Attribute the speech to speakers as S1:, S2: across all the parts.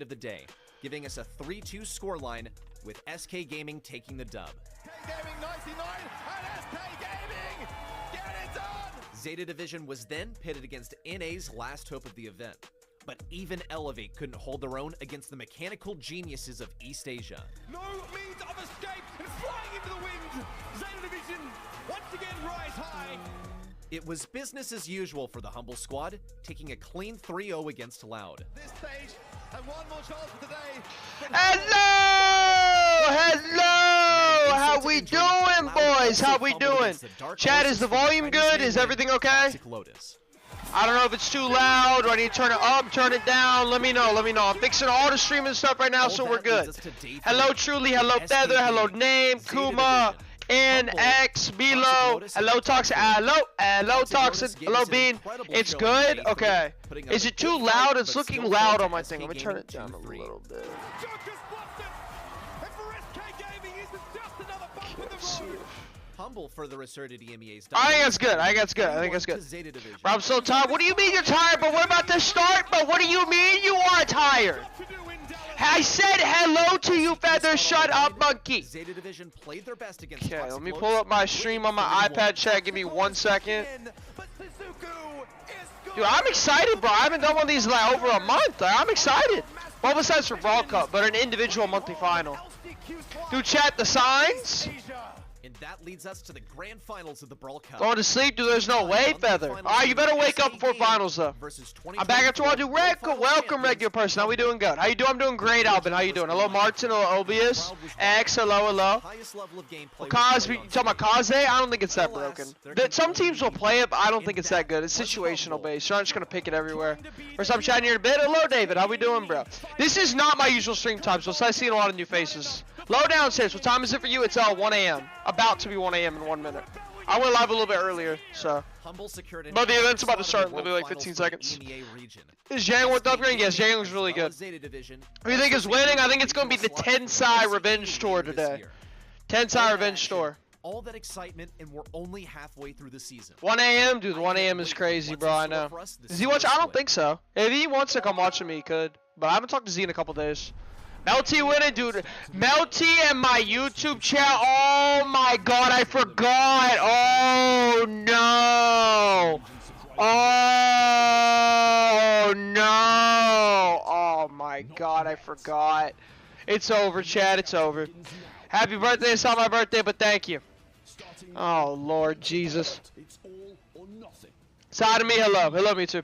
S1: of the day, giving us a 3-2 scoreline with SK Gaming taking the dub.
S2: Gaming 99 and SK Gaming get it done!
S1: Zeta Division was then pitted against NA's last hope of the event. But even Elevate couldn't hold their own against the mechanical geniuses of East Asia.
S2: No means of escape and flying into the wind! Zeta Division once again rise high!
S1: It was business as usual for the Humble squad, taking a clean 3-0 against Loud.
S2: This stage, and one more chance for today.
S3: Hello! How we doing, boys? How we doing? Chat, is the volume good? Is everything okay? I don't know if it's too loud. Do I need to turn it up, turn it down? Let me know, let me know. I'm fixing all the streaming stuff right now, so we're good. Hello, Truly. Hello, Feather. Hello, Name. Kuma. NX. Below. Hello, Toxic. Hello, Toxic. Hello, Bean. It's good? Okay. Is it too loud? It's looking loud on my thing. Let me turn it down a little bit.
S1: Humble further asserted EMEA's
S3: I think that's good. I think that's good. I think that's good. Bro, I'm so tired. What do you mean you're tired? But we're about to start. But what do you mean you are tired? I said hello to you, Feather. Shut up, monkey.
S1: Zeta Division played their best against.
S3: Okay, let me pull up my stream on my iPad. Chat. Give me 1 second. Dude, I'm excited, bro. I haven't done one of these in like over a month. I'm excited. Well, besides for Brawl Cup, but an individual monthly final. Dude, chat the signs.
S1: And that leads us to the grand finals of the Brawl Cup.
S3: Going to sleep, dude. There's no way, Feather. Alright, you better wake up before finals, though. I'm back after all. Dude, welcome, regular person. How we doing? Good. How you doing? I'm doing great, Alvin. How you doing? Hello, Martin. Hello, Obius. X. Hello, hello. Kaze, you talking about Kaze? I don't think it's that broken. Some teams will play it, but I don't think it's that good. It's situational based. You're not just gonna pick it everywhere. First time chatting here in a bit. Hello, David. How we doing, bro? This is not my usual stream time, so I've seen a lot of new faces. Low downstairs. What time is it for you? It's 1 a.m. About to be 1 a.m. in 1 minute. I went live a little bit earlier, so. But the event's about to start in literally like 15 seconds. Is Jang worth upgrading? Yes, Jang was really good. Who do you think is winning? I think it's going to be the Tensai Revenge Tour today. Tensai Revenge Tour.
S1: All that excitement, and we're only halfway through the season.
S3: 1 a.m.? Dude, 1 a.m. is crazy, bro. I know. Is he watching? I don't think so. If he wants to come watch me, he could. But I haven't talked to Z in a couple days. Melty winning, dude. Melty and my YouTube chat. Oh my god, I forgot. Oh no. Oh no. Oh my god, I forgot. It's over, chat. It's over. Happy birthday. It's not my birthday, but thank you. Oh Lord Jesus. Side of me, hello. Hello, me too.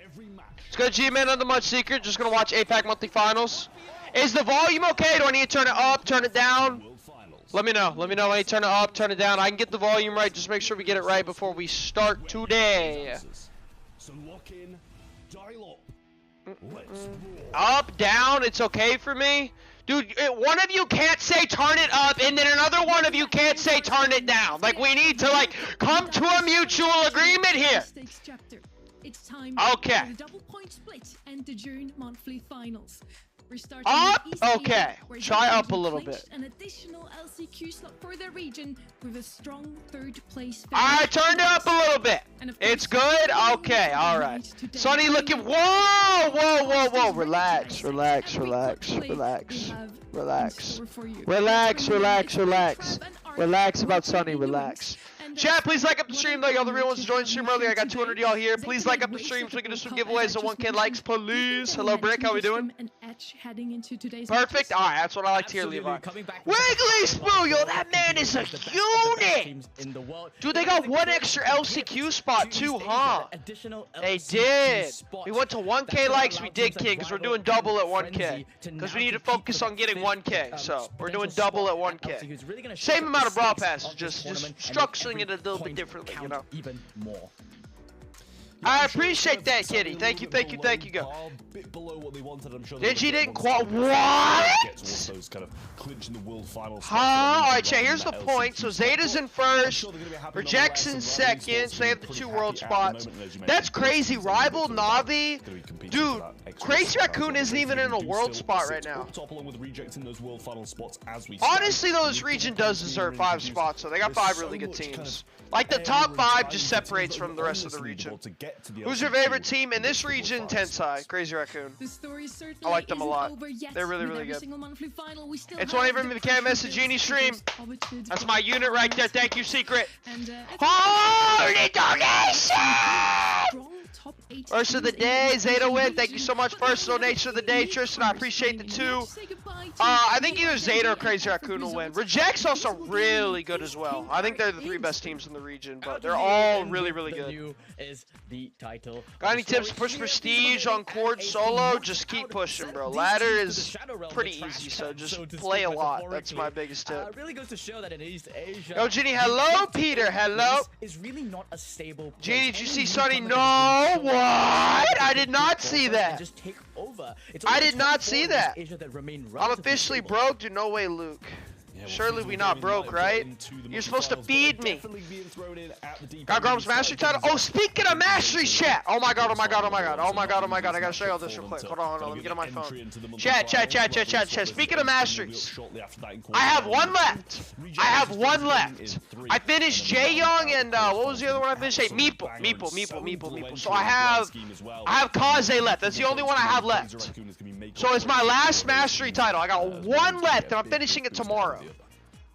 S3: Let's go G-Man on the Much Secret. Just gonna watch Apac monthly finals. Is the volume okay? Do I need to turn it up, turn it down? Let me know. Let me know when I turn it up, turn it down. I can get the volume right. Just make sure we get it right before we start today. Up, down, it's okay for me. Dude, one of you can't say turn it up, and then another one of you can't say turn it down. Like, we need to, like, come to a mutual agreement here.
S4: It's time
S3: okay.
S4: for the double point split and the June monthly finals. We're starting
S3: up?
S4: East
S3: Okay.
S4: Asia,
S3: Try up a little bit.
S4: An additional LCQ slot for the region with a strong third place.
S3: I turned it up a little bit. It's good? Okay, alright. Sunny looking. Whoa, whoa, whoa, whoa. Relax, relax, relax, relax. Relax. Relax, relax, relax. Relax about Sunny, relax. Chat, please like up the stream. Like all the real ones joined the stream earlier. I got 200 y'all here. Please like up the stream so we can do some giveaways of 1K likes, please. Hello, Brick. How we doing? Perfect. All right, that's what I like to hear, Levi. Wiggly Spoo, yo, that man is a unit. Dude, they got one extra LCQ spot too, huh? They did. We went to 1K likes. We did, King, because we're doing double at 1K. Because we need to focus on getting 1K. So we're doing double at 1K. Same amount of brawl passes, just structuring it a little bit differently, you know. I appreciate that, Kitty. Thank you, thank you, thank you, go. Digi didn't qual. What? Huh? Alright, chat, here's the point. So Zeta's in first, Reject's in second, so they have the 2 world spots. That's crazy. Rival, Navi. Dude, Crazy Raccoon isn't even in a world spot right now. Honestly, though, this region does deserve 5 spots, so they got 5 really good teams. Like, the top 5 just separates from the rest of the region.
S2: get to the
S3: Who's your favorite team in this region? Tensai, Crazy Raccoon. I like them a lot. They're really, really good. It's one even if you can't miss a Genie stream. That's my unit right there. Thank you, Secret. Holy donation! First of the day, Zeta win. Thank you so much. First donation of the day, Tristan. I appreciate the 2. I think either Zeta or Crazy Raccoon will win. Reject's also really good as well. I think they're the 3 best teams in the region, but they're all really, really good. Got any tips to push prestige on Cord solo? Just keep pushing, bro. Ladder is pretty easy, so just play a lot. That's my biggest tip. Yo, Ginny, hello, Peter, hello. Ginny, did you see Sonny? No, what? I did not see that. I did not see that. I'm officially broke, dude. No way, Luke. Surely we not broke, right? You're supposed to feed me. Got Grum's mastery title. Oh, speaking of mastery, chat. Oh my god, oh my god, oh my god, oh my god, oh my god. I gotta show you all this real quick. Hold on, let me get on my phone. Chat. Speaking of masteries, I have 1 left. I finished Jae Young and what was the other one I finished? Meeple. So I have Kaze left. That's the only one I have left. So it's my last mastery title. I got 1 left, and I'm finishing it tomorrow.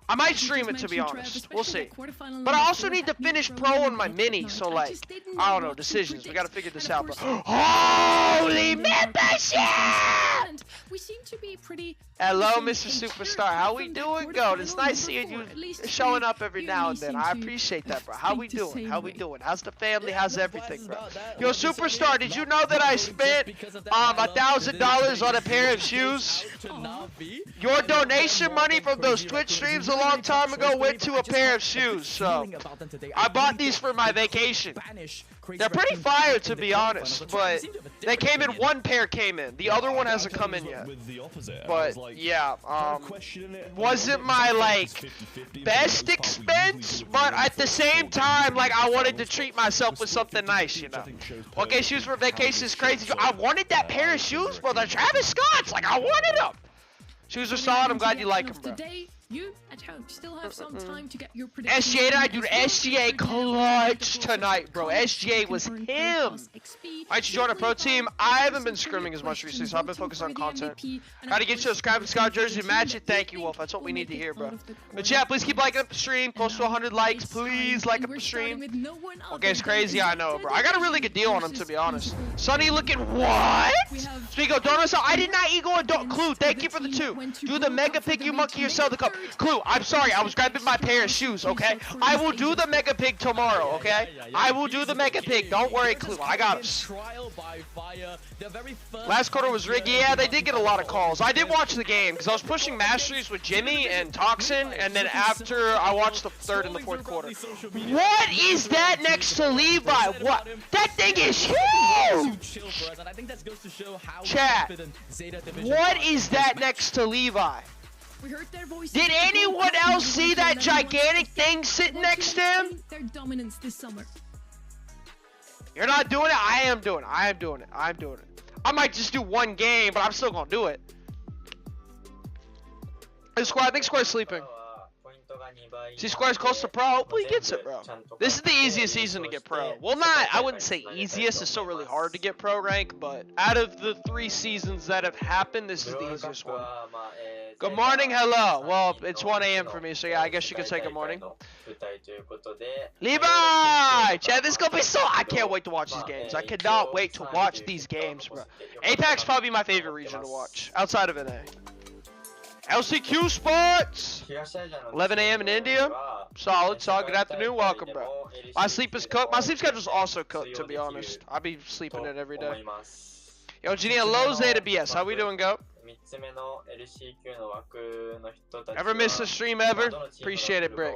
S3: I might stream it, to be honest. We'll see. But I also need to finish pro on my mini, so like, I don't know, decisions. We gotta figure this out, bro. Holy membership! Hello, Mr. Superstar. How we doing, Goat? It's nice seeing you showing up every now and then. I appreciate that, bro. How we doing? How's the family? How's everything, bro? Yo, Superstar, did you know that I spent $1,000 on a pair of shoes? Your donation money from those Twitch streams a long time ago went to a pair of shoes, so I bought these for my vacation. They're pretty fire, to be honest, but they came in. 1 pair came in. The other one hasn't come in yet. But yeah, wasn't my like best expense, but at the same time, like I wanted to treat myself with something nice, you know. Okay, shoes for vacation is crazy. I wanted that pair of shoes, bro. They're Travis Scott's. Like I wanted them. Shoes are solid. I'm glad you like them, bro.
S4: You at home still have some time to get your
S3: SGA tonight, dude. SGA clutch tonight, bro. SGA was him. Why don't you join a pro team? I haven't been scrimming as much recently, so I've been focused on content. Gotta get you a Travis Scott jersey, match it. Thank you, Wolf. That's what we need to hear, bro. But yeah, please keep liking up the stream. Close to 100 likes. Please like up the stream. Okay, it's crazy, I know, bro. I got a really good deal on him, to be honest. Sonny looking what? Spigo, don't sell. I did not ego and don't clue. Thank you for the 2. Do the mega pick, you monkey, or sell the cup. Clue, I'm sorry, I was grabbing my pair of shoes, okay? I will do the mega pig tomorrow, okay? I will do the mega pig. Don't worry, Clue. I got us. Last quarter was rigged. Yeah, they did get a lot of calls. I did watch the game because I was pushing masteries with Jimmy and Toxin, and then after I watched the 3rd and the 4th quarter. What is that next to Levi? What? That thing is huge! Chat, what is that next to Levi? Did anyone else see that gigantic thing sitting next to him?
S4: Their dominance this summer.
S3: You're not doing it? I am doing it. I might just do 1 game, but I'm still gonna do it. Hey, Square, I think Square's sleeping. See, Square's close to pro. Hopefully he gets it, bro. This is the easiest season to get pro. Well, I wouldn't say easiest. It's still really hard to get pro rank, but out of the 3 seasons that have happened, this is the easiest one. Good morning, hello. Well, it's 1 a.m. for me, so yeah, I guess you could say good morning. Levi! Chad, this is gonna be so... I can't wait to watch these games. I cannot wait to watch these games, bro. Apac's probably my favorite region to watch, outside of NA. LCQ Sports! 11 a.m. in India. Solid. Good afternoon. Welcome, bro. My sleep is cooked. My sleep schedule's also cooked, to be honest. I'll be sleeping in every day. Yo, Genie, hello, Zeta BS. How we doing, Go? Ever miss a stream ever? Appreciate it, Brick.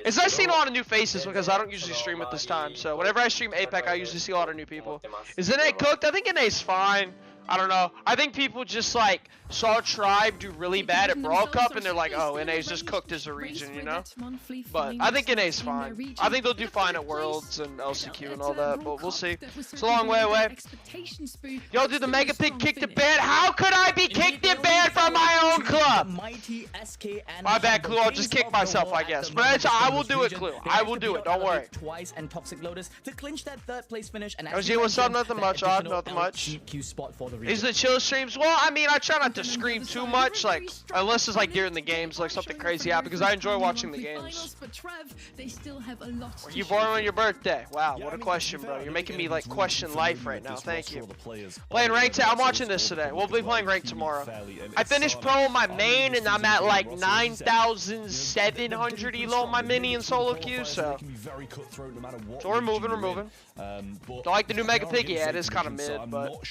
S3: It's nice seeing a lot of new faces because I don't usually stream at this time. So whenever I stream Apac, I usually see a lot of new people. Is NA cooked? I think NA's fine. I don't know. I think people just like saw Tribe do really bad at Brawl Cup and they're like, oh, NA's just cooked as a region, you know? But I think NA's fine. I think they'll do fine at Worlds and LCQ and all that, but we'll see. It's a long way away. Yo, dude, the Mega Pig kicked the ban. How could I be kicked and banned from my own club? up.
S5: Mighty SK and
S3: My bad, Clue. I'll just kick myself, I guess. But I will do it, Clue. I will do it. Don't worry.
S5: Twice and Toxic Lotus to clinch that third place finish. And
S3: OG, what's up? Nothing much, Odd. Nothing much. Is the chill streams? Well, I mean, I try not to scream too much, like, unless it's like during the games, like something crazy happens, because I enjoy watching the games. Were you born on your birthday? Wow, what a question, bro. You're making me like question life right now. Thank you. Playing ranked. I'm watching this today. We'll be playing ranked tomorrow. I finished pro on my main, and I'm at like 9,700 elo on my mini and solo queue. So we're moving. Don't like the new Mega Pig. Yeah, it is kind of mid, but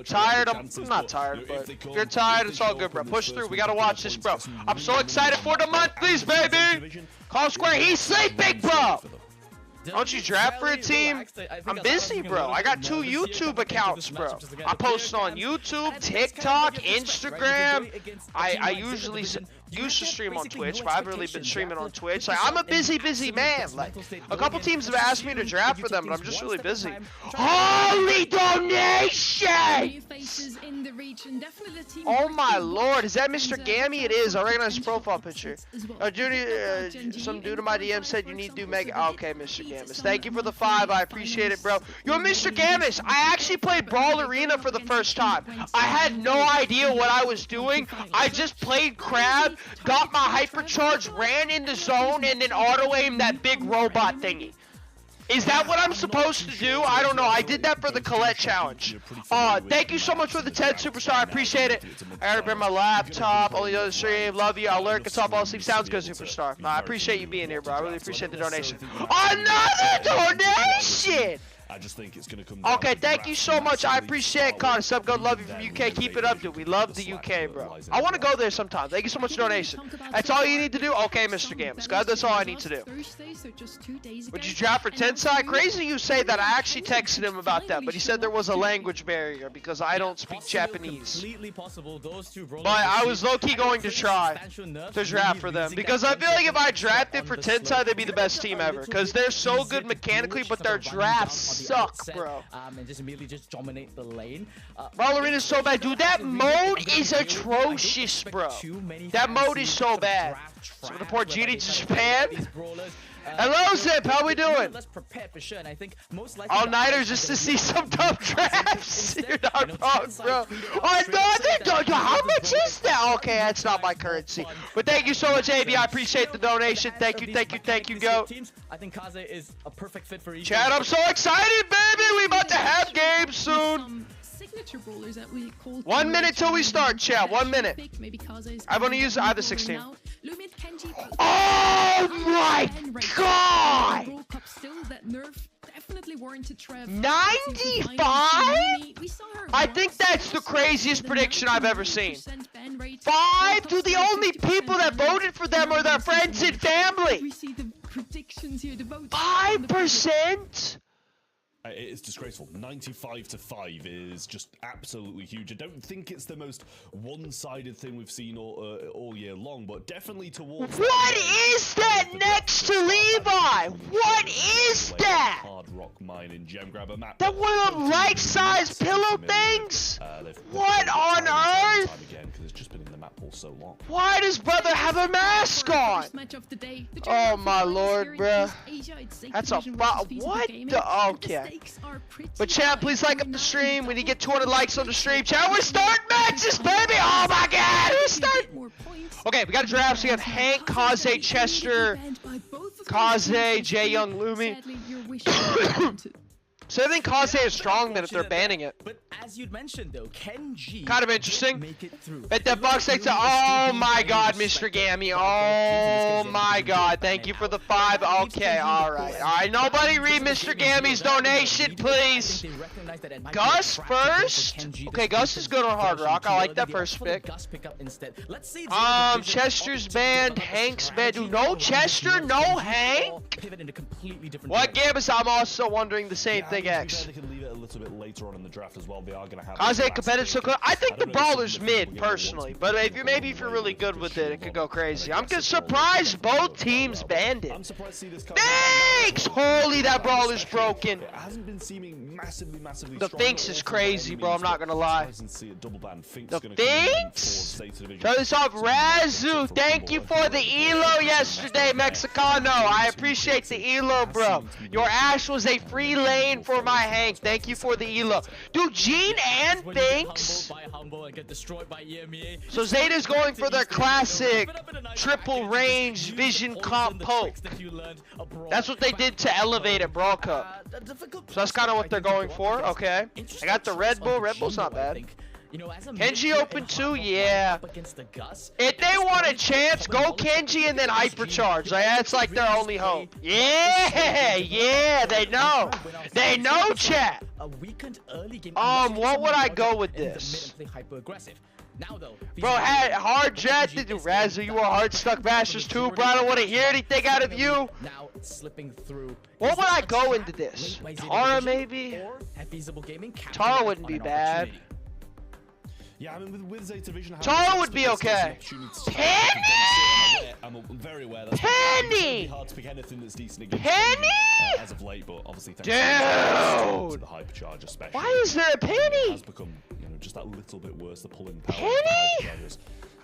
S3: tired. I'm not tired, but if you're tired, it's all good, bro. Push through. We gotta watch this, bro. I'm so excited for the monthlies, baby. Call Square. He's sleeping, bro. Don't you draft for a team? I'm busy, bro. I got 2 YouTube accounts, bro. I post on YouTube, TikTok, Instagram. I usually used to stream on Twitch, but I haven't really been streaming on Twitch. Like, I'm a busy man. Like, a couple teams have asked me to draft for them, but I'm just really busy. Holy donation! Oh my lord, is that Mr. Gammy? It is. I recognize his profile picture. Some dude in my DM said you need to do Mega. Okay, Mr. Gammis. Thank you for the 5. I appreciate it, bro. Yo, Mr. Gammis, I actually played Brawl Arena for the first time. I had no idea what I was doing. I just played Crab, got my hypercharge, ran in the zone, and then auto-aimed that big robot thingy. Is that what I'm supposed to do? I don't know. I did that for the Colette challenge. Thank you so much for the 10 superstar. I appreciate it. I gotta bring my laptop. Only other stream. Love you. I'll lurk and stop all sleep. Sounds good, superstar. I appreciate you being here, bro. I really appreciate the donation. Another donation!
S6: I just think it's gonna come.
S3: Okay, thank you so much. I appreciate it, Connor. Sub, God, love you from UK. Keep it up, dude. We love the UK, bro. I want to go there sometime. Thank you so much for donation. That's all you need to do? Okay, Mr. Games. God, that's all I need to do. Would you draft for Tensai? Crazy you say that. I actually texted him about that, but he said there was a language barrier because I don't speak Japanese. But I was low-key going to try to draft for them because I feel like if I drafted for Tensai, they'd be the best team ever because they're so good mechanically, but their drafts suck, bro.
S5: And just immediately dominate the lane.
S3: Brawl Arena is so bad, dude. That mode is atrocious, bro. That mode is so bad. So the poor GD to Japan. Hello, Zip. How we doing? All-nighters just to see some dumb drafts. You're not wrong, bro. How much is that? Okay, that's not my currency. But thank you so much, AB. I appreciate the donation. Thank you, Goat.
S5: I think Kaze is a perfect fit for each.
S3: Chad, I'm so excited, baby. We about to have games soon. 1 minute till we start, chat. 1 minute. I've only used either 16. Oh my god! 95? I think that's the craziest prediction I've ever seen. 5 to the only people that voted for them are their friends and family. 5%?
S6: It's disgraceful. 95 to 5 is just absolutely huge. I don't think it's the most one-sided thing we've seen all year long, but definitely towards.
S3: What is that next to Levi? What is that?
S6: Hard rock mine in Gem Grabber map.
S3: That one of them life-size pillow things? What on earth?
S6: Again, because it's just been in the map pool so long.
S3: Why does brother have a mask on? Oh my lord, bruh. That's a what the? Okay. But chat, please like up the stream. We need to get 200 likes on the stream. Chat, we're starting matches, baby! Oh my god, we're starting! Okay, we got a draft. So we have Hank, Kaze, Chester, Kaze, Jay Young, Lumi. So I think Kaze is strong then if they're banning it.
S5: But as you'd mentioned though, Kenji
S3: kind of interesting. Bet that box takes a oh my god, Mr. Gammy. Oh my god. Thank you for the 5. Okay, alright. Nobody read Mr. Gammy's donation, please. Gus first? Okay, Gus is good on Hard Rock. I like that first pick. Chester's banned, Hank's banned. Dude, no Chester, no Hank? What, Gambus? I'm also wondering the same thing. think X.
S6: They can leave it a little bit later on in the draft as well. They are going to have.
S3: Kaze competitive so good. I think the brawler's mid personally, but if you're really good with it, it could go crazy. I'm just surprised both teams banned it.
S6: I'm surprised to see this.
S3: Thanks! Holy, that brawler's broken.
S6: It hasn't been seeming massively
S3: The Finks is crazy, bro. I'm not gonna lie. The Finks? Try this off, Razu. Thank you for the elo yesterday, Mexicano. I appreciate the elo, bro. Your Ash was a free lane for my Hank. Thank you for the elo. Dude, Gene and Finks. So Zeta's going for their classic triple range vision comp poke. That's what they did to elevate at Brawl Cup. So that's kind of what they're going for. Okay. I got the Red Bull. Red Bull's not bad. Kenji open 2, yeah. If they want a chance, go Kenji and then hypercharge. Like, that's like their only hope. Yeah, they know. They know, chat. What would I go with this? Bro, had hard drafted you, Razu. You are hard stuck bashers too, bro. I don't want to hear anything out of you. What would I go into this? Tara maybe? Tara wouldn't be bad.
S6: Yeah, I mean, with Zeta Vision,
S3: Tara would be okay. Penny!
S6: I'm very aware that's
S3: Penny!
S6: hard to pick anything that's decent against
S3: Penny!
S6: As of late, but obviously thanks
S3: to
S6: the hypercharge, especially.
S3: Why is there a Penny?
S6: It has become, just that little bit worse. The pulling power.
S3: Penny?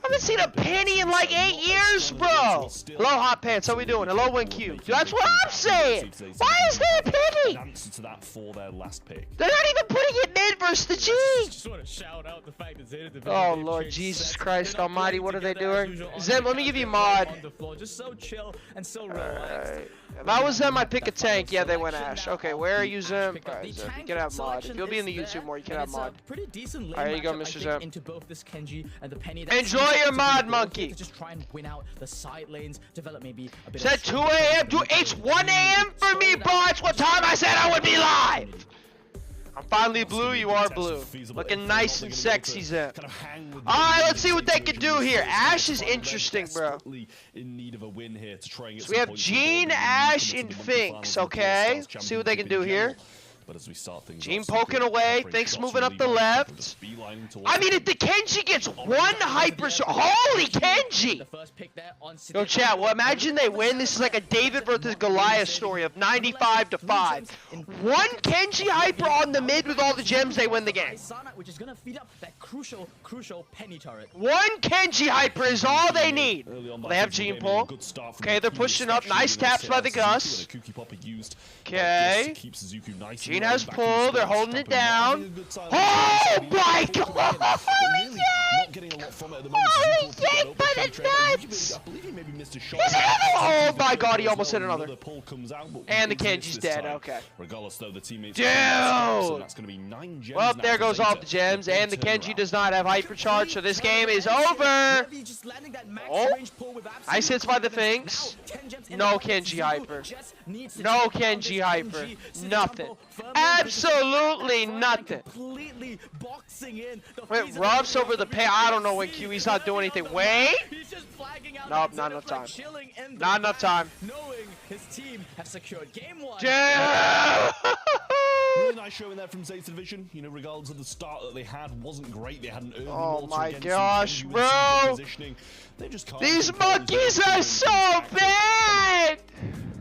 S3: I haven't seen a Penny in like 8 years, bro. Hello, Hot Pants. How we doing? Hello, WinQ. That's what I'm saying. Why is there a Penny?
S6: An answer to that for their last pick.
S3: They're not even putting it mid versus the G.
S2: Just want to shout out the fact that Zeta
S3: Oh, Lord Jesus Christ Almighty. What are they doing? Zem, let me give you mod.
S2: Just so chill and so
S3: Alright. If I was them, I'd pick a tank. Yeah, they went Ash. Okay, where are you, Zem? Alright, Zem, you can have mod. If you'll be in the YouTube more, you can have mod. Alright, here you go, Mr. Zem. Enjoy your mod, monkey.
S5: Just try and win out the side lanes, develop maybe a bit.
S3: Said 2 a.m. Dude, it's 1 a.m. for me, bro. It's what time I said I would be live. I'm finally blue, you are blue. Looking nice and sexy, Zem. Alright, let's see what they can do here. Ash is interesting, bro. So we have Gene, Ash, and Finks, okay? See what they can do here.
S6: But as we start things
S3: Gene poking away, Finks moving up the left. I mean, if the Kenji gets one hyper, holy Kenji! Yo, chat, well, imagine they win. This is like a David versus Goliath story of 95-5. One Kenji hyper on the mid with all the gems, they win the game. One Kenji hyper is all they need. Well, they have Gene pull. Okay, they're pushing up. Nice taps by the Gus. Okay. Gene has pull, they're holding it down. Oh my god! Holy shit! Holy shit, but it's nuts! Oh my god, he almost hit another. And the Kenji's dead, okay. Dude! Well, there goes all the gems, and the Kenji does not have hypercharge, so this game is over! Oh! Nice hits by the Finks. No Kenji hyper. No Kenji hyper. Nothing. Absolutely nothing. Wait, Ruff's over the pay. I don't know when Q. He's not doing anything. Wait. Nope, not enough time. Not enough time. Damn.
S6: Really nice showing there from Zeta Division. Regardless of the start that they had, wasn't great. They had an early
S3: oh my gosh, bro. These monkeys are so bad.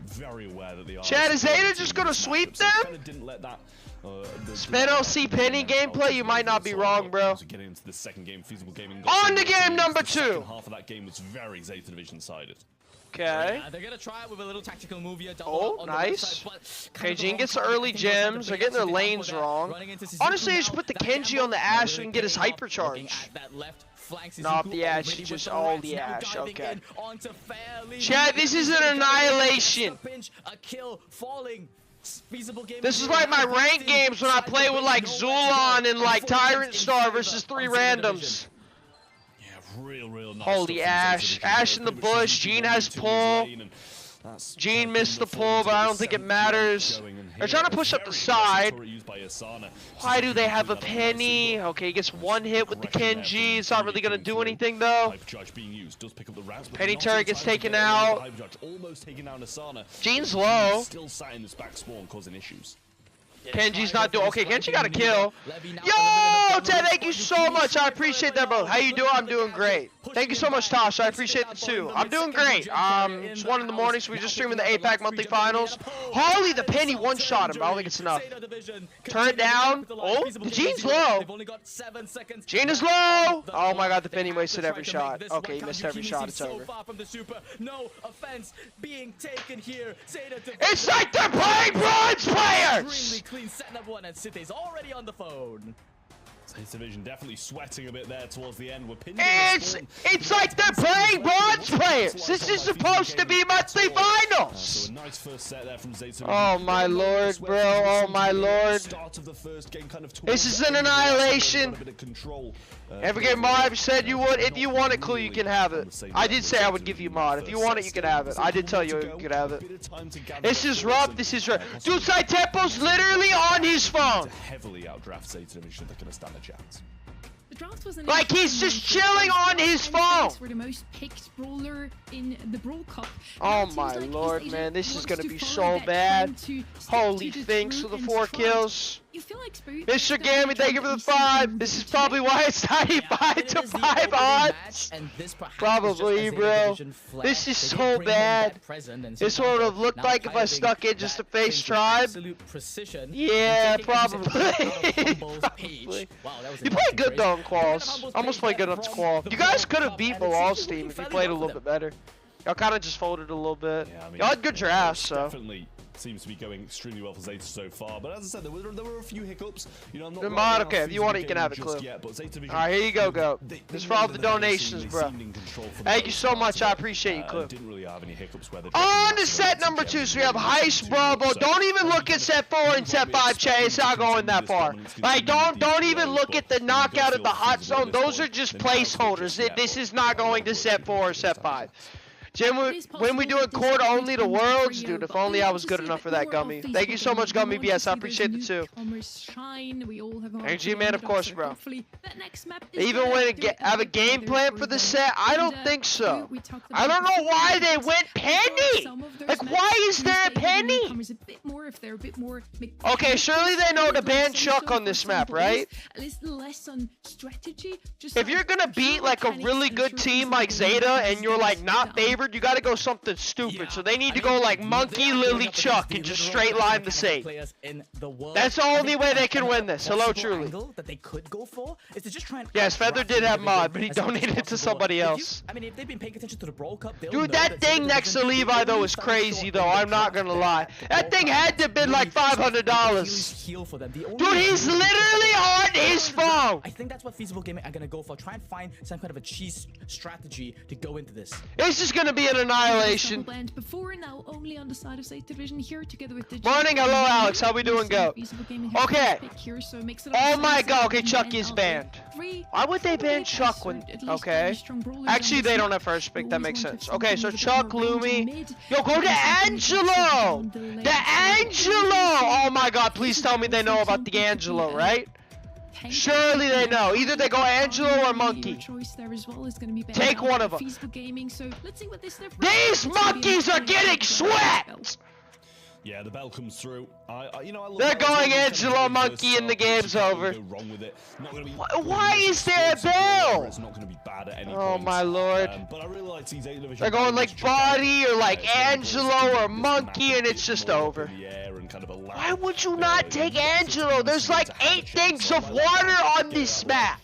S6: Very aware that they are.
S3: Chad, is Zeta just gonna sweep them? Spin LC Penny gameplay, you might not be wrong, bro.
S6: Getting into the second game, feasible gaming.
S3: On to game number 2.
S6: Half of that game was very Zeta Division sided.
S3: Okay.
S5: They're gonna try it with a little tactical move here.
S3: Oh, nice. Okay, Gene gets the early gems. They're getting their lanes wrong. Honestly, they should put the Kenji on the Ash so he can get his hypercharge. Not the Ash, just all the Ash. Okay. Chad, this is an annihilation. This is like my rank games when I play with like Zulon and like Tyrant Star versus 3 randoms.
S6: Real nice.
S3: Holy Ash. Ash in the bush. Gene has pull. Gene missed the pull, but I don't think it matters. They're trying to push up the side. Why do they have a Penny? Okay, he gets one hit with the Kenji. It's not really going to do anything, though. Penny turret gets taken out. Gene's low.
S6: Still sat in this back spawn causing issues.
S3: Kenji's not doing okay. Kenji got a kill. Yo, Ted, thank you so much. I appreciate that, bro. How you doing? I'm doing great. Thank you so much, Tosh. I appreciate it too. I'm doing great. It's 1 in the morning, so we're just streaming the Apac monthly finals. Holy, the penny one-shot him. I don't think it's enough. Turn it down. Oh, the Gene's low. Gene is low. Oh my God, the penny wasted every shot. Okay, he missed every shot. It's over.
S5: No offense being taken here.
S3: It's like they're playing bronze players.
S5: Clean setup one, and City's already on the phone.
S6: His division definitely sweating a bit there towards the end. We're pinned
S3: it's like they're playing bronze players. This is supposed to be monthly finals.
S6: So a nice first set there from Zeta.
S3: Oh my lord, bro. Oh my lord.
S6: Start of the first game kind of
S3: this is an annihilation.
S6: A bit of control.
S3: Every game mod said you would. If you want it, Clue, you can have it. I did say I would give you mod. If you want it, you can have it. I did tell you you could have it. This is rough. This is rough. Dude, Saitepo's literally on his phone.
S6: Heavily outdraft Zeta division. They're gonna stand a chance.
S4: The draft was
S3: like he's just chilling on his phone.
S4: For the most picked brawler in the Brawl Cup.
S3: Oh my lord, man, this is gonna be so bad. Holy thanks for the 4 kills. Mr. Gammy, thank you for the 5. This is probably why it's 95 to 5 odds. Probably, bro. This is so bad. This would have looked like if I stuck in just to face Tribe. Yeah, probably. Probably. You played good though in quals. Almost played good up to qual. You guys could have beat Bilal's team if you played a little bit better. Y'all kind of just folded a little bit. Yeah, I mean, y'all had good drafts, so.
S6: Definitely seems to be going extremely well for Zeta so far. But as I said, there were a few hiccups. You know, I'm not
S3: mod, okay, if you want it, you can have it, Clue. Alright, here you go, Go. This is for all the donations, bro. Thank you so much. I appreciate you, Clue.
S6: Didn't really have any hiccups where
S3: on to set number 2, so we have Heist Bravo. Don't even look at set 4 and set 5, Che. It's not going that far. Like, don't even look at the knockout of the hot zone. Those are just placeholders. This is not going to set 4 or set 5. Jim, when we do a court only to Worlds, dude, if only I was good enough for that, Gummy. Thank you so much, Gummy BS. I appreciate it too. And G-Man, of course, bro. Even when have a game plan for the set, I don't think so. I don't know why they went penny. Like, why is there a penny? Okay, surely they know to ban Chuck on this map, right? If you're gonna beat like a really good team like Zeta and you're like not favored, you gotta go something stupid. So they need to go like Monkey, Lily, Chuck and just straight line the same. That's the only way they can win this. Hello, truly. Yes, Feather did have mod, but he donated it to somebody else. Dude, that thing next to Levi though is crazy though. I'm not gonna lie. That thing had to have been like $500. Dude, he's literally on his phone.
S5: I think that's what Feasible Gaming are gonna go for. Try and find some kind of a cheese strategy to go into this.
S3: It's just gonna be an annihilation.
S4: Before now, only on the side of Zeta Division here together with the
S3: morning. Hello, Alex. How we doing, Go? Okay. Oh my God. Okay, Chuck is banned. Why would they ban Chuck when? Okay. Actually, they don't have first pick. That makes sense. Okay, so Chuck, Lumi. Yo, go to Angelo. The Angelo. Oh my God. Please tell me they know about the Angelo, right? Surely they know. Either they go Angelo or Monkey. Take one of them. These monkeys are getting swept!
S6: Yeah, the bell comes through.
S3: They're going Angelo Monkey and the game's over. Why is there a bell?
S6: It's not going to be bad at any
S3: point. My lord.
S6: But I really like these division.
S3: They're going like Body or like Angelo or Monkey and it's just over. Why would you not take Angelo? There's like 8 things of water on this map.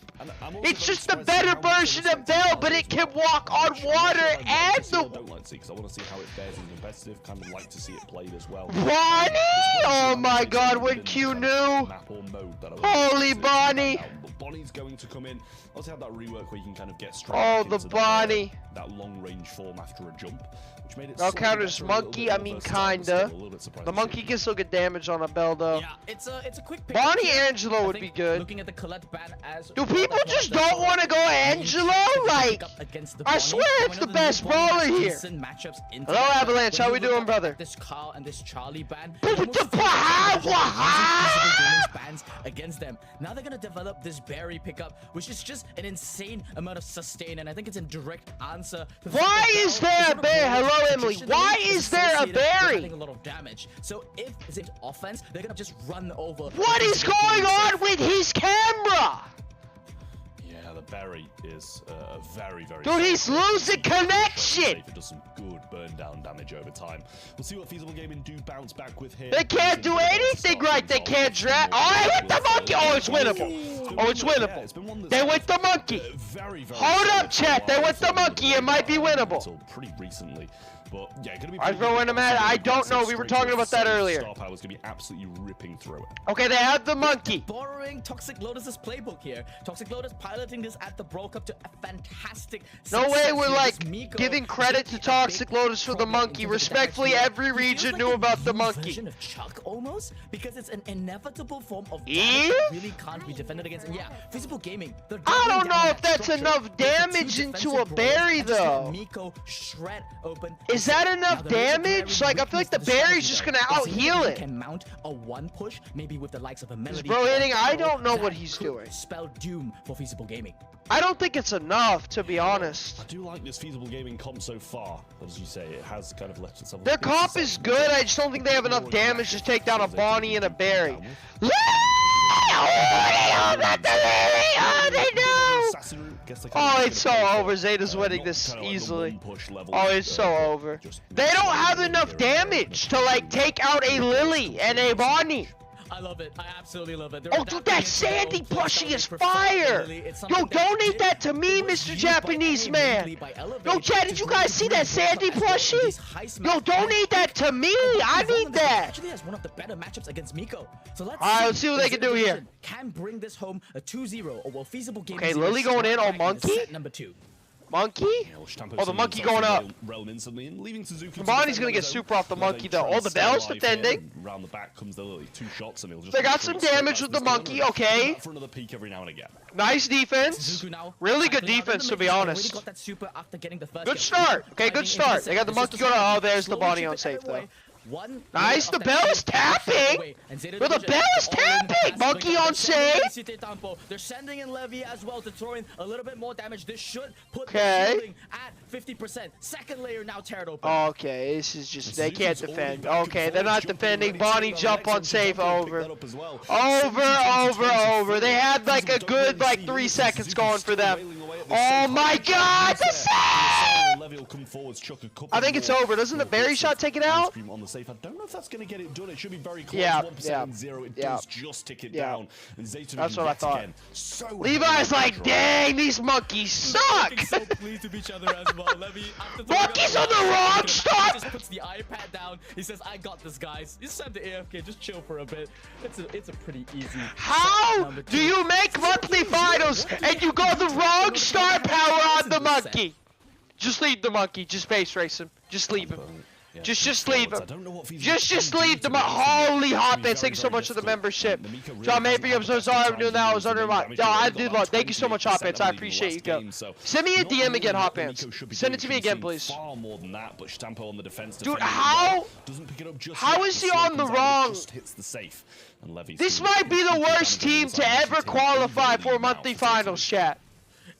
S3: It's just a better version of Bell, but it can walk on water and the.
S6: I don't like to see because I want to see how it fares in competitive. Kind of like to see it played as well.
S3: Bonnie! Oh my God! When Q knew. Holy Bonnie!
S6: Bonnie's going to come in. Also have that rework where you can kind of get straight.
S3: Oh, the Bonnie!
S6: That long range form after a jump.
S3: I'll counter this Monkey, I mean kinda. The Monkey can still get damage on a Bell though.
S5: Yeah, it's a quick pick.
S3: Bonnie Angelo would be good.
S5: Looking at the Colette ban as
S3: do people just don't want to go Angelo? Like, I swear it's the best brawler here. Hello Avalanche, how we doing, brother?
S5: This Carl and this Charlie ban. Bans against them. Now they're gonna develop this Barry pickup, which is just an insane amount of sustain, and I think it's in direct answer.
S3: Why is there a bear? Hello, Emily. Why is there a berry?
S5: A lot of damage. So if Zeta's offense, they're gonna just run over.
S3: What is going on with his camera?
S6: Yeah, the berry is very, very...
S3: Dude, he's losing connection!
S6: It does some good burn down damage over time. We'll see what Feasible Gaming do bounce back with here.
S3: They can't do anything right. They can't drag. Oh, I hit the monkey! Oh, it's winnable. Oh, it's winnable. They went the monkey. Hold up, chat. They went the monkey. It might be winnable.
S6: Pretty recently. But yeah, gonna be.
S3: I was going to Matt. I don't know. We were talking about that earlier.
S6: Star Power's gonna be absolutely ripping through it.
S3: Okay, they have the monkey.
S5: Borrowing Toxic Lotus's playbook here. Toxic Lotus piloting this at the Bro Cup to a fantastic.
S3: No way we're like giving credit to Toxic Lotus for the monkey. Respectfully, every region knew about the monkey.
S5: Version of Chuck almost, because it's an inevitable form of damage
S3: Eve?
S5: that really can't be defended against. And yeah, Feasible Gaming.
S3: I don't know if that's enough damage into a berry though.
S5: Miko shred open.
S3: Is that enough damage? Like, I feel like the berry's just gonna out-heal it.
S5: Can mount a one push, maybe with the likes of a Melody.
S3: Is bro hitting? I don't know what he's doing.
S5: Spell doom for Feasible Gaming.
S3: I don't think it's enough, to be honest.
S6: I do like this Feasible Gaming comp so far. As you say, it has kind of left itself.
S3: Their comp is good. I just don't think they have enough damage to take down a Bonnie and a berry. Oh, they do! Oh, it's so over. Zeta's winning this easily. Oh, it's so over. They don't have enough damage to, like, take out a Lily and a Bonnie.
S5: I love it. I absolutely love it.
S3: Oh, dude, that Sandy plushie is fire! Yo, donate that to me, Mr. Japanese man! Yo, chat, did you guys see that Sandy plushie? Yo, donate that to me! I need that!
S5: Actually has one of the better matchups against Miko. So
S3: let's see what they can do here.
S5: Can bring this home a 2-0 or will Feasible Gaming.
S3: Okay, Lily going in on Monkey?
S5: Number 2.
S3: Monkey? Oh, the monkey going up. Bonnie's gonna get super off the monkey though. Oh, the Bell's defending.
S6: Round the back comes the Lily. 2 shots and he'll just.
S3: They got some damage with the monkey. Okay.
S6: For another peek every now and again.
S3: Nice defense. Really good defense, to be honest. Good start. Okay, good start. They got the monkey going up. Oh, there's the Bonnie on safe though. Nice, the bell is tapping! But the bell is tapping! Monkey on save!
S5: They're sending in Levy as well to throw in a little bit more damage. This should put the shielding at 50%. Second layer now teared open.
S3: Okay, this is just, they can't defend. Okay, they're not defending. Bonnie jump on safe, over. Over. They had like a good, like 3 seconds going for them. Oh my god, the save! I think it's over. Doesn't the berry shot take it out?
S6: I don't know if that's going to get it done. It should be very close.
S3: 1%
S6: It does just tick it down. And Zeta
S3: that's what I thought.
S6: Again, so
S3: Levi's like, dang, these monkeys suck!
S5: So pleased with each other as well.
S3: Monkeys on the wrong stop!
S5: Just puts the iPad down. He says, I got this, guys. He's sent to AFK. Just chill for a bit. It's a pretty easy.
S3: How do you make monthly finals and you go the wrong star power on the monkey? Just leave the monkey. Just base race him. Just leave him. Just leave him. Just leave them. Holy hotbits. Thank you so much for the membership. John Maybe, I'm so sorry I'm doing that. I was under my. No, I did love. Thank you so much, hotbits. I appreciate you, go. Send me a DM again, hotpants. Send it to me again, please. Dude, how is he on the wrong? This might be the worst team to ever qualify for monthly finals, chat.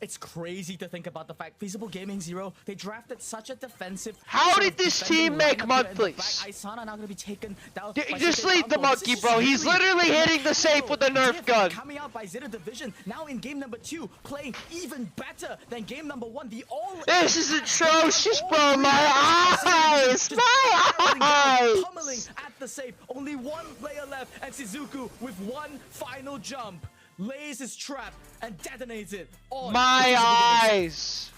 S5: It's crazy to think about the fact Feasible Gaming 0, they drafted such a defensive.
S3: How did this team make monthlies? Just leave the monkey, bro. He's literally hitting the safe with a Nerf gun.
S5: Coming out by Zeta Division, now in game number 2, playing even better than game number 1.
S3: This is atrocious, bro. My eyes! My eyes!
S5: Pummeling at the safe. Only 1 player left, and Shizuku with 1 final jump lays his trap and detonates it.
S3: My eyes!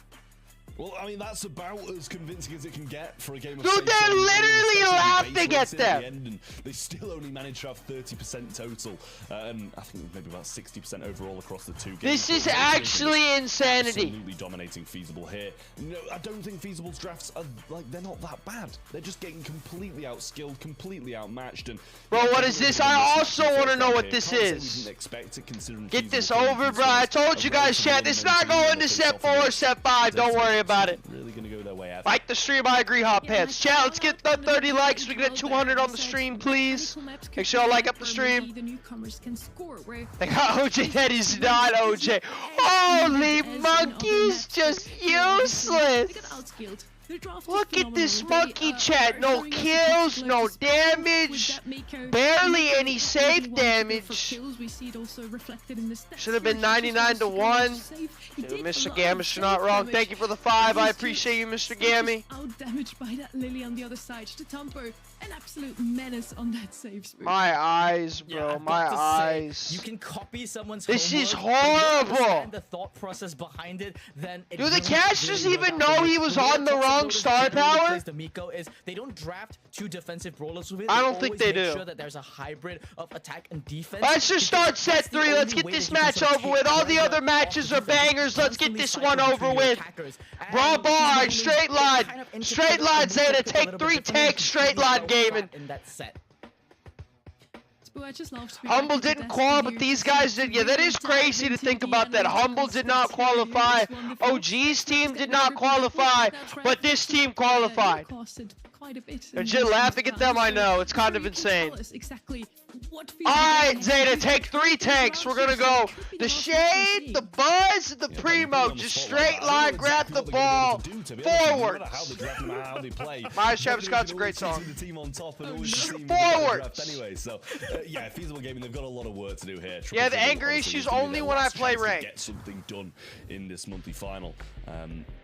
S6: Well, I mean, that's about as convincing as it can get for a game of
S3: Dude, they're literally laughing at them!
S6: And they still only managed to have 30% total, and I think maybe about 60% overall across the 2 games.
S3: This is actually insanity.
S6: Absolutely dominating Feasible here. No, I don't think Feasible's drafts are, like, they're not that bad. They're just getting completely outskilled, completely outmatched, and...
S3: Bro, what is this? I also want to know what this is. Get this over, bro. I told you guys, chat, it's not going to set 4 or set 5. Don't worry about it.
S6: Really gonna go their way after.
S3: Like the stream, I agree, hot pants. Chat, let's get the 30 likes. We can get 200 on the stream, please. Make sure y'all like up the stream. They got OJ. That is not OJ. Holy monkeys, just use useless.
S4: They got outskilled.
S3: Look at this monkey chat. No kills, no damage, barely any save damage. Should have been 99 to 1. Dude, Mr. Gamish, you're not wrong. Thank you for the 5. I appreciate you, Mr. Gammy.
S4: Out damaged by that Lily on the other side. To Tampo, an absolute menace on that save spook.
S3: My eyes, bro. My eyes.
S5: You can copy someone's
S3: This is
S5: homework, but you
S3: horrible.
S5: understand the thought process behind it, then it
S3: Do the
S5: really,
S3: casters
S5: really
S3: even
S5: works out.
S3: know he was on the wrong star power?
S5: The Miko is they don't draft 2 defensive brawlers with it.
S3: I don't think they
S5: always make
S3: do.
S5: Sure that there's a hybrid of attack and defense.
S3: Let's just start set 3. Let's get this match over with. All the other matches are bangers. Let's get this one over with. Raw bar, straight line. Straight line, Zeta. Take 3 takes, straight line gaming.
S5: In that set.
S3: Humble didn't qualify, but these guys did. Yeah, that is crazy to think about that. Humble did not qualify. OG's team did not qualify, but this team qualified. Legit laughing at them, I know. It's kind of insane. Alright, Zeta, take 3 takes. We're gonna go the Shade, the Buzz, the Primo. Just straight line, grab the ball, forward. My Travis Scott's a great song. Forwards.
S6: Anyway, so yeah, Feasible Gaming, they've got a lot of work to do here.
S3: Yeah, the anger issue's only when I play ranked.
S6: Get something done in this monthly final.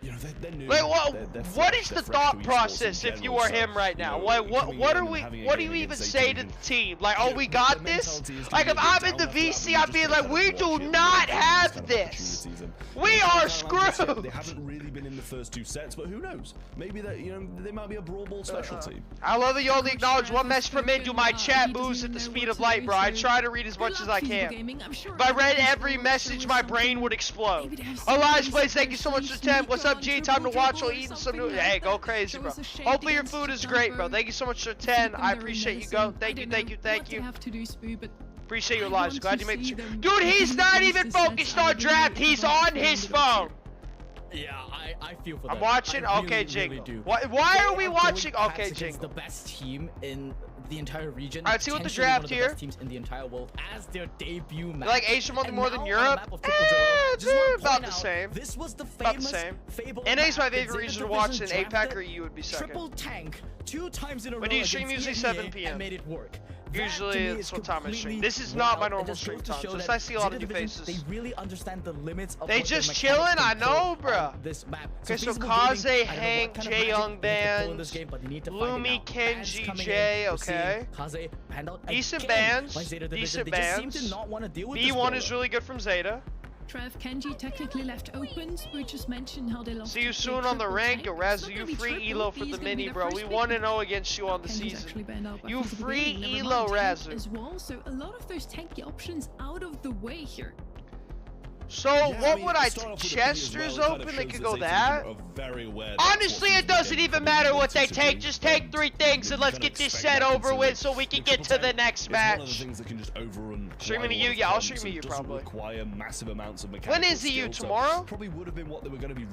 S6: You know, they're new.
S3: Wait,
S6: They're
S3: what
S6: fresh,
S3: is
S6: they're
S3: the
S6: fresh
S3: thought
S6: to esports
S3: process
S6: in
S3: if you
S6: general,
S3: are
S6: so,
S3: him right
S6: you
S3: now?
S6: know,
S3: What do you even say to the team? Like, oh, we got this? Like, if I'm in the VC, I'd be like, we do not have this. We are screwed.
S6: They haven't really been in the first 2 sets, but who knows? Maybe that, you know, they might be a brawl ball special team.
S3: I love that you only acknowledge one message from Indu. My chat moves at the speed of light, bro. I try to read as much as I can. If I read every message, my brain would explode. Elias Plays, thank you so much for 10. What's up, G? Time to watch while eating some new. Hey, go crazy, bro. Hopefully your food is great, bro. Thank you so much for 10. I appreciate you, go. Thank you, thank you, thank you. Appreciate your lives. Glad you made the dude, he's not even focused on draft. He's on his phone.
S5: Yeah, I feel for that.
S3: I'm watching.
S5: I
S3: Okay,
S5: really,
S3: Jing.
S5: do.
S3: Why are we watching? Okay,
S5: Jing.
S3: Jing.
S5: The best team in the entire region.
S3: Alright, see what the
S5: potentially
S3: draft
S5: one of the
S3: here.
S5: best teams in the entire world as their debut match.
S3: Like Asia more than Europe? About the same.
S5: This was the
S3: About the
S5: famous
S3: same.
S5: Fable
S3: NA's my
S5: map that
S3: favorite
S5: Zeta
S3: region to
S5: Division
S3: watch, and
S5: drafted,
S3: Apac or you would be second.
S5: Triple tank 2 times in a row.
S3: When do you stream?
S5: against
S3: Usually
S5: EMEA
S3: 7 p.m.
S5: and made it work.
S3: Usually that's what time I stream. This is not my normal stream time, so I see a lot of new faces.
S5: They really understand the limits of
S3: they just chilling, I know, bruh.
S5: This map.
S3: Okay, so Kaze, Hank, Jaeyoung bands, Lumi, Kenji, Jay, okay. Decent bands, decent bands. B1 is really good from Zeta.
S4: Trev, Kenji technically left open. We just mentioned how they lost.
S3: See you soon on the rank. Yo, Raz, you free elo for the mini, bro. We 1-0 against you on the season. You free elo, Razu.
S4: As well, so a lot of those tanky options out of the way here.
S3: So what would I? Chester's open. They could go that. Honestly, it doesn't even matter what they take. Just take 3 things and let's get this set over with so we can get to the next match. Streaming to you? Yeah, I'll stream to you probably. When is EU? Tomorrow?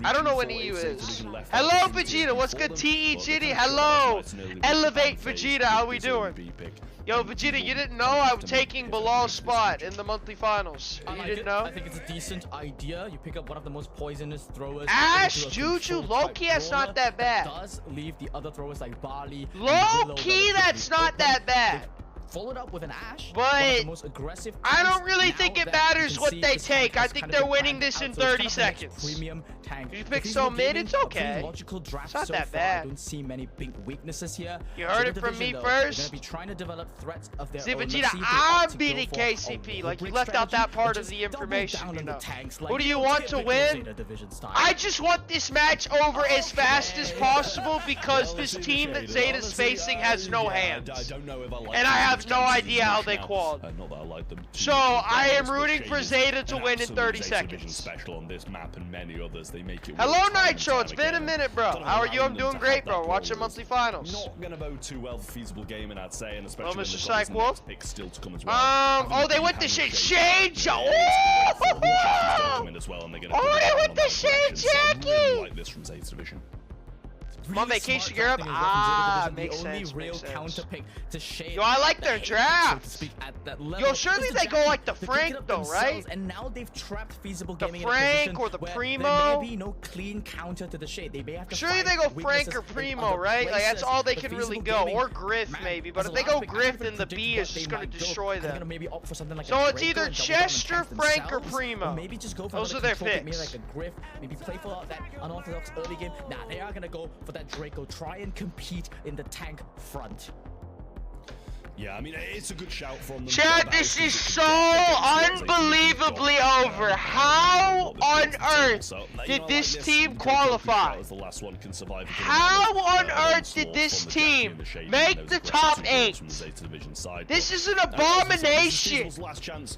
S3: I don't know when EU is. Hello, Vegeta. What's good? TE Giddy. Hello. Elevate Vegeta. How we doing? Yo, Vegeta, you didn't know I'm taking Bilal's spot in the monthly finals. You didn't know?
S5: I think it's a decent idea. You pick up one of the most poisonous throwers.
S3: Ash, Juju, low-key, that's not that bad.
S5: Does leave the other throwers like Bali.
S3: Low-key, that's not that bad.
S5: Followed up with an Ash,
S3: but
S5: the most aggressive
S3: I don't really think it matters what they take. I think they're winning this in 30 seconds.
S5: Premium tank.
S3: You pick so mid, it's okay. It's not that bad.
S5: I don't see many big weaknesses here.
S3: You heard it from me first.
S5: They're gonna be trying to develop threats of their own.
S3: Vegeta, I'm beating KCP. Like, you left out that part of the information, you know. Who do you want to win? I just want this match over as fast as possible because this team that Zeta's facing has no hands. And I have no idea how they qualled. So I am rooting for Zeta to win in 30 seconds. Hello Nitro, it's been a minute, bro. How are you? I'm doing great, bro. Watching monthly finals.
S6: Not gonna bode too well for Feasible Gaming, I'd say, and especially
S3: Mr. Psych Wolf.
S6: Still to come as well.
S3: Oh, they went the Shade Joe. Oh, they went the Shade Jackie.
S6: Like this from Zeta Division.
S3: I'm on vacation Europe. Ah, makes sense. Makes sense. Yo, I like their draft. Yo, surely they go like the Frank though, right?
S5: And now they've trapped Feasible
S3: The
S5: Gaming
S3: Frank or the Primo.
S5: There may be no clean counter to the Shade. They may have to
S3: surely they go Frank or Primo, right? Like that's all they can really go, or Griff maybe. But if they go Griff, then the B is just gonna destroy them. So it's either Chester, Frank, or Primo.
S5: Maybe just go for
S3: those are their picks.
S5: Like a Griff, maybe play for that unorthodox early game. Nah, they are gonna go for that Draco. Try and compete in the tank front.
S6: Yeah, I mean, it's a good shout from them.
S3: Chad, this is so unbelievably over. How on earth did this team qualify? How on earth did this team make the top 8? This is an abomination.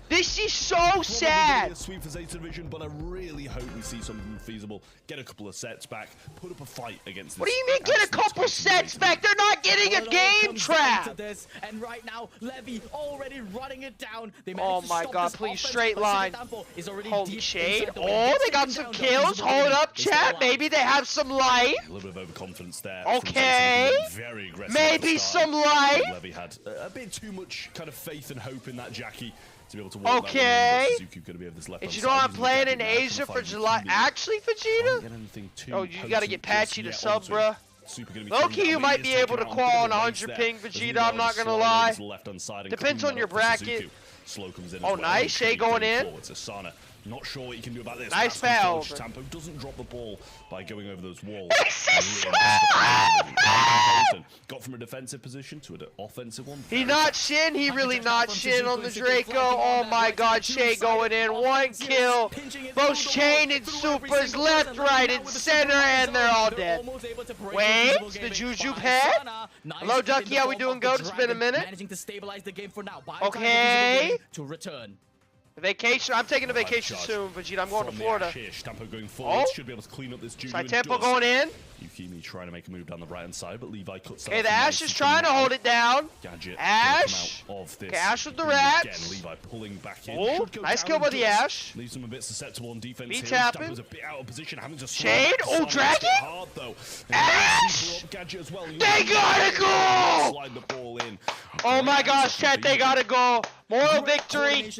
S3: This is so sad.
S6: Sweep for Zeta Division, but I really hope we see something feasible. Get a couple of sets back, put up a fight against this.
S3: What do you mean get a couple sets back? They're not getting a game trap.
S5: And right now, Levy already running it down.
S3: Oh my god, please, straight line. Holy shade. Oh, they got some kills. Hold up, chat. Maybe they have some life.
S6: A little bit of overconfidence there.
S3: Okay.
S6: Very aggressive.
S3: Maybe some life.
S6: Levy had a bit too much kind of faith and hope in that Jackie to be able to walk
S3: okay.
S6: That
S3: and you know I'm playing in Asia for July. Actually, Vegeta? Oh, you gotta get patchy to sub, bruh. Low-key, you might be able to qual on 100 ping, Vegeta, I'm not gonna lie. Depends on your bracket. Oh, nice. Shay going in.
S6: Not sure what you can do about this.
S3: Nice foul.
S6: Tampo doesn't drop the ball by going over those walls. Got from a defensive position to an offensive one.
S3: He not shin. He really not shin on the Draco. Oh my god, Shay going in. 1 kill. Both chain and supers left, right, and center, and they're all dead. Wait, the Juju pad? Hello, Ducky. How we doing, Goat? It's been a minute. Okay.
S5: To return.
S3: Vacation. I'm taking a vacation soon, Vegeta. I'm going to Florida.
S6: Tempo going forward. Should be able to clean up this
S3: Side Tempo going in.
S6: Yukimi trying to make a move down the right hand side, but Levi cuts.
S3: Okay, the Ash is trying to hold it down.
S6: Gadget
S3: Ash. Okay, Ash with the rats.
S6: Again, Levi pulling back in.
S3: Oh, nice kill by the Ash.
S6: Leaves them a bit susceptible on defense.
S3: Beat tapping.
S6: A bit out of position, having to
S3: Shade. Oh, Dragon.
S6: Hard, though.
S3: Ash.
S6: Gadget as well.
S3: They gotta go.
S6: Slide the ball in.
S3: Oh my gosh, chat, they gotta go. Moral victory.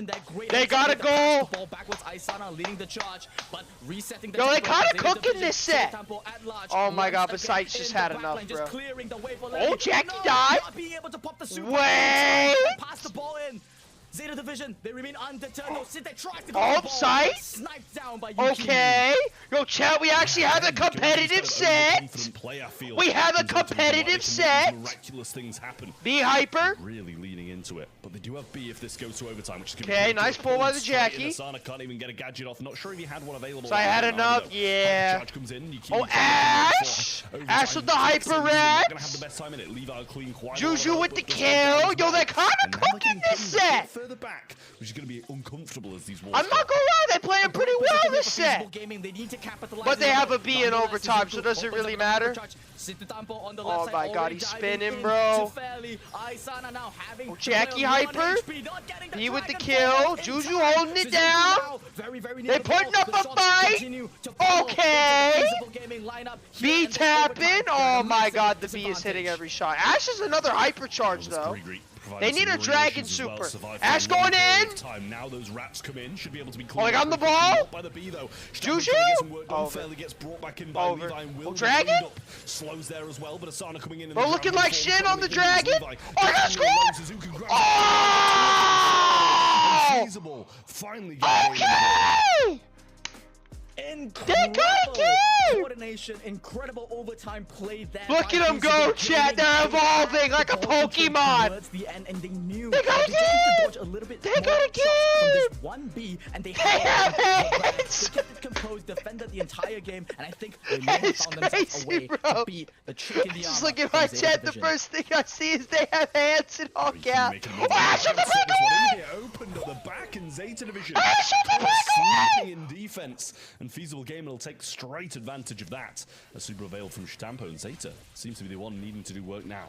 S3: They gotta go. Yo, they kind of cooking this set. Oh my god, besides just had enough, bro. Oh, Jackie died. Wait.
S5: Zeta Division, they remain undeterred. No, they try to
S3: go sight.
S5: Sniped down by
S3: okay. Yo, chat, we actually have a competitive set. We have a competitive set.
S6: Miraculous things happen.
S3: Be hyper.
S6: Really leaning into it, but they do have B if this goes to overtime, which is going
S3: to be nice pull by the Jackie.
S6: Asana can't even get a gadget off. Not sure if he had one available.
S3: So I had enough. Yeah. Oh, Ash. Ash with the hyper rats. Juju with the kill. Yo, they're kind of cooking this set.
S6: Further back, which is going to be uncomfortable as these walls.
S3: I'm not gonna lie, they're playing pretty well this set. But they have a B in overtime, so does it really matter? Oh my god, he's spinning, bro. Oh, Jackie hyper. B with the kill. Juju holding it down. They're putting up a fight. Okay. B tapping. Oh my god, the B is hitting every shot. Ash is another hyper charge though. They need a Dragon Super. Ash going in.
S6: Now those rats come in. Should be able to be
S3: oh, I got the ball.
S6: By the B, though.
S3: Juju.
S6: Over. Gets brought back in by Levi and Will.
S3: Dragon.
S6: Slows there as well, but Asana coming in.
S3: Bro, looking like shit on the Dragon. Oh, I got scored. Oh!
S6: Finally.
S3: Okay.
S5: Coordination, incredible overtime play there.
S3: Look at them go, chat. They're evolving like a Pokemon. They got a game. They got a game.
S5: One B, and they
S3: have hands.
S5: They kept it composed, defended the entire game, and I think they may have found themselves a way to beat the chick in the armor.
S3: Just look at my chat. The first thing I see is they have hands in all caps. Oh, Ash with the breakaway.
S6: Opened up the back in Zeta Division.
S3: Ash with the breakaway.
S6: In defense, and Feasible Game will take straight advantage of that. A super availed from Shtampo, and Zeta seems to be the one needing to do work now.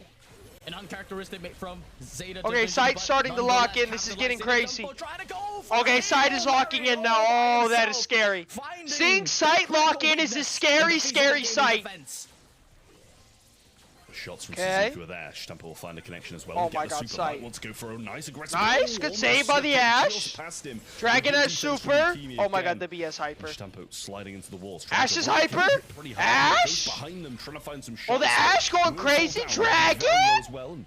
S5: An uncharacteristic from Zeta.
S3: Okay, Sight starting to lock in. This is getting crazy. Okay, Sight is locking in now. Oh, that is scary. Seeing Sight lock in is a scary, scary sight.
S6: Shots from Suzuki are there. Shtampo will find a connection as well.
S3: Oh my god,
S6: Sight wants to go for a nice aggressive.
S3: Nice, good save by the Ash. Dragon has super. Oh my god, the BS hyper.
S6: Shtampo sliding into the walls.
S3: Ash is hyper. Ash.
S6: Behind them, trying to find some shots.
S3: Oh, the Ash going crazy. Dragon.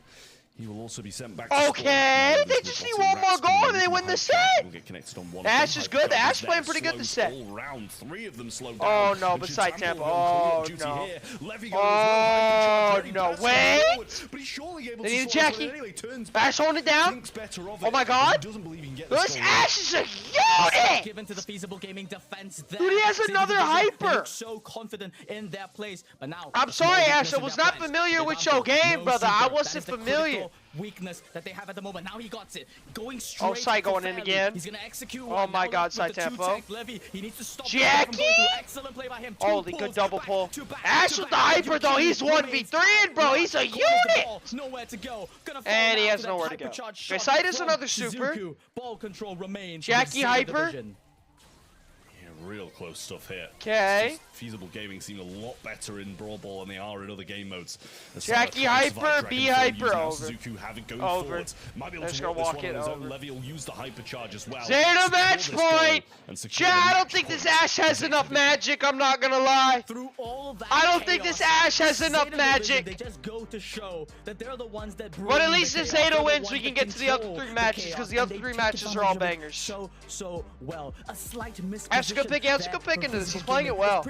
S6: He will also be sent back.
S3: Okay, they just need one more goal and they win the set.
S6: The
S3: Ash is good. The Ash playing pretty good this set. Oh no, but side tempo. Oh no. Oh no, wait. They need a Jackie. Ash holding it down. Oh my god. This Ash is a unit.
S5: Given to the Feasible Gaming defense.
S3: Dude, he has another hyper.
S5: So confident in their place, but now.
S3: I'm sorry, Ash. I was not familiar with your game, brother. I wasn't familiar.
S5: Weakness that they have at the moment. Now he got it. Going straight.
S3: Oh, Sai going in again.
S5: He's gonna execute.
S3: Oh my god, side tempo.
S5: He needs to stop.
S3: Jackie!
S5: Excellent play by him.
S3: Holy good double pull. Ash with the hyper though. He's 1v3, bro. He's a unit.
S5: Nowhere to go.
S3: And he has nowhere to go. Okay, Side is another super.
S5: Ball control remains.
S3: Jackie hyper.
S6: Real close stuff here.
S3: Okay.
S6: Feasible Gaming seem a lot better in Brawl Ball than they are in other game modes.
S3: Jackie hyper, B hyper, over.
S6: Suzuki have it going
S3: over.
S6: forwards. Might be able to
S3: walk it over.
S6: Levy will use the hyper charge as well.
S3: Zeta match point. I don't think this Ash has enough magic. I'm not gonna lie. I don't think this Ash has enough magic.
S5: They just go to show that they're the ones that.
S3: But at least if Zeta wins, we can get to the other 3 matches because the other 3 matches are all bangers.
S5: So well. A slight miss.
S3: Ash is a good pick. Ash is a good pick into this. He's playing it well.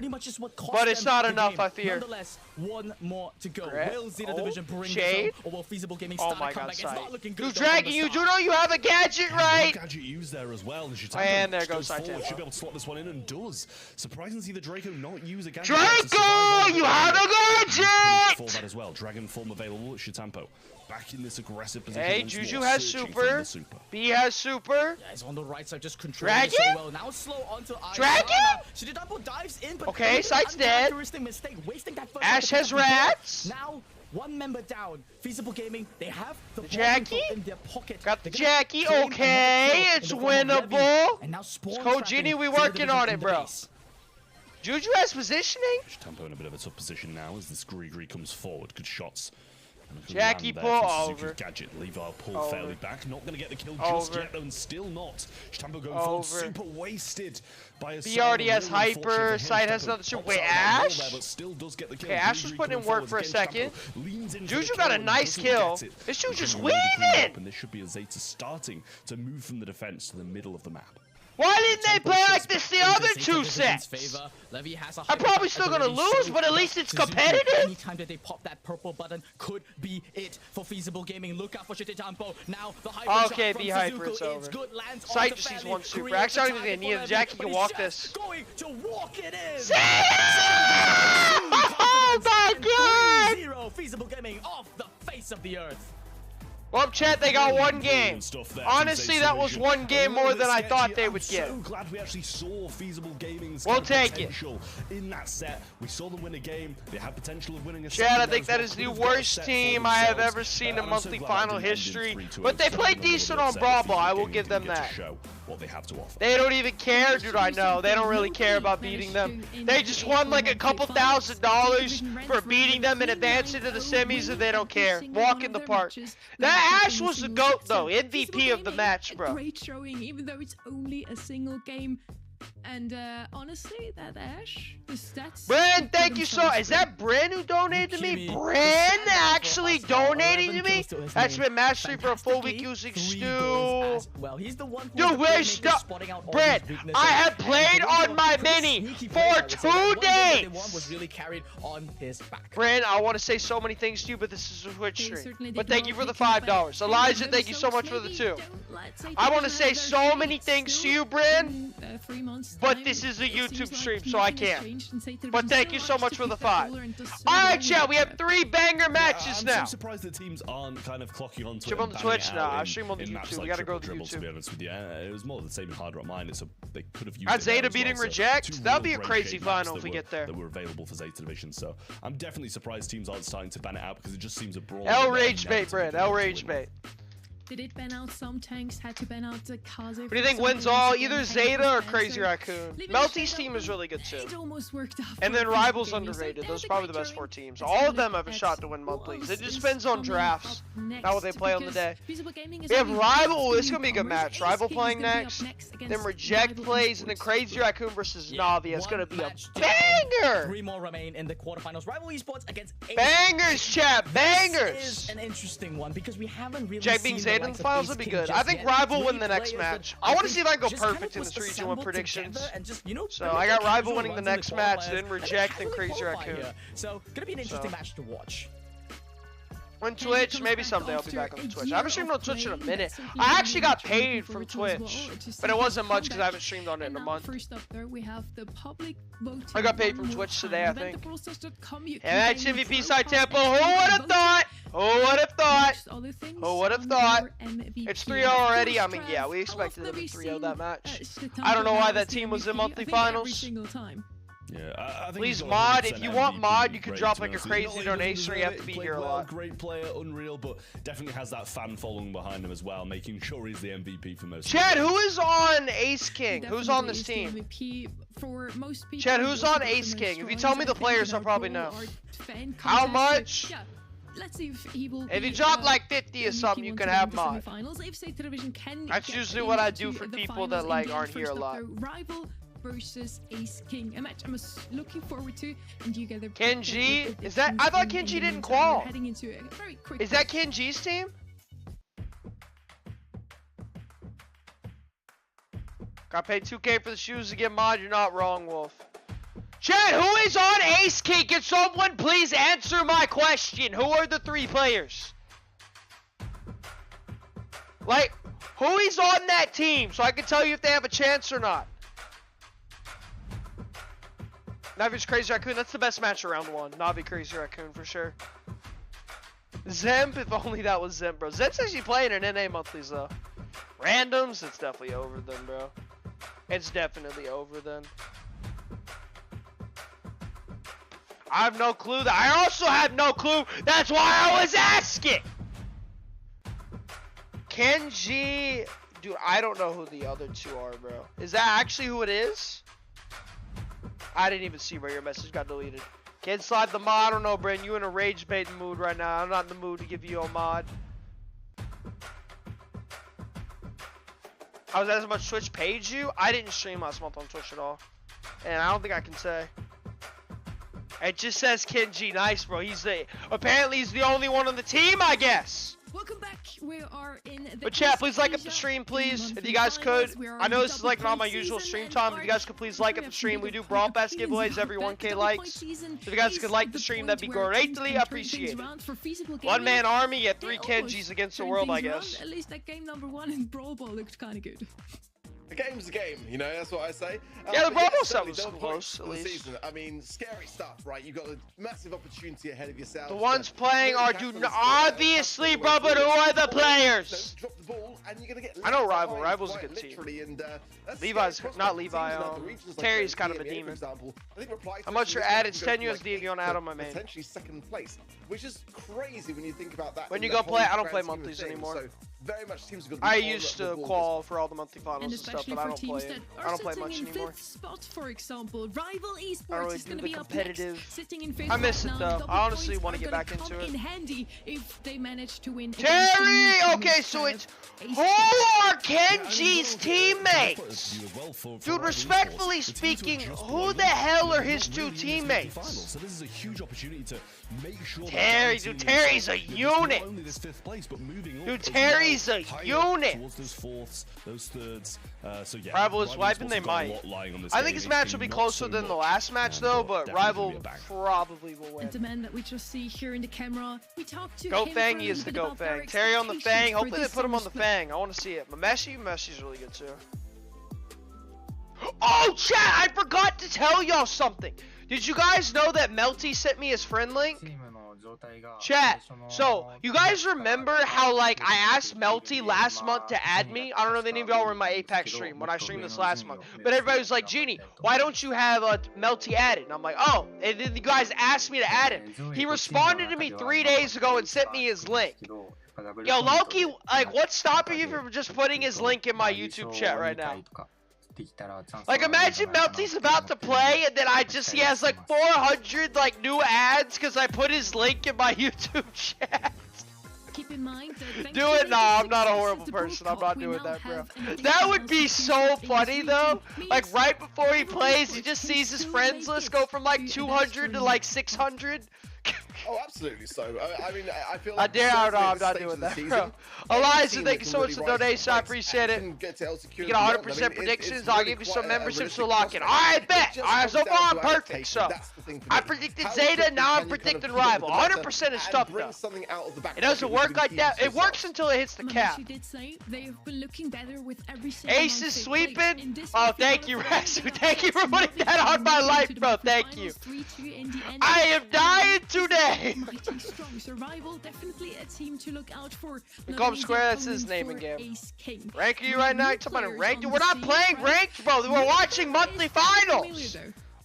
S3: But it's not enough, I fear.
S5: Nonetheless, one more to go. Will Zeta Division bring
S3: Shade?
S5: or will Feasible Gaming
S3: Oh
S5: start
S3: my
S5: a comeback?
S3: god,
S5: It's not looking good.
S3: Dude, Dragon, you do know you have a gadget, right?
S6: Gadget used there as well.
S3: And there goes Side tempo.
S6: Should be able to slot this one in and does. Surprising to see the Draco not use a gadget.
S3: Draco, you have a gadget!
S6: For that as well. Dragon form available at Shitampo. Back in this aggressive position.
S3: Hey, Juju has super. B has super.
S5: Yeah, he's on the right side, just controlling it so well. Now slow onto
S3: Dragon?
S5: Shitampo dives in, but
S3: okay, Side's dead.
S5: Mistake, wasting that first
S3: Ash has rats.
S5: Now, one member down. Feasible Gaming, they have the
S3: Jackie
S5: in their pocket.
S3: Got the Jackie. Okay, it's winnable.
S5: And now
S3: Code Genie, we working on it, bro. Juju has positioning.
S6: Shitampo in a bit of a tough position now as this Gree comes forward. Good shots.
S3: Jackie pull over.
S6: Gadget, Levi pull fairly back. Not going to get the kill just yet though, and still not. Shitampo going forward, super wasted by a
S3: B already has hyper. Side has another super. Wait, Ash?
S6: But still does get the kill.
S3: Okay, Ash was putting in work for a second. Juju got a nice kill. This Juju's weaving!
S6: And this should be a Zeta starting to move from the defense to the middle of the map.
S3: Why didn't they play like this the other 2 sets? I'm probably still gonna lose, but at least it's competitive.
S5: Anytime that they pop that purple button could be it for Feasible Gaming. Look out for Shitampo. Now the hyper
S3: okay, B hyper, it's over. Sight just needs 1 super. Actually, I don't even need it. Jackie can walk this.
S5: Going to walk it in.
S3: Oh my god!
S5: 0 Feasible Gaming off the face of the earth.
S3: Well, chat, they got 1 game. Honestly, that was 1 game more than I thought they would get.
S6: I'm so glad we actually saw Feasible Gaming's
S3: potential
S6: in that set. We saw them win a game. They have potential of winning a
S3: set. Chat, I think that is the worst team I have ever seen in monthly final history. But they played decent on Brawl Ball. I will give them that. They don't even care, dude. I know. They don't really care about beating them. They just won like a couple $1,000 for beating them and advancing to the semis, and they don't care. Walk in the park. That Ash was the GOAT, though. MVP of the match, bro.
S4: Great showing, even though it's only a single game. And honestly, that Ash, the stats.
S3: Bren, thank you so. Is that Bren who donated to me? Bren actually donating to me? That's been match 3 for a full week using Stu.
S5: Well, he's the one.
S3: Dude, where's stuff? Bren, I have played on my mini for 2 days.
S5: Was really carried on his back.
S3: Bren, I want to say so many things to you, but this is a Twitch stream. But thank you for the $5. Elijah, thank you so much for the 2. I want to say so many things to you, Bren. But this is a YouTube stream, so I can't. But thank you so much for the 5. Alright, chat, we have 3 banger matches now.
S6: I'm surprised the teams aren't kind of clocking onto
S3: Stream on the Twitch now. I stream on the YouTube. We gotta go to
S6: YouTube. To be honest with you, it was more the same and harder at mine. So they could have used
S3: Zeta beating Reject. That'll be a crazy final if we get there.
S6: That were available for Zeta Division. So I'm definitely surprised teams aren't starting to ban it out because it just seems a brawl.
S3: L Rage Bait, Brad. L Rage Bait.
S4: They did ban out some tanks, had to ban out the Kaze.
S3: What do you think wins all? Either Zeta or Crazy Raccoon. Melty's team is really good too.
S4: It almost worked out.
S3: And then Rival's underrated. Those are probably the best 4 teams. All of them have a shot to win monthlies. It just depends on drafts, not what they play on the day. We have Rival. It's gonna be a good match. Rival playing next. Then Reject plays, and then Crazy Raccoon versus Navi. It's gonna be a banger.
S5: 3 more remain in the quarterfinals. Rival Esports against
S3: bangers, chat. Bangers.
S5: This is an interesting one because we haven't really
S3: Jack being Zeta in the finals would be good. I think Rival win the next match. I want to see if I can go perfect in the 3-2-1 predictions. So I got Rival winning the next match, then Reject, and Crazy Raccoon.
S5: So gonna be an interesting match to watch.
S3: On Twitch, maybe someday I'll be back on Twitch. I haven't streamed on Twitch in a minute. I actually got paid from Twitch, but it wasn't much because I haven't streamed on it in a month. I got paid from Twitch today, I think. And that's MVP side tempo. Who would have thought? Who would have thought? Who would have thought? It's 3-0 already. I mean, yeah, we expected it to be 3-0 that match. I don't know why that team was in monthly finals.
S6: Yeah, I think
S3: please mod. If you want mod, you can drop like a crazy donation. You have to be here a lot.
S6: Great player, unreal, but definitely has that fan following behind him as well, making sure he's the MVP for most.
S3: Chad, who is on Ace King? Who's on this team? Chad, who's on Ace King? If you tell me the players, I'll probably know. How much?
S4: Let's see if he will.
S3: If you drop like 50 or something, you can have mod. That's usually what I do for people that like aren't here a lot.
S4: Rival versus Ace King, a match I'm looking forward to, and you get
S3: Kenji? Is that? I thought Kenji didn't qual.
S4: Heading into a very quick.
S3: Is that Kenji's team? Got paid 2K for the shoes to get mod. You're not wrong, Wolf. Chad, who is on Ace King? Can someone please answer my question? Who are the 3 players? Like, who is on that team so I can tell you if they have a chance or not? Navi's Crazy Raccoon, that's the best match of round 1. Navi Crazy Raccoon for sure. Zemp, if only that was Zemp, bro. Zemp's actually playing in NA monthlies though. Randoms, it's definitely over then, bro. It's definitely over then. I have no clue. I also have no clue. That's why I was asking. Kenji, dude, I don't know who the other 2 are, bro. Is that actually who it is? I didn't even see where your message got deleted. Can't slide the mod. I don't know, Brent. You in a rage baiting mood right now. I'm not in the mood to give you a mod. I was as much Twitch paid you. I didn't stream last month on Twitch at all, and I don't think I can say. It just says Kenji. Nice, bro. Apparently he's the only one on the team, I guess.
S4: Welcome back. We are in the
S3: but chat, please like up the stream, please. If you guys could. I know this is like not my usual stream time. If you guys could please like up the stream. We do Brawl Pass giveaways every 1K likes. So if you guys could like the stream, that'd be greatly appreciated. One-man army at 3 Kenjis against the world, I guess.
S4: At least that game number 1 in Brawl Ball looked kind of good.
S7: The game's a game, you know, that's what I say.
S3: Yeah, the Brawl Ball stuff was close, at least.
S7: Season. I mean, scary stuff, right? You've got a massive opportunity ahead of yourself.
S3: The ones playing are obviously, bro, but who are the players?
S7: Drop the ball and you're gonna get
S3: I know Rival. Rival's a good team.
S7: And,
S3: Levi's, not Levi. Terry's kind of a demon. How much you're added? 10 USD if you want to add on my main.
S7: Potentially second place, which is crazy when you think about that.
S3: When you go play, I don't play monthlies anymore.
S7: So very much teams are
S3: I used to qual for all the monthly finals and stuff, but I don't play it. I don't play much anymore.
S4: Spot, for example, Rival Esports
S3: I don't really
S4: is
S3: do
S4: going to
S3: the
S4: be
S3: competitive.
S4: Up next, sitting in
S3: I miss it though. I honestly want to get back into it.
S4: In handy if they manage to win.
S3: Terry, okay, so it's who are Kenji's teammates? Dude, respectfully speaking, who the hell are his 2 teammates?
S6: So this is a huge opportunity to make sure
S3: Terry, dude, Terry's a unit. Dude, Terry's a unit.
S6: Towards those 4ths, those 3rds. So yeah,
S3: Rival is wiping, they might. I think this match will be closer than the last match though, but Rival probably will win.
S4: And the man that we just see here in the camera, we talked to
S3: Goat Fang, he is the Goat Fang. Terry on the Fang, hopefully they put him on the Fang. I want to see it. Messy's really good too. Oh, chat, I forgot to tell y'all something. Did you guys know that Melty sent me his friend link? Chat, so you guys remember how like I asked Melty last month to add me? I don't know if any of y'all were in my Apac stream when I streamed this last month, but everybody was like, Genie, why don't you have Melty added? And I'm like, oh, and then you guys asked me to add him. He responded to me 3 days ago and sent me his link. Yo, Loki, like, what's stopping you from just putting his link in my YouTube chat right now? Like, imagine Melty's about to play, and then he has like 400 like new ads because I put his link in my YouTube chat.
S4: Keep in mind that
S3: do it? Nah, I'm not a horrible person. I'm not doing that, bro. That would be so funny, though. Like, right before he plays, he just sees his friends list go from like 200 to like 600.
S7: Oh, absolutely so. I mean, I feel like...
S3: I'm not doing that, bro. Eliza, thank you so much for the donation. I appreciate it. You get 100% predictions. I'll give you some memberships to lock in. Alright, bet. Alright, so far I'm perfect. So, I predicted Zeta, now I'm predicting Rival. 100% is tough, though. It doesn't work like that. It works until it hits the cap. Ace is sweeping. Oh, thank you, Rasu. Thank you for putting that on my life, bro. Thank you. I am dying today.
S4: Mighty strong survival, definitely a team to look out for.
S3: Come Square, that's his name again. Rank you right now? You're talking about ranked? We're not playing ranked, bro. We're watching monthly finals.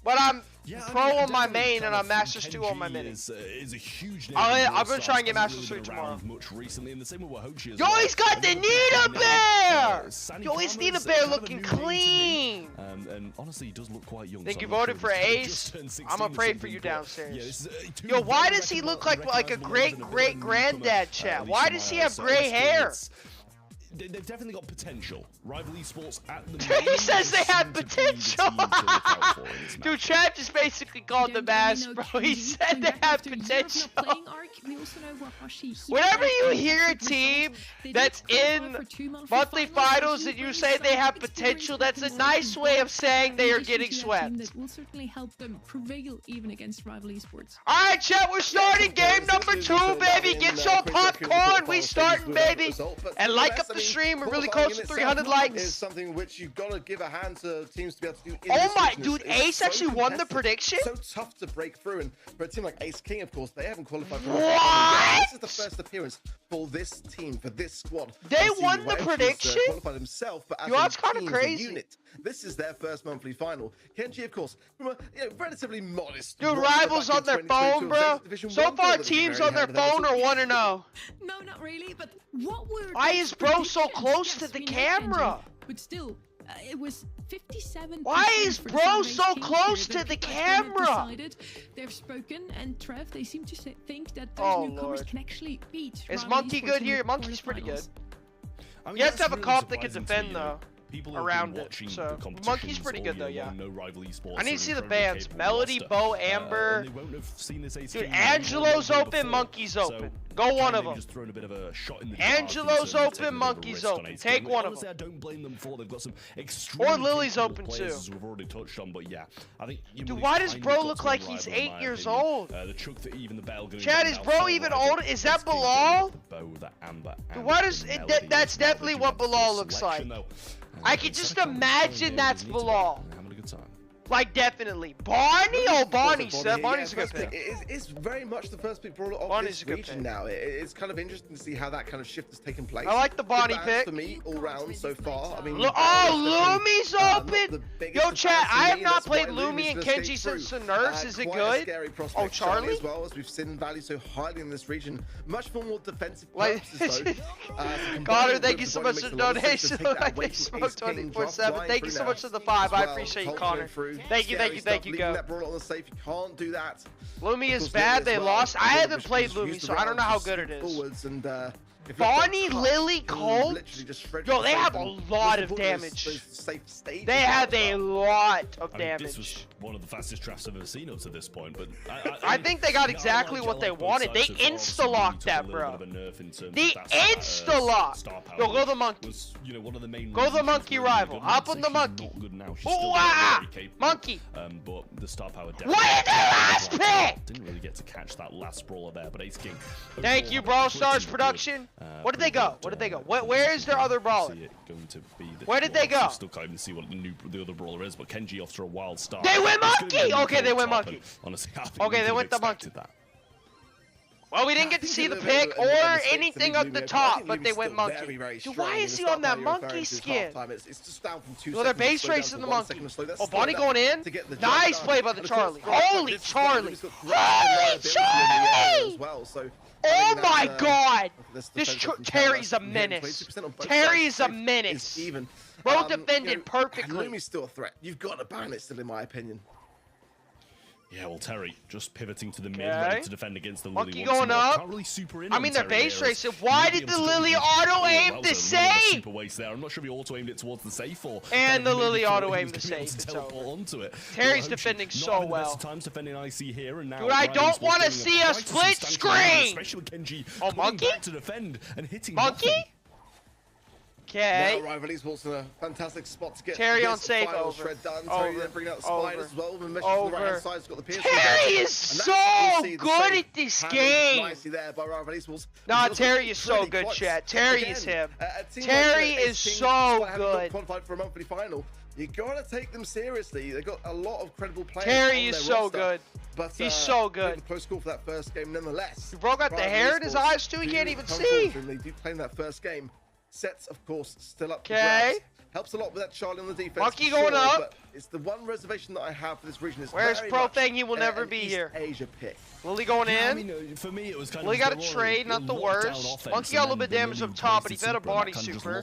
S3: But I'm pro on my main and I'm Masters 2 on my mini.
S6: Is a huge
S3: I'm gonna try and get Masters 3 tomorrow. Yo, he's got the Nita Bear! Yo, his Nita Bear looking clean!
S6: And honestly, he does look quite young.
S3: Think you voted for Ace? I'm gonna pray for you downstairs. Yo, why does he look like a great-great-granddad, chat? Why does he have gray hair?
S6: They've definitely got potential. Rival Esports at the
S3: moment. He says they have potential. Dude, Chad just basically called the mask, bro. He said they have potential. Whenever you hear a team that's in monthly finals and you say they have potential, that's a nice way of saying they are getting swept.
S4: That will certainly help them prevail even against Rival Esports.
S3: All right, chat, we're starting game number 2, baby. Get your popcorn. We starting, baby. And like up the stream. We're really close to 300 likes.
S7: Is something which you've got to give a hand to teams to be able to do.
S3: Oh my, dude, Ace actually won the prediction?
S7: So tough to break through, and for a team like Ace King, of course, they haven't qualified for
S3: what?
S7: This is the first appearance for this team, for this squad.
S3: They won the prediction?
S7: Qualified himself, but as
S3: that's kind of crazy.
S7: Unit, this is their first monthly final. Kenji, of course, from a relatively modest.
S3: Dude, Rivals on their phone, bro. So far, teams on their phone are 1-0.
S4: No, not really, but what were...
S3: Why is bro so close to the camera?
S4: But still, it was 57%.
S3: Why is bro so close to the camera?
S4: They've spoken, and Trev, they seem to think that those newcomers can actually beat.
S3: Is Monkey good here? Monkey's pretty good. You have to have a comp that can defend, though. Around it, so Monkey's pretty good though, yeah. I need to see the bands. Melody, Bo, Amber. Dude, Angelo's open, Monkey's open. Go one of them. Angelo's open, Monkey's open. Take one of them. Or Lily's open too. Dude, why does bro look like he's 8 years old? Chad, is bro even older? Is that Bilal? Dude, why does that's definitely what Bilal looks like. I can just imagine that's Bilal. Like, definitely. Barney? Oh, Barney's a good pick.
S7: It's very much the first pick brawler of this region now. It's kind of interesting to see how that kind of shift has taken place.
S3: I like the Barney pick.
S7: For me, all round so far. I mean,
S3: Lumi's open! Yo, chat, I have not played Lumi and Kenji since the nurse. Is it good? Oh, Charlie?
S7: As well, as we've seen value so highly in this region. Much more defensive purposes, though.
S3: Connor, thank you so much for the donation. They smoke 24/7. Thank you so much for the 5. I appreciate you, Connor. Thank you, go.
S7: That brawler on the safe, you can't do that.
S3: Lumi is bad, they lost. I haven't played Lumi, so I don't know how good it is. Bonnie, Lily, Colt? Yo, they have a lot of damage. They have a lot of damage.
S6: This was one of the fastest drafts I've ever seen up to this point, but
S3: I think they got exactly what they wanted. They insta-locked that, bro. The insta-lock! Yo, go the monkey. Go the monkey rival. Hop on the monkey. Monkey.
S6: But the star power
S3: what is the last pick?
S6: Didn't really get to catch that last brawler there, but Ace King.
S3: Thank you, Brawl Stars Production. Where did they go? Where is their other brawler? Where did they go?
S6: Still can't even see what the other brawler is, but Kenji after a wild start.
S3: They went monkey! Okay, they went monkey.
S6: Honestly,
S3: okay, they went the monkey. Well, we didn't get to see the pick or anything at the top, but they went monkey. Dude, why is he on that monkey skin? Well, they're base racing the monkey. Oh, Bonnie going in? Nice play by the Charlie. Holy Charlie! Holy Charlie!
S7: So.
S3: Oh my God! This Terry's a menace. Terry's a menace.
S7: Even.
S3: Well defended perfectly.
S7: Lumi's still a threat. You've got to ban it still, in my opinion.
S6: Yeah, well, Terry just pivoting to the mid, ready to defend against the Lily.
S3: Monkey going up.
S6: Can't really super in
S3: I mean, they're base racing.
S6: Terry
S3: Why did the Lily auto-aim the save?
S6: Super waste there. I'm not sure if he auto-aimed it towards the safe or.
S3: And the Lily auto-aimed the save.
S6: Onto it.
S3: Terry's defending so well.
S6: Times defending IC here and now.
S3: Dude, I don't want to see a split screen.
S6: Especially with Kenji.
S3: Oh, Monkey?
S6: To defend and hitting.
S3: Monkey? Okay.
S7: Now Rival Esports in a fantastic spot to get
S3: Terry on safe
S7: final
S3: over.
S7: shred done.
S3: Over.
S7: Terry then bringing out the spiders as well. The mesh
S3: Over.
S7: to the right hand side has got the pierce.
S3: Terry is so good at this game.
S7: Nicely there by Rival Esports.
S3: Nah, Terry is so good, chat. Terry is him. Terry is so good.
S7: Qualified for a monthly final. You gotta take them seriously. They've got a lot of credible players.
S3: Terry is so good.
S7: But
S3: he's so good.
S7: Close call for that first game, nonetheless.
S3: He broke out the hair in his eyes too. He can't even see.
S7: They do play in that first game. Sets, of course, still up.
S3: Okay.
S7: Helps a lot with that Charlie on the defense.
S3: Monkey going up.
S7: But it's the one reservation that I have for this region. Is
S3: where's Pro Thing? He will never be
S7: East
S3: here.
S7: Asia pick.
S3: Lily going in.
S6: I mean, for me, it was kind
S3: Lily
S6: of
S3: got a trade, not the worst. Monkey got a little bit damage up top, but he better body super.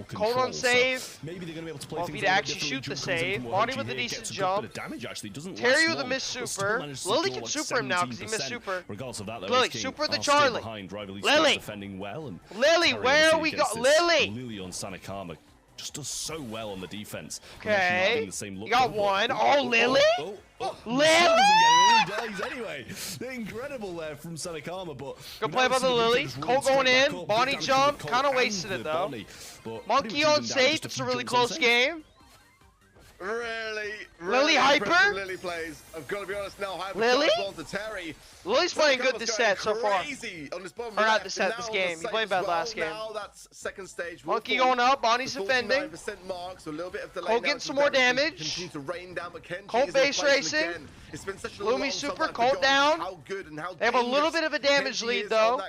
S3: Cold on save.
S6: Maybe they're gonna be able to play
S3: well, if he'd actually shoot the save. Bonnie with a decent jump. Terry with a missed super. Lily can super him now because he missed super.
S6: Regardless of that,
S3: Lily, super the Charlie. Lily.
S6: Defending well and
S3: Lily, where are we go? Lily.
S6: Lily on Sanakama just does so well on the defense.
S3: Okay. You got one. Oh, Lily?
S6: Lily? Anyway, incredible there from Sanakama, but
S3: good play by the Lily. Cole going in. Bonnie jump. Kind of wasted it though. Monkey on safe. It's a really close game.
S7: Really
S3: Lily hyper?
S7: Lily plays. I've got to be honest now. Hyper
S3: Lily?
S7: To Terry.
S3: Lily's playing good this set so far.
S7: On this bottom
S3: or not
S7: left,
S3: this set, this game. He played bad last game.
S7: Now that's second stage.
S3: Monkey going up. Bonnie's defending.
S7: Mark, so a little bit of delay.
S3: Cole getting some more damage.
S7: Continue to rain down, but Kenji
S3: Colt base racing.
S7: It's been such a
S3: Lumi super. Colt down. They have a little bit of a damage lead though.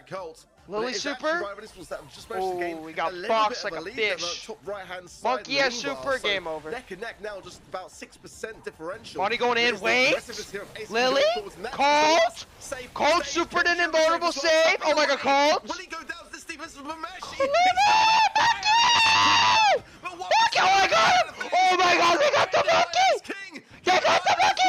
S3: Lily super. Oh, we got boxed like a fish. Monkey has super. Game over.
S7: Neck and neck now, just about 6% differential.
S3: Bonnie going in. Wait. Lily. Colt. Colt supered an invulnerable save. Oh my god, Colt.
S7: Will he go down to this defense with Mameshi?
S3: Monkey! Oh my god! Oh my god, they got the monkey! They got the monkey!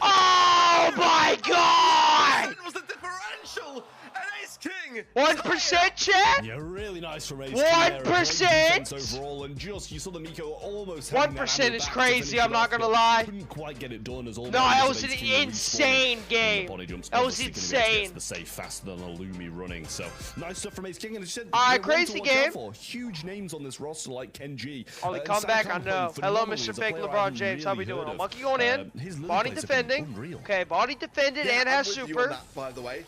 S3: Oh my god!
S7: Was the differential? An ace king!
S3: 1% chat?
S6: Yeah, really nice from Ace.
S3: 1%?
S6: Overall, and just you saw the Miko almost.
S3: 1% is crazy. I'm not gonna lie.
S6: Couldn't quite get it done as all.
S3: No, that was an insane game. That was insane.
S6: The save faster than a Lumi running. So nice stuff from Ace King, and said,
S3: crazy game.
S6: Huge names on this roster like Kenji.
S3: Ollie, come back. I know. Hello, Mr. Fake LeBron James. How we doing? Monkey going in. Body defending. Okay, body defended and has super.
S7: By the way.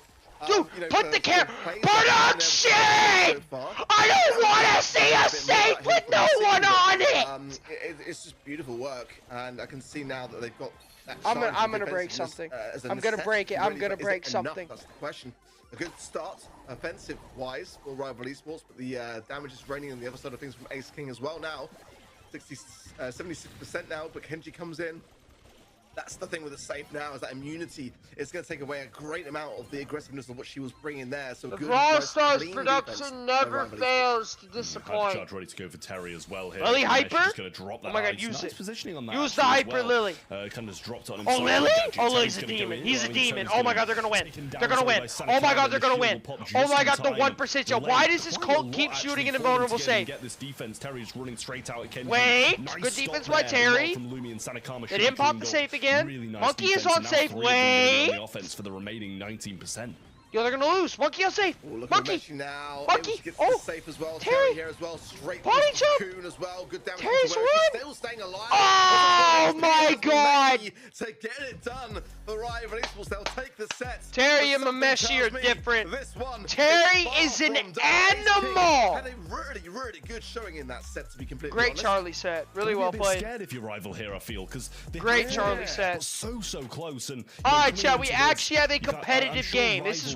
S3: Dude, put the camera. Production! I don't want to see a safe with no one on it.
S7: It's just beautiful work, and I can see now that they've got.
S3: I'm gonna break something. I'm gonna break it. I'm gonna break something.
S7: That's the question. A good start, offensive-wise, for Rival Esports, but the damage is raining on the other side of things from Ace King as well now. 76% now, but Kenji comes in. That's the thing with the safe now, is that immunity is going to take away a great amount of the aggressiveness of what she was bringing there. So
S3: the
S7: good.
S3: Brawl Stars production never fails to disappoint.
S6: Charge ready to go for Terry as well here.
S3: Lily hyper?
S6: Just gonna drop that
S3: oh my god,
S6: ice.
S3: use
S6: nice
S3: it.
S6: Positioning on that
S3: use the hyper,
S6: well.
S3: Lily.
S6: Kind of just dropped on him.
S3: Oh, Lily? Oh, Lily's a demon. He's a demon. Oh my god, they're gonna win. They're gonna win. Oh my god, they're gonna win. Oh my god, the 1%. Yo, why does this Colt keep shooting an invulnerable save?
S6: Get this defense. Terry's running straight out at Kenji.
S3: Wait, good defense by Terry. They didn't pop the safe again. Monkey is on safe. Wait.
S6: Offense for the remaining 19%.
S3: Yo, they're gonna lose. Monkey on safe. Monkey.
S7: Now.
S3: Monkey. Oh.
S7: Safe as well.
S3: Terry
S7: here as well. Straight.
S3: Body jump.
S7: Raccoon as well. Good damage.
S3: Terry's one.
S7: Still staying alive.
S3: Oh my god.
S7: To get it done. The Rival Esports, they'll take the set.
S3: Terry and Mameshi are different.
S7: This one.
S3: Terry is an animal.
S7: Had a really good showing in that set, to be completely
S3: great
S7: honest.
S3: Charlie set. Really well played.
S6: Scared if your rival here, I feel, because
S3: great Charlie set.
S6: So close and.
S3: All right, chat. We actually have a competitive game. This is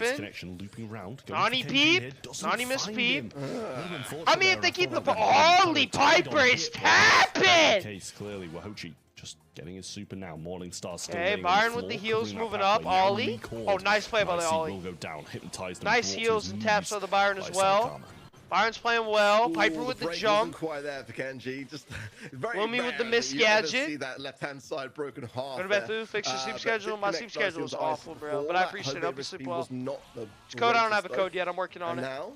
S3: happen.
S6: Connection, looping around.
S3: Nani peep. Nani miss peep. I mean, if they keep the holy Piper is tapping.
S6: Case clearly, Wahochi just getting his super now. Morningstar still.
S3: Okay, Byron with the heals moving up. Ollie. Oh, nice play by the Ollie.
S6: Will go down. Hypnotize them.
S3: Nice heals and taps by the Byron as well. Byron's playing well.
S7: Ooh,
S3: Piper with the
S7: break
S3: jump.
S7: wasn't quite there for Kenji. Just very
S3: Lumi with the
S7: rare
S3: miss
S7: that you ever
S3: gadget.
S7: see that left-hand side broken half.
S3: Go to bed, food. Fix your sleep schedule. My sleep schedule is awful, bro. But I appreciate it. Hope you sleep well. Just code. I don't have a code yet. I'm working on it.
S7: Now,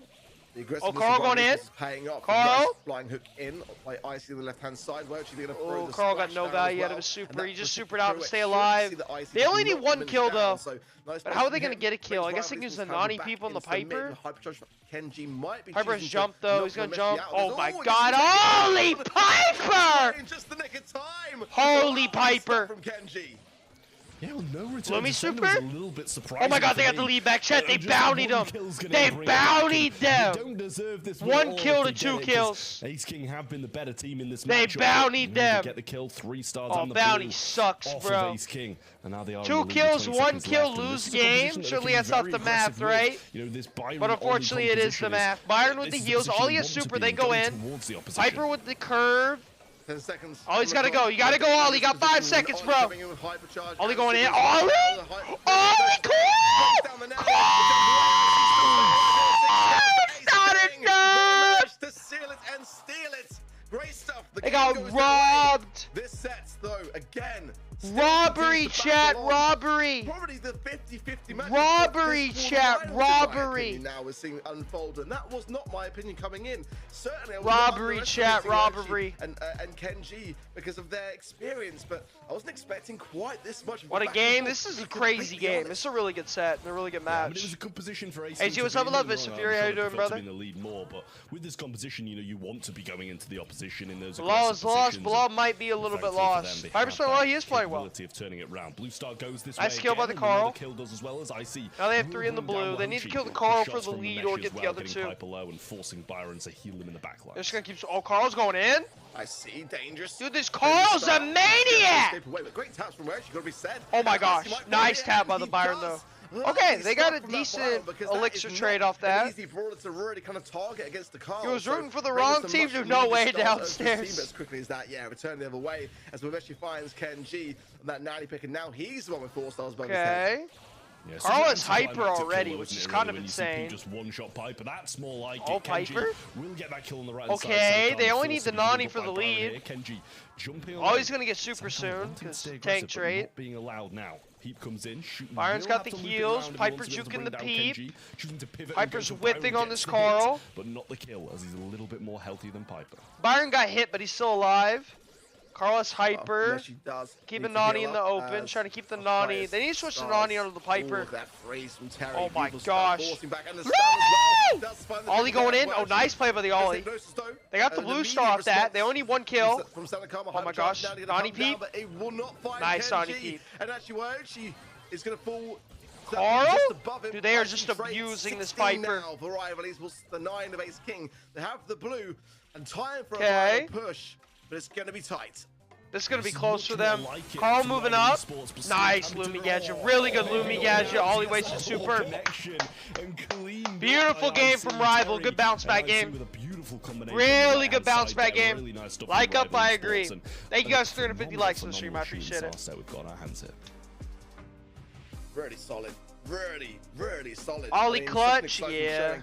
S7: the
S3: oh, Carl going in.
S7: Paying off.
S3: Carl.
S7: Nice flying hook in by Icy on the left-hand side. Where actually going to throw the
S3: Carl got no value out of his super. He just supered out to stay alive. They only need one kill though. But how are they going to get a kill? I guess they can use the Nani people and the Piper.
S7: Kenji might be
S3: Piper's jumped though. He's going to jump. Oh my god. Holy Piper!
S7: In just the nick of time.
S3: Holy Piper.
S7: From Kenji.
S6: Yeah, well, no return
S3: Lumi
S6: to sender
S3: super?
S6: was a little bit surprising.
S3: Oh my god, they got the lead back. Chet, they bountied them. They bountied them.
S6: They don't deserve this
S3: 1 kill to
S6: if they
S3: 2
S6: get it,
S3: kills.
S6: Ace King have been the better team in this
S3: They
S6: matchup.
S3: bountied them.
S6: Get the kill, 3 stars
S3: Oh,
S6: on the
S3: bounty
S6: blue
S3: sucks,
S6: off
S3: bro.
S6: Of Ace King. And now they are
S3: 2 kills, 1 kill, lose game. Surely that's off the math, right?
S6: You know, this Byron
S3: But unfortunately, it is the math. Byron with the heals. All he has super, they go in. Piper with the curve.
S7: 10 seconds.
S3: Ollie's gotta go. You gotta go, Ollie. Got 5 seconds, bro. Ollie going in. Ollie! Ollie, cool! It's not enough!
S7: To seal it and steal it. Great stuff.
S3: They got robbed.
S7: This sets though again.
S3: Robbery, chat, robbery.
S7: Probably the 50-50 match.
S3: Robbery, chat, robbery.
S7: Now we're seeing unfold, and that was not my opinion coming in. Certainly, I was
S3: robbery, chat, robbery.
S7: And Kenji because of their experience, but I wasn't expecting quite this much.
S3: What a game! This is a crazy game. This is a really good set, and a really good match.
S6: I mean, it was a good position for Ace.
S3: Hey, G, what's up? I love it. Fury, how you doing, brother?
S6: In the lead more, but with this composition, you know, you want to be going into the opposition in those.
S3: Bilal is lost. Bilal might be a little bit lost. Piper's playing well. He is playing well.
S6: Of turning it round. Blue Star goes this
S3: nice
S6: way
S3: kill by the Carl.
S6: Kill does as well as I see.
S3: Now they have 3 in the blue. They need to kill the Carl for the lead or get the other 2.
S6: Piper low and forcing Byron to heal him in the backline.
S3: They're just gonna keep. Oh, Carl's going in.
S7: I see, dangerous.
S3: Dude, this Carl's a maniac.
S7: Great taps from where she got to be said.
S3: Oh my gosh, nice tap by the Byron though. Okay, they got a decent elixir trade off that.
S7: Easy brawler to really kind of target against the Carl.
S3: He was rooting for the wrong team to no way downstairs.
S7: As quickly as that, yeah, return the other way as Mameshi finds Kenji on that 90 pick, and now he's the one with 4 stars.
S3: Okay.
S6: Yeah,
S3: Carl is hyper already, which is kind of insane.
S6: Just one-shot Piper, that's more like
S3: it.
S6: Piper will get that kill on the right
S3: side. Okay, they only need the Nani for the lead.
S6: Kenji jumping.
S3: Oh, he's gonna get super soon because tank trait.
S6: Being allowed now. Peep comes in, shooting.
S3: Byron's got the heals. Piper juking the Peep. Piper's whipping on this Carl,
S6: but not the kill as he's a little bit more healthy than Piper.
S3: Byron got hit, but he's still alive. Carlos hyper. Keeping Nani in the open, trying to keep the Nani. They need to switch the Nani onto the Piper. Oh my gosh. Ollie going in. Oh, nice play by the Ollie. They got the blue star off that. They only need 1 kill. Oh my gosh. Nani Peep. Nice Nani Peep.
S7: And actually, she is going to fall.
S3: Carl? Dude, they are just abusing this Piper.
S7: Now for rivals was the 9 of Ace King. They have the blue and time for a push, but it's going to be tight.
S3: This is going to be close for them. Carl moving up. Nice Lumi gadget. Really good Lumi gadget. Ollie wasted super. Beautiful game from Rival. Good bounce back game. Really good bounce back game. Like up, I agree. Thank you guys for 350 likes on the stream. I appreciate it.
S7: Really solid. Really solid.
S3: Ollie clutch, yeah.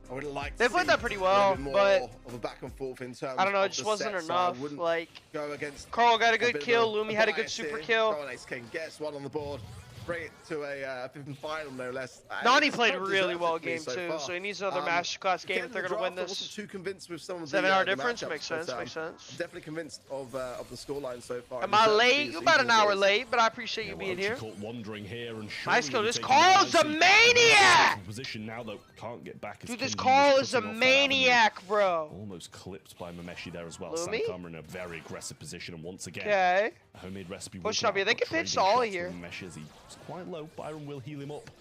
S7: I would like
S3: they played that pretty well, but
S7: of a back and forth in terms
S3: I don't know, it just wasn't enough. Like,
S7: go against
S3: Carl got a good kill, Lumi had a good super kill.
S7: Ace King gets 1 on the board. Bring it to a 5th final, no less.
S3: Nani played really well game too, so he needs another masterclass game if they're going to win this.
S7: I wasn't too convinced with some of the
S3: 7-hour difference makes sense. Makes sense.
S7: Definitely convinced of the scoreline so far.
S3: Am I late? You're about an hour late, but I appreciate you being here. Nice kill. This Carl's a maniac.
S6: Position now though, can't get back.
S3: Dude, this Carl is a maniac, bro.
S6: Almost clipped by Mameshi there as well.
S3: Lumi?
S6: Sankama in a very aggressive position, and once again,
S3: a
S6: homemade recipe.
S3: Push up here. They can pitch to Ollie here.
S6: Mameshi as he's quite low. Byron will heal him up.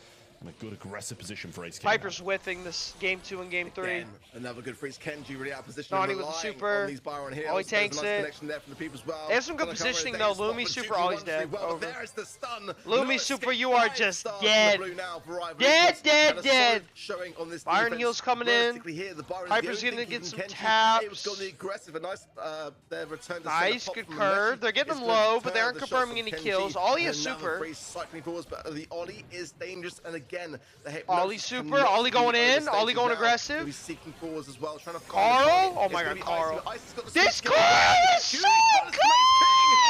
S6: And a good aggressive position for Ace King.
S3: Piper's whiffing this game 2 and game 3.
S7: Again, another good freeze. Kenji really out of position.
S3: Nani with the super. Ollie tanks it.
S7: Well.
S3: They have some good positioning though. Lumi super, Ollie's dead.
S7: Well, there's the stun.
S3: Lumi super, you are just dead. Dead.
S7: Showing on this
S3: Byron heals coming in. Piper's gonna get some taps. Nice, good curve. They're getting them low, but they aren't confirming any kills. Ollie has super.
S7: Cycling forwards, but the Ollie is dangerous, and again, the hit
S3: Ollie super, Ollie going in, Ollie going aggressive.
S7: He's seeking forwards as well, trying to
S3: Carl, oh my god, Carl. This Carl is so good!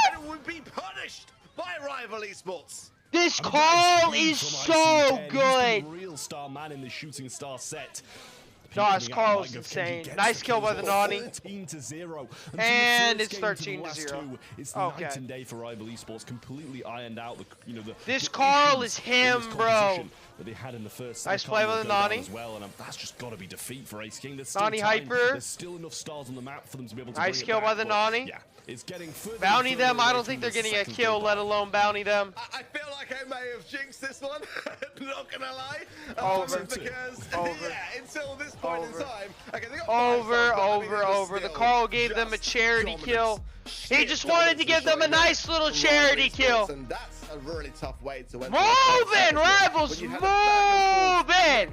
S7: And it would be punished by Rival Esports.
S3: This Carl is so good.
S6: Real star man in the shooting star set.
S3: Gosh, Carl's insane. Nice kill by the Nani.
S6: 13-0.
S3: And it's 13-0.
S6: It's
S3: okay.
S6: night and day for Rival Esports. Completely ironed out
S3: this Carl is him, bro.
S6: That they had in the first.
S3: Nice play by the Nani.
S6: As well, and that's just got to be defeat for Ace King. There's
S3: Nani hyper.
S6: There's still enough stars on the map for them to be able to.
S3: Nice kill by the Nani.
S6: Yeah, it's getting
S3: bounty them. I don't think they're getting a kill, let alone bounty them.
S7: I feel like I may have jinxed this one. Not gonna lie.
S3: Over.
S7: Because until this point in time. Okay,
S3: Over. The Carl gave them a charity kill. He just wanted to give them a nice little charity kill.
S7: And that's a really tough way to win.
S3: Moving, Rivals, moving.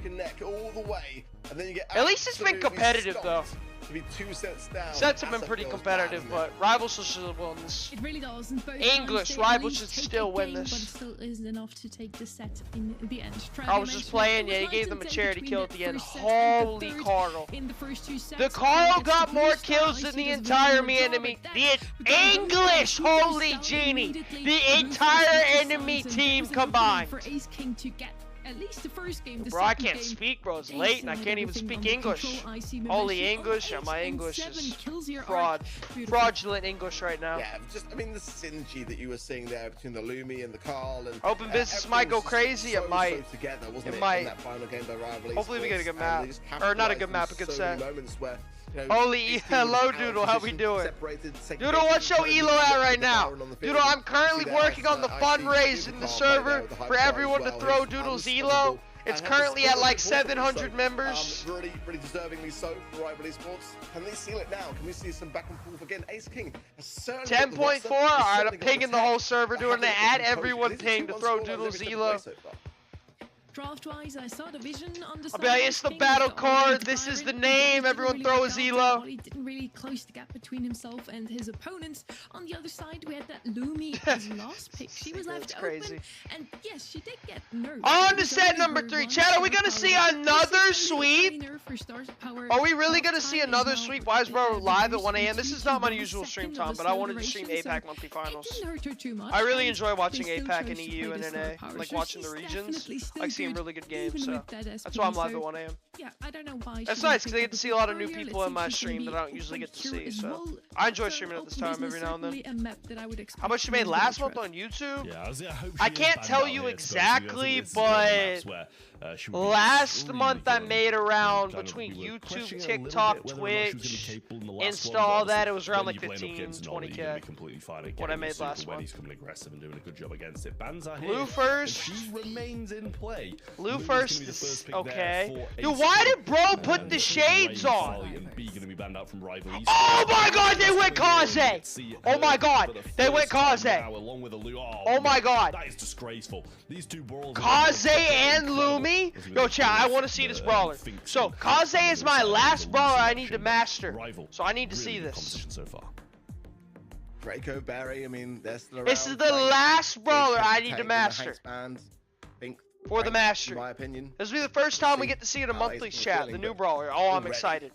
S7: Connect all the way, and then you get.
S3: At least it's been competitive though.
S7: To be 2 sets down.
S3: Sets have been pretty competitive, but Rivals should win this.
S4: It really does.
S3: English, Rivals should still win this.
S4: But it still isn't enough to take the set in the end.
S3: I was just playing, yeah, he gave them a charity kill at the end. Holy Carl. The Carl got more kills than the entire enemy. The English, holy genie. The entire enemy team combined.
S4: For Ace King to get at least the first game.
S3: Bro, I can't speak, bro. It's late and I can't even speak English. Holy English, and my English is fraudulent English right now.
S7: Yeah, I mean, the synergy that you were seeing there between the Lumi and the Carl and
S3: open business might go crazy. It might.
S7: Together, wasn't
S3: it might.
S7: In that final game by Rival
S3: Hopefully we get a good
S7: Esports,
S3: map, or not a good map, a good set.
S7: Where,
S3: Holy, hello Doodle, how we doing? Doodle, what's your elo at right now? Doodle, I'm currently working on the fundraise in the server for everyone to throw Doodle's elo. It's currently at like 700 members.
S7: Really deservingly so for Rival Esports. Can they seal it now? Can we see some back and forth again? Ace King has certainly
S3: 10.4. Alright, I'm pinging the whole server, doing the add everyone ping to throw Doodle's elo.
S4: Draft-wise, I saw the vision on the side.
S3: It's the battle card. This is the name. Everyone throw his elo.
S4: He didn't really close the gap between himself and his opponents. On the other side, we had that Lumi as last pick. She was left open, and yes, she did get nerfed.
S3: On to set number 3. Chad, are we gonna see another sweep? Are we really gonna see another sweep? Why is bro live at 1 a.m.? This is not my usual stream time, but I wanted to stream Apac monthly finals. I really enjoy watching Apac and EU and NA. Like watching the regions. Like seeing really good games, so that's why I'm live at 1 a.m.
S4: Yeah, I don't know why.
S3: That's nice because I get to see a lot of new people in my stream that I don't usually get to see. So I enjoy streaming at this time every now and then. How much you made last month on YouTube?
S6: Yeah,
S3: I can't tell you exactly, but last month I made around between YouTube, TikTok, Twitch, Insta, all that. It was around like 15, 20k. What I made last month.
S6: He's coming aggressive and doing a good job against it.
S3: Blue first.
S6: He remains in play.
S3: Blue first is okay. Dude, why did bro put the shades on? Oh my god, they went Kaze! Oh my god, they went Kaze! Oh my god.
S6: That is disgraceful. These two brawlers.
S3: Kaze and Lumi? Yo, chat, I want to see this brawler. So, Kaze is my last brawler I need to master. So I need to see this.
S6: So far.
S7: Draco, Barry, I mean, this
S3: is the last brawler I need to master. For the master.
S7: In my opinion.
S3: This will be the first time we get to see it in a monthly chat, the new brawler. Oh, I'm excited.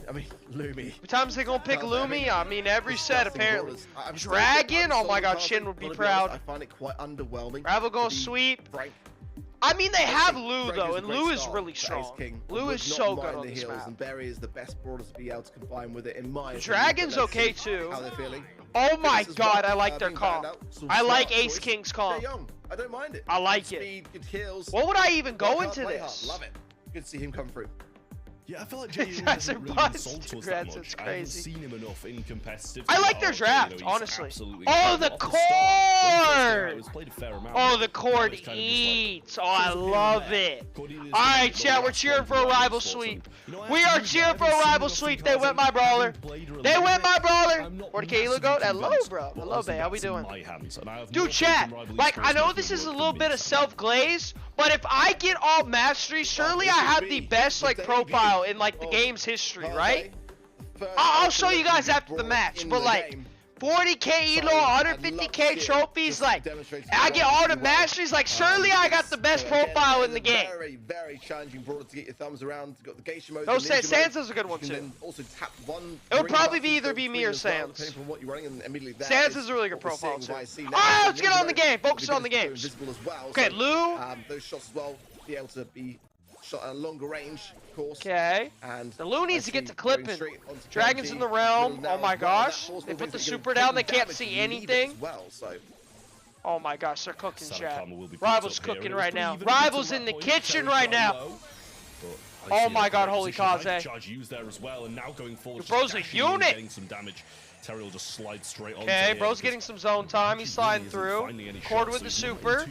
S7: I mean, Lumi.
S3: What times they gonna pick Lumi? I mean, every set apparently. Dragon? Oh my god, Shin would be proud.
S7: I find it quite underwhelming.
S3: Rival gonna sweep. I mean, they have Lu though, and Lu is really strong. Lu is so good on this map.
S7: And Barry is the best brawler to be able to combine with it in my opinion.
S3: Dragon's okay too.
S7: How they're feeling.
S3: Oh my god, I like their comp. I like Ace King's comp.
S7: I don't mind it.
S3: I like it. What would I even go into this?
S7: Love it. Good to see him come through.
S6: Yeah, I feel like Jay hasn't really insulted us that much.
S3: It's
S6: I haven't seen him enough in competitive.
S3: I like their draft, honestly. Oh, the cord! Oh, the cord eats. Oh, I love it. Alright, chat, we're cheering for a rival sweep. We are cheering for a rival sweep. They went my brawler. They went my brawler. 40k elo goat? Hello, bro. Hello, babe. How we doing? Dude, chat, like, I know this is a little bit of self-glaze, but if I get all mastery, surely I have the best, like, profile in like the game's history, right? I'll show you guys after the match, but like 40k elo, 150k trophies, like, I get all the masteries, like, surely I got the best profile in the game.
S7: Very, very challenging brawler to get your thumbs around. You've got the geisha mode.
S3: No, Sansa's a good one, too.
S7: Also tap one.
S3: It would probably be either be me or Sans. Sans is a really good profile, too. Alright, let's get on the game. Focus on the games. Okay, Lou.
S7: Those shots as well, be able to be shot at a longer range, of course.
S3: Okay.
S7: And
S3: the Lou needs to get to clipping. Dragons in the realm. Oh my gosh. They put the super down. They can't see anything. Oh my gosh, they're cooking, chat. Rival's cooking right now. Rival's in the kitchen right now. Oh my god, holy Kaze. Bro's a unit. Okay, bro's getting some zone time. He's sliding through. Cord with the super.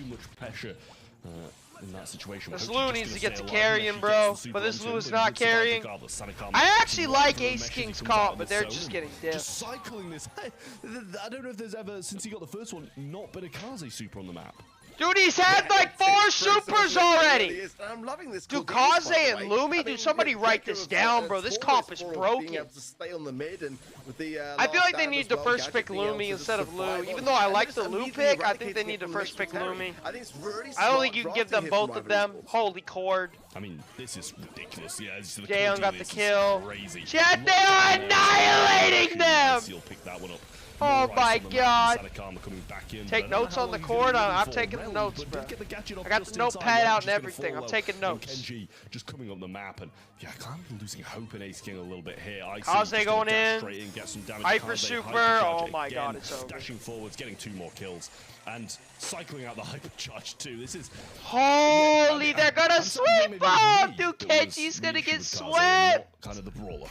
S6: In that situation,
S3: this Lou needs to get to carrying, bro. But this Lou is not carrying. I actually like Ace King's comp, but they're just getting diffed.
S6: Just cycling this. I don't know if there's ever, since he got the first one, not been a Kaze super on the map.
S3: Dude, he's had like 4 supers already.
S7: I'm loving this.
S3: Dude, Kaze and Lumi, dude, somebody write this down, bro. This comp is broken. I feel like they need to first pick Lumi instead of Lou. Even though I like the Lou pick, I think they need to first pick Lumi. I don't think you can give them both of them. Holy cord.
S6: I mean, this is ridiculous. Yeah,
S3: Jaeyoung got the kill. Chat, they are annihilating them. Oh my god. Take notes on the court. I'm taking the notes, bro. I got the notepad out and everything. I'm taking notes.
S6: Just coming up the map, and yeah, I'm losing hope in Ace King a little bit here.
S3: Kaze going in. Hyper super. Oh my god, it's over.
S6: Dashing forwards, getting 2 more kills, and cycling out the hyper charge too. This is
S3: holy. They're gonna sweep him. Dude, Kenji's gonna get swept.
S6: Kind of the brawler.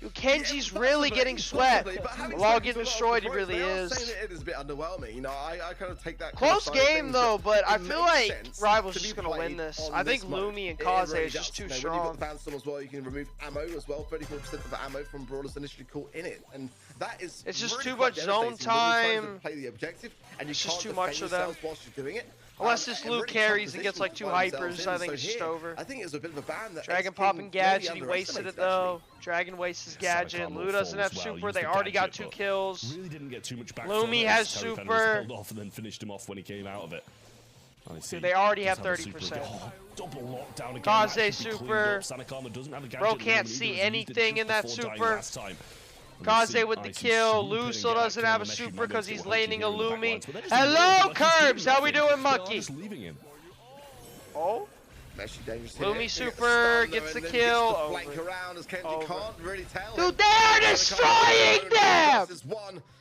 S3: Dude, Kenji's really getting swept. While getting destroyed, he really is.
S7: It is a bit underwhelming. You know, I kind of take that.
S3: Close game though, but I feel like Rival's just gonna win this. I think Lumi and Kaze is just too strong.
S7: As well, you can remove ammo as well. 34% of the ammo from brawlers initially caught in it, and that is.
S3: It's just too much zone time.
S7: Play the objective, and
S3: it's just too much for them.
S7: Whilst you're doing it.
S3: Unless this Lou carries and gets like 2 hypers, I think it's just over.
S7: I think it was a bit of a ban.
S3: Dragon popping gadget, he wasted it though. Dragon wastes his gadget. Lou doesn't have super, they already got 2 kills.
S6: Really didn't get too much back.
S3: Lumi has super.
S6: Off and then finished him off when he came out of it.
S3: Dude, they already have 30%.
S6: Double lockdown again.
S3: Kaze super. Bro can't see anything in that super. Kaze with the kill. Lou still doesn't have a super because he's laning a Lumi. Hello, Curbs. How we doing, monkey? Oh. Lumi super gets the kill. Dude, they are destroying them.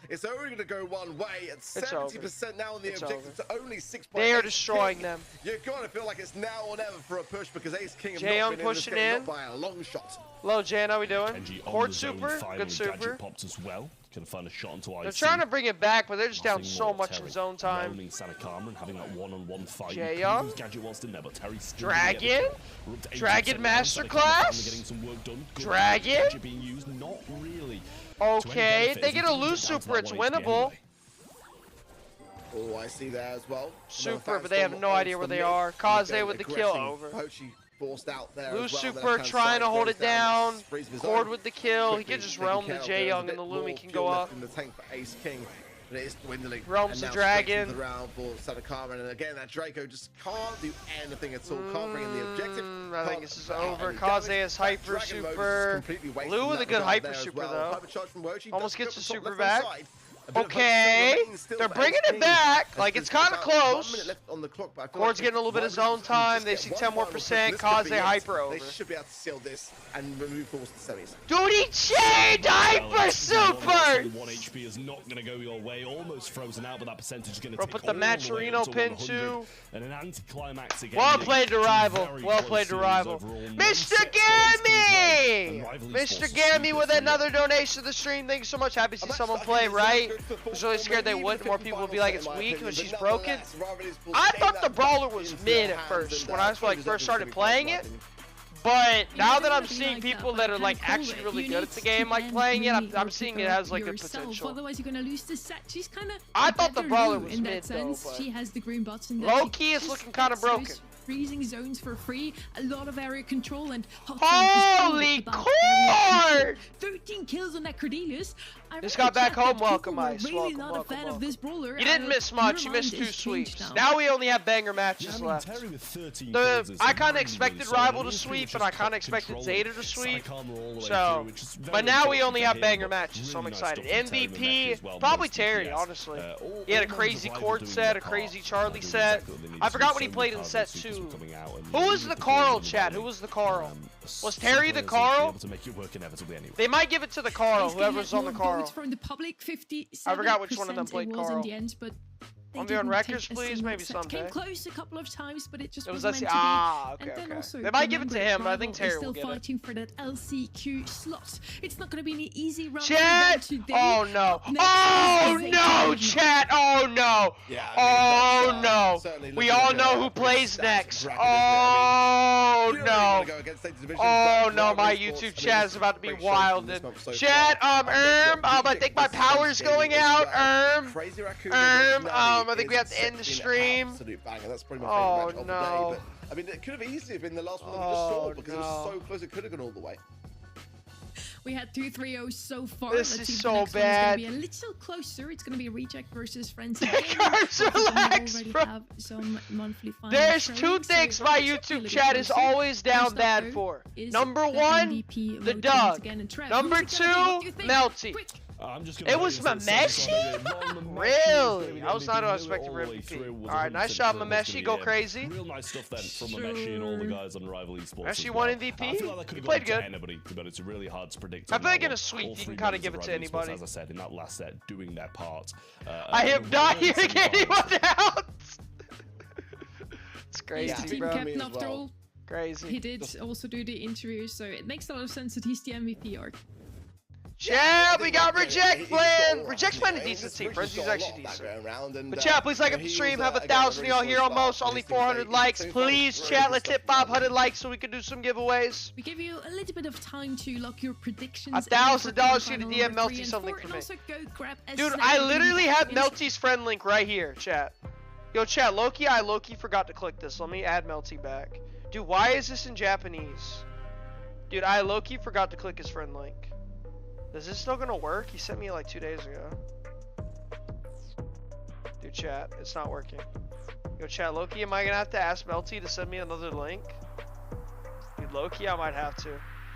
S7: It's only going to go one way at 70% now on the objective to only 6 points.
S3: They are destroying them.
S7: You're going to feel like it's now or never for a push because Ace King have
S3: Jaeyoung
S7: not been
S3: pushing
S7: in this game,
S3: in.
S7: Not by a long shot.
S3: Hello, Jan, how we doing? Horde super, good super.
S6: Popped as well. Can find a shot onto
S3: they're trying to bring it back, but they're just down so much in zone time. Jaeyoung. Dragon. Dragon Masterclass. Dragon. Okay, if they get a loose super, it's winnable.
S7: Oh, I see that as well.
S3: Super, but they have no idea where they are. Kaze with the kill over. Lou super trying to hold it down. Cord with the kill. He can just realm the Jaeyoung and the Lumi can go up. Realms the dragon.
S7: And again, that Draco just can't do anything at all. Can't bring in the objective.
S3: I think this is over. Kaze has hyper super. Lou with a good hyper super though. Almost gets the super back. Okay, they're bringing it back. Like, it's kind of close. Cord's getting a little bit of zone time. They see 10% more. Kaze hyper over.
S7: They should be able to seal this and move forward to the semis.
S3: Dude, he chained hyper super.
S6: 1 HP is not going to go your way. Almost frozen out, but that percentage is going to
S3: take put the Maturino pin too.
S6: And an anti-climax again.
S3: Well played to rival. Well played to rival. Mr. Gammy! Mr. Gammy with another donation to the stream. Thank you so much. Happy to see someone play, right? I was really scared they wouldn't. More people would be like, it's weak when she's broken. I thought the brawler was mid at first when I first started playing it. But now that I'm seeing people that are like actually really good at the game like playing it, I'm seeing it has like good potential.
S4: Otherwise you're gonna lose the set. She's kind of
S3: I thought the brawler was
S4: in
S3: mid
S4: that sense.
S3: though,
S4: she has the green bots in there.
S3: Low key is looking kind of broken.
S4: Freezing zones for free, a lot of area control, and
S3: holy cord!
S4: 13 18 kills on that Cordelius.
S3: Just got back home. Welcome, Ice.
S4: Really not a fan of this brawler.
S3: You didn't miss much. You missed 2 sweeps. Now we only have banger matches left. I kind of expected Rival to sweep, and I kind of expected Zeta to sweep. So, but now we only have banger matches, so I'm excited. MVP, probably Terry, honestly. He had a crazy Cord set, a crazy Charlie set. I forgot what he played in set 2. Who was the Carl, chat? Who was the Carl? Was Terry the Carl? They might give it to the Carl, whoever's on the Carl.
S4: From the public, 57%
S3: I forgot which one of them played Carl.
S4: In the end, but
S3: I'm doing records, please, maybe someday.
S4: Came close a couple of times, but it just
S3: was
S4: wasn't meant to be.
S3: Okay. They might give it to him, but I think Terry will get it.
S4: Still fighting for that LCQ slot. It's not going to be an easy run.
S3: Chat! Oh no! Oh no, chat! Oh no! Oh no! We all know who plays next. Oh no! Oh no! My YouTube chat is about to be wild. Chat, I think my power's going out. I think we have to end the stream.
S7: Absolute banger. That's probably my favorite match of the day. But I mean, it could have easily been the last one that we just saw because it was so close. It could have gone all the way.
S4: We had 2 3-0s so far.
S3: This is so bad.
S4: It's going to be a little closer. It's going to be Reject versus Frenzy.
S3: Relax, bro.
S4: Have some monthly
S3: There's 2 things my YouTube chat is always down bad for. Number 1, the Doug. Number 2, Melty. It was Mameshi? Really? I was not expecting MVP. Alright, nice job, Mameshi. Go crazy.
S6: Real nice stuff then from Mameshi and all the guys on Rival Esports.
S3: Mameshi won MVP?
S6: I feel like that could have
S3: played
S6: gone
S3: good.
S6: to anybody, but it's really hard to predict.
S3: I feel like in a sweep you can kind of give it to anybody.
S6: As I said, in that last set, doing their part.
S3: I am not here to get anyone out! It's crazy,
S4: he's the team
S3: bro.
S4: captain after all.
S3: Crazy.
S4: He did also do the interview, so it makes a lot of sense that he's the MVP arc.
S3: Yeah, we got Reject playing. Reject's playing a decent team. Frenzy's actually decent. But chat, please like up the stream. Have 1,000 of y'all here almost. Only 400 likes. Please, chat, let's hit 500 likes so we can do some giveaways.
S4: We give you a little bit of time to lock your predictions.
S3: $1,000 here to DM Melty something for me. Dude, I literally have Melty's friend link right here, chat. Yo, chat, Loki, I Loki forgot to click this. Let me add Melty back. Dude, why is this in Japanese? Dude, I Loki forgot to click his friend link. Is this still gonna work? He sent me like 2 days ago. Dude, chat, it's not working. Yo, chat, Loki, am I gonna have to ask Melty to send me another link? Dude, Loki, I might have to.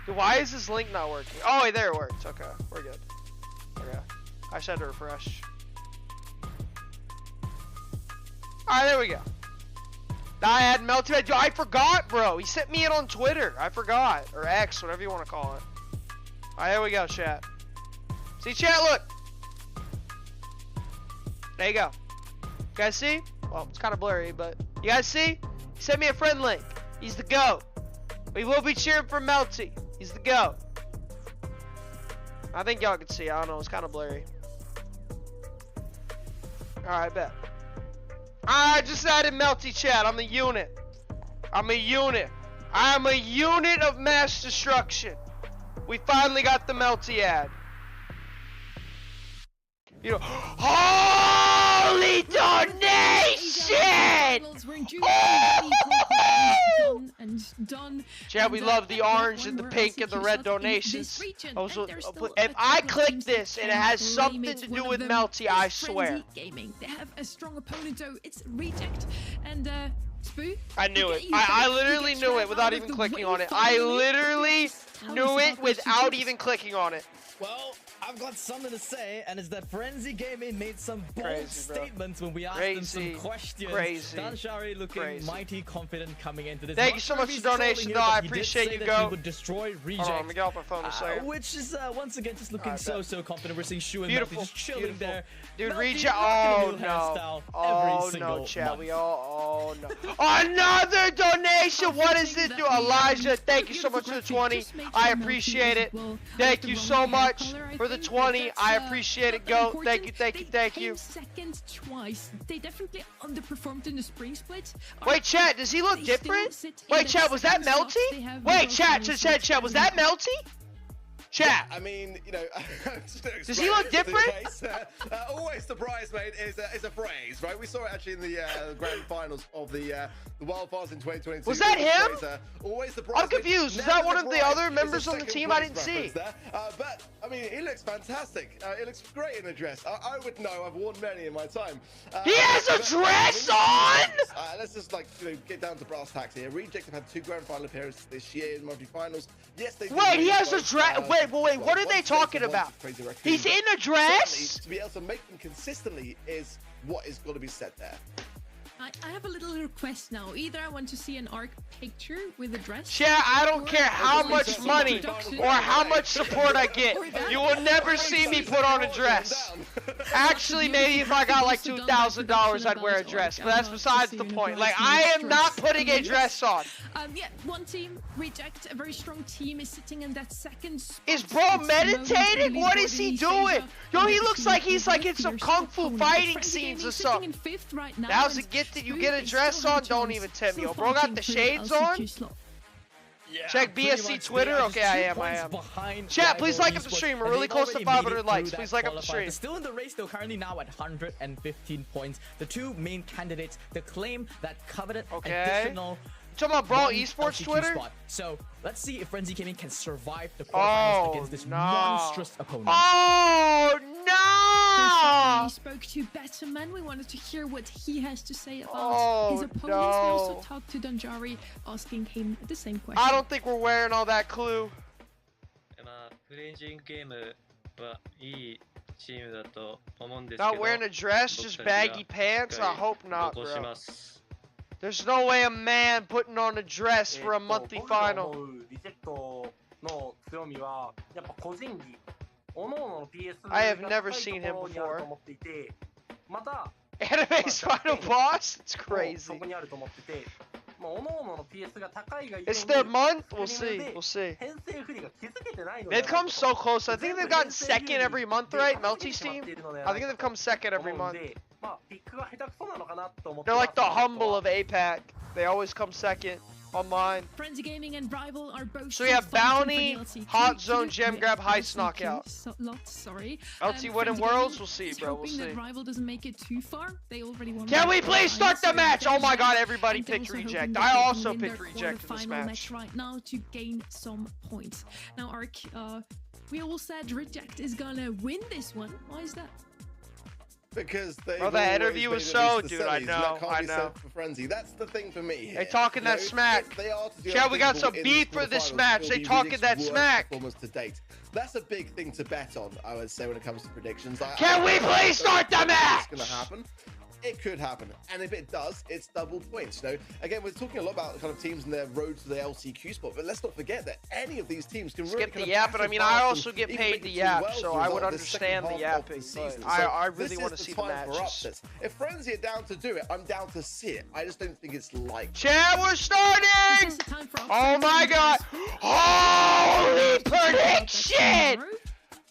S3: Dude, why is this link not working? Oh, wait, there it worked. Okay, we're good. Okay, I just had to refresh. Alright, there we go. I had Melty. Dude, I forgot, bro. He sent me it on Twitter. I forgot. Or X, whatever you want to call it. Alright, here we go, chat. See, chat, look. There you go. You guys see? Well, it's kind of blurry, but you guys see? He sent me a friend link. He's the GOAT. We will be cheering for Melty. He's the GOAT. I think y'all can see. I don't know. It's kind of blurry. Alright, bet. I just added Melty, chat. I'm a unit. I'm a unit. I'm a unit of mass destruction. We finally got the Melty ad. You know, holy donation! Chad, we love the orange and the pink and the red donations. If I click this and it has something to do with Melty, I swear.
S4: They have a strong opponent though. It's Reject and Spoo.
S3: I knew it. I literally knew it without even clicking on it. I literally knew it without even clicking on it.
S5: Well, I've got something to say, and it's that Frenzy Gaming made some bold statements when we asked them some questions. Dan Shari looking mighty confident coming into this.
S3: Thank you so much for the donation, though. I appreciate you, Go.
S5: Would destroy Reject.
S3: Hold on, let me get off my phone a second.
S5: Which is once again just looking so confident. We're seeing Shu and Melty just chilling there.
S3: Dude, Reject. Oh no. Oh no, chat. We all. Oh no. Another donation. What is it? Dude, Elijah, thank you so much for the 20. I appreciate it. Thank you so much for the 20. I appreciate it. Go. Thank you. Thank you.
S4: Second twice. They definitely underperformed in the spring split.
S3: Wait, chat. Does he look different? Wait, chat. Was that Melty? Wait, chat. Was that Melty? Chat.
S7: I mean, you know,
S3: does he look different?
S7: Always the bridesmaid is a phrase, right? We saw it actually in the grand finals of the wildfires in 2022.
S3: Was that him?
S7: Always the
S3: I'm confused. Is that one of the other members on the team I didn't see?
S7: But I mean, he looks fantastic. He looks great in a dress. I would know. I've worn many in my time.
S3: He has a dress on.
S7: Let's just get down to brass tacks here. Reject have had 2 grand final appearances this year in multi-finals. Yes, they.
S3: Wait, he has a dress. Wait. What are they talking about? He's in a dress.
S7: Certainly, to be able to make them consistently is what is going to be said there.
S4: I have a little request now. Either I want to see an ARC picture with a dress.
S3: Yeah, I don't care how much money or how much support I get. You will never see me put on a dress. Actually, maybe if I got like $2,000, I'd wear a dress. But that's besides the point. Like, I am not putting a dress on.
S4: Yeah, one team, Reject, a very strong team, is sitting in that second spot.
S3: Is bro meditating? What is he doing? Yo, he looks like he's like in some kung fu fighting scenes or something. That was a gift. Did you get a dress on? Don't even tell me. Yo, bro got the shades on?
S5: Yeah,
S3: check BSC Twitter? Okay, I am. Chat, please like up the stream. We're really close to 500 likes. Please like up the stream.
S5: Still in the race, though, currently now at 115 points. The 2 main candidates, the claim that coveted additional...
S3: You talking about Brawl Esports Twitter?
S5: Spot. So let's see if Frenzy Gaming can survive the qualifiers against this monstrous opponent.
S3: Oh no!
S4: We spoke to Better Man. We wanted to hear what he has to say about his opponents. We also talked to Danjari, asking him the same question.
S3: I don't think we're wearing all that clue. Not wearing a dress, just baggy pants? I hope not, bro. There's no way a man putting on a dress for a monthly final. I have never seen him before. Anime's final boss? It's crazy. It's their month? We'll see. We'll see. They've come so close. I think they've gotten second every month, right? Melty's team? I think they've come second every month. They're like the humble of Apac. They always come second online.
S4: Frenzy Gaming and Rival are both.
S3: So we have Bounty, Hot Zone, Gem Grab, Heist Knockout.
S4: Sorry.
S3: LT winning Worlds? We'll see, bro. We'll see.
S4: That Rival doesn't make it too far. They already won.
S3: Can we please start the match? Oh my god, everybody picked Reject. I also picked Reject in this match.
S4: Right now to gain some points. Now, Ark, we all said Reject is gonna win this one. Why is that?
S7: Because they.
S3: Bro, that interview was so, dude. I know.
S7: For Frenzy. That's the thing for me.
S3: They talking that smack. Yeah, we got some beef for this match. They talking that smack.
S7: To date. That's a big thing to bet on, I would say, when it comes to predictions.
S3: Can we please start the match?
S7: It's gonna happen. It could happen, and if it does, it's double points. You know, again, we're talking a lot about kind of teams and their road to the LCQ spot, but let's not forget that any of these teams can really
S3: skip the yap. But I mean, I also get paid the yap, so I would understand the yapping. I really want to see the matches.
S7: If Frenzy are down to do it, I'm down to see it. I just don't think it's like.
S3: Chat, we're starting! Oh my god! Holy prediction!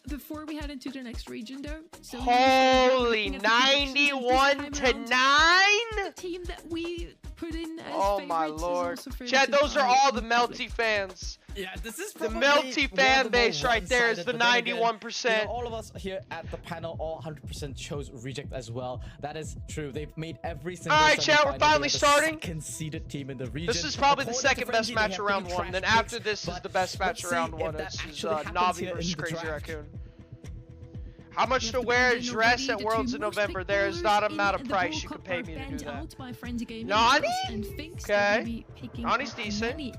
S4: Before we head into the next region, though. So
S3: holy 91 to 9.
S4: The team that we put in as
S3: oh my lord. Chad, those are all the Melty fans.
S5: Yeah, this is
S3: the Melty fan base right there is the 91%.
S5: You know, all of us here at the panel, all 100% chose Reject as well. That is true. They've made every single.
S3: Alright, Chad, we're finally starting.
S5: Conceded team in the region.
S3: This is probably the second best match around 1. Then after this is the best match around 1. This is Navi versus Crazy Raccoon. How much to wear a dress at Worlds in November? There is not an amount of price you can pay me to do that. Nani? Okay. Nani's decent.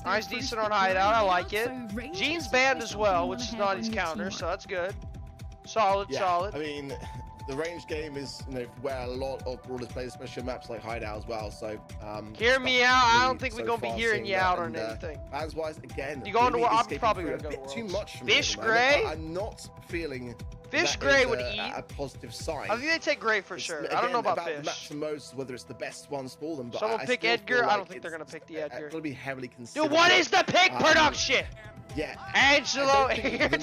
S3: Nani's decent on hideout. I like it. Jean's banned as well, which is Nani's counter, so that's good. Solid, solid.
S7: I mean, the range game is, you know, where a lot of brawlers play, especially maps like hideout as well. So,
S3: hear me out. I don't think we're gonna be hearing you out on anything.
S7: Fans wise, again,
S3: you going to? I'm probably gonna go to
S7: too much.
S3: Fish Gray.
S7: I'm not feeling.
S3: Fish Gray would eat.
S7: A positive sign.
S3: I think they take Gray for sure. I don't know about Fish.
S7: The match and modes, whether it's the best ones for them. But
S3: someone pick Edgar. I don't think they're gonna pick the Edgar.
S7: It'll be heavily considered.
S3: Dude, what is the pick production?
S7: Yeah.
S3: Angelo,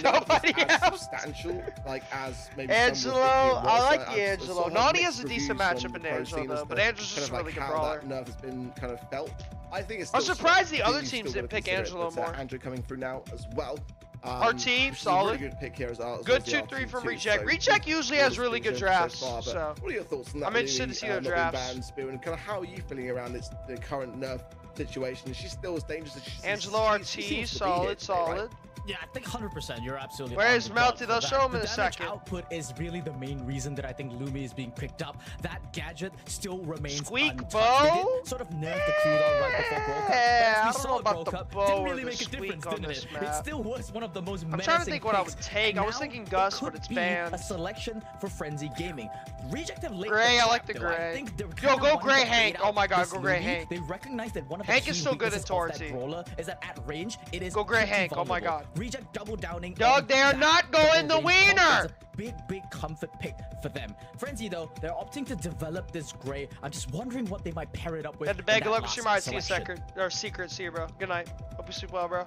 S3: nobody else.
S7: Substantial, like as maybe.
S3: Angelo, I like the Angelo. Nani has a decent matchup in Angelo though, but Angelo's just a really good brawler.
S7: That nerve has been kind of felt. I think it's.
S3: I'm surprised the other teams didn't pick Angelo more.
S7: Andrew coming through now as well.
S3: RT, solid.
S7: Really good pick here as well.
S3: Good 2-3 from Reject. Reject usually has really good drafts. So
S7: what are your thoughts on that?
S3: I'm interested to see their drafts.
S7: And kind of how are you feeling around the current nerf situation? Is she still as dangerous as she
S3: Angelo RT, solid.
S7: Right?
S5: Yeah, I think 100%. You're absolutely.
S3: Where is Melty? They'll show him in a second.
S5: Output is really the main reason that I think Lumi is being picked up. That gadget still remains
S3: Squeak
S5: untouched.
S3: bow?
S5: They did sort of nerf the cooldown right before World Cup.
S3: Yeah,
S5: But as we saw at World Cup, didn't really make a difference, didn't it? It still was one of the most menacing.
S3: I'm trying to think what I would
S5: picks.
S3: take. I was thinking Gus, but it's banned.
S5: A selection for Frenzy Gaming. Reject have late.
S3: Gray, I like the Gray. Yo, go Gray Hank. Oh my God, go Gray Hank.
S5: They recognize that one of the
S3: Hank is still good at
S5: that brawler is that at range it is.
S3: Go Gray Hank. Oh my God.
S5: Reject double downing.
S3: Doug, they are not going the wiener.
S5: Big comfort pick for them. Frenzy though, they're opting to develop this Gray. I'm just wondering what they might pair it up with.
S3: Had to beg a look. She might see a second or secret. See you, bro. Good night. Hope you sleep well, bro.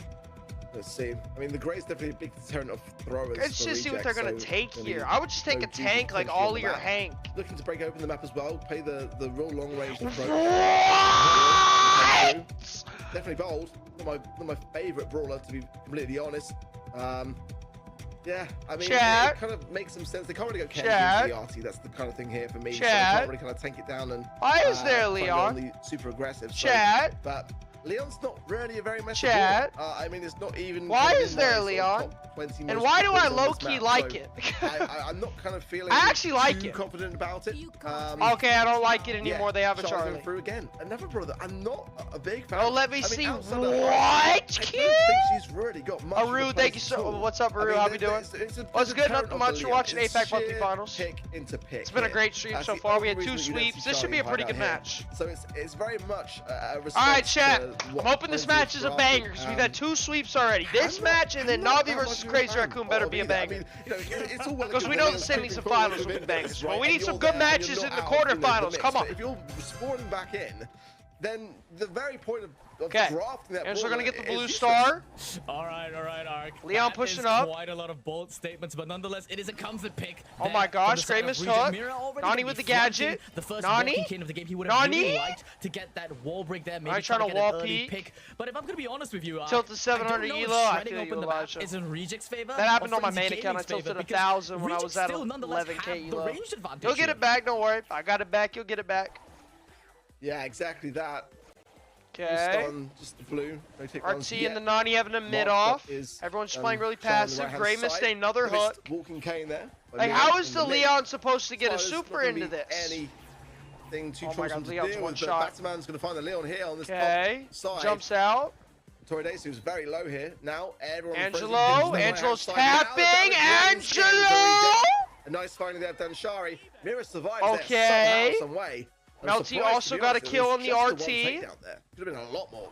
S7: Let's see. I mean, the Gray's definitely a big deterrent of throwers.
S3: Let's just see what they're gonna take here. I would just take a tank like Ollie or Hank.
S7: Looking to break open the map as well. Play the real long range approach. Definitely bold. Not my favorite brawler, to be completely honest. Yeah, I mean, it kind of makes some sense. They can't really go Kenji into the RT. That's the kind of thing here for me. So they can't really kind of tank it down and.
S3: Why is there Leon?
S7: Super aggressive.
S3: Chat.
S7: But Leon's not really a very messy
S3: Chat.
S7: I mean, it's not even.
S3: Why is there Leon? And why do I low-key like it?
S7: I'm not kind of feeling.
S3: I actually like it.
S7: Confident about it.
S3: Okay, I don't like it anymore. They have a Charlie.
S7: Through again. Another brother. I'm not a big fan.
S3: Oh, let me see. What?
S7: I don't think she's really got much.
S3: Aru, thank you so. What's up, Aru? How we doing? What's good? Nothing much. You're watching Apac monthly finals. It's been a great stream so far. We had 2 sweeps. This should be a pretty good match.
S7: So it's very much.
S3: All right, chat. I'm hoping this match is a banger because we've had 2 sweeps already. This match and then Navi versus Crazy Raccoon better be a banger. Because we know the semis and finals will be bangers. Well, we need some good matches in the quarterfinals. Come on.
S7: If you're spawning back in, then the very point of drafting that.
S3: And so we're gonna get the blue star.
S5: All right, Ark.
S3: Leon pushing up.
S5: Quite a lot of bold statements, but nonetheless, it is a comfort pick.
S3: Oh my gosh, great mishook. Nani with the gadget.
S5: The first
S3: Nani.
S5: King of the game, he would have really liked to get that wall break there. Maybe
S3: trying to wall
S5: peek. Pick. But if I'm gonna be honest with you,
S3: tilt to 700 elo. I feel you, Elijah.
S5: Is in Reject's favor.
S3: That happened on my main account. I tilted 1,000 when I was at 11k elo. You'll get it back. Don't worry. I got it back. You'll get it back.
S7: Yeah, exactly that.
S3: Okay.
S7: Just the blue.
S3: RT and the Nani having a mid off. Everyone's just playing really passive. Gray missed another hook.
S7: Walking Kane there.
S3: Like, how is the Leon supposed to get a super into this?
S7: Anything too
S3: troublesome to deal with,
S7: but Batman's going to find the Leon here on this top side.
S3: Jumps out.
S7: Torredace, who's very low here. Now, everyone.
S3: Angelo's tapping. Angelo!
S7: A nice finding there of Danshari. Mira survives there somehow, some way.
S3: Melty also got a kill on the RT.
S7: Could have been a lot more.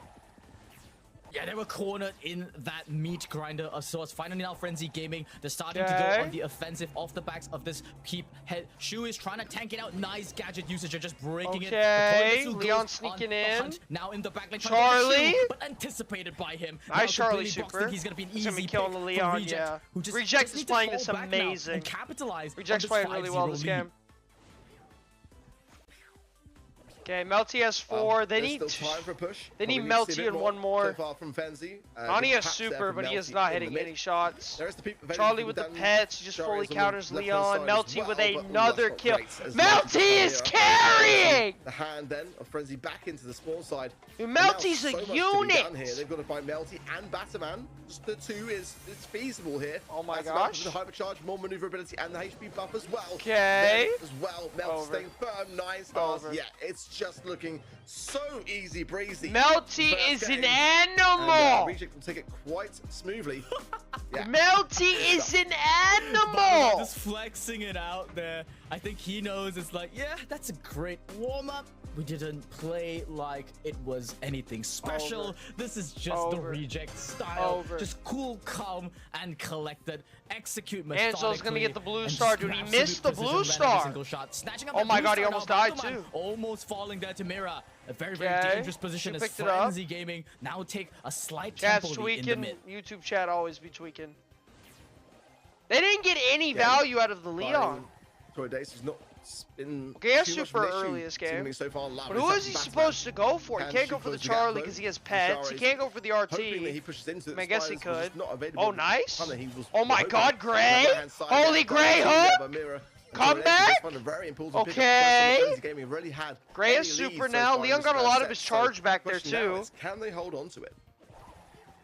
S5: Yeah, they were cornered in that meat grinder of sorts. Finally now Frenzy Gaming, they're starting to go on the offensive off the backs of this keep head. Shu is trying to tank it out. Nice gadget usage, just breaking it.
S3: Leon sneaking in.
S5: Now in the back like
S3: Charlie,
S5: but anticipated by him.
S3: Nice Charlie super.
S5: He's gonna be an easy
S3: killing the Leon, Reject is playing this amazing. Reject's playing really well this game. Okay, Melty has 4. They need
S7: time for a push.
S3: They need Melty and one more.
S7: So far from Frenzy.
S3: Nani has super, but he is not hitting any shots. Charlie with the pets, he just fully counters Leon. Melty with another kill. Melty is carrying!
S7: The hand then of Frenzy back into the spawn side.
S3: Melty's a unit!
S7: They've got to find Melty and Batman. Just the 2 is feasible here.
S3: Oh my gosh.
S7: The hypercharge, more maneuverability, and the HP buff as well.
S3: Okay.
S7: As well, Melty staying firm, 9 stars. Yeah, it's just looking so easy breezy.
S3: Melty is an animal.
S7: Reject will take it quite smoothly.
S3: Melty is an animal.
S5: Just flexing it out there. I think he knows it's like, yeah, that's a great warm-up. We didn't play like it was anything special. This is just the Reject style. Just cool, calm, and collected. Execute methodically.
S3: Angel's gonna get the blue star. Dude, he missed the blue star. Oh my god, he almost died too.
S5: Almost falling there to Mira. A very, very dangerous position as Frenzy Gaming now take a slight tempo lead in the mid.
S3: YouTube chat always be tweaking. They didn't get any value out of the Leon.
S7: Torredace is not been
S3: super early this game.
S7: So far.
S3: But who is he supposed to go for? He can't go for the Charlie because he has pets. He can't go for the RT.
S7: He pushes into
S3: I guess he could.
S7: Oh,
S3: nice. Oh my God, Gray! Holy Gray hook! Come back! Okay. Gray is super now. Leon got a lot of his charge back there too.
S7: Can they hold on to it?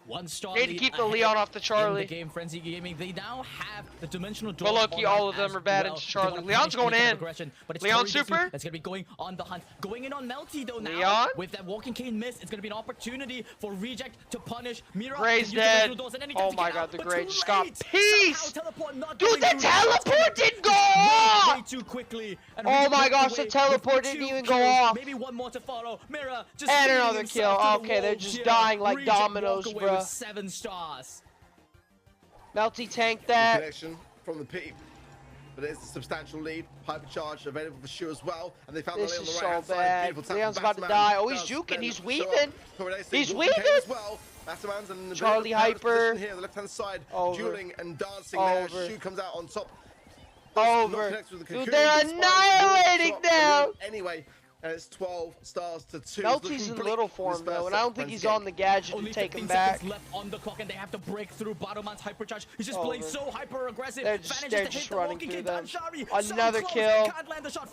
S5: One star
S3: need to keep the Leon off the Charlie.
S5: In the game, Frenzy Gaming, they now have the dimensional door.
S3: But lucky all of them are bad into Charlie. Leon's going in.
S5: But
S3: Leon super.
S5: It's gonna be going on the hunt. Going in on Melty though now.
S3: Leon?
S5: With that walking cane miss, it's gonna be an opportunity for Reject to punish Mira.
S3: Gray's dead.
S5: Oh
S3: my God, the Gray just got peace. Dude, the teleport didn't go off.
S5: Way too quickly.
S3: Oh my gosh, the teleport didn't even go off.
S5: Maybe one more to follow. Mira just
S3: and another kill. Okay, they're just dying like dominoes, bro.
S5: 7 stars.
S3: Melty tanked that.
S7: Connection from the P, but it's a substantial lead. Hypercharge available for Shu as well, and they found the Leon on the right hand side.
S3: Leon's about to die. Oh, he's juking. He's weaving. He's weaving.
S7: As well.
S3: Charlie Hyper
S7: here, the left hand side,
S3: over.
S7: dueling and dancing
S3: over.
S7: there. Shu comes out on top.
S3: Over. Dude, they're annihilating now.
S7: Anyway. And it's 12 stars to 2.
S3: Melty's in little form though, and I don't think he's on the gadget to take him back.
S5: Left on the clock, and they have to break through Battleman's hypercharge. He's just playing so hyper aggressive.
S3: They're just running through them. Another kill.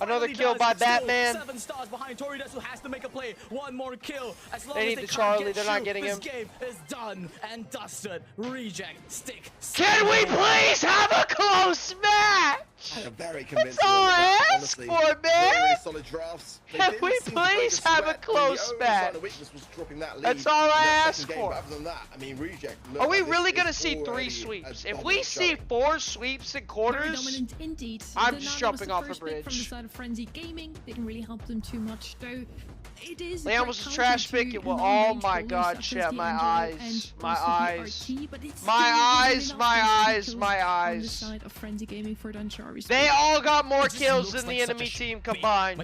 S3: Another kill by Batman.
S5: 7 stars behind Toridas, who has to make a play. One more kill. As long
S3: they need the Charlie. They're not getting him.
S5: This game is done and dusted. Reject. Stick.
S3: Can we please have a close match?
S7: I'm very convinced.
S3: That's all I ask for, man.
S7: Really solid drafts.
S3: Can we please have a close match? That's all I ask for.
S7: Other than that, I mean, Reject.
S3: Are we really gonna see 3 sweeps? If we see 4 sweeps in quarters, I'm just jumping off a bridge.
S4: From the side of Frenzy Gaming, didn't really help them too much, though. It is
S3: Leon was a trash pick. It was, oh my God, chat, my eyes, my eyes, my eyes, my eyes, my eyes. They all got more kills than the enemy team combined.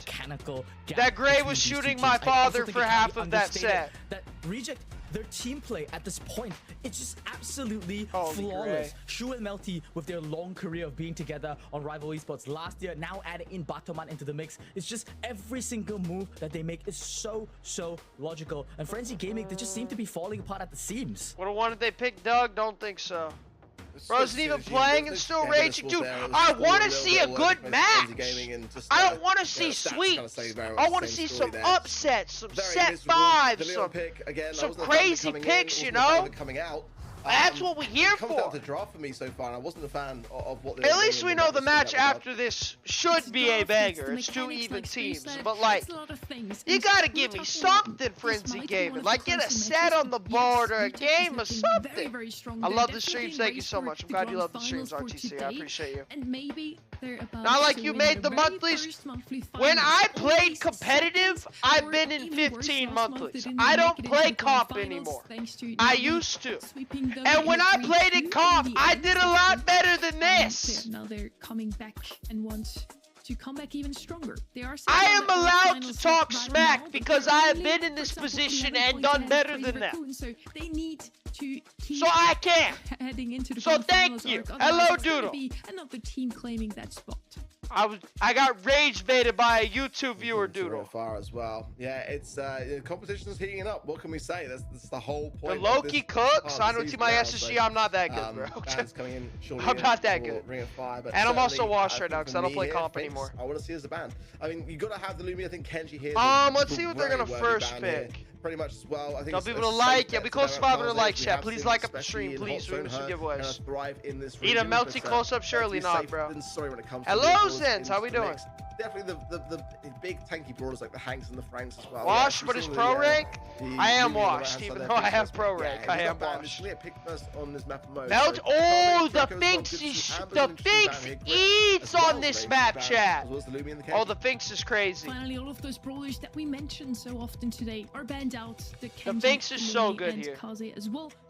S3: That Gray was shooting my father for half of that set.
S5: That Reject, their team play at this point, it's just absolutely flawless. Shu and Melty, with their long career of being together on Rival Esports last year, now adding in Battleman into the mix, it's just every single move that they make is so logical. And Frenzy Gaming, they just seem to be falling apart at the seams.
S3: Would have wanted they pick Doug? Don't think so. Bro isn't even playing and still raging. Dude, I want to see a good match. I don't want to see sweeps. I want to see some upsets, some set 5s, some crazy picks, you know? That's what we're here for.
S7: It comes down to draft for me so far, and I wasn't a fan of what.
S3: At least we know the match after this should be a banger. It's 2 even teams, but like, you gotta give me something, Frenzy Gaming. Like, get a set on the board or a game or something. I love the streams. Thank you so much. I'm glad you love the streams, RTC. I appreciate you.
S4: And maybe
S3: not like you made the monthlies. When I played competitive, I've been in 15 monthlies. I don't play comp anymore. I used to. And when I played in comp, I did a lot better than this.
S4: Now they're coming back and want to come back even stronger.
S3: I am allowed to talk smack because I have been in this position and done better than that.
S4: So they need to
S3: so I can.
S4: Heading into the
S3: so thank you. Hello, Doodle.
S4: Another team claiming that spot.
S3: I got rage baited by a YouTube viewer, Doodle.
S7: Far as well. Yeah, it's the competition's heating up. What can we say? That's the whole point.
S3: The Loki cooks. I don't see my SSG. I'm not that good, bro.
S7: Coming in
S3: I'm not that good.
S7: Ring of Fire, but
S3: and I'm also washed right now because I don't play comp anymore.
S7: I want to see as a band. I mean, you got to have the Lumi. I think Kenji here.
S3: Let's see what they're gonna first pick.
S7: Pretty much as well. I think
S3: tell people to like. Yeah, we close to 500 likes, chat. Please like up the stream, please. We need some giveaways. Need a Melty close up? Surely not, bro. Hello, Zens. How we doing?
S7: Definitely the big tanky brawlers like the Hanks and the Franks as well.
S3: Washed, but it's pro rank? I am washed, even though I have pro rank. I am washed. Melt. Oh, the Finks eats on this map, chat. Oh, the Finks is crazy.
S4: Finally, all of those brawlers that we mentioned so often today are banned out.
S3: The Finks is so good here.
S4: Kaze as well.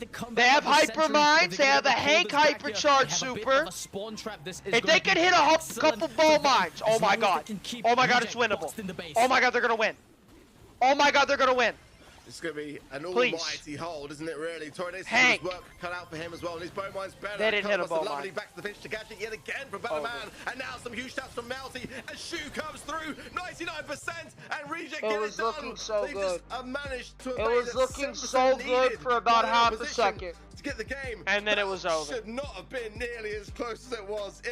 S5: the comeback.
S3: They have hyper mines. They have a Hank hypercharge super. If they could hit a couple ball mines, oh my god. Oh my god, it's winnable. Oh my god, they're gonna win. Oh my god, they're gonna win.
S7: It's going to be an almighty hold, isn't it, really? Torres has work cut out for him as well, and his bow mine's better.
S3: They didn't hit a bow
S7: lovely
S3: mine.
S7: Back to the finish to catch it yet again from Better Man. And now some huge taps from Melty. As Shu comes through, 99%, and Reject get it done.
S3: Looking so good.
S7: Just managed to
S3: it was looking so good for about half a second.
S7: To get the game,
S3: and then it was over.
S7: Should not have been nearly as close as it was.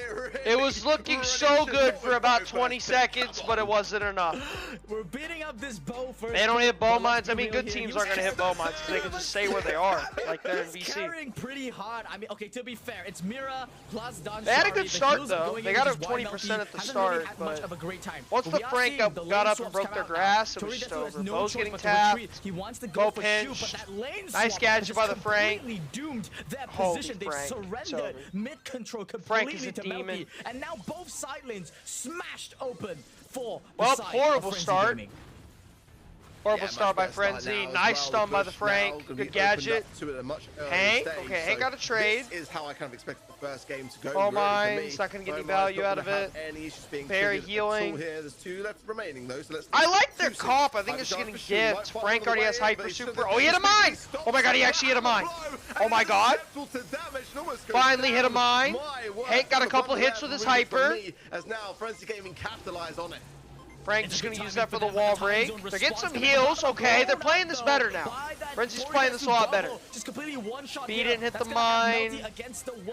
S3: It was looking so good for about 20 seconds, but it wasn't enough.
S5: We're beating up this bow first.
S3: They don't hit bow mines. I mean, good teams aren't gonna hit bow mines because they can just stay where they are, like they're in VC.
S5: Carrying pretty hard. I mean, okay, to be fair, it's Mira plus Don.
S3: They had a good start though. They got up 20% at the start, but once the Frank got up and broke their grass, it was just over. Bow's getting tapped.
S5: He wants to
S3: go pinch. Nice gadget by the Frank.
S5: Doomed that
S3: Holy
S5: position. They've
S3: Frank.
S5: surrendered mid-control completely to Melty, and now both side lanes smashed open for the side
S3: horrible
S5: of Frenzy
S3: start.
S5: Gaming.
S3: Horrible start by Frenzy. Nice stun by the Frank. Good gadget. Hank. Okay, Hank got a trade.
S7: This is how I kind of expected the first game to go.
S3: Bow mines, not going to get any value out of it. Very healing.
S7: There's 2 left remaining though, so let's.
S3: I like their comp. I think it's getting gift. Frank already has hyper super. Oh, he hit a mine. Oh my god, he actually hit a mine. Oh my god. Finally hit a mine. Hank got a couple hits with his hyper.
S7: As now Frenzy Gaming capitalize on it.
S3: Frank's just going to use that for the wall break. They're getting some heals. Okay, they're playing this better now. Frenzy's playing this a lot better. B didn't hit the mine.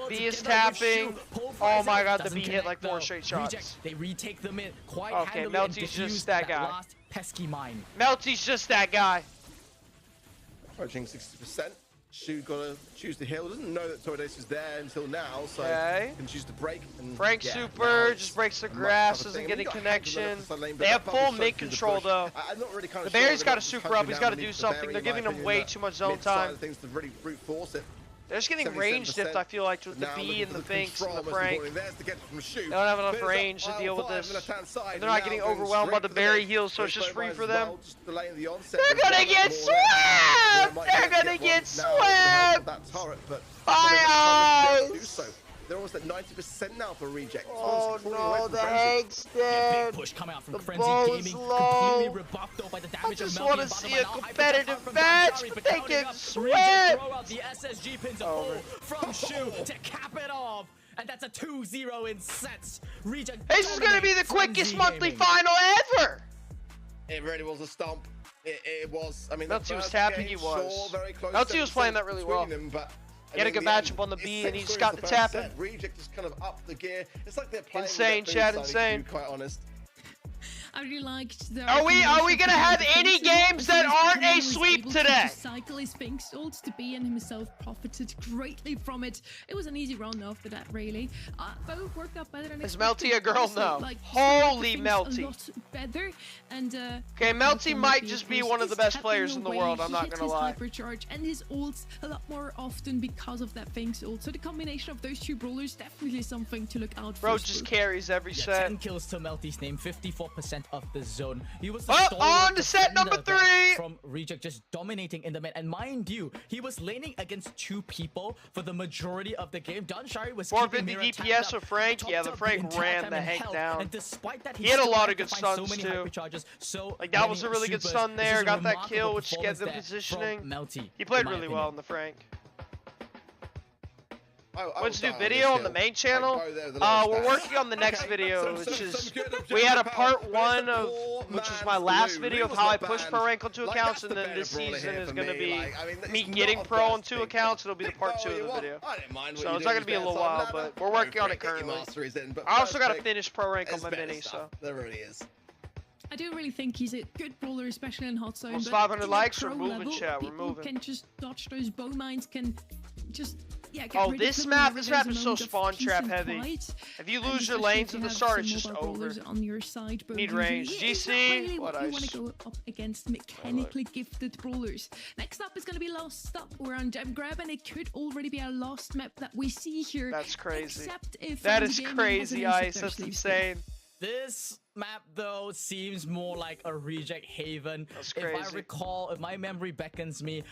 S3: B is tapping. Oh my god, the B hit like 4 straight shots.
S5: They retake them in quite
S3: okay, Melty's just that guy.
S5: Last pesky mine.
S3: Melty's just that guy.
S7: Approaching 60%. Shu gotta choose the heal. Doesn't know that Torres is there until now, so can choose to break. And
S3: Frank super just breaks the grass, doesn't get a connection. They have full mid control though. The Barry's got to super up. He's got to do something. They're giving him way too much zone time. They're just getting range dipped, I feel like, with the B and the Finks and the Frank. They don't have enough range to deal with this. And they're not getting overwhelmed by the Barry heals, so it's just free for them. They're gonna get swept! They're gonna get swept! Bye,
S7: They're almost at 90% now for Reject.
S3: Oh no, the Hank's dead.
S5: Big push coming out from
S3: The
S5: Frenzy
S3: bow's
S5: Gaming,
S3: low.
S5: completely rebuffed though by the damage
S3: I just
S5: of
S3: want to see a competitive match, but they get swept.
S5: Throw out the SSG pins from Shu to cap it off. And that's a 2-0 in sets. Reject.
S3: This is going to be the quickest monthly final ever.
S7: It really was a stomp. It was. I mean,
S3: Melty was tapping. He was. Melty was playing that really well. He had a good matchup on the B, and he just got the tapping.
S7: Reject just kind of up the gear. It's like they're playing.
S3: Insane, Chad. Insane.
S7: To be quite honest.
S4: I really liked the
S3: Are we gonna have any games that aren't a sweep today?
S4: Cycle his Finks ult to B and himself profited greatly from it. It was an easy run after that, really. Both worked out better than
S3: Is
S4: expected.
S3: Melty a girl? No.
S4: Like,
S3: Holy
S4: a
S3: Melty.
S4: lot better. And
S3: okay, Melty might just be one of the best players in the world. I'm not gonna lie.
S4: Hypercharge and his ults a lot more often because of that Finks ult. So the combination of those 2 brawlers definitely something to look out for.
S3: Bro just carries every set.
S5: 10 kills to Melty's name, 54% of the zone. He was
S3: on to set number 3
S5: from Reject, just dominating in the mid. And mind you, he was laning against 2 people for the majority of the game. Don Shari was
S3: 450 DPS with Frank. Yeah, the Frank ran the Hank down.
S5: And despite that,
S3: he had a lot of good stuns
S5: so
S3: too.
S5: Like
S3: that was a really good stun there. Got that kill, which gets them positioning.
S5: Melty,
S3: he played really well in the Frank. Let's do video on the main channel. We're working on the next video, which is we had a part 1 of which was my last video of how I push pro rank on 2 accounts, and then this season is going to be me getting pro on 2 accounts. It'll be the part 2 of the video. So it's not going to be a little while, but we're working on it currently. I also got to finish pro rank on my mini, so
S7: there really is.
S4: I do really think he's a good brawler, especially in hot zone.
S3: Almost 500 likes. We're moving, chat. We're moving.
S4: Can just dodge those bow mines. Can just get rid
S3: this
S4: of
S3: map is so spawn trap heavy. If you lose your lanes at the start, it's just over.
S4: On your side,
S3: need range. GC.
S4: Really what you want to go up against mechanically gifted brawlers. Next up is going to be Lost Stop. We're on Gem Grab, and it could already be a lost map that we see here.
S3: That's crazy.
S4: Except if
S3: that is crazy, Ice. That's insane.
S5: This map though seems more like a Reject haven.
S3: That's crazy.
S5: If I recall, if my memory beckons me,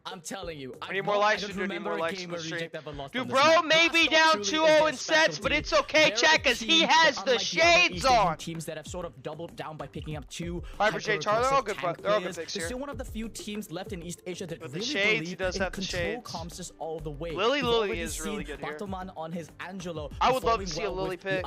S5: I'm telling you.
S3: I need more likes. Dude, need more likes. Dude,
S5: bro,
S3: maybe down 2-0 in sets, but it's okay, chat, because he has the shades on.
S5: Teams that have sort of doubled down by picking up 2
S3: Hyper Shades, they're all good picks here.
S5: They're still one of the few teams left in East Asia that
S3: with
S5: really
S3: the shades,
S5: believe
S3: he does have
S5: in
S3: the
S5: control
S3: shades.
S5: comps all the way.
S3: Lily is really good here.
S5: Batoman on his Angelo.
S3: I would love to see a Lily pick.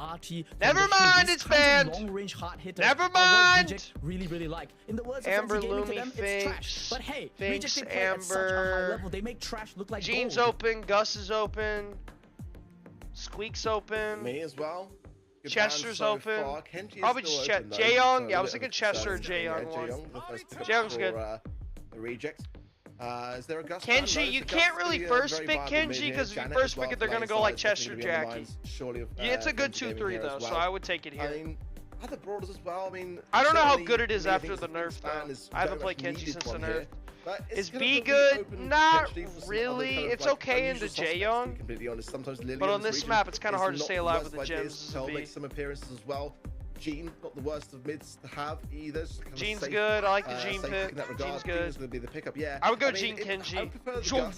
S5: Never
S3: mind, it's banned.
S5: Long-range hot hitter.
S3: Never mind.
S5: Really like. In the words
S3: Amber
S5: of
S3: Lumi
S5: them,
S3: fakes.
S5: it's trash. But hey,
S3: Fakes,
S5: Reject play at such a high level. They make trash look like
S3: Jean's
S5: gold.
S3: open, Gus is open, Squeak's open.
S7: Me as well. Good
S3: Chester's
S7: so
S3: open.
S7: Probably
S3: Jaeyoung. Yeah, I was thinking Chester or Jaeyoung. Jaeyoung's good.
S7: The reject. Is there a Gus?
S3: Kenji, you can't really first pick Kenji because if you first pick it, they're gonna go like Chester, Jackie. Yeah, it's a good 2-3 though, so I would take it here.
S7: I mean, other brawlers as well. I mean,
S3: I don't know how good it is after the nerf though. I haven't played Kenji since the nerf. Is B good? Not really. It's okay into Jaeyoung. But on this map, it's kind of hard to stay alive with the gems.
S7: Make some appearances as well. Jean, not the worst of mids to have either.
S3: Jean's good. I like the Jean pick. Jean's good.
S7: Jean's going to be the pickup, yeah.
S3: I would go Jean Kenji.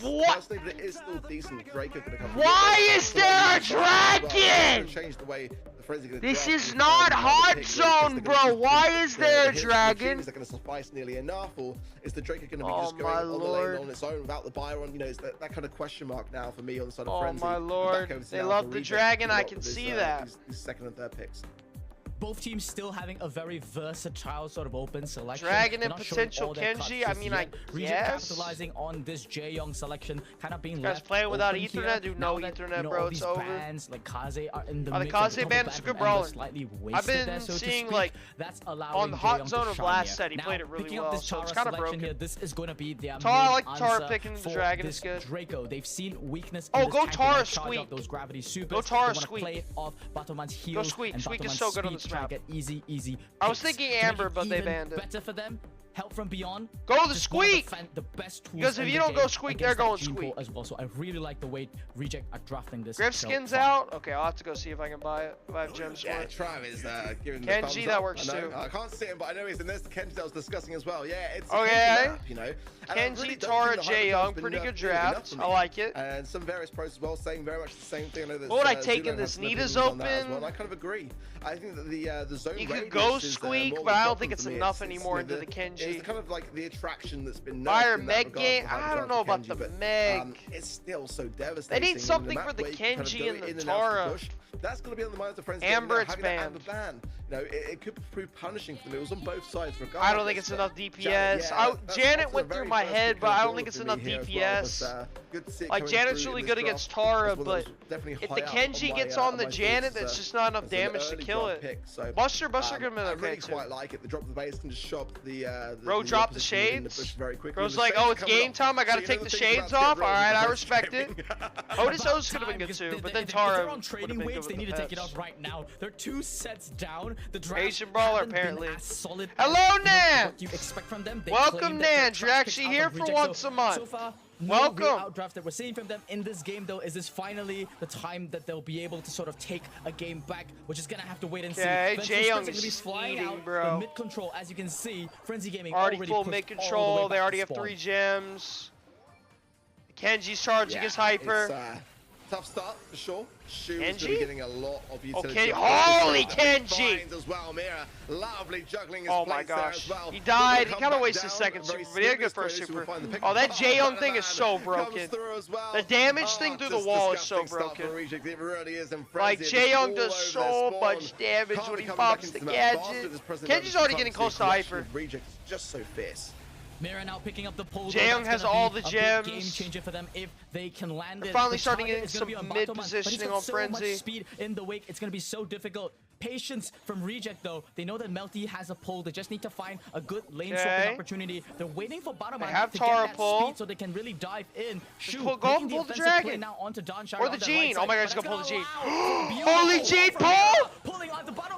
S7: What? But it is still decent. Draco going to come.
S3: Why is there a dragon?
S7: Change the way the frenzy going to
S3: This is not hot zone, bro. Why is there a dragon?
S7: Is that going to suffice nearly enough, or is the Draco going to be just going on the lane on its own without the Byron? You know, it's that kind of question mark now for me on the side of frenzy.
S3: Oh my lord! They love the dragon. I can see that.
S7: These second and third picks.
S5: Both teams still having a very versatile sort of open selection.
S3: Dragon and potential Kenji. I mean, I guess.
S5: Capitalizing on this Jaeyoung selection, kind of being
S3: left playing without Ethernet. Dude, no Ethernet, bro. It's over.
S5: Bands like Kaze are in the
S3: the Kaze band is a good brawler. I've been seeing like on the hot zone of last set, he played it really well. So it's kind of broken.
S5: Here, this is going to be their
S3: Tara, I like Tara picking the dragon. It's good.
S5: Draco, they've seen weakness.
S3: Oh, go Tara Squeak.
S5: Those gravity supers.
S3: Go Tara Squeak.
S5: Play off Batoman's heels.
S3: Go Squeak. Squeak is so good on this map.
S5: Easy.
S3: I was thinking Amber, but they banned it.
S5: Better for them. Help from beyond.
S3: Go the Squeak!
S5: The best tools
S3: because if you don't go Squeak, they're going Squeak
S5: as well. So I really like the way Reject are drafting this.
S3: Griff skin's out. Okay, I'll have to go see if I can buy it. If I have gems for it.
S7: Trav is giving the
S3: Kenji, that works too.
S7: I can't see him, but I know he's in this. The Kenji that I was discussing as well. Yeah, it's
S3: okay.
S7: You know.
S3: Kenji, Tara, Jaeyoung, pretty good draft. I like it.
S7: And some various pros as well saying very much the same thing. I know that.
S3: What would I take in this? Nita's open.
S7: Well, I kind of agree. I think that the zone.
S3: You could go Squeak, but I don't think it's enough anymore into the Kenji.
S7: It's kind of like the attraction that's been
S3: Fire Meg game. I don't know about the Meg.
S7: It's still so devastating.
S3: They need something for the Kenji and the Tara.
S7: That's going to be on the minds of friends.
S3: Amber, it's banned.
S7: You know, it could prove punishing for them. It was on both sides.
S3: I don't think it's enough DPS. Janet went through my head, but I don't think it's enough DPS. Like Janet's really good against Tara, but if the Kenji gets on the Janet, that's just not enough damage to kill it. Buster could have been okay too.
S7: I quite like it. The drop of the base can just show up the
S3: Bro dropped the shades. Bro's like, oh, it's game time. I gotta take the shades off. All right, I respect it. Otis could have been good too, but then Tara.
S5: They're on training waves. They need to take it off right now. They're 2 sets down. The
S3: Asian brawler apparently.
S5: Solid.
S3: Hello, Nan.
S5: You expect from them.
S3: Welcome, Nan. You're actually here for once a month.
S5: So far,
S3: welcome.
S5: Outdraft that we're seeing from them in this game, though, is this finally the time that they'll be able to sort of take a game back. We're just gonna have to wait and see.
S3: Okay, Jaeyoung is flying out, bro.
S5: The mid control, as you can see, Frenzy Gaming
S3: already full mid control. They already have 3 gems. Kenji's charging his hyper.
S7: Tough start for sure. Kenji
S3: getting
S7: a lot of utility.
S3: Okay, holy Kenji!
S7: As well, Mira, lovely juggling his
S3: oh my gosh, well. He died. He kind of wasted his second super, but he had a good first super. Oh, that Jaeyoung thing is so broken. The damage thing through the wall is so broken. Like Jaeyoung does so much damage when he pops the gadget. Kenji's already getting close to hyper.
S7: Just so fierce.
S5: Mira now picking up the pole.
S3: Jaeyoung has all the gems.
S5: Game changer for them if they can land it.
S3: Finally starting getting some mid positioning on Frenzy.
S5: So much speed in the wake. It's going to be so difficult. Patience from Reject though. They know that Melty has a pull. They just need to find a good lane swapping opportunity. They're waiting for Bottom to get that speed so they can really dive in.
S3: Shoot, go and pull the dragon.
S5: Now onto Donshire
S3: or the Jean. Oh my god, he's gonna pull the Jean. Holy Jean pull!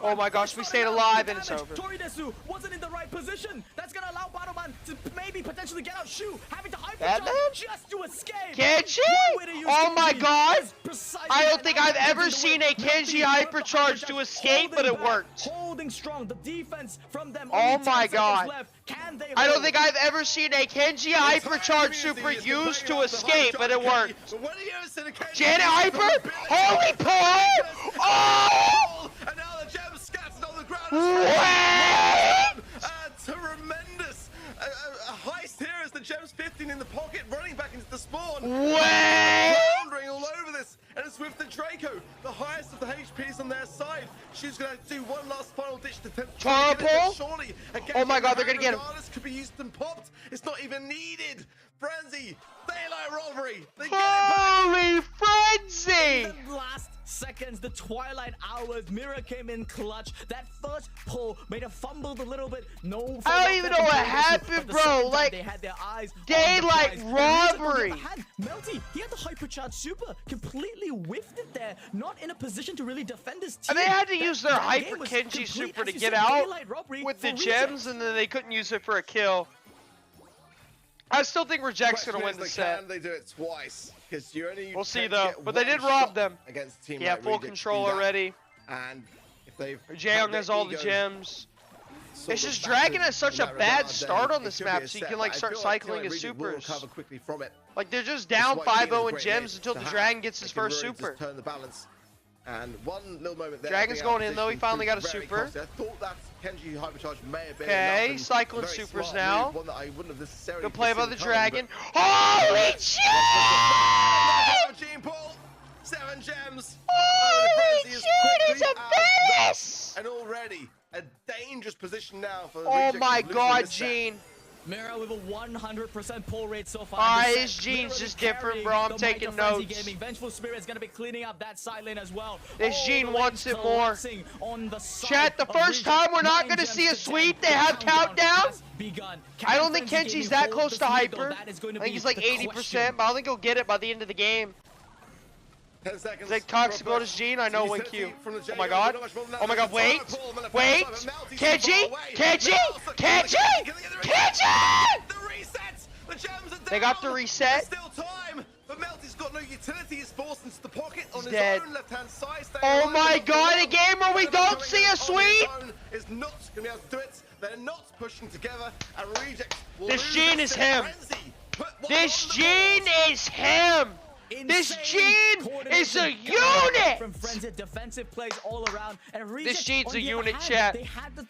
S3: Oh my gosh, we stayed alive and it's over.
S5: Toridesu wasn't in the right position. That's gonna allow Battleman to maybe potentially get out Shu, having to hypercharge just to escape.
S3: Kenji? Oh my god! I don't think I've ever seen a Kenji hypercharge to escape, but it worked.
S5: Holding strong. The defense from them.
S3: Oh my god. I don't think I've ever seen a Kenji hypercharge super used to escape, but it worked. Janet hyper? Holy pull! Oh!
S7: And now the gem scattered on the ground.
S3: What?
S7: Tremendous. A heist here as the gem's 15 in the pocket, running back into the spawn.
S3: What?
S7: Wandering all over this. And it's with the Draco, the highest of the HPs on their side. She's going to do one last final ditch attempt. Surely,
S3: oh my god, they're going to get him.
S7: Could be used and popped. It's not even needed. Frenzy, daylight robbery.
S3: Holy Frenzy!
S5: In the last seconds, the twilight hours, Mira came in clutch. That first pull made her fumbled a little bit. No,
S3: I don't even know what happened, bro. Like,
S5: they had their eyes
S3: daylight robbery.
S5: Melty, he had the hypercharge super, completely whiffed it there. Not in a position to really defend his team.
S3: And they had to use their hyper Kenji super to get out with the gems, and then they couldn't use it for a kill. I still think Reject's gonna win the set.
S7: Can they do it twice? Because you only
S3: we'll see though, but they did rob them.
S7: Against a team
S3: yeah,
S7: like
S3: full
S7: Reject
S3: control already.
S7: And if they've
S3: Jaeyoung has all the gems. It's just Dragon has such a bad start on this map, so you can like start cycling his supers. Like they're just down 5-0 in gems until the Dragon gets his first super.
S7: Turn the balance. And one little moment there.
S3: Dragon's going in though, he finally got a super.
S7: I thought that Kenji hypercharge may have been
S3: okay, cycling supers now.
S7: One that I wouldn't have necessarily
S3: good play by the Dragon. Holy shit!
S7: 7 gems.
S3: Holy shit, it's a mess!
S7: And already a dangerous position now for the
S3: oh my god, Gene.
S5: Mira with a 100% pull rate so far.
S3: His Gene's just different, bro. I'm taking notes.
S5: Vengeful Spirit's gonna be cleaning up that side lane as well.
S3: This Gene wants it more. Chat, the first time we're not gonna see a sweep, they have countdown. I don't think Kenji's that close to hyper. I think he's like 80%, but I don't think he'll get it by the end of the game.
S7: 10 seconds.
S3: Is that Toxic Lotus Gene? I know when Q. Oh my god. Oh my god, wait. Wait. Kenji! Kenji! Kenji! Kenji!
S7: The resets! The gems are down!
S3: They got the reset.
S7: There's still time, but Melty's got no utility. He's forced into the pocket on his own left-hand side.
S3: Oh my god, a game where we don't see a sweep!
S7: Is not going to be able to do it. They're not pushing together, and Reject will
S3: this Gene is him. This Gene is him. This Gene is a unit!
S5: From frenzied defensive plays all around. And
S3: this Gene's a unit, chat.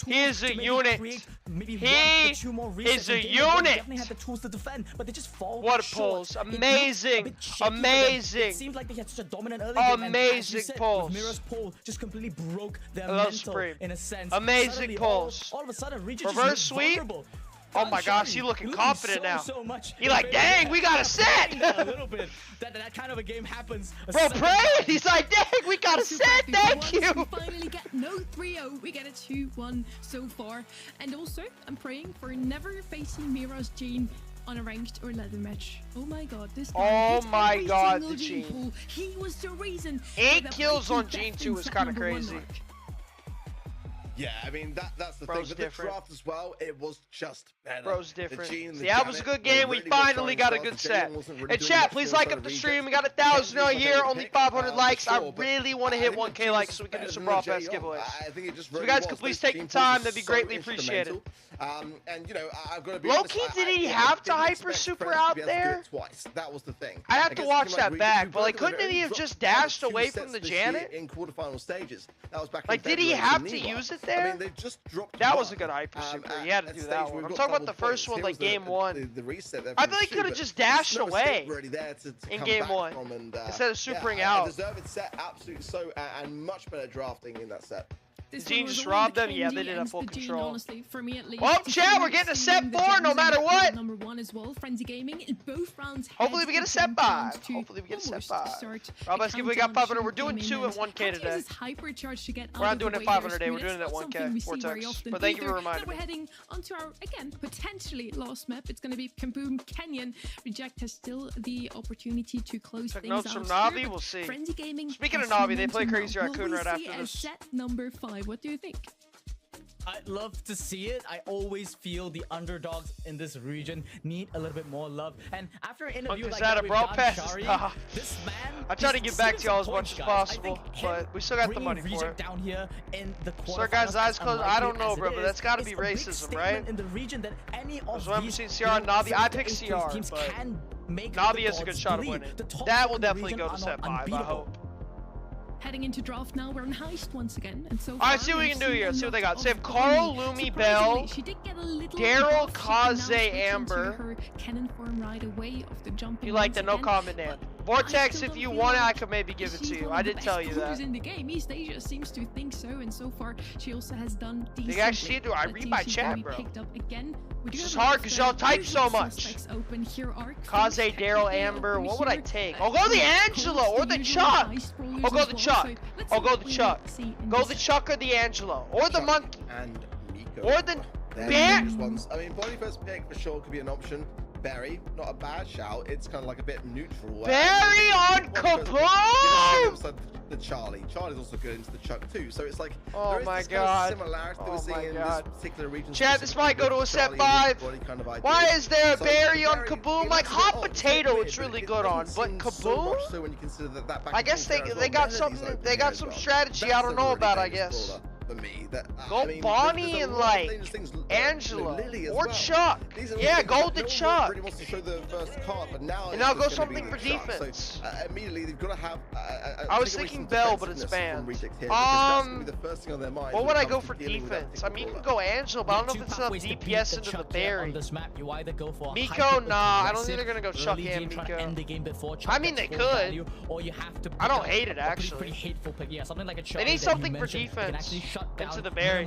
S3: He is a unit. He is a unit.
S5: Definitely had the tools to defend, but they just fall
S3: what pulls. Amazing. Amazing.
S5: It seemed like they had such a dominant early game.
S3: Amazing pulls.
S5: Mira's pull just completely broke their mental in a sense.
S3: Amazing pulls.
S5: All of a sudden,
S3: reverse sweep. Oh my gosh, he's looking confident now. He's like, dang, we got a set!
S5: A little bit. That kind of a game happens.
S3: Bro, pray! He's like, dang, we got a set, thank you!
S4: We finally get no 3-0, we get a 2-1 so far. And also, I'm praying for never facing Mira's Gene on a ranked or ladder match. Oh my god, this guy.
S3: Oh my god, the Gene.
S4: He was the reason.
S3: 8 kills on Gene 2 is kind of crazy.
S7: Yeah, I mean, that's the thing. But the draft as well, it was just better.
S3: Bro's different. Yeah, that was a good game. We finally got a good set. And chat, please like up the stream. We got 1,000 a year, only 500 likes. I really want to hit 1K likes so we can do some Raw Pass giveaways. So you guys could please take the time. That'd be greatly appreciated.
S7: And you know, I've got to be
S3: low-key, did he have to hyper super out there?
S7: That was the thing.
S3: I have to watch that back, but like, couldn't he have just dashed away from the Janet?
S7: In quarterfinal stages. That was back.
S3: Like, did he have to use it there?
S7: I mean, they just dropped.
S3: That was a good hyper super. He had to do that one. I'm talking about the first one, like game 1.
S7: The reset.
S3: I thought he could have just dashed away in game 1 instead of supering out.
S7: Deserved set, absolutely so, and much better drafting in that set.
S3: Gene just robbed them. Yeah, they did have full control.
S4: Honestly, for me at least.
S3: Well, chat, we're getting a set 4 no matter what.
S4: Number 1 as well. Frenzy Gaming in both rounds.
S3: Hopefully we get a set 5. Hopefully we get a set 5. Rob, we got 500. We're doing 2 at 1K today. We're not doing it 500 today. We're doing it at 1K. Vortex. But thank you for reminding me.
S4: We're heading onto our, again, potentially last map. It's going to be Kaboom Canyon. Reject has still the opportunity to close things out.
S3: Notes from Navi. We'll see.
S4: Frenzy Gaming.
S3: Speaking of Navi, they play Crazy Raccoon right after this.
S4: Set number 5. What do you think?
S5: I'd love to see it. I always feel the underdogs in this region need a little bit more love. And after an interview like that with Shari, this man,
S3: I try to get back to y'all as much as possible, but we still got the money for it.
S5: Down here in the
S3: Sir, guys, eyes closed. I don't know, bro, but that's got to be racism, right?
S5: In the region that any of
S3: these seen CR and Navi. I pick CR, but Navi has a good shot of winning. That will definitely go to set 5, I hope.
S4: Heading into draft now, we're on Heist once again, and so
S3: Alright, see what we can do here. Let's see what they got. So they have Carl, Lumi, Bell, Daryl, Kaze, Amber. You like the no comment, Dan. Vortex, if you want it, I could maybe give it to you. I did tell you that.
S4: In the game, East Asia seems to think so, and so far she also has done decently.
S3: They actually do. I read my chat, bro.
S4: Again.
S3: This is hard because y'all type so much. Kaze, Daryl, Amber. What would I take? I'll go the Angelo or the Chuck. I'll go the Chuck. I'll go the Chuck. Go the Chuck or the Angelo or the Monkey.
S7: And Miko.
S3: Or the
S7: Bear. I mean, body first pick for sure could be an option. Berry, not a bad shout. It's kind of like a bit neutral.
S3: Berry on Kaboom!
S7: The Charlie. Charlie's also good into the Chuck too. So it's like
S3: oh my god.
S7: Similarity that we're seeing in this particular region.
S3: Chad, this might go to a set 5.
S7: Kind of
S3: why is there a Berry on Kaboom? Like hot potato, it's really good on, but Kaboom?
S7: So when you consider that
S3: I guess they got something. They got some strategy I don't know about. I guess.
S7: For me,
S3: go Bonnie and like Angela or Chuck. Yeah, go the Chuck.
S7: Really wants to show the first card, but now
S3: and I'll go something for defense.
S7: So, immediately they've got to have.
S3: I was thinking Bell, but it's banned. What would I go for defense? I mean, you can go Angela, but I don't know if it's enough DPS into the Berry. Miko, nah, I don't think they're gonna go Chuck and Miko. I mean, they could. I don't hate it actually. They need something for defense. Into the Berry.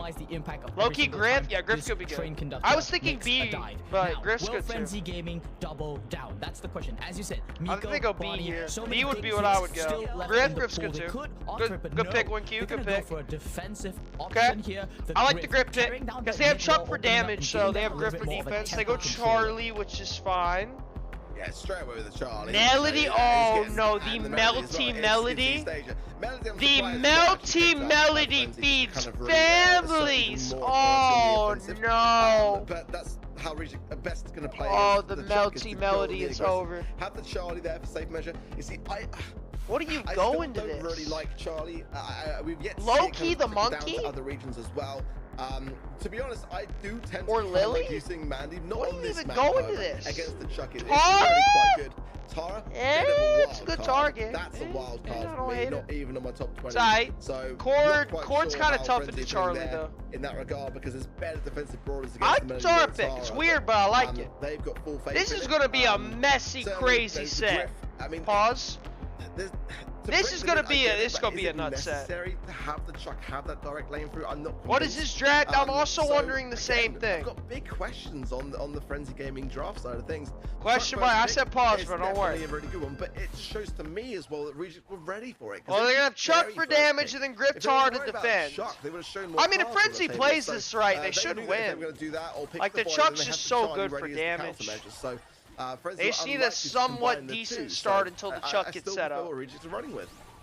S3: Low-key Griff? Yeah, Griff could be good. I was thinking B, but Griff's good too.
S5: Frenzy Gaming double down. That's the question. As you said,
S3: I think they go B here. B would be what I would go. Griff's good too. Good pick, 1Q, good pick. Okay. I like the Griff pick, because they have Chuck for damage, so they have Griff for defense. They go Charlie, which is fine.
S7: Yeah, straight away with the Charlie.
S3: Melody, oh no, the Melty Melody. The Melty Melody feeds families. Oh no.
S7: But that's how best going to play.
S3: Oh, the Melty Melody is over.
S7: Have the Charlie there for safe measure. You see,
S3: what are you going to this?
S7: I don't really like Charlie. We've yet to
S3: Low-key the Monkey.
S7: Down to other regions as well. To be honest, I do tend
S3: to
S7: like using Mandy. Not on this map, against the Chuck. It's really quite good. Tara,
S3: it's a good target.
S7: That's a wild card for me, not even on my top 20.
S3: Right.
S7: So
S3: Cord's kind of tough into Charlie though.
S7: In that regard, because there's better defensive brawlers against the
S3: Tara pick. It's weird, but I like it.
S7: They've got full faith.
S3: This is gonna be a messy, crazy set.
S7: I mean,
S3: pause. This is gonna be a nut set.
S7: Necessary to have the Chuck have that direct lane through. I'm not.
S3: What is this draft? I'm also wondering the same thing.
S7: I've got big questions on the Frenzy Gaming draft side of things.
S3: Question mark. I said pause, but don't worry.
S7: A really good one, but it shows to me as well that Regis were ready for it.
S3: Well, they're gonna have Chuck for damage and then Grip Tar to defend. I mean, if Frenzy plays this right, they should win. Like the Chuck's just so good for damage. They just need a somewhat decent start until the Chuck gets set up.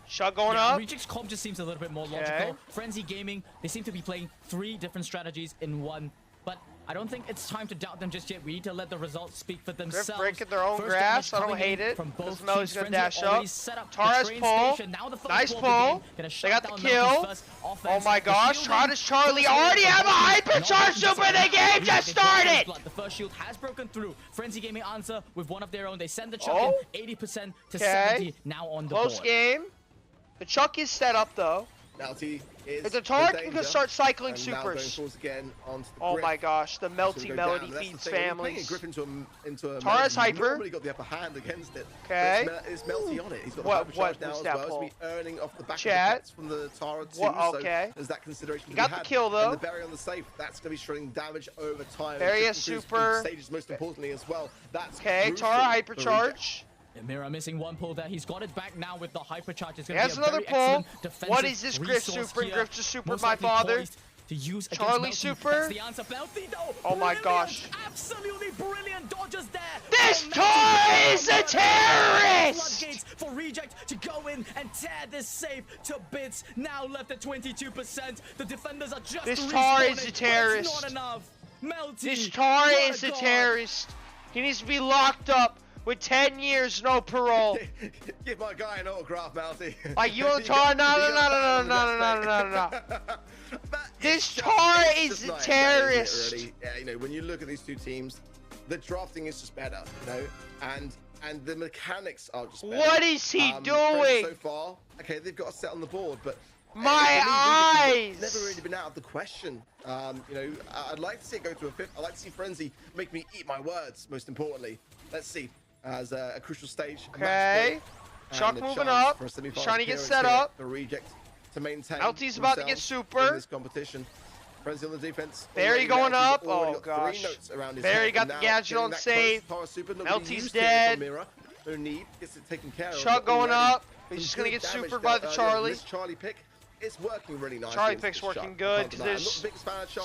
S3: Chuck going up.
S5: Reject's comp just seems a little bit more logical. Frenzy Gaming, they seem to be playing 3 different strategies in one. But I don't think it's time to doubt them just yet. We need to let the results speak for themselves.
S3: They're breaking their own grass. I don't hate it. Because Melo's gonna dash up. Tara's pull. Nice pull. They got the kill. Oh my gosh. Charlie already have a hypercharge super. The game just started.
S5: The first shield has broken through. Frenzy Gaming answer with one of their own. They send the Chuck in 80% to 70 now on the board.
S3: Close game. The Chuck is set up though. If the Tark can start cycling supers. Oh my gosh, the Melty Melody feeds families. Tara's hyper.
S7: Got the upper hand against it.
S3: Okay.
S7: It's Melty on it. He's got the hypercharge now as well. He's earning off the back of the pets from the Tara too.
S3: Okay.
S7: There's that consideration.
S3: He got the kill though.
S7: And the Berry on the safe. That's going to be shredding damage over time.
S3: Berry is super.
S7: Stages most importantly as well. That's
S3: okay. Tara hypercharge.
S5: Mira missing one pull there. He's got it back now with the hypercharge. It's
S3: going to be a
S5: another pull.
S3: What is this Griff super? Griff just super my father.
S5: to use against
S3: Charlie
S5: Melty.
S3: Super.
S5: That's the answer. Melty, though.
S3: Oh my
S5: Brilliant.
S3: gosh.
S5: Absolutely brilliant dodges there.
S3: This
S5: Oh,
S3: Tar is a terrorist!
S5: Floodgates for Reject to go in and tear this save to bits. Now left at 22%. The defenders are just
S3: This Tar is
S5: respawning,
S3: a terrorist.
S5: but it's not enough. Melty.
S3: This Tar
S5: what
S3: is a
S5: god.
S3: terrorist. He needs to be locked up with 10 years, no parole.
S7: Give my guy an autograph, Melty.
S3: Like you on Tar? No. This Tar is a terrorist.
S7: Really. Yeah, you know, when you look at these two teams, the drafting is just better, you know, and the mechanics are just better.
S3: What is he doing?
S7: So far, okay, they've got a set on the board, but
S3: my eyes!
S7: Never really been out of the question. You know, I'd like to see it go to a 5th. I'd like to see Frenzy make me eat my words. Most importantly, let's see as a crucial stage.
S3: Okay, Chuck moving up. He's trying to get set up.
S7: The Reject to maintain.
S3: LT's about to get super.
S7: In this competition. Frenzy on the defense.
S3: Barry going up. Oh gosh. Barry got the gadget on save. LT's dead.
S7: No need. Gets it taken care of.
S3: Chuck going up. He's just gonna get supered by the Charlie.
S7: Charlie pick. It's working really nice.
S3: Charlie pick's working good.
S7: There's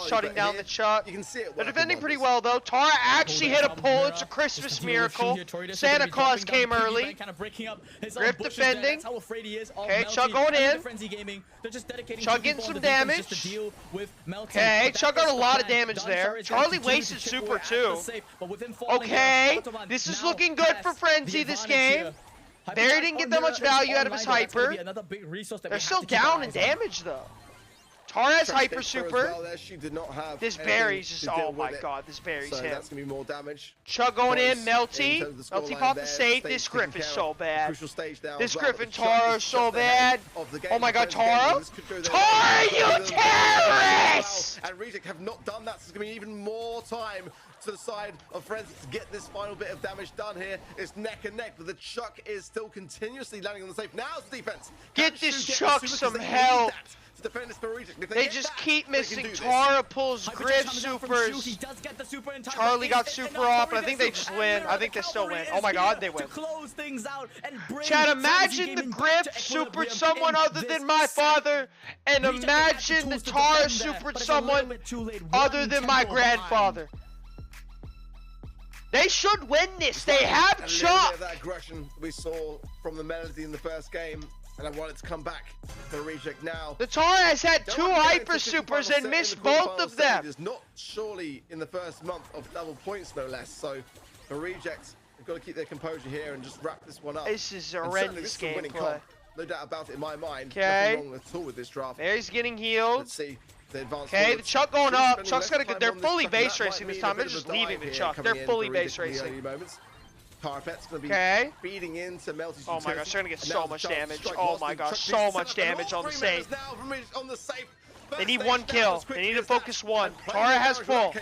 S3: shutting down the Chuck.
S7: You can see it.
S3: They're defending pretty well though. Tara actually hit a pull. It's a Christmas miracle. Santa Claus came early. Grip defending. Okay, Chuck going in. Chuck getting some damage. Okay, Chuck got a lot of damage there. Charlie wasted super too. Okay, this is looking good for Frenzy this game. Barry didn't get that much value out of his hyper. They're still down in damage though. Tar has hyper super. This Barry's just, oh my god, this Barry's him.
S7: That's gonna be more damage.
S3: Chug going in, Melty. Melty popped the save. This Griff is so bad. This Griff and Tara is so bad. Oh my god, Tara. Tara, you terrorist!
S7: And Reject have not done that, so it's gonna be even more time to the side of Frenzy to get this final bit of damage done here. It's neck and neck, but the Chuck is still continuously landing on the safe. Now's the defense.
S3: Get this Chuck some help. They just keep missing. Tara pulls Griff supers. Charlie got super off, but I think they just win. I think they still win. Oh my god, they win. Chad, imagine the Griff supered someone other than my father, and imagine the Tara supered someone other than my grandfather. They should win this. They have Chuck.
S7: That aggression we saw from the Melody in the first game, and I want it to come back for Reject now.
S3: The Tar has had 2 hyper supers and missed both of them.
S7: Not surely in the first month of double points, no less. So for Reject, they've got to keep their composure here and just wrap this one up.
S3: This is a horrendous gameplay.
S7: No doubt about it in my mind.
S3: Okay.
S7: Nothing wrong at all with this draft.
S3: Barry's getting healed.
S7: Let's see.
S3: Okay, the Chuck going up. Chuck's gonna get. They're fully base racing this time. They're just leaving the Chuck. They're fully base racing. Okay.
S7: Feeding into Melty's
S3: oh my gosh, they're gonna get so much damage. Oh my gosh, so much damage on the save. They need 1 kill. They need to focus 1. Tara has full.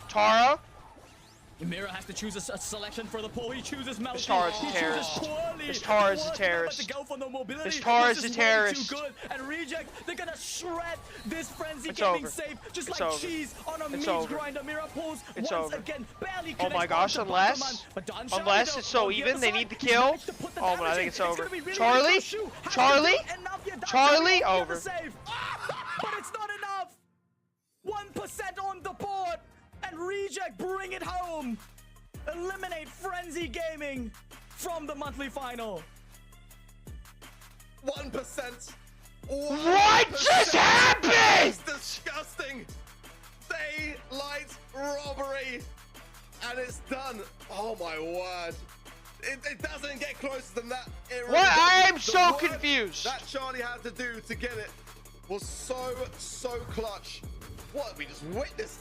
S3: Tara.
S5: Mira has to choose a selection for the pull. He chooses Melty.
S3: This Tar is a terrorist. This Tar is a terrorist. This Tar is a terrorist.
S5: And Reject, they're gonna shred this Frenzy
S3: it's
S5: gaming
S3: over.
S5: save just
S3: it's
S5: like
S3: over.
S5: cheese on a
S3: it's
S5: meat
S3: over.
S5: grinder. Mira pulls
S3: it's
S5: once
S3: over.
S5: again, barely
S3: oh my gosh, unless it's so even, they need the kill. Oh, but I think it's over. Charlie, Charlie, over.
S5: But it's not enough. 1% on the board. And Reject bring it home. Eliminate Frenzy Gaming from the monthly final.
S7: 1%.
S3: What just happened?
S7: It's disgusting. Daylight robbery. And it's done. Oh my word. It doesn't get closer than that. Really
S3: what? I am
S7: the
S3: so confused.
S7: That Charlie had to do to get it was so clutch. What we just witnessed.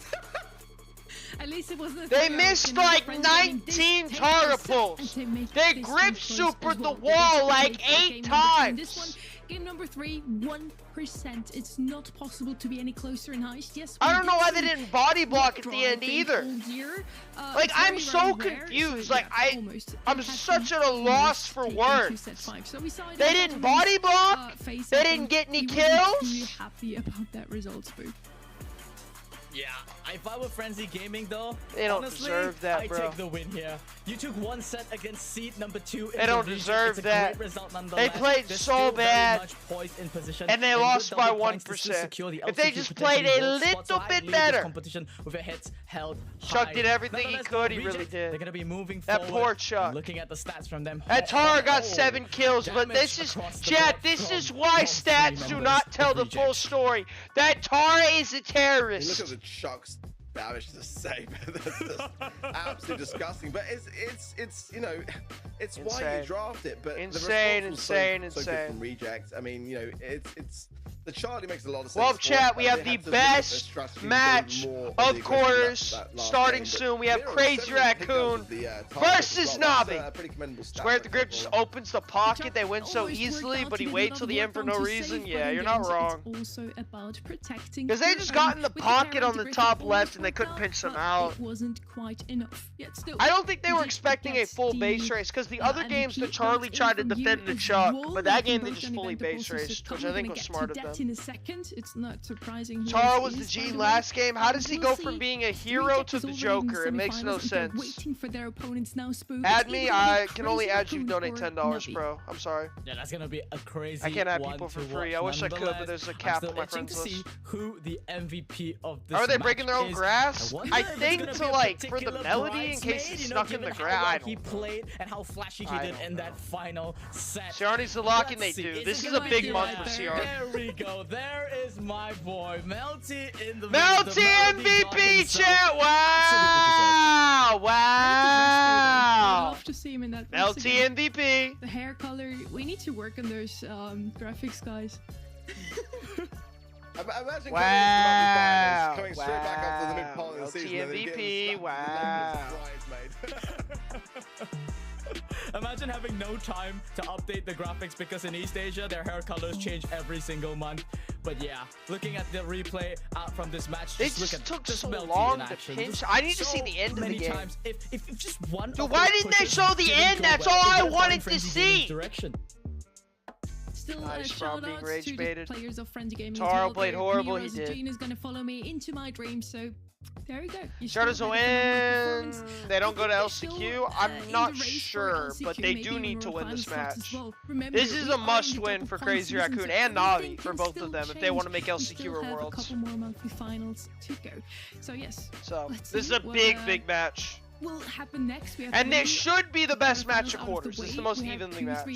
S4: At least it wasn't.
S3: They missed like 19 Tara pulls. They grip supered the wall like 8 times.
S4: This one, game number 3, 1%. It's not possible to be any closer in heist. Yes.
S3: I don't know why they didn't body block at the end either. Like I'm so confused. Like I'm such at a loss for words. They didn't body block. They didn't get any kills.
S4: Happy about that result, Spook.
S5: Yeah, if I were Frenzy Gaming though,
S3: They don't
S5: honestly,
S3: deserve that,
S5: I
S3: bro.
S5: take the win here. You took one set against seed number 2.
S3: They don't deserve that. They played so bad, and they lost by 1%. If they just played a little bit better, Chuck did everything he could. He really did.
S5: They're gonna be moving
S3: that
S5: forward.
S3: poor Chuck.
S5: Looking at the stats from them.
S3: And Tara got 7 kills, but this is, Chad, this is why stats do not tell the full story. That Tara is a terrorist.
S7: Look at the Chuck's damage to save. That's just absolutely disgusting. But it's you know, it's
S3: Insane.
S7: why you draft it. But
S3: Insane,
S7: the response was so good from rejects. I mean, you know, it's the Charlie makes a lot of sense.
S3: Well, chat, we have the best match of quarters starting soon. We have Crazy Raccoon versus Navi. Square the grip just opens the pocket. They win so easily, but he waits till the end for no reason. Yeah, you're not wrong. Because they just got in the pocket on the top left and they couldn't pinch them out. I don't think they were expecting a full base race because the other games the Charlie tried to defend the Chuck, but that game they just fully base raced, which I think was smart of them.
S4: In a second, it's not surprising.
S3: Tara was the Gene last game. How does he go from being a hero to the Joker? It makes no sense. Add me. I can only add you. Donate $10, bro. I'm sorry.
S5: Yeah, that's gonna be a crazy.
S3: I can't add people for free. I wish I could, but there's a cap on my friends list.
S5: See who the MVP of this
S3: Are they breaking their own
S5: is.
S3: grass? I think to like for the melody in case it's stuck in the grass.
S5: He played and how flashy he did in that final set.
S3: Ciarni's the lock and they do. This is a big month for Ciarni.
S5: There we go. There is my boy Melty in the
S3: Melty MVP chat. Wow! Wow!
S4: Love to see him in that.
S3: Melty MVP.
S4: The hair color. We need to work on those graphics, guys.
S7: Imagine
S3: wow!
S7: coming straight back after the mid-part of the season.
S3: MVP. Wow!
S5: Imagine having no time to update the graphics because in East Asia their hair colors change every single month. But yeah, looking at the replay out from this match,
S3: it just took so long to pinch. I need to see the end of the game.
S5: Times, if just one.
S3: Dude, why didn't they show the end? That's all I wanted to see.
S4: Still,
S3: nice,
S4: shout
S3: being
S4: out
S3: rage
S4: to
S3: baited.
S4: The players of Frenzy Gaming.
S3: Taro played horrible. He did.
S4: Gene is gonna follow me into my dreams, so there you go.
S3: Starters win. They don't go to LCQ. I'm not sure, but they do need to win this match. This is a must-win for Crazy Raccoon and Navi for both of them if they want to make LCQ or Worlds.
S4: A couple more monthly finals to go. So yes.
S3: So this is a big match.
S4: Will happen next.
S3: And this should be the best match of quarters. This is the most evenly matched.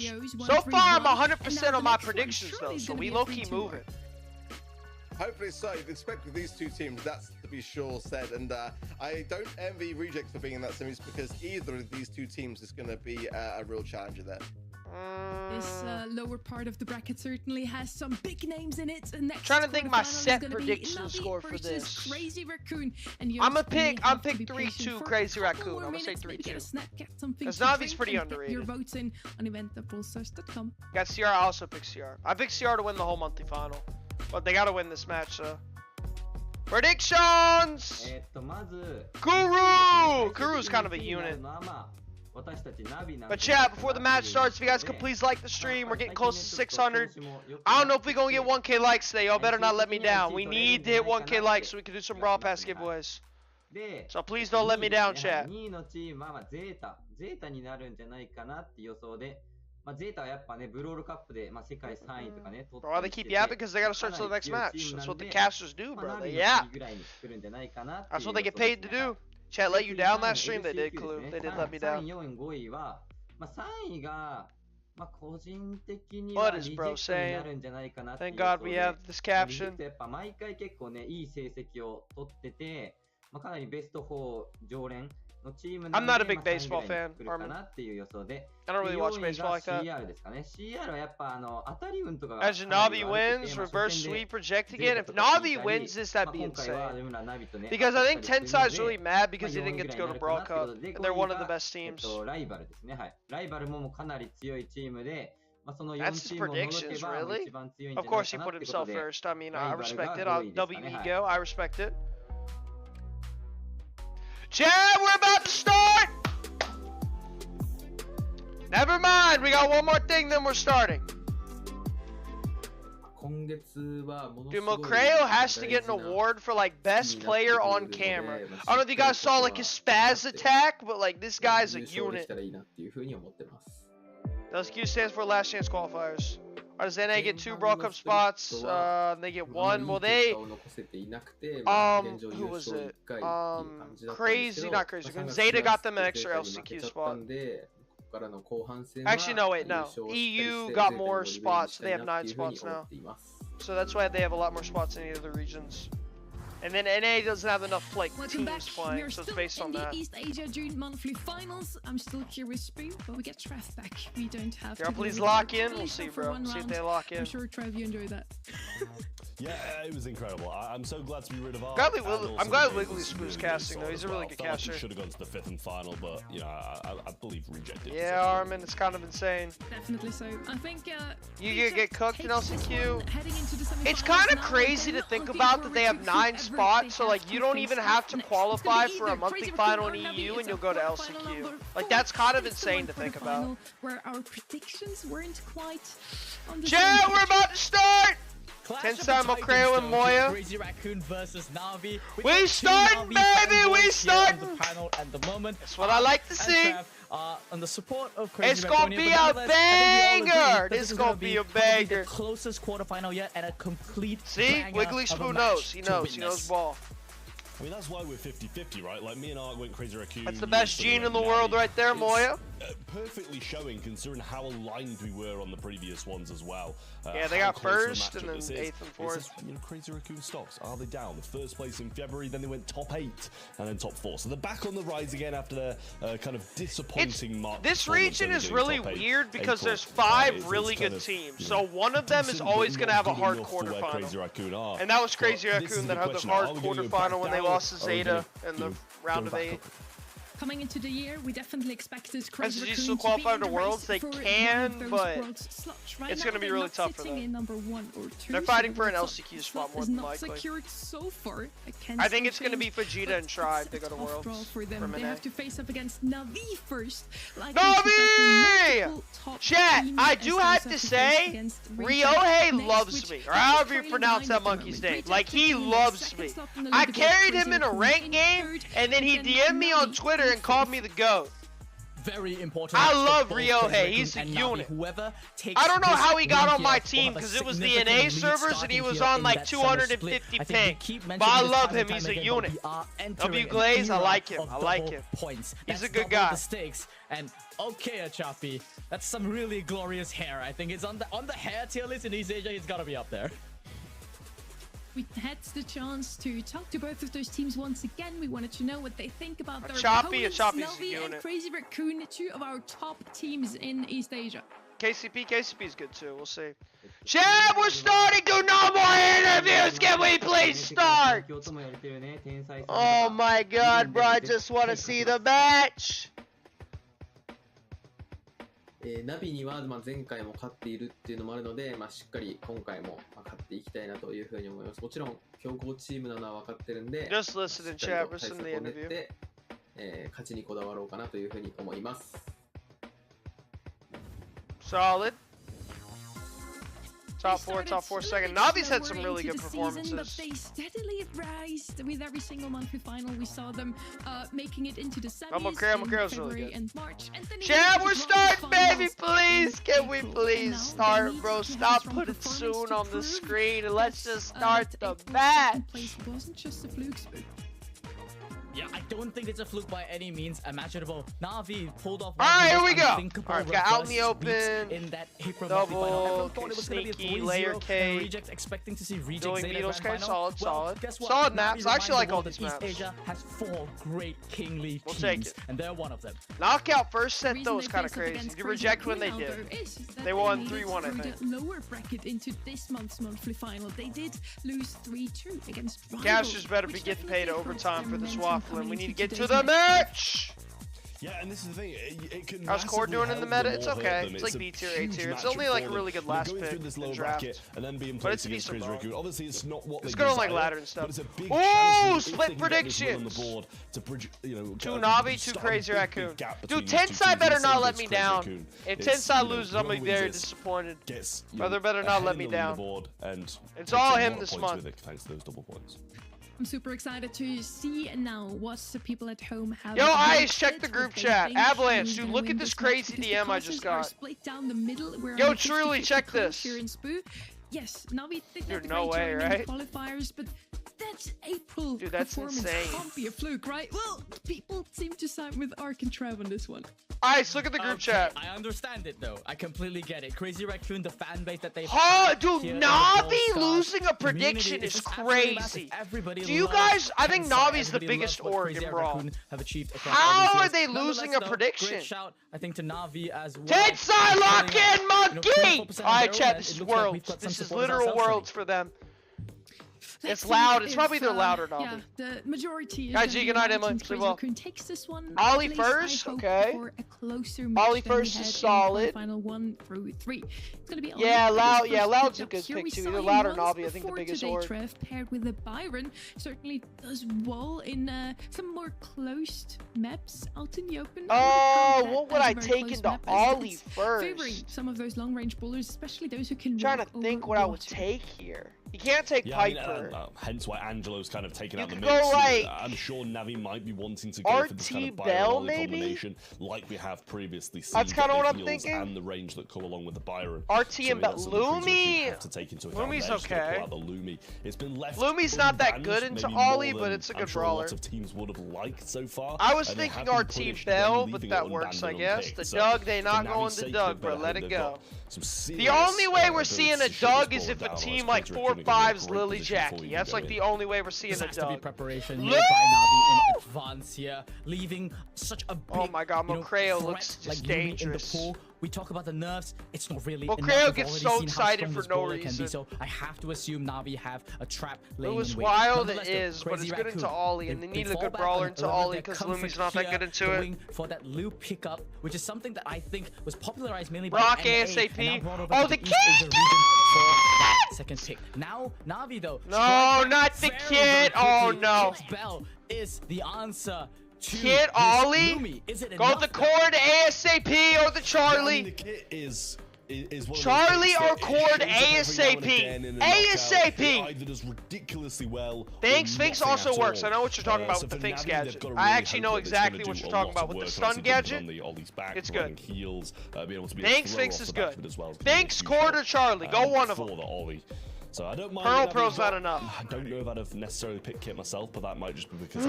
S3: So far, I'm 100% on my predictions though, so we low-key moving.
S7: Hopefully so. You'd expect with these two teams, that's to be sure said. And I don't envy Rejects for being in that semis because either of these two teams is going to be a real challenger there.
S4: This lower part of the bracket certainly has some big names in it. Next
S3: trying to think my set prediction score for this.
S4: Crazy Raccoon. And
S3: I'm pick 3-2 Crazy Raccoon. I'm gonna say 3-2. Because Navi's pretty underrated.
S4: Your votes in on event.ballstars.com.
S3: Got CR. I also pick CR. I picked CR to win the whole monthly final, but they gotta win this match. So predictions. Kuru's kind of a unit. But chat, before the match starts, if you guys could please like the stream, we're getting close to 600. I don't know if we're gonna get 1K likes today. Y'all better not let me down. We need to hit 1K likes so we can do some Brawl Pass giveaways. So please don't let me down, chat. Bro, they keep yapping because they gotta start to the next match. That's what the casters do, bro. They yap. That's what they get paid to do. Chat let you down that stream? They did, Clue. They did let me down. What is bro saying? Thank God we have this caption. I'm not a big baseball fan, Armin. I don't really watch baseball like that. As Navi wins, reverse sweep, reject again. If Navi wins this, that'd be insane. Because I think Tensai's really mad because he didn't get to go to Brawl Cup. And they're one of the best teams. That's his predictions, really? Of course he put himself first. I mean, I respect it. WE go, I respect it. Chat, we're about to start! Never mind, we got one more thing, then we're starting. Dude, Mocreo has to get an award for like best player on camera. I don't know if you guys saw like his spaz attack, but like this guy's a unit. LCQ stands for Last Chance Qualifiers. Does NA get 2 Brawl Cup spots? They get 1. Well, they who was it? Crazy, not Crazy. Zeta got them an extra LCQ spot. Actually, no, wait, no. EU got more spots. They have 9 spots now. So that's why they have a lot more spots in the other regions. And then NA doesn't have enough like teams playing, so it's based on that.
S4: East Asia June monthly finals. I'm still here with Spoon, but we get Trev back. We don't have to.
S3: Please lock in. We'll see, bro. See if they lock in.
S4: I'm sure Trev, you enjoyed that.
S6: Yeah, it was incredible. I'm so glad to be rid of our.
S3: I'm glad Wiggly Spoon's casting though. He's a really good caster.
S6: Should have gone to the 5th and final, but you know, I believe rejected.
S3: Yeah, Armin, it's kind of insane.
S4: Definitely so. I think
S3: you get cooked in LCQ. It's kind of crazy to think about that they have 9 spots, so like you don't even have to qualify for a monthly final in EU and you'll go to LCQ. Like that's kind of insane to think about.
S4: Where our predictions weren't quite on the
S3: Jay, we're about to start! 10-time Mocreo and Moya.
S5: Crazy Raccoon versus Navi.
S3: We starting, baby! We starting!
S5: At the moment.
S3: That's what I like to see.
S5: On the support of Crazy
S3: it's gonna be a banger! It's gonna be a banger.
S5: The closest quarterfinal yet and a complete.
S3: See, Wiggly Spoon knows. He knows ball.
S6: I mean, that's why we're 50-50, right? Like, me and Ark went Crazy Raccoon.
S3: That's the best gene in the world right there, Moya.
S6: Perfectly showing, considering how aligned we were on the previous ones as well.
S3: Yeah, they got first and then 8th and 4th.
S6: You know, Crazy Raccoon stocks, are they down? The first place in February, then they went top 8 and then top 4. So they're back on the rise again after their kind of disappointing mark.
S3: This region is really weird because there's 5 really good teams. So one of them is always going to have a hard quarterfinal. And that was Crazy Raccoon that had the hard quarterfinal when they lost to Zeta in the round of 8.
S4: Coming into the year, we definitely expected Crazy
S3: Raccoon still qualify for the Worlds. They can, but it's going to be really tough for them. They're fighting for an LCQ spot more than likely.
S4: So far.
S3: I think it's going to be Vegeta and Tribe to go to Worlds.
S4: They have to face up against Navi first.
S3: Navi! Chat, I do have to say, Ryohei loves me, or however you pronounce that monkey's name. Like, he loves me. I carried him in a ranked game, and then he DM'd me on Twitter and called me the GOAT.
S5: Very important.
S3: I love Ryohei. He's a unit. I don't know how he got on my team because it was the NA servers and he was on like 250 ping. But I love him. He's a unit. W Glaze, I like him. I like him. He's a good guy.
S5: And okay, Achapi, that's some really glorious hair. I think it's on the hair tier list in East Asia. He's gotta be up there.
S4: We had the chance to talk to both of those teams once again. We wanted to know what they think about their opponents, Navi and Crazy Raccoon, 2 of our top teams in East Asia.
S3: KCP is good too. We'll see. Chat, we're starting. Do no more interviews. Can we please start? Oh my God, bro! I just want to see the match.
S8: ナビには前回も勝っているっていうのもあるので、しっかり今回も勝っていきたいなというふうに思います。もちろん強豪チームなのは分かってるんで、しっかりと対策を練って、勝ちにこだわろうかなというふうに思います。
S3: Solid. Top four second. Navi's had some really good performances.
S4: But they steadily rise with every single monthly final. We saw them making it into the semis in February and March.
S3: Chat, we're starting, baby, please. Can we please start, bro? Stop putting soon on the screen and let's just start the match.
S4: It wasn't just a fluke.
S5: Yeah, I don't think it's a fluke by any means imaginable. Navi pulled off.
S3: Alright, here we go. Alright, got out in the open.
S5: In that
S3: double, sneaky, layer K.
S5: Reject, expecting to see Reject
S3: doing
S5: Zeta
S3: Beatles K.
S5: Solid.
S3: Solid maps. I actually like all these maps.
S5: East Asia has 4 great King League teams,
S3: take it.
S5: and they're one of them.
S3: Knockout first set though was kind of crazy. You reject when they did. They won 3-1, I think.
S4: Lower bracket into this month's monthly final. They did lose 3-2 against Rivals.
S3: Casters better be getting paid overtime for this waffle, and we need to get to the match.
S6: Yeah, and this is the thing. It can
S3: how's Core doing in the meta? It's okay. It's like B tier, A tier. It's only like a really good last pick in the draft.
S6: And then being
S3: but it's
S6: against
S3: decent,
S6: Crazy Raccoon. Obviously, it's not what
S3: it's
S6: they
S3: good on
S6: desire,
S3: like ladder and stuff.
S6: Ooh,
S3: split predictions.
S6: On the board to bridge, you know,
S3: 2 Navi, 2 Crazy Raccoon. Dude, Tensai better not let me down. If Tensai loses, I'm gonna be very disappointed. Brother better not let me down. It's all him this month.
S6: Thanks to those double points.
S4: I'm super excited to see now what the people at home have.
S3: Yo, Ice, check the group chat. Avalanche, dude, look at this crazy DM I just got.
S4: Split down the middle,
S3: yo, truly, check this.
S4: Yes, Navi think
S3: that no way, right?
S4: Qualifiers, but that's April.
S3: Dude, that's insane.
S4: Can't be a fluke, right? Well, people seem to side with Ark and Trev on this one.
S3: Ice, look at the group chat.
S5: I understand it though. I completely get it. Crazy Raccoon, the fan base that they.
S3: Oh, dude, Navi losing a prediction is crazy. Do you guys? I think Navi's the biggest org in Brawl. How are they losing a prediction?
S5: Shout, I think to Navi as well.
S3: Tensai lock in monkey. All right, chat. This is worlds. This is literal worlds for them. It's loud. It's probably their louder Navi.
S4: Yeah, the majority.
S3: Guys, good night, Emma. Sleep well.
S4: Takes this one.
S3: Ollie first, okay. Ollie first is solid.
S4: Final 1 through 3. It's gonna be.
S3: Yeah, loud. Yeah, loud's a good pick too. Either loud or Navi, I think the biggest org.
S4: Trev paired with the Byron certainly does well in some more closed maps out in the open.
S3: Oh, what would I take into Ollie first?
S4: Favoring some of those long-range bowlers, especially those who can.
S3: I'm trying to think what I would take here. You can't take Piper.
S6: Hence why Angelo's kind of taken out the
S3: mix.
S6: Go
S3: like
S6: I'm sure Navi might be wanting to go for this kind of Byron combination, like we have previously seen.
S3: That's kind of what I'm thinking.
S6: And the range that come along with the Byron.
S3: RT and Lumi.
S6: Lumi's
S3: okay.
S6: It's been left.
S3: Lumi's not that good into Ollie, but it's a good brawler.
S6: A lot of teams would have liked so far.
S3: I was thinking RT Bell, but that works, I guess. The Doug, they not going to Doug, bro. Let it go. The only way we're seeing a Doug is if a team like 4-5's Lily Jackie. That's like the only way we're seeing a Doug.
S5: To be preparation made by Navi in advance here, leaving such a big,
S3: oh my god, Mocreo looks just dangerous.
S5: We talk about the nerfs, it's not really
S3: Mocreo gets so excited for no reason.
S5: So I have to assume Navi have a trap
S3: laying in wait. It was wild, it is, but it's good into Ollie, and they need a good brawler into Ollie because Lumi's not that good into it.
S5: For that loop pickup, which is something that I think was popularized mainly by
S3: Rock
S5: NA,
S3: ASAP. Oh, the kid!
S5: Second pick. Now, Navi though.
S3: No, not the kid. Oh no.
S5: Bell is the answer.
S3: Kid Ollie? Go the Cord ASAP or the Charlie.
S6: The kit is
S3: Charlie or Cord ASAP. ASAP.
S6: Either does ridiculously well.
S3: Sphinx also works. I know what you're talking about with the Sphinx gadget. I actually know exactly what you're talking about with the stun gadget. It's good. Sphinx is good. Sphinx, Cord, or Charlie. Go one of them.
S6: So I don't mind.
S3: Pearl Pro's not enough.
S6: I don't know if I'd have necessarily picked Kit myself, but that might just be because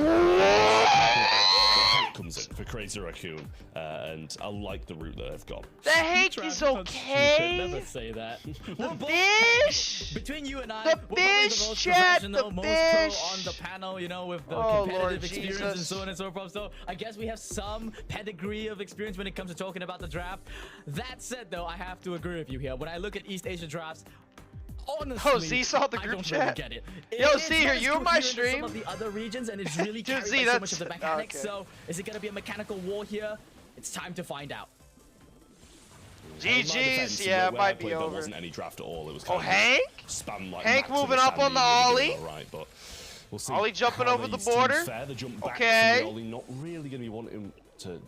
S6: comes in for Crazy Raccoon, and I like the route that they've got.
S3: The Hank is okay.
S5: Never say that.
S3: The fish.
S5: Between you and I,
S3: the fish chat, the
S5: most pro on the panel, you know, with the competitive experience and so on and so forth. So I guess we have some pedigree of experience when it comes to talking about the draft. That said, though, I have to agree with you here. When I look at East Asia drafts, honestly,
S3: Z saw the group chat.
S5: Really get it.
S3: Yo, Z, are you in my stream?
S5: Some of the other regions, and it's really carried by so much of the mechanics. Okay. So, is it gonna be a mechanical war here? It's time to find out.
S3: GG's, yeah, it might be over.
S6: There wasn't any draft at all. It was kind of
S3: Hank?
S6: Spam like
S3: Hank moving up on the Ollie.
S6: Right, but we'll see.
S3: Ollie jumping over the border.
S6: The jump back to Ollie, not really gonna be wanting.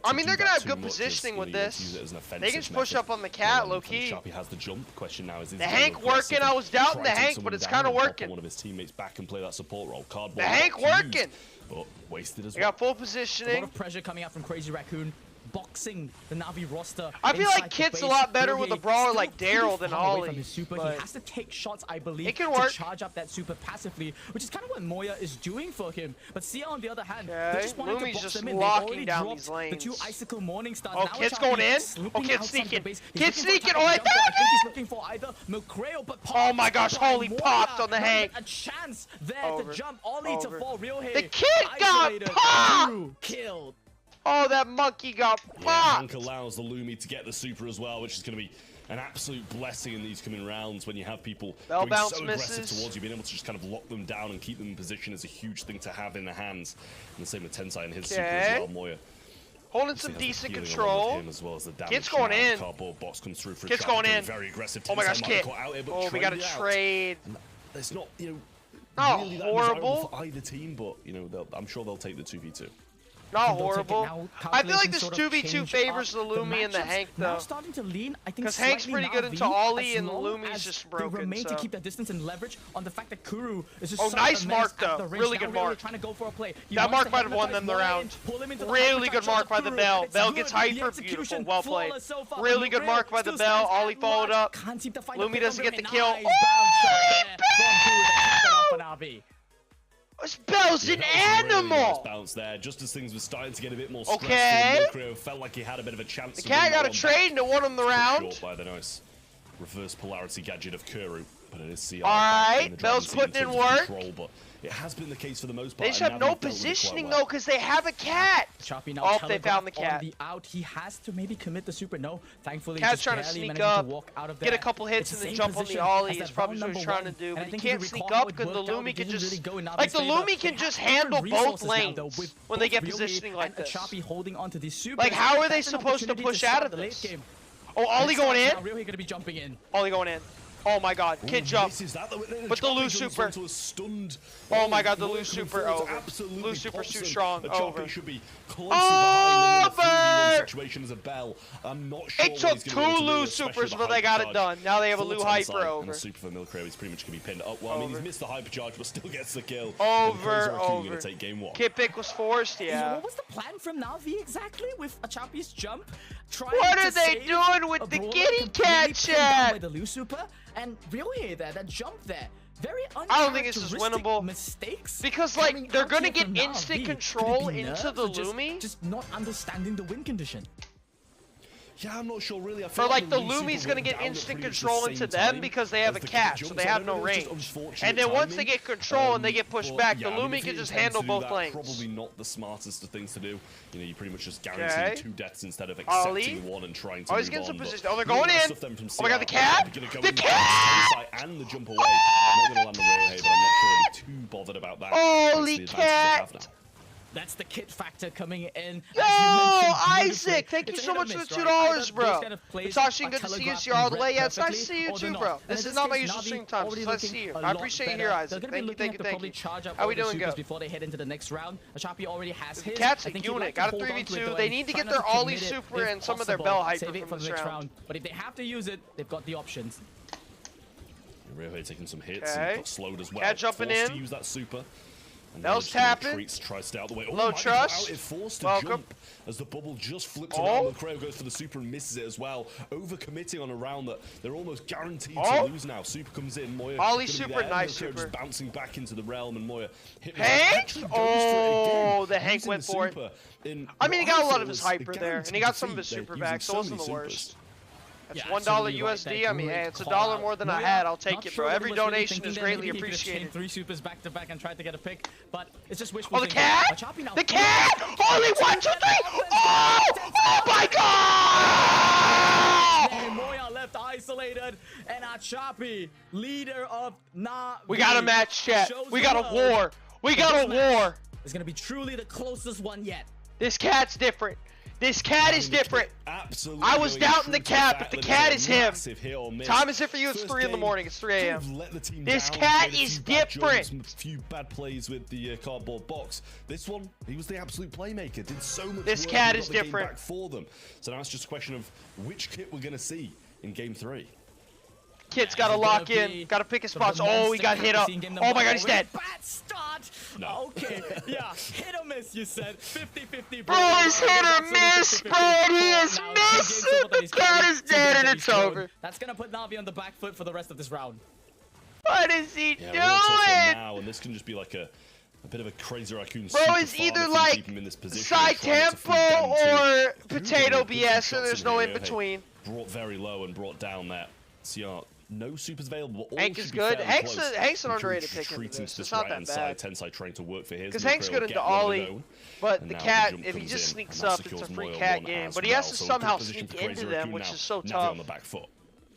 S3: I mean, they're gonna have good positioning with this. They can just push up on the cat, low key.
S6: Sharpie has the jump. Question now is
S3: the Hank working. I was doubting the Hank, but it's kind of working.
S6: One of his teammates back and play that support role.
S3: The Hank working.
S6: But wasted as well.
S3: They got full positioning.
S5: A lot of pressure coming out from Crazy Raccoon. Boxing the Navi roster.
S3: I feel like Kit's a lot better with a brawler like Daryl than Ollie.
S5: He has to take shots, I believe,
S3: it can work.
S5: to charge up that super passively, which is kind of what Moya is doing for him. But Sia, on the other hand, they just wanted to box them in. They already dropped the 2 Icicle Morning Stars.
S3: Oh, Kit's going in. Oh, Kit's sneaking. Kit's sneaking. Oh,
S5: I think he's looking for either Mocreo, but
S3: oh my gosh, holy popped on the Hank.
S5: A chance there to jump. Ollie to fall real hit.
S3: The kid got popped.
S5: Killed.
S3: Oh, that monkey got popped!
S6: Yeah, Hank allows the Lumi to get the super as well, which is going to be an absolute blessing in these coming rounds when you have people going so aggressive towards you. Being able to just kind of lock them down and keep them in position is a huge thing to have in the hands. And the same with Tensai and his super as well, Moya.
S3: Holding some decent control. Kit's going in. Kit's going in. Oh my gosh, Kit. Oh, we got a trade.
S6: It's not,
S3: not
S6: really
S3: horrible
S6: for either team, but I'm sure they'll take the 2v2.
S3: Not horrible. I feel like this 2v2 favors the Lumi and the Hank though. Because Hank's pretty good into Ollie and Lumi's just broken.
S5: They remain to keep that distance and leverage on the fact that Kuru is just
S3: nice mark though. Really good mark.
S5: Trying to go for a play.
S3: That mark might have won them the round. Really good mark by the Bell. Bell gets hyper. Beautiful. Well played. Really good mark by the Bell. Ollie followed up. Lumi doesn't get the kill. Bell's an animal!
S6: Really nice bounce there, just as things were starting to get a bit more stressful.
S3: Okay.
S6: Felt like he had a bit of a chance.
S3: The cat got a trade and it won him the round.
S6: By the nice reverse polarity gadget of Kuru, but it is CR.
S3: Alright, Bell's putting in work.
S6: But it has been the case for the most part.
S3: They just have no positioning though, because they have a cat. Oh, they found the cat.
S5: He has to maybe commit the super. No, thankfully,
S3: Cat's trying to sneak up, get a couple hits, and then jump on the Ollie. Is probably what he's trying to do. But he can't sneak up because the Lumi can just, like the Lumi can just handle both lanes when they get positioning like this. Like how are they supposed to push out of this? Oh, Ollie going in. Ollie going in. Oh my god, Kid jump. But the loose super. Oh my god, the loose super over. Loose super too strong. Over. It took 2 loose supers, but they got it done. Now they have a Lou Hyper over.
S6: And super for Milcrave is pretty much going to be pinned. Oh, well, I mean, he's missed the hyper charge, but still gets the kill.
S3: Over.
S6: Kid
S3: pick was forced, yeah.
S5: What was the plan from Na'Vi exactly with Achapi's jump?
S3: What are they doing with the kitty cat chat?
S5: The loose super and really that jump there. Very
S3: I don't think this is winnable.
S5: Mistakes
S3: because like they're gonna get instant control into the Lumi.
S5: Just not understanding the win condition.
S6: Yeah, I'm not sure really.
S3: For like the Lumi's gonna get instant control into them because they have a cat, so they have no range. And then once they get control and they get pushed back, the Lumi can just handle both lanes.
S6: Probably not the smartest of things to do. You pretty much just guarantee 2 deaths instead of accepting 1 and trying to
S3: he's getting some position. Oh, they're going in. Oh my god, the cat! The
S6: cat! And the jump away. Not gonna land the rail here, but I'm not sure really too bothered about that.
S3: Holy cat!
S5: That's the kit factor coming in.
S3: Yo, Isaac, thank you so much for the $2, bro. Tashin, good to see you. You're all the way. Yeah, it's nice to see you too, bro. This is not my usual stream time, so it's nice to see you. I appreciate you here, Isaac. Thank you. How we doing, go?
S5: Before they head into the next round, Achapi already has his.
S3: Cat's a unit. Got a 3v2. They need to get their Ollie super and some of their Bell hyper from this round.
S5: But if they have to use it, they've got the options.
S6: Really taking some hits and got slowed as well.
S3: Cat jumping in.
S6: To use that super.
S3: Bell's tapping. Low trust. Welcome.
S6: As the bubble just flips around, the Crow goes for the super and misses it as well. Overcommitting on a round that they're almost guaranteed to lose now. Super comes in. Moya.
S3: Ollie super, nice super.
S6: Just bouncing back into the realm, and Moya hit
S3: Hank. Oh, the Hank went for it. I mean, he got a lot of his hyper there, and he got some of his super back, so it wasn't the worst. That's $1 USD. I mean, hey, it's $1 more than I had. I'll take it, bro. Every donation is greatly appreciated.
S5: 3 supers back to back and tried to get a pick, but it's just wishful
S3: thinking. Oh, the cat! The cat! Only 1, 2, 3! Oh my God!
S5: Moya left isolated, and Achapi, leader of Na'Vi.
S3: We got a match, chat. We got a war. We got a war.
S5: It's gonna be truly the closest one yet.
S3: This cat's different. This cat is different.
S6: Absolutely.
S3: I was doubting the cat, but the cat is him. Time is it for you? It's 3 in the morning. It's 3 a.m. This cat is different.
S6: Some few bad plays with the cardboard box. This one, he was the absolute playmaker. Did so much.
S3: This cat is different.
S6: Back for them. So now it's just a question of which kit we're gonna see in Game 3.
S3: Kid's gotta lock in, gotta pick his spots. Oh, he got hit up. Oh my god, he's dead.
S5: Bad start.
S6: No.
S5: Okay, yeah, hit or miss, you said. 50-50.
S3: Bro, it's hit or miss, bro. He is missing. The cat is dead and it's over.
S5: That's gonna put Na'Vi on the back foot for the rest of this round.
S3: What is he doing?
S6: Now, and this can just be like a bit of a crazy Raccoon.
S3: Bro, it's either like side tempo or potato BS, and there's no in between.
S6: Brought very low and brought down that CR. No supers available.
S3: Hank is good. Hank's an underrated pick into this. It's not that bad.
S6: Tensai trying to work for his.
S3: Because Hank's good into Ollie, but the cat, if he just sneaks up, it's a free cat game. But he has to somehow sneak into them, which is so tough.
S6: On the back foot.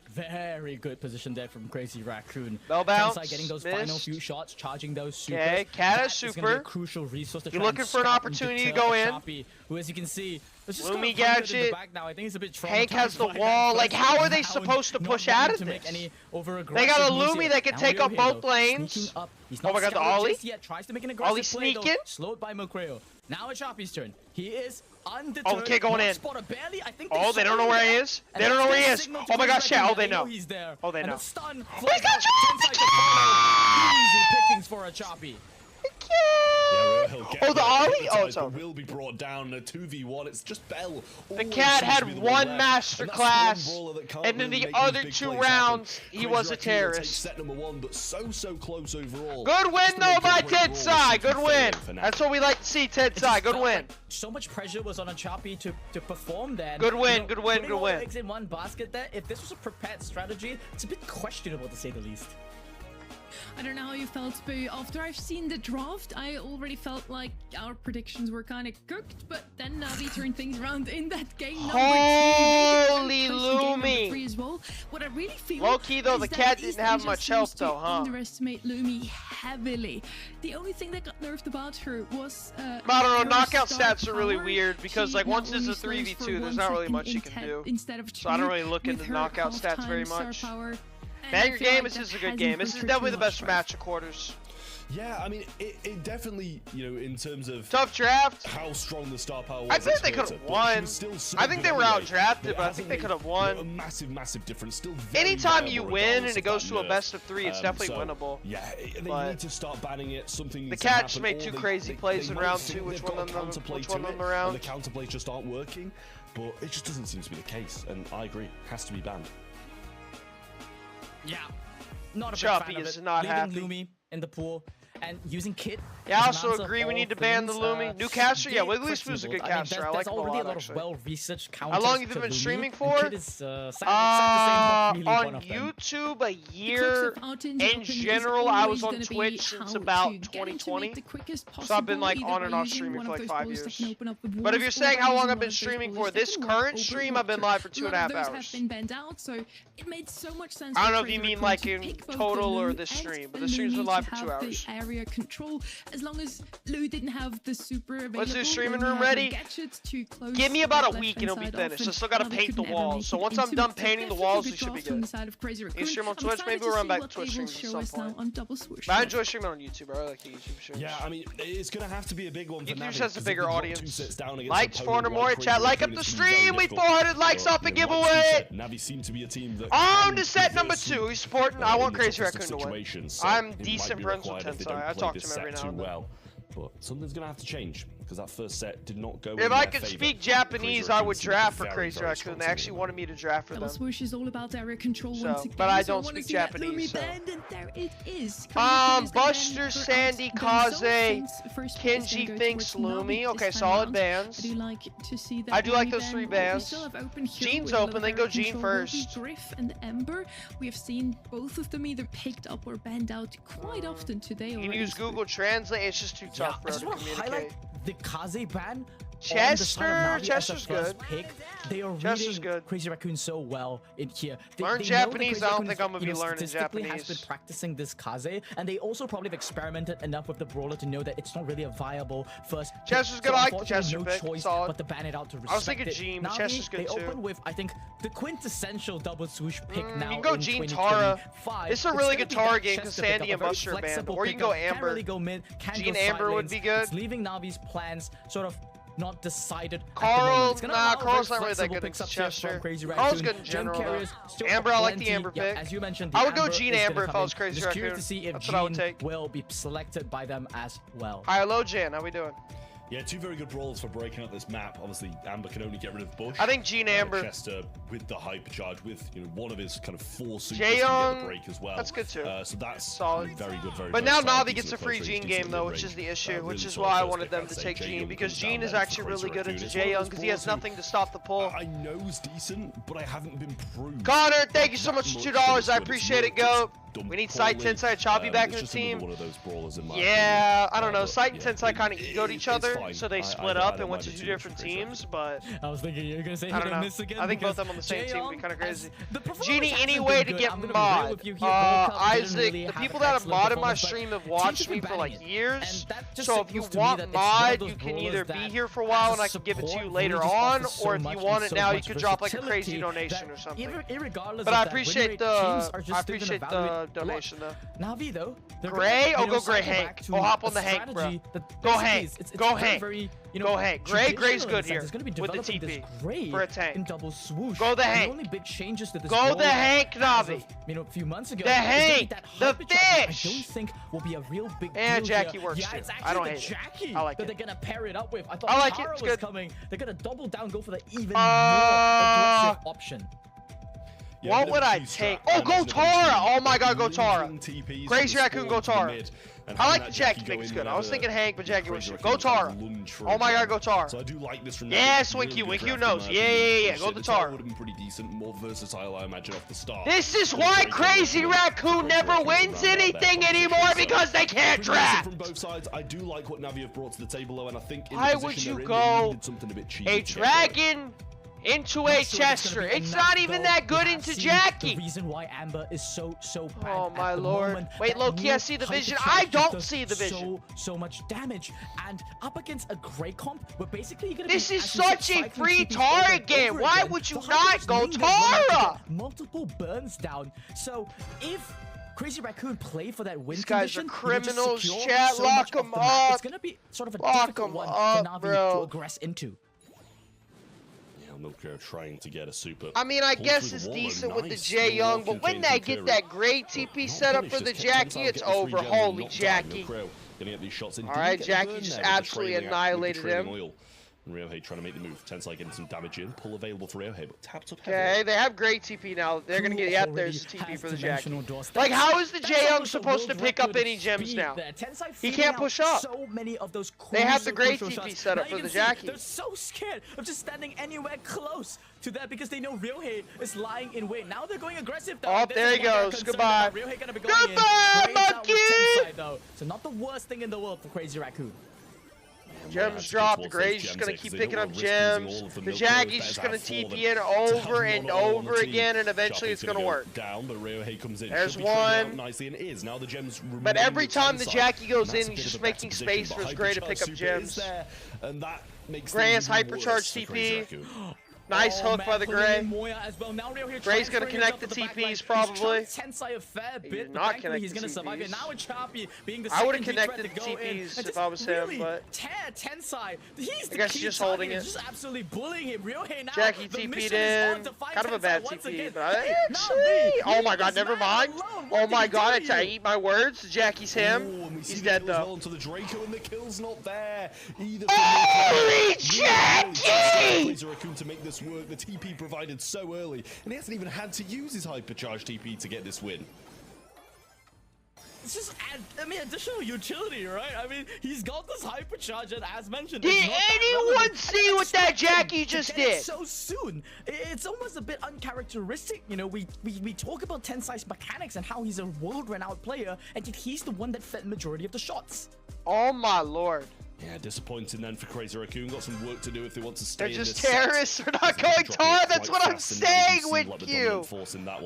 S5: Very good position there from Crazy Raccoon.
S3: Bell bounce,
S5: getting those final few shots, charging those supers.
S3: Okay, cat has super.
S5: Crucial resource to
S3: you're looking for an opportunity to go in.
S5: Who, as you can see,
S3: Lumi gadget. Hank has the wall. Like, how are they supposed to push out of this? They got a Lumi that can take up both lanes. Oh my god, the Ollie. Ollie sneaking.
S5: Slowed by Mokrayo. Now it's Choppy's turn. He is undeterred.
S3: Oh, okay, going in.
S5: Oh,
S3: they don't know where he is. They don't know where he is. Oh my gosh, yeah. Oh, they know. Oh, they know. He's got
S5: easy pickings for a Choppy.
S3: Oh, the Ollie? Oh, it's over.
S6: Will be brought down in a 2v1. It's just Bell.
S3: The cat had one masterclass, and in the other 2 rounds, he was a terrorist.
S6: Set number 1, but so close overall.
S3: Good win, though, by Tensai. Good win. That's what we like to see, Tensai. Good win.
S5: So much pressure was on a Choppy to perform then.
S3: Good win, good win, good win.
S5: Eggs in one basket there. If this was a prepared strategy, it's a bit questionable to say the least.
S4: I don't know how you felt, but after I've seen the draft, I already felt like our predictions were kind of cooked, but then Navi turned things around in that game number 2.
S3: Holy Lumi!
S4: As well. What I really feel
S3: low key though, the cat didn't have much health though, huh?
S4: Underestimate Lumi heavily. The only thing that got nerfed about her was
S3: I don't know, knockout stats are really weird because like once it's a 3v2, there's not really much you can do. So I don't really look into knockout stats very much. Banger game, this is a good game. This is definitely the best match of quarters.
S6: Yeah, I mean, it definitely, you know, in terms of
S3: tough draft,
S6: how strong the star power was.
S3: I think they could have won. I think they were out drafted, but I think they could have won.
S6: A massive difference. Still,
S3: anytime you win and it goes to a best of 3, it's definitely winnable.
S6: Yeah, they need to start banning it. Something.
S3: The cat just made 2 crazy plays in round 2. Which one of them around?
S6: The counterplays just aren't working, but it just doesn't seem to be the case. And I agree, has to be banned.
S5: Yeah, not a
S3: Choppy is not happy.
S5: Lumi in the pool and using Kit.
S3: Yeah, I also agree we need to ban the Lumi. New caster, yeah, Wiggly Spoon's a good caster. I like him a lot, actually. How long have you been streaming for? On YouTube, a year. In general, I was on Twitch since about 2020. So I've been like on and off streaming for like 5 years. But if you're saying how long I've been streaming for, this current stream, I've been live for 2.5 hours. I don't know if you mean like in total or this stream, but the stream's been live for 2 hours.
S4: Area control, as long as Lou didn't have the super available.
S3: Let's do streaming room ready. Give me about a week and it'll be finished. I still gotta paint the walls. So once I'm done painting the walls, we should be good. You stream on Twitch? Maybe we'll run back to Twitch streams at some point. But I enjoy streaming on YouTube, bro. I like the YouTube streams.
S6: Yeah, I mean, it's gonna have to be a big one for
S3: YouTube has a bigger audience. Likes 400 more in chat. Like up the stream. We 400 likes off a giveaway.
S6: Navi seem to be a team that
S3: on to set number 2. He's supporting. I want Crazy Raccoon to win. I'm decent friends with Tensai. I talk to him every now and then.
S6: But something's gonna have to change because that first set did not go.
S3: If I could speak Japanese, I would draft for Crazy Raccoon. They actually wanted me to draft for them.
S4: Swoosh is all about area control once again.
S3: But I don't speak Japanese. So. There it is. Buster, Sandy, Kaze, Kenji thinks Lumi. Okay, solid bans. I do like those 3 bans. Gene's open. Then go Gene first.
S4: Griff and Ember. We have seen both of them either picked up or banned out quite often today.
S3: You can use Google Translate. It's just too tough for us to communicate.
S5: The Kaze ban.
S3: Chester's good.
S5: They are reading Crazy Raccoon so well in here.
S3: Learn Japanese. I don't think I'm gonna be learning Japanese.
S5: Has been practicing this Kaze, and they also probably have experimented enough with the brawler to know that it's not really a viable first.
S3: Chester's gonna like the Chester pick. Solid.
S5: But to ban it out to respect.
S3: I was thinking Gene, but Chester's good too.
S5: They open with, I think, the quintessential double swoosh pick now.
S3: You can go Gene Tara. This is a really good Tara game because Sandy and Buster are banned. Or you can go Amber. Gene Amber would be good.
S5: It's leaving Navi's plans sort of not decided.
S3: Carl's not really that good against Chester. Carl's good in general. Amber, I like the Amber pick.
S5: As you mentioned,
S3: I would go Gene Amber if I was Crazy Raccoon.
S5: To see if
S3: that's what I would take.
S5: Will be selected by them as well.
S3: Hi, hello Jan, how we doing?
S6: Yeah, 2 very good brawlers for breaking up this map. Obviously, Amber can only get rid of Bush.
S3: I think Gene Amber.
S6: Chester with the hypercharge, with one of his kind of 4 supers
S3: to
S6: get the break as well.
S3: That's good too.
S6: So that's
S3: solid.
S6: Very good,
S3: But now Navi gets a free Gene game though, which is the issue, which is why I wanted them to take Gene, because Gene is actually really good into Jaeyoung because he has nothing to stop the pull.
S6: I know he's decent, but I haven't been proved.
S3: Connor, thank you so much for $2. I appreciate it, Go.
S6: done.
S3: We need Sight, Tensai, Choppy back in the team.
S6: One of those brawlers in my
S3: yeah,
S6: opinion.
S3: I don't know. Sight and Tensai kind of egoed each other,
S6: fine.
S3: so they split up and went to 2 different teams. But
S5: I was thinking you're gonna say
S3: I don't know.
S5: Miss again.
S3: I think both of them on the same team would be kind of crazy. Genie,
S5: any
S3: any way to get mod? Isaac, the people that have modded my stream have watched me for like years. So if you want mod, you can either be here for a while and I can give it to you later on, or if you want it now, you could drop like a crazy donation or something. But I appreciate the donation though.
S5: Navi though.
S3: Gray? Oh, go Gray Hank. Oh, hop on the Hank, bro. Go Hank. Go Hank. Go Hank. Gray's good here with the TP for a tank. Go the Hank. Go the Hank, Navi.
S5: A few months ago,
S3: the Hank. The fish.
S5: I don't think will be a real big deal.
S3: And Jackie works too. I don't hate
S5: Jackie
S3: it. I like it.
S5: They're gonna pair it up with. I thought
S3: I like
S5: Tara
S3: it. It's
S5: was
S3: good.
S5: coming. They're gonna double down, go for the even more aggressive option.
S6: Yeah,
S3: what would I take? Oh, go Tara! Oh my god, go Tara. Crazy Raccoon, go Tara. I like the Jackie pick, it's good. I was thinking Hank, but Jackie was good. Go Tara. Oh my god, go Tara.
S6: So I do like this from
S3: yeah, Swinky. Winky knows. Yeah. Go to Tara.
S6: Would have been pretty decent, more versatile, I imagine, off the start.
S3: This is why Crazy Raccoon never wins anything anymore, because they can't draft.
S6: From both sides, I do like what Navi have brought to the table, though, and I think in
S3: why
S6: the
S3: would you
S6: in,
S3: go
S6: something a bit cheesy
S3: a dragon into a Chester? It's not even that good into Jackie.
S5: The reason why Amber is so bad.
S3: Oh my lord.
S5: Moment,
S3: wait, low-key, I see the vision. I don't see the vision.
S5: So much damage, and up against a Grey comp, we're basically gonna
S3: this is such a free Tara game. Why would you not go Tara?
S5: Multiple burns down. So if Crazy Raccoon play for that win
S3: These guys
S5: condition,
S3: are criminals, chat.
S5: So
S3: lock them up.
S5: It's gonna be sort of a difficult one for Navi to aggress into.
S6: Milko trying to get a super.
S3: I mean, I guess it's decent with the J Young, but when they get that great TP set up for the Jackie, it's over. Holy Jackie. Alright, Jackie just absolutely annihilated him.
S6: Ryohei trying to make the move. Tensai getting some damage in. Pull available for Ryohei, but tapped up.
S3: Okay, they have great TP now. They're gonna get. Yep, there's TP for the Jackie. Like, how is the J Young supposed to pick up any gems now? He can't push up. They have the great TP set up for the Jackie.
S5: They're so scared of just standing anywhere close to that because they know Ryohei is lying in wait. Now they're going aggressive.
S3: Oh, there he goes. Goodbye.
S5: Goodbye, monkey. So not the worst thing in the world for Crazy Raccoon.
S3: Gems dropped. Gray's just gonna keep picking up gems. The Jackie's just gonna TP in over and over again, and eventually it's gonna work. There's one. But every time the Jackie goes in, he's just making space for his Gray to pick up gems. Gray has hypercharged TP. Nice hook by the Gray. Gray's gonna connect the TPs probably. He's not connecting the TPs. I would have connected the TPs if I was him, but I guess he's just holding it. Jackie TP'd in. Kind of a bad TP, but actually, oh my god, never mind. Oh my god, I eat my words. Jackie's him. He's dead though. Holy Jackie!
S6: To make this work, the TP provided so early, and he hasn't even had to use his hypercharged TP to get this win.
S5: It's just, additional utility, right? I mean, he's got this hypercharge, and as mentioned,
S3: did anyone see what that Jackie just did?
S5: So soon, it's almost a bit uncharacteristic. You know, we talk about Tensai's mechanics and how he's a world-renowned player, and yet he's the one that fed majority of the shots.
S3: Oh my lord.
S6: Yeah, disappointing then for Crazy Raccoon. Got some work to do if they want to stay.
S3: They're just terrorists. They're not going Tara. That's what I'm saying with you.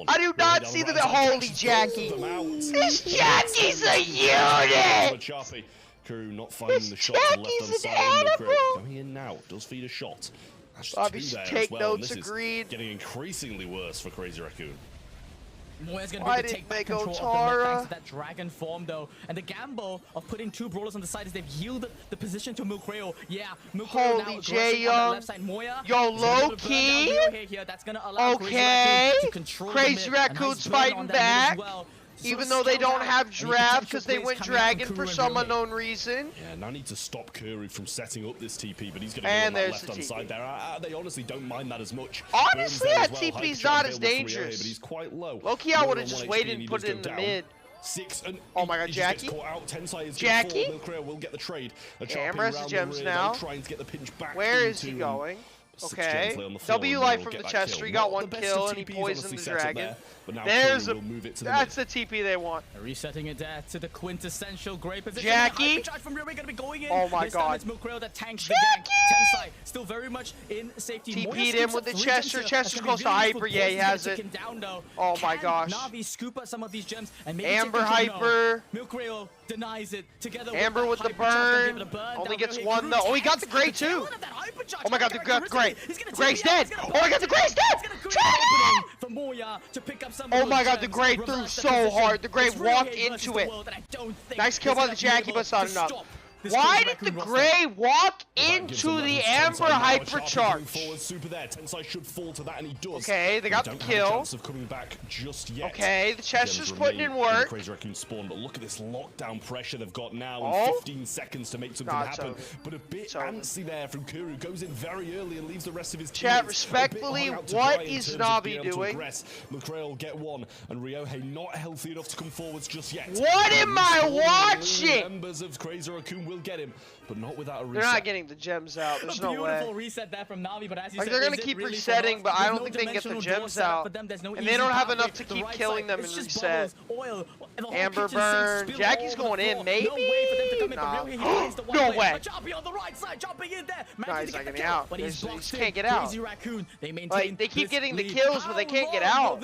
S3: I do not see the holy Jackie. This Jackie's a unit.
S6: Crew not finding the shot to the left hand side. Coming in now, does feed a shot.
S3: Bobby should take notes. Agreed.
S6: Getting increasingly worse for Crazy Raccoon.
S5: Moya's gonna be to take back control of the mid thanks to that dragon form though. And the gamble of putting 2 brawlers on the side is they've yielded the position to Milkreo. Yeah, Milkreo now aggressive on the left side. Moya,
S3: yo, low key.
S5: That's gonna allow
S3: okay.
S5: Crazy Raccoon to control
S3: Crazy Raccoon's fighting back. Even though they don't have draft because they went dragon for some unknown reason.
S6: Yeah, now need to stop Curry from setting up this TP, but he's going to go on that left-hand side there. They honestly don't mind that as much.
S3: Honestly, that TP's not as dangerous.
S6: But he's quite low.
S3: Low-key, I would have just waited and put it in the mid. Oh my god, Jackie? Jackie?
S6: Will get the trade.
S3: Amber has the gems now. Where is he going? Okay. W life from the Chester. He got one kill and he poisoned the dragon. There's a. That's the TP they want.
S5: Resetting it there to the quintessential great position.
S3: Jackie. Oh my God.
S5: Tensai still very much in safety.
S3: TP'd him with the Chester. Chester's close to hyper. Yeah, he has it. Oh my gosh.
S5: Navi scoop up some of these gems and maybe
S3: Amber hyper.
S5: Milkrail denies it together.
S3: Amber with the burn. Only gets one though. Oh, he got the Grey too. Oh my God, the Grey. Grey's dead. Oh my God, the Grey's dead. Oh my God, the Grey threw so hard. The Grey walked into it. Nice kill by the Jackie, but it's not enough. Why did the Grey walk into the Amber hypercharge? Okay, they got the kill. Okay, the Chester's putting in work.
S6: But look at this lockdown pressure they've got now, and 15 seconds to make something happen. But a bit antsy there from Kuru, goes in very early and leaves the rest of his team.
S3: Chat, respectfully, what is Navi doing?
S6: Milkrail will get one, and Ryohei not healthy enough to come forwards just yet.
S3: What am I watching?
S6: Members of Crazy Raccoon will get him, but not without a reset.
S3: They're not getting the gems out. There's no way.
S5: Beautiful reset there from Navi, but as you said,
S3: they're gonna keep resetting, but I don't think they can get the gems out. And they don't have enough to keep killing them and reset. Amber burn. Jackie's going in, maybe? No. No way. No, he's not getting out. He just can't get out. Like, they keep getting the kills, but they can't get out.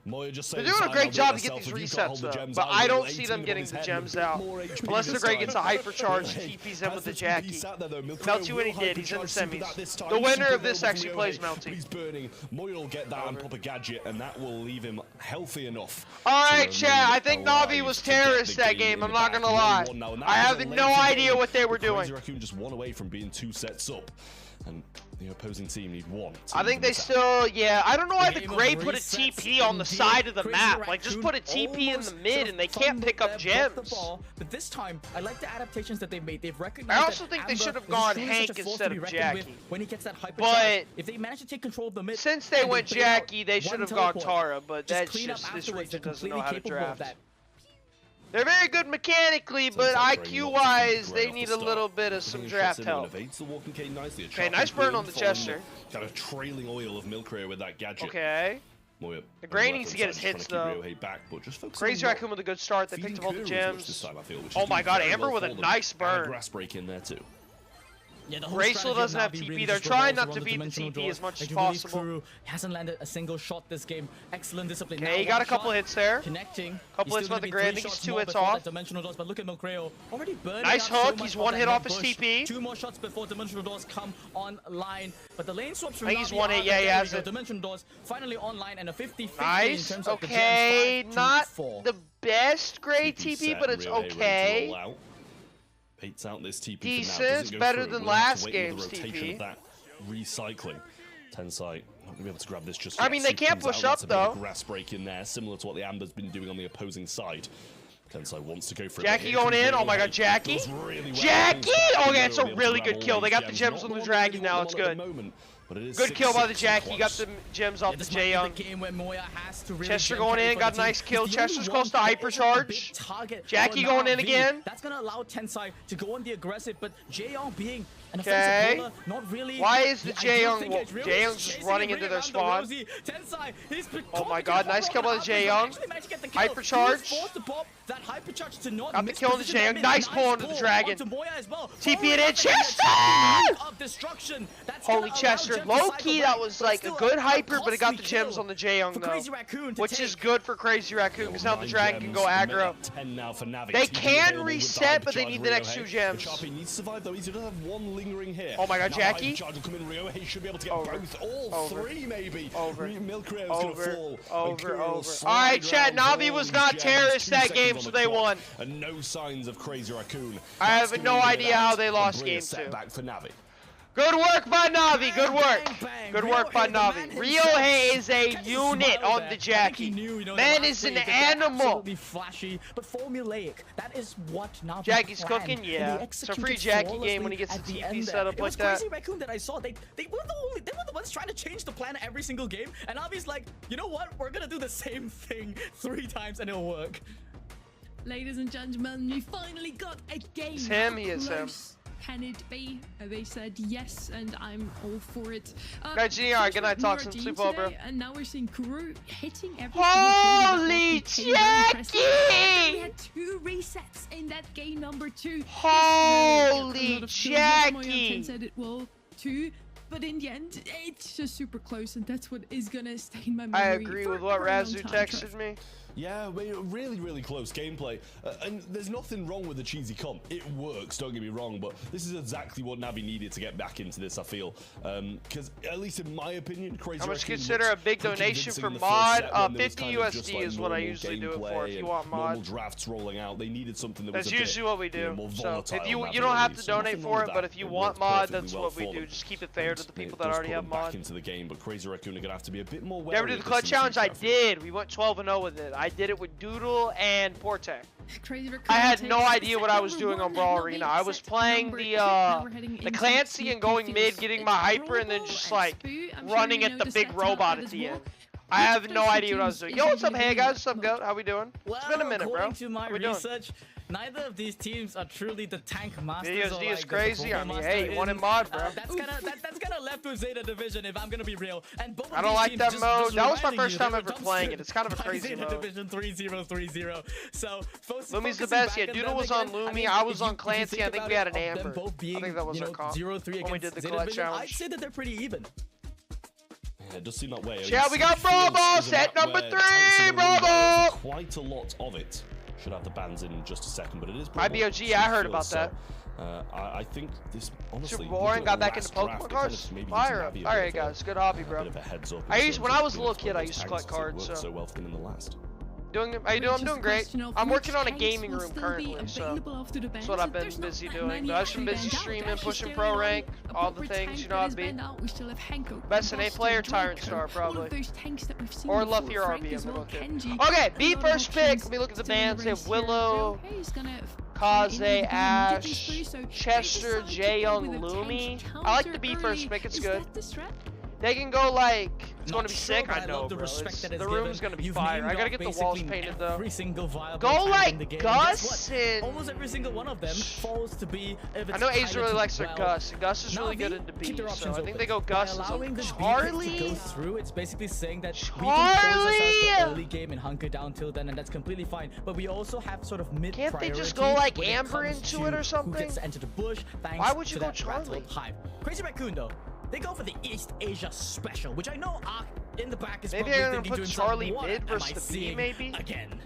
S3: They're doing a great job to get these resets though, but I don't see them getting the gems out. Unless the Grey gets a hypercharge, TP's in with the Jackie. Melty when he did, he's in the semis. The winner of this actually plays Melty.
S6: He's burning. Moya will get that and pop a gadget, and that will leave him healthy enough.
S3: Alright, chat, I think Navi was terrorist that game, I'm not gonna lie. I have no idea what they were doing.
S6: Raccoon just one away from being 2 sets up. And the opposing team need one.
S3: I think they still, yeah, I don't know why the Grey put a TP on the side of the map. Like, just put a TP in the mid and they can't pick up gems.
S5: But this time, I like the adaptations that they've made. They've recognized
S3: I also think they should have gone Hank instead of Jackie.
S5: When he gets that hyper
S3: but
S5: if they manage to take control of the mid,
S3: since they went Jackie, they should have gone Tara, but that's just, this region doesn't know how to draft. They're very good mechanically, but IQ-wise, they need a little bit of some draft help. Okay, nice burn on the Chester.
S6: Kind of trailing oil of Milkrail with that gadget.
S3: Okay. The Grey needs to get his hits though. Crazy Raccoon with a good start. They picked up all the gems. Oh my God, Amber with a nice burn.
S6: Grass break in there too.
S5: Yeah,
S3: Grey still doesn't have TP. They're trying not to beat the TP as much as possible.
S5: Hasn't landed a single shot this game. Excellent discipline.
S3: Okay, he got a couple hits there.
S5: Connecting.
S3: Couple hits by the Grey. I think he's 2 hits off.
S5: Dimensional doors, but look at Milkrail already burning.
S3: Nice hook. He's 1 hit off his TP.
S5: 2 more shots before dimensional doors come online. But the lane swaps from
S3: I think he's 1 hit. Yeah, he has it.
S5: Dimensional doors finally online and a 50-50
S3: nice.
S5: in terms of
S3: okay,
S5: the gems.
S3: not the best Grey TP, but it's okay.
S6: Pates out this TP
S3: decent, better than last game's TP.
S6: That recycling. Tensai not gonna be able to grab this just
S3: I mean, they can't push up though.
S6: Grass break in there, similar to what the Amber's been doing on the opposing side. Tensai wants to go for
S3: Jackie going in. Oh my God, Jackie! Jackie! Oh yeah, it's a really good kill. They got the gems on the dragon now. It's good. Good kill by the Jackie. Got the gems off the Jaeyoung. Chester going in. Got a nice kill. Chester's close to hypercharge. Jackie going in again.
S5: That's gonna allow Tensai to go on the aggressive, but Jaeyoung being an offensive bowler, not really.
S3: Why is the Jaeyoung just running into their spawn? Oh my God, nice kill by the Jaeyoung. Hypercharge. Got the kill on the Jaeyoung. Nice pull onto the dragon. TP it in. Chester! Holy Chester. Low key, that was like a good hyper, but it got the gems on the Jaeyoung though. Which is good for Crazy Raccoon, because now the dragon can go aggro. They can reset, but they need the next 2 gems. Oh my God, Jackie. Over. Alright, chat, Navi was not terrorist that game, so they won.
S6: And no signs of Crazy Raccoon.
S3: I have no idea how they lost game 2. Good work by Navi, good work. Good work by Navi. Ryohei is a unit on the Jackie. Man is an animal.
S5: Flashy, but formulaic. That is what Navi
S3: Jackie's cooking, yeah. It's a free Jackie game when he gets the TP set up like that.
S5: Crazy Raccoon that I saw, they were the ones trying to change the plan every single game, and Navi's like, you know what? We're gonna do the same thing 3 times and it'll work.
S4: Ladies and gentlemen, we finally got a game.
S3: It's him, he is him.
S4: can it be? They said yes, and I'm all for it.
S3: GR, good night, talk some sleep well, bro.
S4: And now we're seeing Kuro hitting every
S3: Holy Jackie!
S4: We had 2 resets in that game number 2.
S3: Holy Jackie!
S4: Said it will too. But in the end, it's just super close, and that's what is gonna stay in my memory.
S3: I agree with what Razu texted me.
S6: Yeah, really, really close gameplay. And there's nothing wrong with the cheesy comp. It works, don't get me wrong, but this is exactly what Navi needed to get back into this, I feel. Because, at least in my opinion, Crazy
S3: How much
S6: Raccoon
S3: consider a big donation for mod? 50 USD is what I usually do it for if you want mod.
S6: Normal drafts rolling out. They needed something that was
S3: That's usually what we do.
S6: More
S3: so if you
S6: Navi
S3: don't have to
S6: so
S3: donate for it, but if you want mod, that's what we do. Just keep it fair to the people that already have mod.
S6: Back into the game, but Crazy Raccoon are gonna have to be a bit more wary.
S3: You ever do the clutch challenge? I did. We went 12-0 with it. I did it with Doodle and Porte. I had no idea what I was doing on Brawl Arena. I was playing the Clancy and going mid, getting my hyper, and then just like running at the big robot at the end. I have no idea what I was doing. Yo, what's up, hey guys? What's up, Goat? How we doing? It's been a minute, bro.
S5: According to my research, neither of these teams are truly the tank masters.
S3: VSD is crazy. I mean, hey, you wanted mod, bro.
S5: That's kind of left with Zeta Division, if I'm gonna be real. And both
S3: I don't like that mode. That was my first time ever playing it. It's kind of a crazy
S5: Zeta
S3: mode.
S5: Division 3030. So,
S3: Lumi's the best. Yeah, Doodle was on Lumi. I was on Clancy. I think we had an Amber. I think that was our comp when we did the clutch challenge.
S5: I'd say that they're pretty even.
S6: Yeah, it does seem that way.
S3: Yeah, we got Bravo, set number 3, Bravo!
S6: Quite a lot of it. Should have the bans in just a second, but it is
S3: IBOG, I heard about that.
S6: I think this, honestly...
S3: Super boring, got back into Pokemon cards? Fire up. Alright guys, good hobby, bro. When I was a little kid, I used to collect cards, so...
S6: well for them in the last.
S3: How you doing? I'm doing great. I'm working on a gaming room currently, so that's what I've been busy doing. But I've been busy streaming, pushing pro rank, all the things, you know how it be. Best in 8 player, Tyrant Star, probably. Or Luffy or RB, I'm looking. Okay, B first pick. Let me look at the bands. They have Willow, Kaze, Ash, Chester, Jaeyoung, Lumi. I like the B first pick, it's good. They can go like, it's going to be sick, I know, bro. The room's going to be fire. I got to get the walls painted though. Go like Gus and...
S5: Almost every single one of them falls to be...
S3: I know Ace really likes their Gus, and Gus is really good into B, so I think they go Gus and Charlie.
S5: It's basically saying that we can force ourselves the early game and hunker down till then, and that's completely fine. But we also have sort of mid priority.
S3: Can't they just go like Amber into it or something?
S5: Who gets to enter the bush?
S3: Why would you go Charlie?
S5: Crazy Raccoon though. They go for the East Asia special, which I know in the back is
S3: maybe
S5: probably
S3: they're
S5: thinking
S3: gonna put Charlie mid versus the B, maybe.
S5: Again.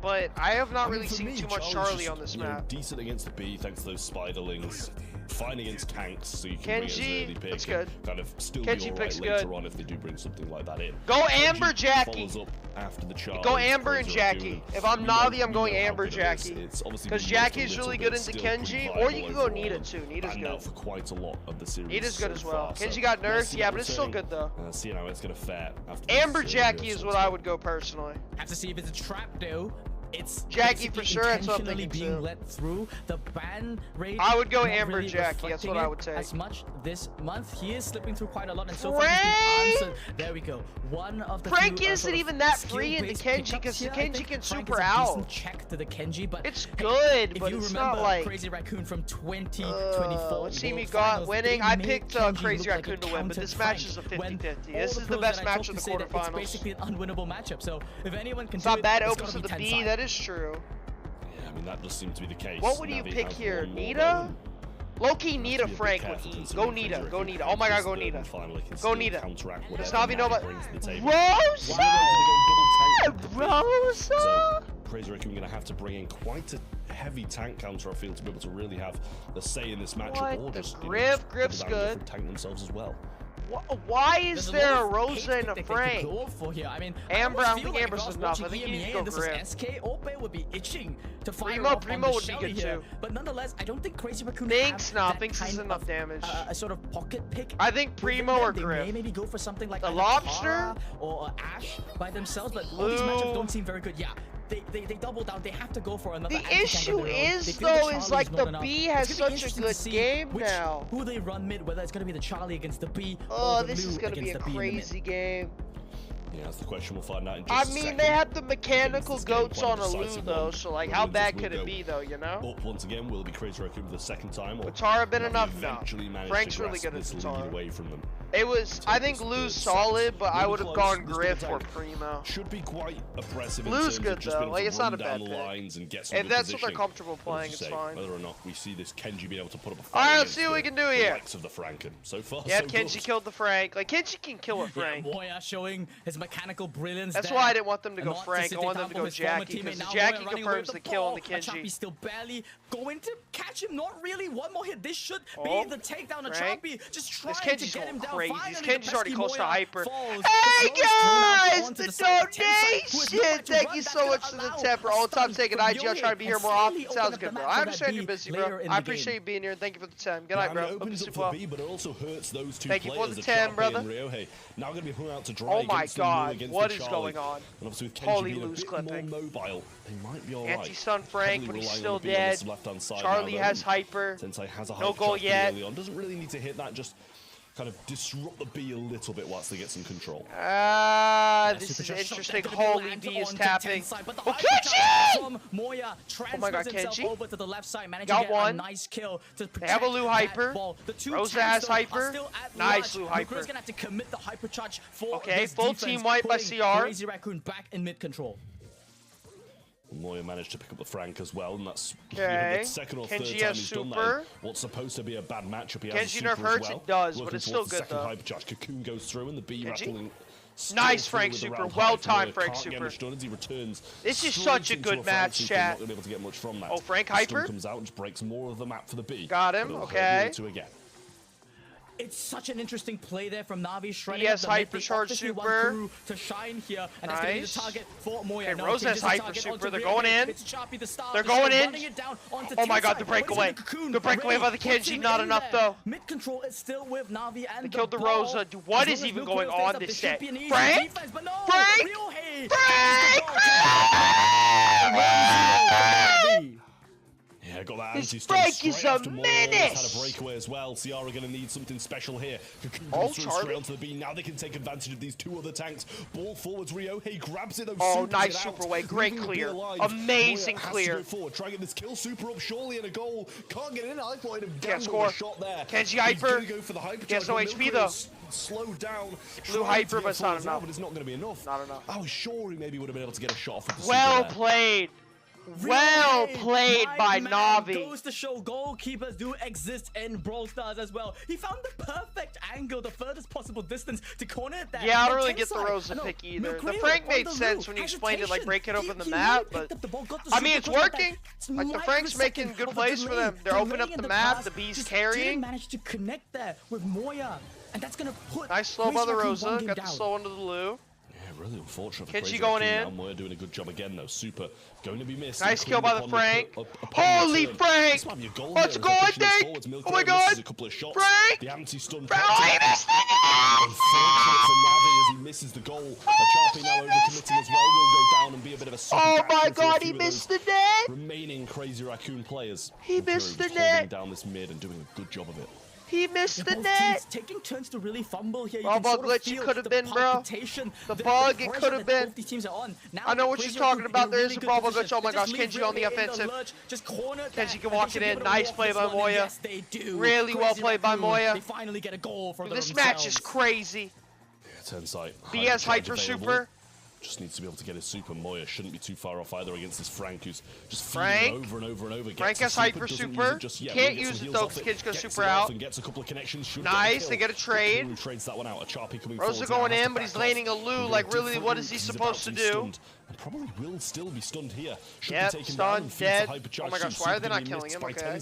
S3: But I have not really seen too much Charlie on this map.
S6: Decent against the B, thanks to those spiderlings. Fine against tanks, so you can
S3: Kenji,
S6: bring it as early pick.
S3: that's good.
S6: Kind of still
S3: Kenji
S6: be
S3: picks
S6: alright later
S3: good.
S6: on if they do bring something like that in.
S3: Go Amber Jackie.
S6: Follows up after the Charlie.
S3: Go Amber and Jackie. If I'm Navi, I'm going Amber Jackie. Because Jackie's really good into Kenji, or you can go Nita too. Nita's good.
S6: For quite a lot of the series
S3: Nita's good as well. Kenji got nerfed, yeah, but it's still good though.
S6: See how it's gonna fare.
S3: Amber Jackie is what I would go personally.
S5: Have to see if it's a trap though. It's
S3: Jackie for sure. That's what I'm thinking
S5: being let through. The ban rate.
S3: I would go Amber really Jackie. That's what I would say.
S5: As much this month, he is slipping through quite a lot, and so far he's been answered. There we go. One of the
S3: Frank isn't even that free into Kenji because the Kenji can super out.
S5: Check to the Kenji, but
S3: it's good. But it's not like
S5: Crazy Raccoon from 2024.
S3: Let's see me got winning. I picked Crazy Raccoon to win, but this match is a 50-50. This is the best match of the quarterfinals.
S5: It's basically an unwinnable matchup. So if anyone can
S3: do it, bad opens to the B. That is true.
S6: Yeah, I mean that does seem to be the case.
S3: What would you pick here, Nita? Low-key Nita Frank would E. Go Nita, go Nita. Oh my god, go Nita. Go Nita. Does Navi know about Rosa?
S6: Crazy Raccoon gonna have to bring in quite a heavy tank counter, I feel, to be able to really have a say in this matchup.
S3: What? The Grip's good.
S6: Tank themselves as well.
S3: Why is there a Rosa and a Frank?
S5: I mean,
S3: Amber, I don't think Amber's enough. I think you need to go Grip.
S5: SK, Ope would be itching to fire
S3: Primo would be good too.
S5: But nonetheless, I don't think Crazy Raccoon
S3: Binks is enough damage.
S5: A sort of pocket pick.
S3: I think Primo or Grip.
S5: They maybe go for something like
S3: a Lobster
S5: or Ash by themselves, but all these matchups don't seem very good. Yeah. They double down. They have to go for another.
S3: The issue is though is like the B has such a good game now.
S5: Who they run mid, whether it's gonna be the Charlie against the B.
S3: Oh, this is gonna be a crazy game.
S6: Yeah, that's the question we'll find out in just
S3: I
S6: a
S3: mean,
S6: second.
S3: they have the mechanical goats on a Lu,
S6: decisive
S3: though,
S6: one.
S3: so, like,
S6: The
S3: how
S6: winners
S3: bad
S6: will
S3: could it
S6: go
S3: be, though, you know?
S6: Up once again, will it be Crazy Raccoon for the second time? Or
S3: Would Tara been
S6: Navi
S3: enough? No.
S6: eventually managed
S3: Frank's
S6: to
S3: really
S6: grasp
S3: good at
S6: this lead
S3: Tara.
S6: away from them?
S3: It was, I think Lu's solid, but I would have gone Griff or Primo.
S6: Should be quite oppressive.
S3: Lu's good though, like it's not a bad pick.
S6: If
S3: that's what they're comfortable playing, it's fine.
S6: Whether or not we see this Kenji being able to put up a fight.
S3: Alright, let's see what we can do here.
S6: Of the Franken. So far,
S3: yeah,
S6: so
S3: Kenji
S6: good.
S3: killed the Frank. Like Kenji can kill a Frank.
S5: Yeah, Moya showing his mechanical brilliance.
S3: That's
S5: there.
S3: why I didn't want them to go
S5: Not
S3: Frank. I want them to go Jackie because Jackie confirms the kill on the Kenji.
S5: Achapi still barely going to catch him. Not really. One more hit. This should be the takedown. Achapi just trying to get him down.
S3: Crazy.
S5: Finally,
S3: Kenji's already close to hyper.
S5: Falls.
S3: Hey guys, the
S5: donation!
S3: Thank you so much for the temper. All the time taking IG. I'll try to be here more often. Sounds good, bro. I understand you're busy, bro. I appreciate you being here. Thank you for the 10. Good night, bro. Hope you sleep well.
S6: But it also hurts those two
S3: Thank you for
S6: players,
S3: the 10, brother.
S6: Now going to be hung out to dry.
S3: Oh my God, what is going on?
S6: And obviously with Kenji
S3: Holy
S6: being
S3: loose
S6: a bit
S3: clipping.
S6: more mobile, they might be alright.
S3: Anti-stun Frank, but he's still dead.
S6: Charlie
S3: Charlie has hyper.
S6: Sensei has a
S3: No goal yet.
S6: Doesn't really need to hit that. Just kind of disrupt the B a little bit whilst they get some control.
S3: This is interesting. Holy B is tapping. Oh, Kenji!
S5: Oh
S3: my God, Kenji.
S5: Over to the left side,
S3: got one.
S5: A nice kill to
S3: they have a Lu hyper. Rosa has hyper. Nice Lu hyper.
S5: Gonna have to commit the hyper charge for
S3: okay, full team wipe by CR.
S5: Crazy Raccoon back in mid control.
S6: Moya managed to pick up the Frank as well, and that's
S3: the
S6: second or
S3: Kenji
S6: third time
S3: has
S6: he's
S3: super.
S6: done that. What's supposed to be a bad matchup, he has
S3: Kenji
S6: super
S3: nerf hurts,
S6: as well.
S3: it does,
S6: Working
S3: but it's
S6: towards
S3: still good
S6: the second
S3: though.
S6: hyper charge. Cocoon goes through, and the B rattling.
S3: Nice Frank super, well timed Frank super.
S6: He returns
S3: this is such a good match, chat.
S6: Not able to get much from that.
S3: Oh, Frank hyper
S6: comes out and just breaks more of the map for the B.
S3: Got him. Okay.
S5: It's such an interesting play there from Navi.
S3: He has hyper charge super
S5: to shine here, and
S3: nice.
S5: That's gonna be the target for Moya.
S3: Okay, Rose has hyper super. They're going in. They're going in. Oh my God, the breakaway. The breakaway by the Kenji. Not enough though.
S5: Mid control is still with Navi and
S3: they killed the Rosa. Dude, what is even going on this set? Frank? Frank?
S6: Yeah, got that
S3: this Frank is a menace!
S6: Had a breakaway as well. Ciara going to need something special here. Cocoon straight onto the B. Now they can take advantage of these two other tanks. Ball forwards, Ryohei grabs it.
S3: Oh, nice super way. Great clear. Amazing clear.
S6: Forward. Try to get this kill super up, surely, and a goal. Can't get in. I thought him
S3: can't score.
S6: A shot there.
S3: Kenji hyper.
S6: Go for the hyper
S3: he has no HP though.
S6: Slow down.
S3: Blue hyper, but it's not enough.
S6: But it's not going to be enough.
S3: Not enough.
S6: I was sure he maybe would have been able to get a shot off.
S3: Well played. Well played by Navi.
S5: Goes to show goalkeepers do exist in Brawl Stars as well. He found the perfect angle, the furthest possible distance to corner it there.
S3: Yeah, I don't really get the Rosa pick either. The Frank made sense when you explained it, like breaking open the map, but I mean, it's working. Like the Frank's making good plays for them. They're opening up the map. The B's carrying.
S5: Managed to connect there with Moya, and that's gonna put
S3: nice slow by the Rosa. Got the slow under the Lu.
S6: Really unfortunate.
S3: Kenji going in.
S6: Moya doing a good job again though. Super going to be missed.
S3: Nice kill by the Frank. Holy Frank! Let's go! I think. Oh my God! Frank!
S6: The anti-stun.
S3: Oh, he missed it!
S6: Unfortunate for Navi as he misses the goal. Achapi now overcommitting as well. Will go down and be a bit of a.
S3: Oh my God! He missed the net.
S6: Remaining Crazy Raccoon players.
S3: He missed the net.
S6: Down this mid and doing a good job of it.
S3: He missed the net.
S5: Taking turns to really fumble here.
S3: Ball glitch it could have been, bro. The bug it could have been. I know what you're talking about. There is a ball glitch. Oh my gosh, Kenji on the offensive. Kenji can walk it in. Nice play by Moya. Really well played by Moya. This match is crazy. B has hyper super.
S6: Just needs to be able to get his super. Moya shouldn't be too far off either against this Frank, who's just feeding over and over and over.
S3: Frank has hyper super. Can't use it though because Kenji goes super out.
S6: Gets a couple of connections.
S3: Nice, they get a trade.
S6: Trades that one out. Achapi coming
S3: Rosa going in, but he's laning a Lu. Like really, what is he supposed to do?
S6: And probably will still be stunned here.
S3: Yep, stunned, dead. Oh my gosh, why are they not killing him? Okay.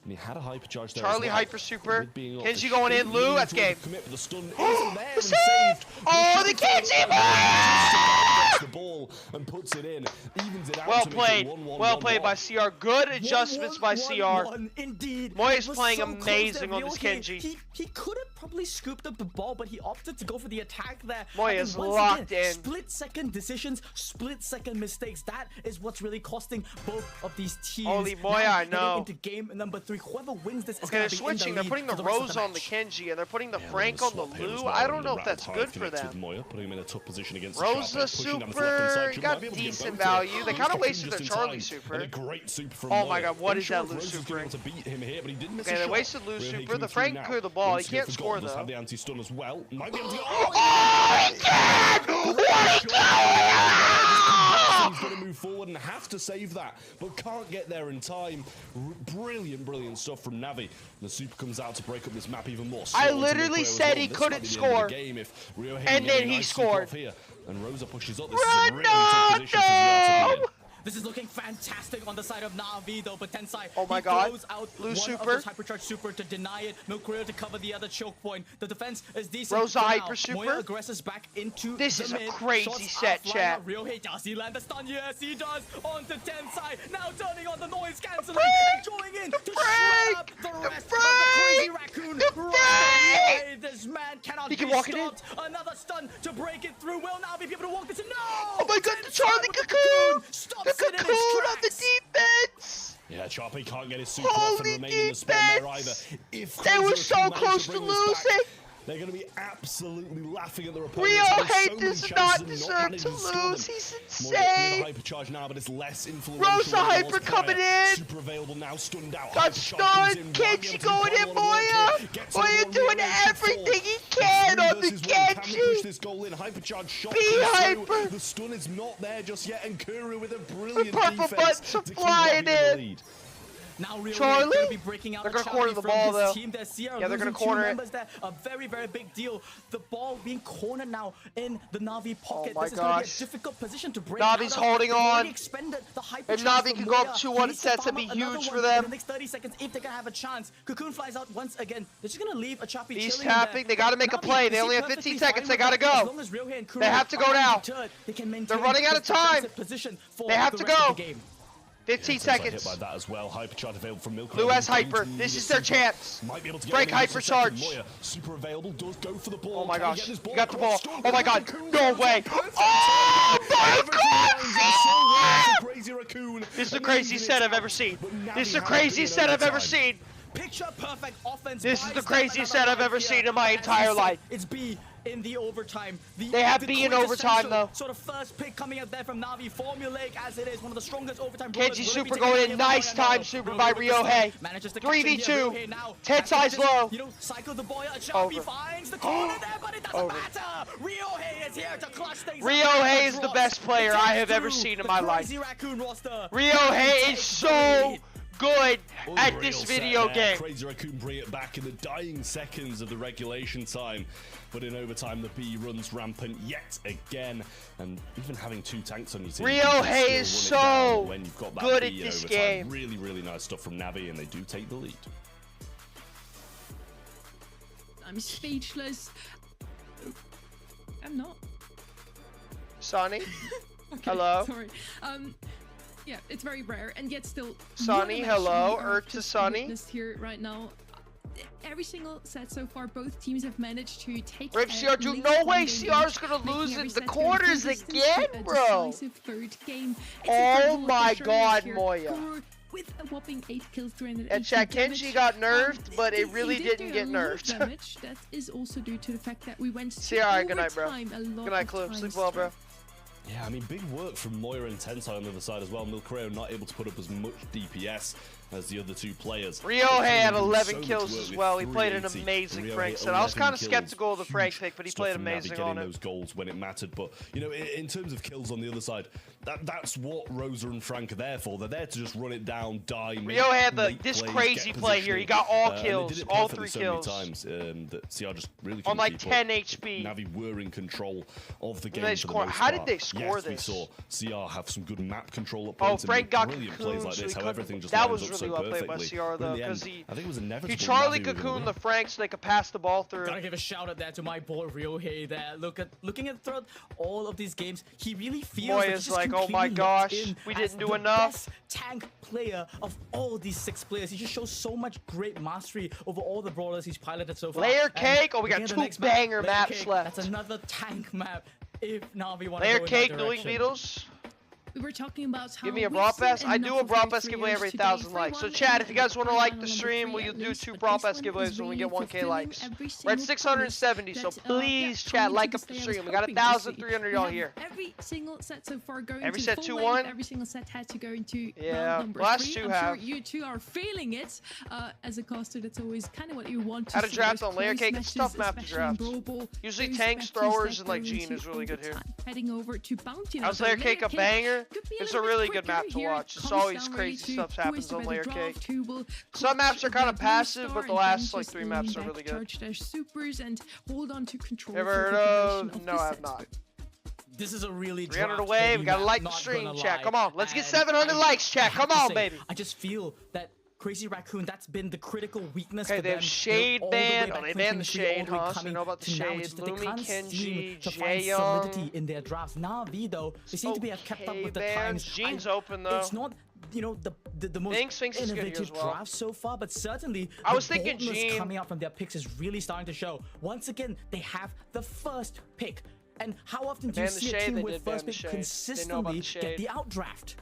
S6: And he had a hyper charge there.
S3: Charlie hyper super. Kenji going in. Lu, that's game.
S6: The stun
S3: Oh, the Kenji!
S6: The ball and puts it in. Evens it out.
S3: Well played. Well played by CR. Good adjustments by CR.
S5: Indeed.
S3: Moya's playing amazing on this Kenji.
S5: He could have probably scooped up the ball, but he opted to go for the attack there. Moya's
S3: locked in.
S5: Split-second decisions, split-second mistakes. That is what's really costing both of these teams.
S3: Holy boy, I know.
S5: Into game number 3, whoever wins this is
S3: okay, they're switching. They're putting the Rose on the Kenji, and they're putting the Frank on the Lou. I don't know if that's good for them.
S6: Moya, putting him in a tough position against
S3: Rosa super got decent value. They kind of wasted their Charlie super. Oh my god, what is that Lou super? Okay, they wasted Lou super. The Frank cleared the ball. He can't score though.
S6: Have the anti-stun as well. Might be able to go.
S3: Oh, he can!
S6: He's going to move forward and have to save that, but can't get there in time. Brilliant stuff from Navi. The super comes out to break up this map even more.
S3: I literally said he couldn't score, and then he scored.
S6: And Rosa pushes up. This is a really tough position for Zeta to be in.
S5: This is looking fantastic on the side of Na'Vi though, but Tensai,
S3: oh my god,
S5: throws out
S3: Blue
S5: one
S3: super.
S5: Of those hypercharged super to deny it. Milkreal to cover the other choke point. The defense is decent.
S3: Rosa hyper super.
S5: Moya aggresses back into
S3: this is
S5: mid.
S3: A crazy set, chat.
S5: Ryohei, does he land the stun? Yes, he does. Onto Tensai, now turning on the noise cancelling and joining in to shred up the rest of the crazy Raccoon. This man cannot be stopped. Another stun to break it through. Will Na'Vi be able to walk this in? No!
S3: Oh my god, the Charlie Cocoon! The Cocoon on the defense!
S6: Yeah, Choppy can't get his super off and remain in the spawn there either. If
S3: they were so close to losing!
S6: They're going to be absolutely laughing at their opponents.
S3: Ryohei does not deserve to lose. He's insane.
S6: Hypercharge now, but it's less influential.
S3: Rosa hyper coming in.
S6: Super available now, stunned out.
S3: Got stunned. Kenji going in, Moya. Moya doing everything he can on the Kenji.
S6: Push this goal in. Hypercharge shot.
S3: Be hyper.
S6: The stun is not there just yet, and Kuru with a brilliant
S3: purple
S6: defense
S3: to flying in.
S5: Now
S3: Charlie?
S5: Gonna be breaking out
S3: they're going to corner the ball, though.
S5: Team.
S3: Yeah, they're going to corner it.
S5: A very big deal. The ball being cornered now in the Navi pocket.
S3: Oh my
S5: this is
S3: gosh.
S5: Going to be a difficult position to break
S3: Navi's holding on.
S5: If
S3: Navi can go up 2-1 sets, that'd be huge for them.
S5: The next 30 seconds, if they're going to have a chance. Cocoon flies out once again. They're just going to leave a choppy
S3: He's tapping. They got to make a play. They only have 15 seconds. They got to go. They have to go now. They're running out of time. They have to go. 15 seconds.
S6: Hit by that as well. Hypercharge available from Milk.
S3: Blue has hyper. This is their chance.
S6: Might be able to get
S3: break hypercharge.
S6: Moya, super available. Does go for the ball.
S3: Oh my gosh. You got the ball. Oh my god. No way. Oh my god.
S6: Crazy Raccoon.
S3: This is the craziest set I've ever seen. This is the craziest set I've ever seen.
S5: Picture perfect offense.
S3: This is the craziest set I've ever seen in my entire life.
S5: It's B in the overtime.
S3: They have B in overtime though.
S5: Sort of first pick coming out there from Navi, formulaic as it is, one of the strongest overtime.
S3: Kenji super going in, nice time super by Ryohei. 3v2. Tensai's low.
S5: You know, cycle the boy. Choppy finds the corner there, but it doesn't matter. Ryohei is here to clutch things.
S3: Ryohei is the best player I have ever seen in my life. Ryohei is so good at this video game.
S6: Crazy Raccoon bring it back in the dying seconds of the regulation time, but in overtime the B runs rampant yet again, and even having 2 tanks on your team.
S3: Ryohei is so
S6: when you've got that
S3: good
S6: B
S3: at this
S6: overtime.
S3: game.
S6: Really nice stuff from Navi, and they do take the lead.
S4: I'm speechless. I'm not.
S3: Sonny,
S4: okay,
S3: hello.
S4: Sorry. Yeah, it's very rare, and yet still.
S3: Sonny, hello. To Sonny.
S4: Here right now. Every single set so far, both teams have managed to take.
S3: Rip CR, dude, no way CR's gonna lose in the quarters again, bro.
S4: Third game.
S3: Oh my god, Moya.
S4: With a whopping 8 kills, 380
S3: and chat, Kenji got nerfed, but it really didn't get nerfed.
S4: That is also due to the fact that we went to
S3: CR, good night, bro. Good night, Clip. Sleep well, bro.
S6: Yeah, I mean, big work from Moya and Tensai on the other side as well. Milkreo not able to put up as much DPS as the other 2 players.
S3: Ryohei had 11 kills as well. He played an amazing Frank set. I was kind of skeptical of the Frank pick, but he played amazing on it.
S6: Those goals when it mattered, but you know, in terms of kills on the other side, that's what Rosa and Frank are there for. They're there to just run it down, die.
S3: Ryohei had this crazy play here. He got all kills, all 3 kills.
S6: So many times that CR just really
S3: on like 10 HP.
S6: Navi were in control of the game. For the most
S3: How did they score
S6: yes,
S3: this?
S6: We saw CR have some good map control up points.
S3: Frank got
S6: brilliant plays like this. How everything just
S3: that was
S6: lines
S3: really
S6: up
S3: well
S6: so
S3: played by CR though, because he
S6: Charlie
S3: Cocoon the Frank so they could pass the ball through.
S5: Gotta give a shout out there to my boy Ryohei there. Looking at throughout all of these games, he really feels
S3: Moya's like, oh my gosh, we didn't do enough.
S5: Best tank player of all these 6 players. He just shows so much great mastery over all the brawlers he's piloted so far.
S3: Layer Cake. Oh, we got 2 banger maps left.
S5: That's another tank map. if Na'Vi want to
S3: Layer
S5: go in
S3: cake
S5: that
S3: doing
S5: direction.
S3: Beetles.
S4: We were talking about how
S3: Give me a Brawl Pass. I do a Brawl Pass giveaway every 1,000 likes. So chat, if you guys want to like the stream, we'll do 2 Brawl Pass giveaways when we get 1K likes. We're at 670, so please chat, like up the stream. We got 1,300 y'all here.
S4: Every single set so far going
S3: every
S4: to
S3: set
S4: full
S3: 2-1.
S4: Every single set had to go into
S3: yeah,
S4: round number
S3: last
S4: 3.
S3: two
S4: I'm
S3: have.
S4: sure you two are feeling it. As a caster, that's always kind of what you want to
S3: How to
S4: see.
S3: draft
S4: Those
S3: on Layer
S4: close
S3: Cake. It's a tough
S4: matches,
S3: map to
S4: especially in
S3: draft.
S4: Brawl Ball.
S3: Usually
S4: Those
S3: tanks,
S4: matches
S3: throwers,
S4: that
S3: and like
S4: go
S3: Gene
S4: into
S3: is really good here.
S4: overtime. Heading over to Bounty.
S3: How's Layer Cake a banger? It's a really good map to
S4: here.
S3: watch. It's always crazy stuff happens on Layer Cake. Some maps are kind of passive, but the last like 3 maps are really good.
S4: Charge their supers and hold on to control.
S3: Ever heard of? No, I have not.
S5: This is a really
S3: 300 away. We gotta like the stream, chat. Come on, let's get 700 likes, chat. Come on, baby.
S5: I just feel that Crazy Raccoon, that's been the critical weakness
S3: okay,
S5: for
S3: they
S5: them.
S3: have Shade ban. Oh, they banned the Shade, huh? So
S5: you
S3: know about the Shade. Lumi, Kenji,
S5: Jaeyoung. Solidity in their drafts. Na'Vi, though, they seem to be have kept up with the times.
S3: Gene's open, though.
S5: It's not, you know, the most innovative draft so far, but certainly
S3: I was thinking Gene
S5: coming out from their picks is really starting to show. Once again, they have the first pick. And how often do you see a team with first pick consistently get the outdraft?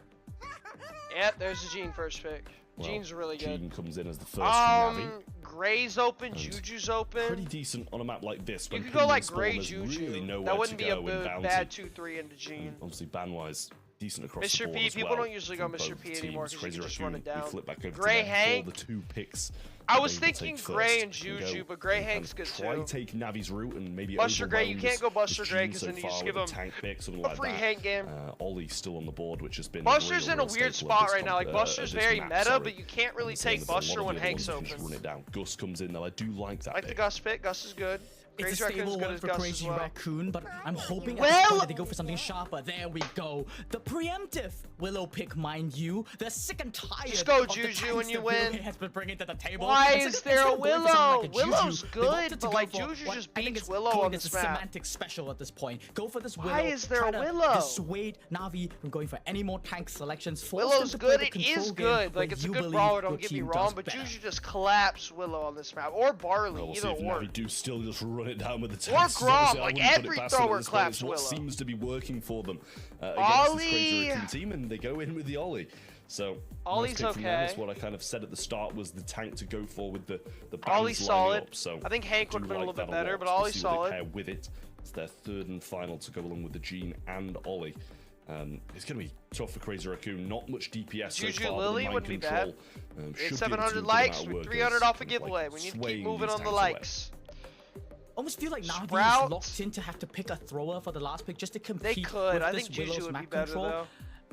S3: Yeah, there's the Gene first pick.
S6: Well,
S3: Gene's really good.
S6: Gene comes in as the first Na'Vi.
S3: Gray's open, Juju's open.
S6: Pretty decent on a map like this.
S3: You could go like Gray, Juju. Really that wouldn't be a bad 2-3 into Gene.
S6: Obviously, ban-wise, decent across
S3: Mr.
S6: the board
S3: P,
S6: as
S3: people
S6: well.
S3: don't usually go Mr. P anymore because you can just run it down.
S6: We flip back over
S3: Gray
S6: to them
S3: Hank.
S6: for the 2 picks.
S3: I was thinking Gray and Juju, but Gray Hank's good
S6: try
S3: too.
S6: Take Navi's route and maybe
S3: Buster Gray, you can't go Buster Gray because then you just give him
S6: tank pick, something
S3: a
S6: like
S3: free
S6: that.
S3: Hank game.
S6: Ollie's still on the board, which has been
S3: Buster's in a weird spot right now. Like Buster's very meta, but you can't really take Buster when Hank's open.
S6: Run it down. Gus comes in, though. I do like that.
S3: I like the Gus pick. Gus is good.
S5: It's a stable one for Crazy Raccoon, but I'm hoping at this point that they go for something sharper. There we go. The preemptive Willow pick, mind you. They're sick and tired.
S3: Just go Juju when you win.
S5: Has been bringing to the table.
S3: Why is there a Willow? Willow's good, but like Juju just beats Willow on this map.
S5: Semantic special at this point. Go for this Willow.
S3: Why is there a Willow?
S5: Dissuade Na'Vi from going for any more tank selections.
S3: Willow's good. It is good. Like it's a good brawler. Don't get me wrong, but Juju just collapsed Willow on this map, or Barley, either or.
S6: Na'Vi do still just run it down with the tank.
S3: Grom, like every thrower claps Willow.
S6: What seems to be working for them against
S3: Ollie.
S6: this Crazy Raccoon team, and they go in with the Ollie. So
S3: Ollie's okay.
S6: That's what I kind of said at the start was the tank to go for with the
S3: Ollie's solid.
S6: Up, so
S3: I think Hank would have been a little bit better, but Ollie's solid.
S6: With it, it's their 3rd and final to go along with the Gene and Ollie. It's going to be tough for Crazy Raccoon. Not much DPS
S3: Juju
S6: so far.
S3: Lily wouldn't be bad. It's 700 likes with 300 off a giveaway. We need to keep moving on the likes.
S5: Almost feel like Na'Vi is locked in to have to pick a thrower for the last pick just to compete.
S3: They could.
S5: With
S3: I
S5: this
S3: think Juju would be better
S5: control.
S3: though.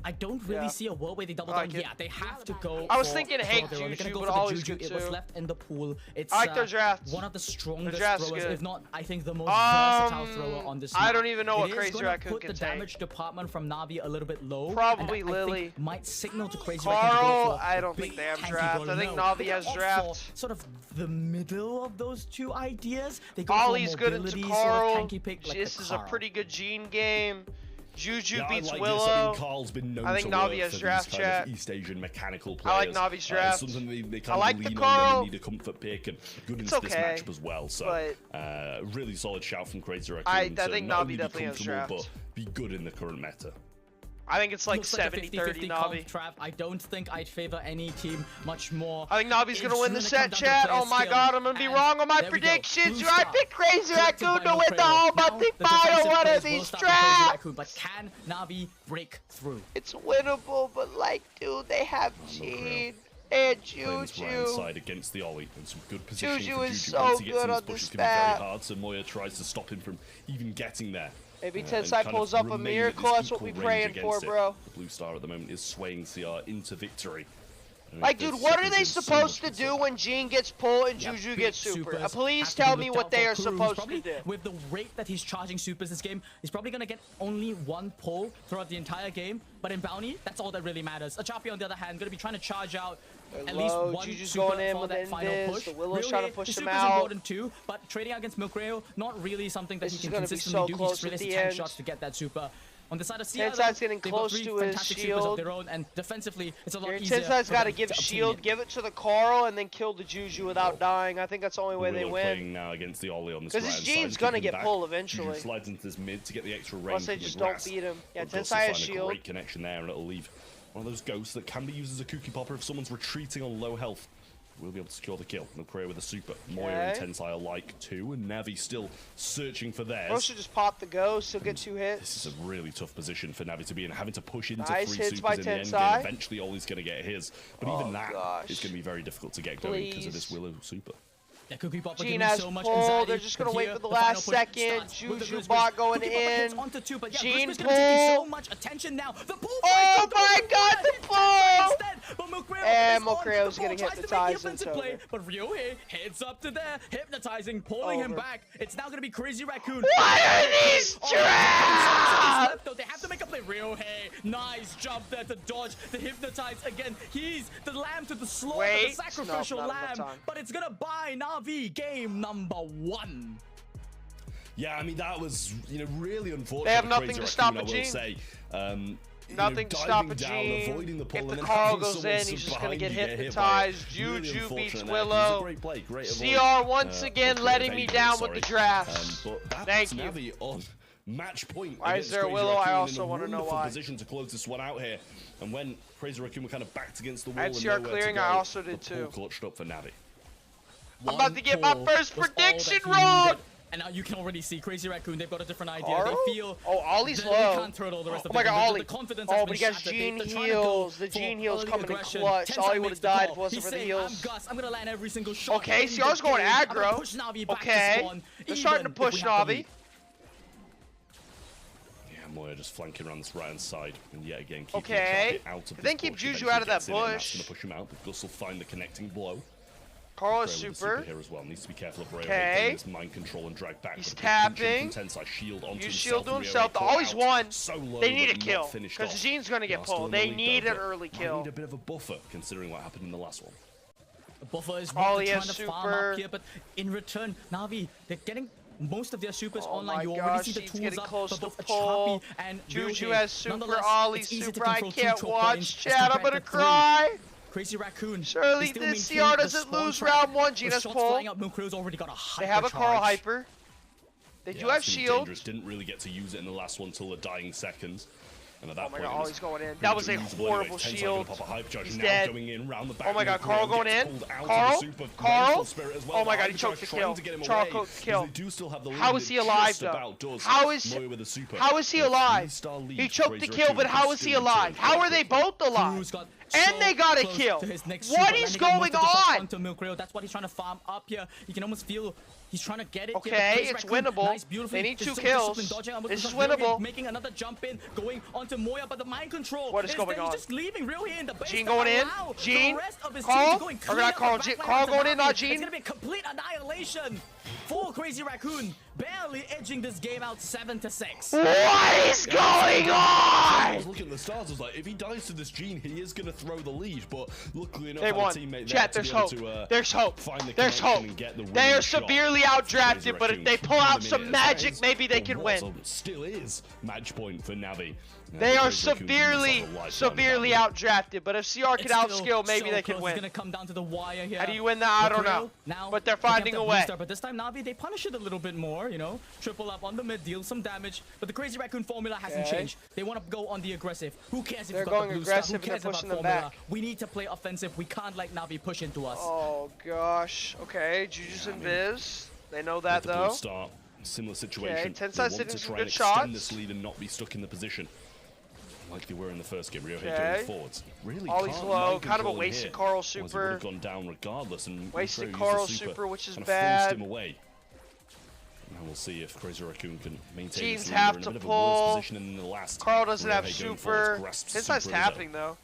S5: I don't really see a world where they double down. Yeah, they have to go.
S3: I was thinking Hank Juju, but always good too.
S5: It was left in the pool. It's
S3: I like their draft.
S5: One of the strongest throwers,
S3: good.
S5: if not, I think the most versatile thrower on this map.
S3: I don't even know what Crazy Raccoon can
S5: put the damage department from Na'Vi a little bit low.
S3: Probably
S5: and
S3: Lily.
S5: I think might signal to Crazy
S3: Carl,
S5: Raccoon to go for
S3: I don't think they have draft. I think Na'Vi has draft.
S5: Sort of the middle of those two ideas. They go
S3: Ollie's
S5: for
S3: good into
S5: Sort
S3: Carl.
S5: of tanky pick, like
S3: this is a pretty good Gene game. Juju beats
S6: like
S3: Willow.
S6: This. I mean, Carl's been known
S3: I think
S6: to
S3: Na'Vi
S6: work
S3: has
S6: for
S3: draft
S6: these kind of East Asian mechanical players.
S3: I like Na'Vi's draft.
S6: Something they kind
S3: I like
S6: of
S3: the
S6: lean
S3: Carl.
S6: on when they need a comfort pick and good into this matchup as well. So really solid shout from Crazy Raccoon.
S3: I think Na'Vi definitely has draft.
S6: But be good in the current meta.
S3: I think it's like 70-30 Na'Vi.
S5: I don't think I'd favor any team much more.
S3: I think Na'Vi's gonna win the set, chat. Oh my god, I'm gonna be wrong on my predictions. I picked Crazy Raccoon to win the whole multi-final one of these drafts.
S5: But can Na'Vi break through?
S3: It's winnable, but like, dude, they have Gene and Juju.
S6: Side against the Ollie and some good positioning.
S3: Juju
S6: for
S3: is
S6: Juju.
S3: so
S6: Once he gets
S3: good
S6: in
S3: on
S6: this bush,
S3: this
S6: it's gonna be very
S3: map.
S6: hard. So Moya tries to stop him from even getting there.
S3: Maybe Tensai pulls up a miracle. That's what we're praying for, bro.
S6: The blue star at the moment is swaying CR into victory.
S3: Like, dude, what are they supposed to do when Gene gets pulled and Juju gets super? Please tell me what they are supposed to do.
S5: With the rate that he's charging supers this game, he's probably going to get only 1 pull throughout the entire game. But in Bounty, that's all that really matters. Achapi, on the other hand, going to be trying to charge out at least 1
S3: Juju's
S5: super
S3: going in
S5: for
S3: with
S5: that final push.
S3: The Willow's trying to push him
S5: out. Important
S3: too,
S5: but trading against Milk Rayo, not really something that he can
S3: consistently
S5: do. He just really has 10 shots to get that super. On the side of Zeta,
S9: Tenside's getting close to his shield.
S5: Of their own, and defensively, it's a lot easier.
S9: Tenside's got to give shield, give it to the Carl, and then kill the Juju without dying. I think that's the only way they win.
S6: Playing now against the Ollie on this
S9: because his Gene's gonna get pulled eventually.
S6: Juju slides into this mid to get the extra range.
S9: Unless they just don't beat him. Yeah, Tenside has shield.
S6: Great connection there, and it'll leave one of those ghosts that can be used as a cookie popper if someone's retreating on low health. We'll be able to secure the kill. Milcrea with a super. Moya and Tensai alike too, and Navi still searching for theirs.
S9: Bro should just pop the ghost. He'll get 2 hits.
S6: This is a really tough position for Navi to be in, having to push into
S9: nice
S6: 3
S9: hits
S6: supers
S9: by
S6: in the end game. Eventually, Ollie's going to get his, but even that is going to be very difficult to get going because of this Willow super.
S5: Yeah, Cookie Popper
S9: Gene has
S5: so much
S9: pull. They're just gonna wait for the last second. Juju bot going in. Gene pull.
S5: So much attention now. The pull.
S9: Oh my God, the pull! And Milcrea's getting hypnotized into it.
S5: But Ryohei heads up to there, hypnotizing, pulling him back. It's now gonna be Crazy Raccoon.
S9: What are these traps?
S5: They have to make a play. Ryohei, nice jump there to dodge the hypnotize again. He's the lamb to the slaughter, the sacrificial lamb. But it's gonna buy Navi game number 1.
S6: Yeah, I mean that was really unfortunate.
S9: They have nothing to stop a Gene.
S6: Nothing
S9: to stop a Gene. If the Carl goes in, he's just gonna get hypnotized. Juju beats Willow.
S6: Great
S9: CR once again letting me down with the drafts. Thank you.
S6: Navi on match point.
S9: Why is there a Willow? I also want to know why.
S6: Position to close this one out here, and when Crazy Raccoon were kind of backed against the wall,
S9: I had CR clearing. I also did too.
S6: Clutched up for Navi.
S9: I'm about to get my first prediction wrong!
S5: And now you can already see Crazy Raccoon, they've got a different idea. They feel
S9: Ollie's low.
S5: Oh
S9: my God, Ollie. Oh, but he got Gene heals. The Gene heals coming in clutch. Ollie would have died if it wasn't for the heals.
S5: I'm gonna land every single shot.
S9: Okay, CR's going aggro. Okay, they're starting to push Navi.
S6: Yeah, Moya just flanking around this right-hand side. And yet again,
S9: keeping
S6: out of
S9: then keep Juju out of that bush.
S6: Going to push him out, but Gus will find the connecting blow.
S9: Carl is super.
S6: Here as well. Needs to be careful of
S9: Okay.
S6: This mind control and drag back.
S9: He's tapping. Use shield to himself. They always won. They need a kill because Gene's gonna get pulled. They need an early kill.
S6: Need a bit of a buffer considering what happened in the last one.
S5: The buffer is
S9: Ollie
S5: trying
S9: has
S5: to farm up here, but in return, Navi, they're getting most of their supers online. You already see the tools up
S9: close
S5: for both
S9: to pull.
S5: and
S9: Juju has super. Ollie's super. I can't watch. Chat. I'm gonna cry.
S5: Crazy Raccoon.
S9: Surely this CR doesn't lose round 1. Gina's pull. They have a Carl hyper. They do have shield.
S6: Didn't really get to use it in the last one till the dying seconds. And at that
S9: point, Ollie's going in. That was a horrible shield. He's dead.
S6: Oh
S9: my God, Carl going in. Carl. Oh my God, he choked the kill. Carl choked the kill. How is he alive though? How is he alive? He choked the kill, but how is he alive? How are they both alive? And they got a kill. What is going on?
S5: That's what he's trying to farm up here. You can almost feel he's trying to get it.
S9: Okay, it's winnable. They need 2 kills. This is winnable.
S5: Making another jump in, going onto Moya, but the mind control.
S9: What is going on?
S5: Just leaving real here in the base.
S9: Gene going in. Gene. Carl. Or not Carl. Carl going in, not Gene.
S5: It's gonna be a complete annihilation for Crazy Raccoon. Barely edging this game out 7-6.
S9: What is going on?
S6: I was looking at the stars. I was like, if he dies to this Gene, he is going to throw the lead. But luckily enough,
S9: they won. Chat, there's hope. There's hope. There's hope. They are severely outdrafted, but if they pull out some magic, maybe they can win.
S6: Still is match point for Navi.
S9: They are severely outdrafted, but if CR can outskill, maybe they can win.
S5: It's gonna come down to the wire here.
S9: How do you win that? I don't know. But they're finding a way.
S5: But this time Navi, they punish it a little bit more, triple up on the mid, deal some damage. But the Crazy Raccoon formula hasn't changed. They want to go on the aggressive. Who cares if
S9: they're going aggressive and they're pushing them back?
S5: We need to play offensive. We can't let Navi push into us.
S9: Oh gosh. Okay, Juju's and Biz. They know that though.
S6: Start. Similar situation.
S9: Okay, Tenside's hitting some good shots.
S6: Extend this lead and not be stuck in the position like they were in the first game. Ryohei going forwards. Really
S9: Ollie's low. Kind of a wasted Carl super.
S6: Would have gone down regardless. And
S9: wasted Carl super, which is bad.
S6: Forced him away. Now we'll see if Crazy Raccoon can maintain
S9: Genes have to pull.
S6: In the last.
S9: Carl doesn't have super. Tenside's tapping though.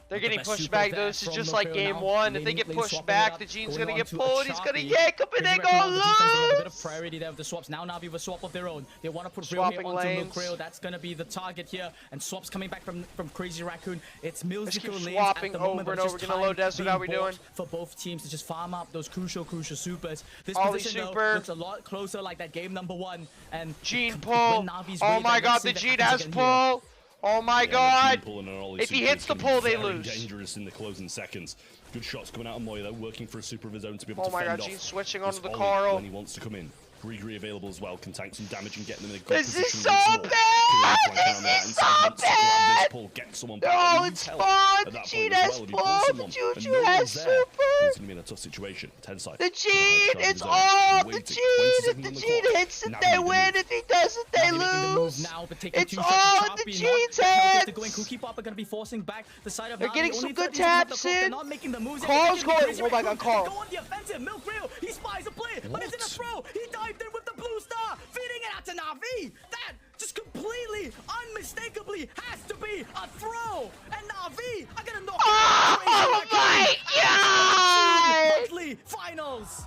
S9: They're getting pushed back though. This is just like game one. If they get pushed back, the Gene's gonna get pulled. He's gonna yank him and they're gonna lose.
S5: They have a bit of priority there with the swaps. Now Navi with a swap of their own. They want to put Real here onto Milkrail. That's gonna be the target here. And swaps coming back from Crazy Raccoon. It's Milzico lanes
S9: swapping over and over. Gonna low desert. How we doing?
S5: For both teams to just farm up those crucial supers. This
S9: Ollie
S5: position
S9: super.
S5: Though, looks a lot closer like that game number 1. And
S9: Gene pull. Oh my God, the Gene has pull. Oh my God! If he hits the pull, they lose.
S6: Dangerous in the closing seconds. Good shots coming out of Moya. They're working for a super of his own to be able to fend off.
S9: Oh my God, Gene's switching onto the Carl.
S6: When he wants to come in. Grigri available as well. Can tank some damage and get them in a good position.
S9: This is so bad! This is so bad! No, it's fun! The Gene has pull! The Juju has super!
S6: He's gonna be in a tough situation. 10 side.
S9: The Gene! It's all the Gene! If the Gene hits it, they win. If he doesn't, they lose. It's all in the Gene's hands! They're getting some good taps in. Carl's going. Oh my God, Carl.
S5: Go on the offensive. Milkrail. He spies a play, but it's in a throw. He dived in with the blue star, feeding it out to Na'Vi. That just completely, unmistakably has to be a throw. And Na'Vi, I gotta knock
S9: oh my God!
S5: Monthly finals.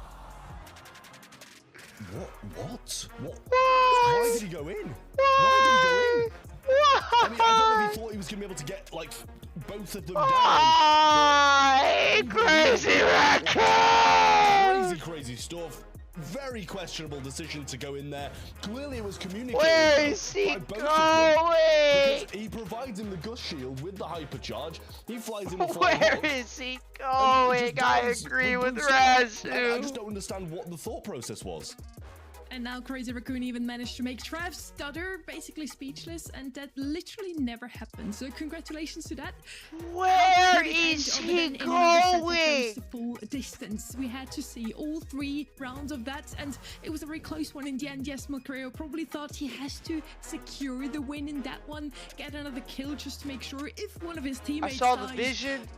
S6: What? Why did he go in? Why did he go in? I mean, I don't know if he thought he was gonna be able to get like both of them down.
S9: Crazy Raccoon!
S6: Crazy stuff. Very questionable decision to go in there. Clearly it was communicated.
S9: Where is he going?
S6: He provides him the Gust Shield with the hypercharge. He flies in the
S9: Where is he going? I agree with Razu.
S6: I just don't understand what the thought process was.
S4: And now Crazy Raccoon even managed to make Trav stutter, basically speechless, and that literally never happened. So congratulations to that.
S9: Where is he going?
S4: The full distance. We had to see all 3 rounds of that, and it was a very close one in the end. Yes, Milkrail probably thought he has to secure the win in that one, get another kill just to make sure if one of his teammates
S9: I saw the vision.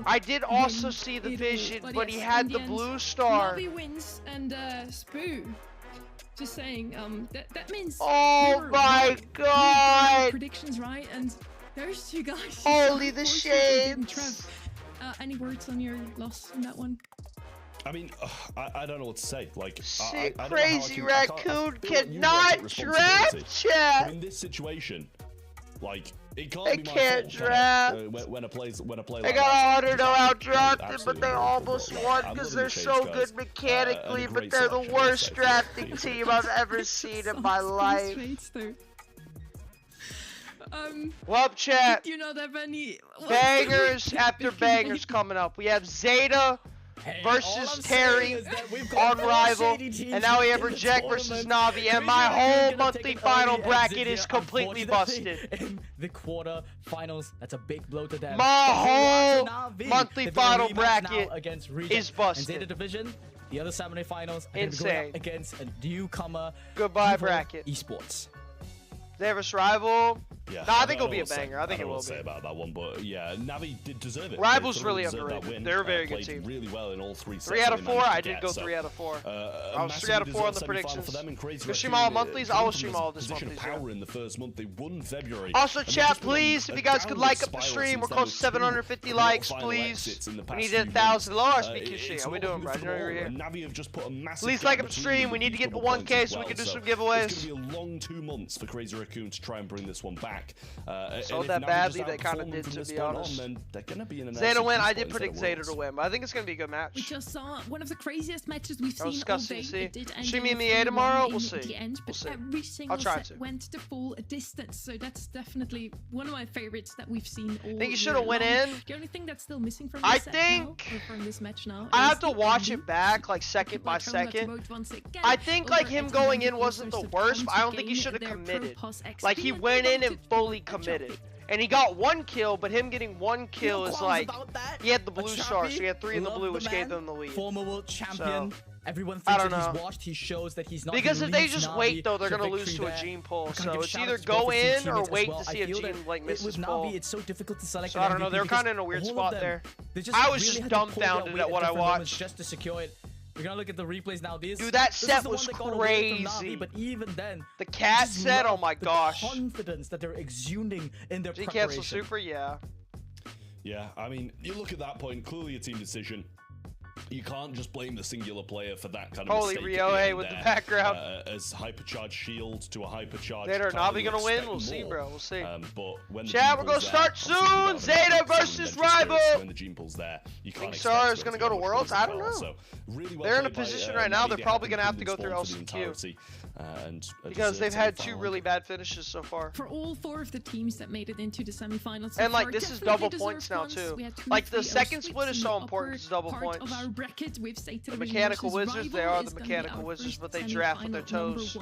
S9: I did also see the vision, but he had the blue star.
S4: Navi wins, and Spoo. Just saying, that means.
S9: Oh my God!
S4: Predictions right, and those 2 guys.
S9: Holy the shades!
S4: Any words on your loss on that one?
S6: I mean, I don't know what to say. Like,
S9: Crazy Raccoon cannot draft chat.
S6: In this situation, like, it can't be
S9: my fault. Draft.
S6: When a player
S9: they got 100 out drafted, but they almost won because they're so good mechanically, but they're the worst drafting team I've ever seen in my life. Whoop chat.
S4: Do you not have any
S9: bangers after bangers coming up? We have Zeta versus Terry on Rival, and now we have Reject versus Navi, and my whole monthly final bracket is completely busted.
S5: In the quarterfinals, that's a big blow to them.
S9: My whole monthly final bracket is busted.
S5: And Zeta Division, the other Saturday finals,
S9: insane
S5: against a newcomer.
S9: Goodbye bracket.
S5: Esports.
S9: Zeta versus Rival.
S6: Yeah,
S9: no, I think it'll be a banger. I think it will be.
S6: Say about that one, but yeah, Navi did deserve it.
S9: Rival's really underrated. They're a very good team.
S6: Really well in all 3 sets.
S9: 3 out of 4. I did go 3 out of 4. I was 3 out of 4 on the predictions. Go stream all monthlies. I will stream all this monthlies.
S6: Power in the first month. They won February.
S9: Also, chat, please, if you guys could like up the stream, we're close to 750 likes, please. We need 1,000. Low RSPQC. How we doing, bro? I know you're here. Please like up the stream. We need to get to 1K so we can do some giveaways.
S6: It's gonna be a long 2 months for Crazy Raccoon to try and bring this one back.
S9: So that badly, they kind of did, to be honest. Zeta win. I did predict Zeta to win, but I think it's going to be a good match.
S4: We just saw one of the craziest matches we've seen all day.
S9: Stream in the A tomorrow? We'll see.
S4: We'll see. Every single set went the full distance, so that's definitely one of my favorites that we've seen all.
S9: I think you should have went in.
S4: The only thing that's still missing from this from this match now.
S9: I have to watch it back, like second by second. I think like him going in wasn't the worst, but I don't think he should have committed. Like he went in and fully committed. And he got 1 kill, but him getting 1 kill is like, he had the blue star, so he had 3 in the blue, which gave them the lead.
S5: Former world champion. Everyone thinks that he's washed. He shows that he's not.
S9: Because if they just wait, though, they're gonna lose to a Gene pull. So it's either go in or wait to see a Gene like miss his pull.
S5: It's so difficult to select.
S9: So I don't know. They're kind of in a weird spot there. I was just dumbfounded at what I watched.
S5: Just to secure it. We're gonna look at the replays now.
S9: Dude, that set was crazy.
S5: But even then,
S9: the cat set, oh my gosh.
S5: The confidence that they're exuding in their
S9: preparation. Did he cancel super? Yeah.
S6: Yeah, I mean, you look at that point, clearly a team decision. You can't just blame the singular player for that kind of
S9: Holy
S6: mistake.
S9: Ryohei with the background.
S6: As hypercharged shield to a hypercharged.
S9: Zeta are Navi gonna win? We'll see, bro. We'll see.
S6: But when
S9: Chat, we're gonna start soon. Zeta versus Rival.
S6: When the gene pool's there, you can't
S9: think Star is gonna go to Worlds? I don't know.
S6: So really well
S9: they're in a position right now. They're probably gonna have to go through LCQ. Because they've had 2 really bad finishes so far.
S4: For all 4 of the teams that made it into the semifinals,
S9: and like this is double points now too. Like the second split is so important. It's double points. The mechanical wizards, they are the mechanical wizards, but they draft with their toes.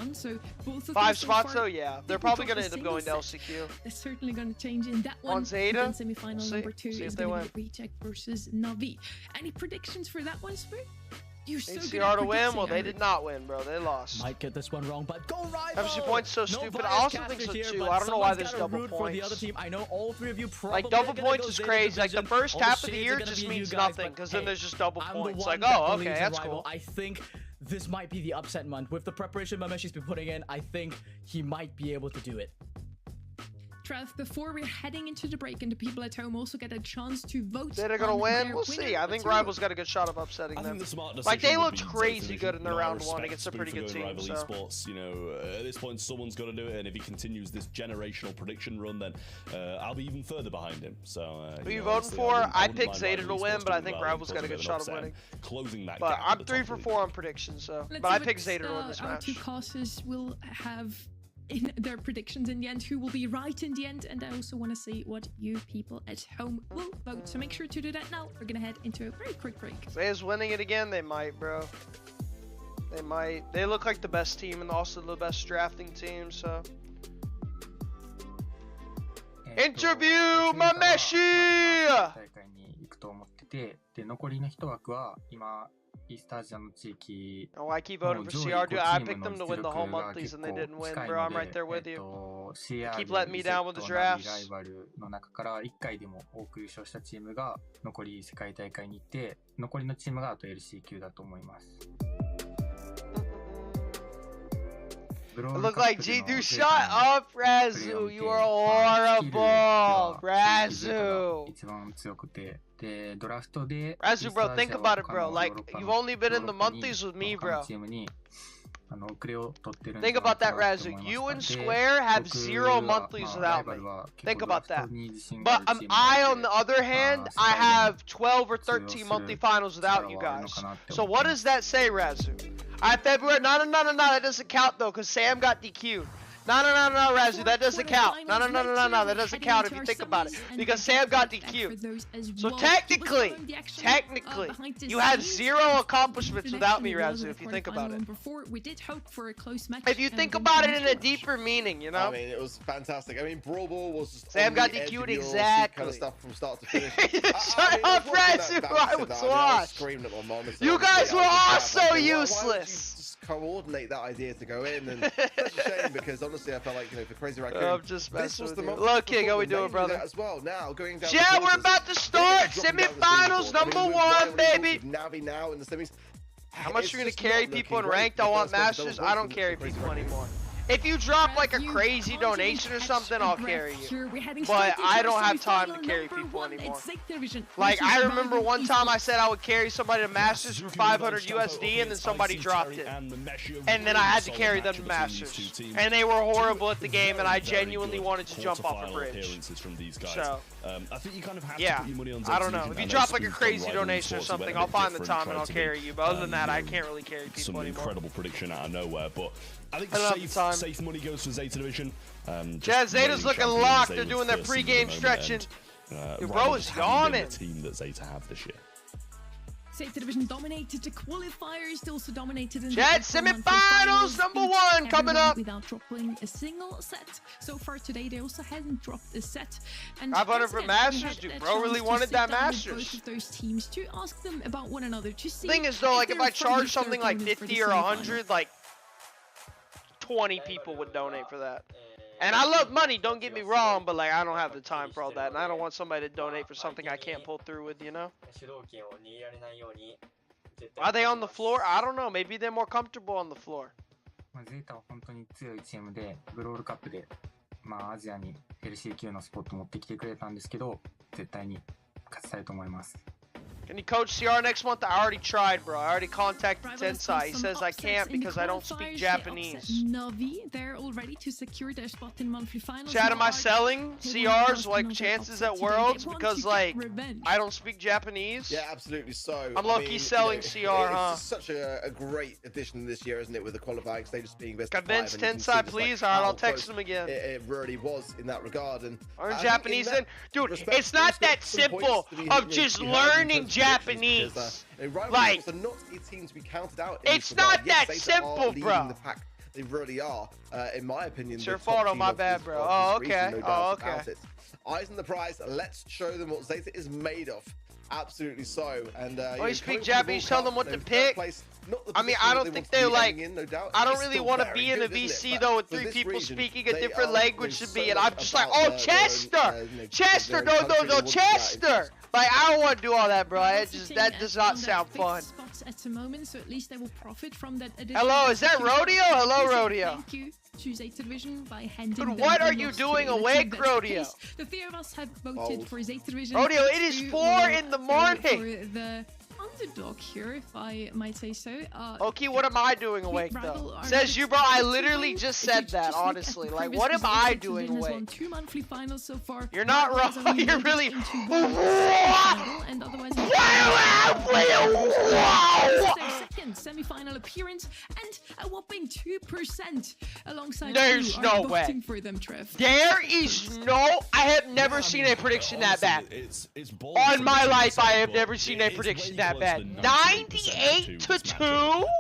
S9: 5 spots though, yeah. They're probably gonna end up going to LCQ.
S4: They're certainly gonna change in that one.
S9: On Zeta,
S4: semifinal number 2 is gonna be Reject versus Navi. Any predictions for that one, Spur?
S9: HCR to win? Well, they did not win, bro. They lost.
S5: Might get this one wrong, but go Rival!
S9: MC Point's so stupid. I also think so too. I don't know why there's double points.
S5: For the other team. I know all 3 of you probably
S9: like double points is crazy. Like the first half of the year just means nothing, because then there's just double points. Like, oh, okay, that's cool.
S5: I think this might be the upset month. With the preparation Mameshi's been putting in, I think he might be able to do it.
S4: Trev, before we're heading into the break and the people at home also get a chance to vote.
S9: They're gonna win. We'll see. I think Rival's got a good shot of upsetting them. Like they looked crazy good in their round 1 against a pretty good team.
S6: Rival Esports, you know, at this point someone's got to do it, and if he continues this generational prediction run, then I'll be even further behind him. So
S9: who are you voting for? I picked Zeta to win, but I think Rival's got a good shot of winning.
S6: Closing that.
S9: But I'm 3 for 4 on predictions, so. But I picked Zeta to win this match.
S4: Our 2 causes will have in their predictions in the end, who will be right in the end, and I also want to see what you people at home will vote, so make sure to do that now. We're gonna head into a very quick break.
S9: Zeta's winning it again. They might, bro. They might. They look like the best team and also the best drafting team, so. Interview Mameshi! Oh, I keep voting for CR, dude. I picked them to win the whole monthlies and they didn't win, bro. I'm right there with you. They keep letting me down with the drafts. Look like G2. Shut up, Razu. You are horrible, Razu. Razu, bro, think about it, bro. Like, you've only been in the monthlies with me, bro. Think about that, Razu. You and Square have 0 monthlies without me. Think about that. But I, on the other hand, I have 12 or 13 monthly finals without you guys. So what does that say, Razu? Alright, February. No, that doesn't count though, because Sam got DQ'd. No, Razu, that doesn't count. No, that doesn't count if you think about it. Because Sam got DQ'd. So technically, you had 0 accomplishments without me, Razu, if you think about it. If you think about it in a deeper meaning, you know?
S7: I mean, it was fantastic. I mean, Brawl Ball was just
S9: Sam got DQ'd exactly.
S7: Kind of stuff from start to finish.
S9: Shut up, Razu, I was lost. You guys were all so useless.
S7: Coordinate that idea to go in, and that's a shame because honestly I felt like, you know, for Crazy Raccoon,
S9: I'm just messing with you. Look, King, how we doing, brother?
S7: As well, now going down.
S9: Yeah, we're about to start semifinals number 1, baby.
S7: Navi now in the semis.
S9: How much are you gonna carry people in ranked? I want masters. I don't carry people anymore. If you drop like a crazy donation or something, I'll carry you. But I don't have time to carry people anymore. Like, I remember one time I said I would carry somebody to Masters for 500 USD and then somebody dropped it. And then I had to carry them to Masters. And they were horrible at the game and I genuinely wanted to jump off a bridge. So, yeah, I don't know. If you drop like a crazy donation or something, I'll find the time and I'll carry you. But other than that, I can't really carry people anymore.
S6: Some incredible prediction out of nowhere, but I think safe money goes for Zeta Division.
S9: Chad, Zeta's looking locked. They're doing their pre-game stretching. Your bro is yawning.
S6: The team that Zeta have this year.
S4: Zeta Division dominated the qualifiers. They also dominated in
S9: Chad, semifinals number 1 coming up.
S4: Without dropping a single set. So far today, they also hadn't dropped a set. And
S9: I voted for Masters, dude. Bro really wanted that Masters.
S4: Both of those teams to ask them about one another to see.
S9: Thing is though, like if I charge something like 50 or 100, like 20 people would donate for that. And I love money, don't get me wrong, but like I don't have the time for all that, and I don't want somebody to donate for something I can't pull through with, you know? Are they on the floor? I don't know, maybe they're more comfortable on the floor.
S10: Zeta は本当に強いチームで、ブロールカップで、アジアにLCQ のスポット持ってきてくれたんですけど、絶対に勝ちたいと思います。
S9: Can you coach CR next month? I already tried, bro. I already contacted Tensai. He says I can't because I don't speak Japanese.
S4: Navi, they're all ready to secure their spot in monthly finals.
S9: Chat, am I selling CR's like chances at Worlds because like I don't speak Japanese?
S7: Yeah, absolutely. So
S9: I'm low-key selling CR, huh?
S7: It's such a great addition this year, isn't it? With the qualifying stages being best.
S9: Convince Tensai, please. Alright, I'll text him again.
S7: It really was in that regard, and
S9: learn Japanese then, dude. It's not that simple of just learning Japanese. Like,
S7: are not a team to be counted out.
S9: It's not that simple, bro.
S7: The pack. They really are, in my opinion.
S9: It's your fault on my bad, bro. Oh, okay. Oh, okay.
S7: Eyes on the prize. Let's show them what Zeta is made of. Absolutely so. And
S9: you speak Japanese, tell them what to pick. I mean, I don't think they're like. I don't really want to be in a VC though with 3 people speaking a different language to me, and I'm just like, oh, Chester, Chester, no, Chester. Like, I don't want to do all that, bro. That does not sound fun.
S4: At the moment, so at least they will profit from that.
S9: Hello, is that Rodeo? Hello, Rodeo.
S4: Thank you to Zeta Division by handing.
S9: Dude, what are you doing awake, Rodeo?
S4: The 3 of us have voted for Zeta Division.
S9: Rodeo, it is 4 in the morning.
S4: For the underdog here, if I might say so.
S9: Okay, what am I doing awake though? Says you, bro. I literally just said that, honestly. Like, what am I doing awake?
S4: 2 monthly finals so far.
S9: You're not wrong. You're really.
S4: And otherwise, second semi-final appearance and a whopping 2% alongside.
S9: There's no way.
S4: For them, Trev.
S9: There is no. I have never seen a prediction that bad. On my life, I have never seen a prediction that bad. 98 to 2.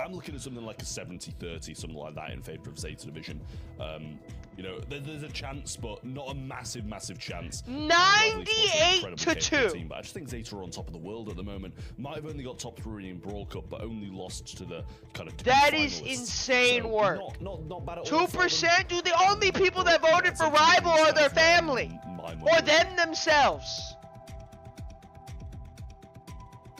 S6: I'm looking at something like a 70-30, something like that in favor of Zeta Division. You know, there's a chance, but not a massive chance.
S9: 98 to 2.
S6: Team, but I just think Zeta are on top of the world at the moment. Might have only got top 3 in Brawl Cup, but only lost to the kind of.
S9: That is insane work.
S6: Not bad at all.
S9: 2%, dude. The only people that voted for Rival are their family or them themselves.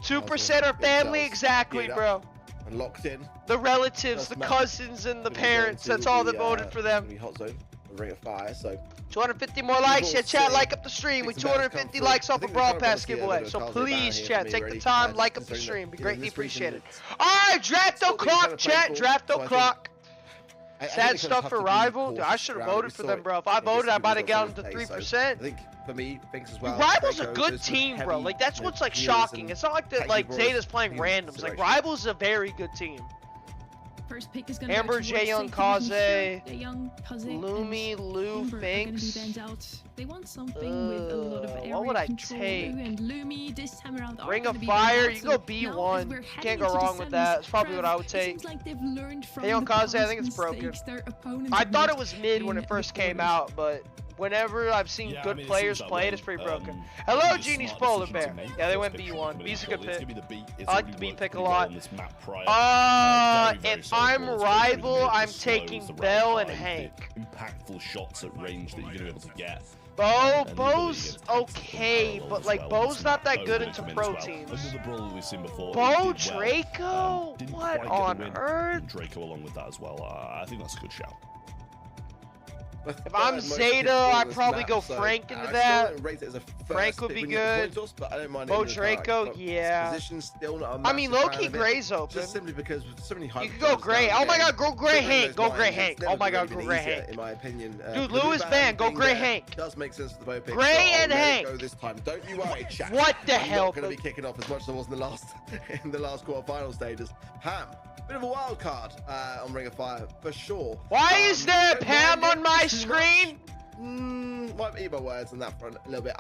S9: 2% are family, exactly, bro.
S7: And locked in.
S9: The relatives, the cousins, and the parents. That's all that voted for them.
S7: Hot zone, a ring of fire. So
S9: 250 more likes. Yeah, chat, like up the stream. We 250 likes off a Brawl Pass giveaway. So please, chat, take the time, like up the stream. Be greatly appreciated. All right, draft o'clock, chat. Draft o'clock. Sad stuff for Rival. Dude, I should have voted for them, bro. If I voted, I might have gotten to 3%.
S7: I think for me, thinks as well.
S9: Rival's a good team, bro. Like, that's what's like shocking. It's not like that. Like Zeta's playing randoms. Like, Rival's a very good team.
S4: First pick is gonna
S9: Amber, Jaeyoung, Kaze,
S4: Lumi,
S9: Lou, Finks.
S4: They want something with a lot of area
S9: what would I
S4: control.
S9: take?
S4: And Lumi this time around
S9: Ring of Fire. You go B1. Can't go wrong with that. That's probably what I would take.
S4: Like they've learned from
S9: Jaeyoung, Kaze, I think it's broken. I thought it was mid when it first came out, but whenever I've seen good players play it, it's pretty broken. Hello, Genie's Polar Bear. Yeah, they went B1. B's a good pick. I like the B pick a lot. If I'm Rival, I'm taking Bell and Hank.
S6: Impactful shots at range that you're gonna be able to get.
S9: Bo's okay, but like Bo's not that good into pro teams. Bo Draco? What on earth?
S6: Draco along with that as well. I think that's a good shout.
S9: If I'm Zeta, I'd probably go Frank into that. Frank would be good. Bo Draco, yeah. I mean, low-key Gray's open.
S7: Just simply because with so many
S9: you could go Gray. Oh my god, go Gray Hank. Go Gray Hank. Oh my god, go Gray Hank.
S7: In my opinion.
S9: Dude, Lewis Van, go Gray Hank.
S7: Does make sense for the Bo pick.
S9: Gray and Hank.
S7: Go this time. Don't you worry, chat.
S9: What the hell?
S7: I'm not going to be kicking off as much as I was in the last quarter-final stages. Pam. Bit of a wild card on Ring of Fire, for sure.
S9: Why is there Pam on my screen?
S7: Might eat my words on that front a little bit.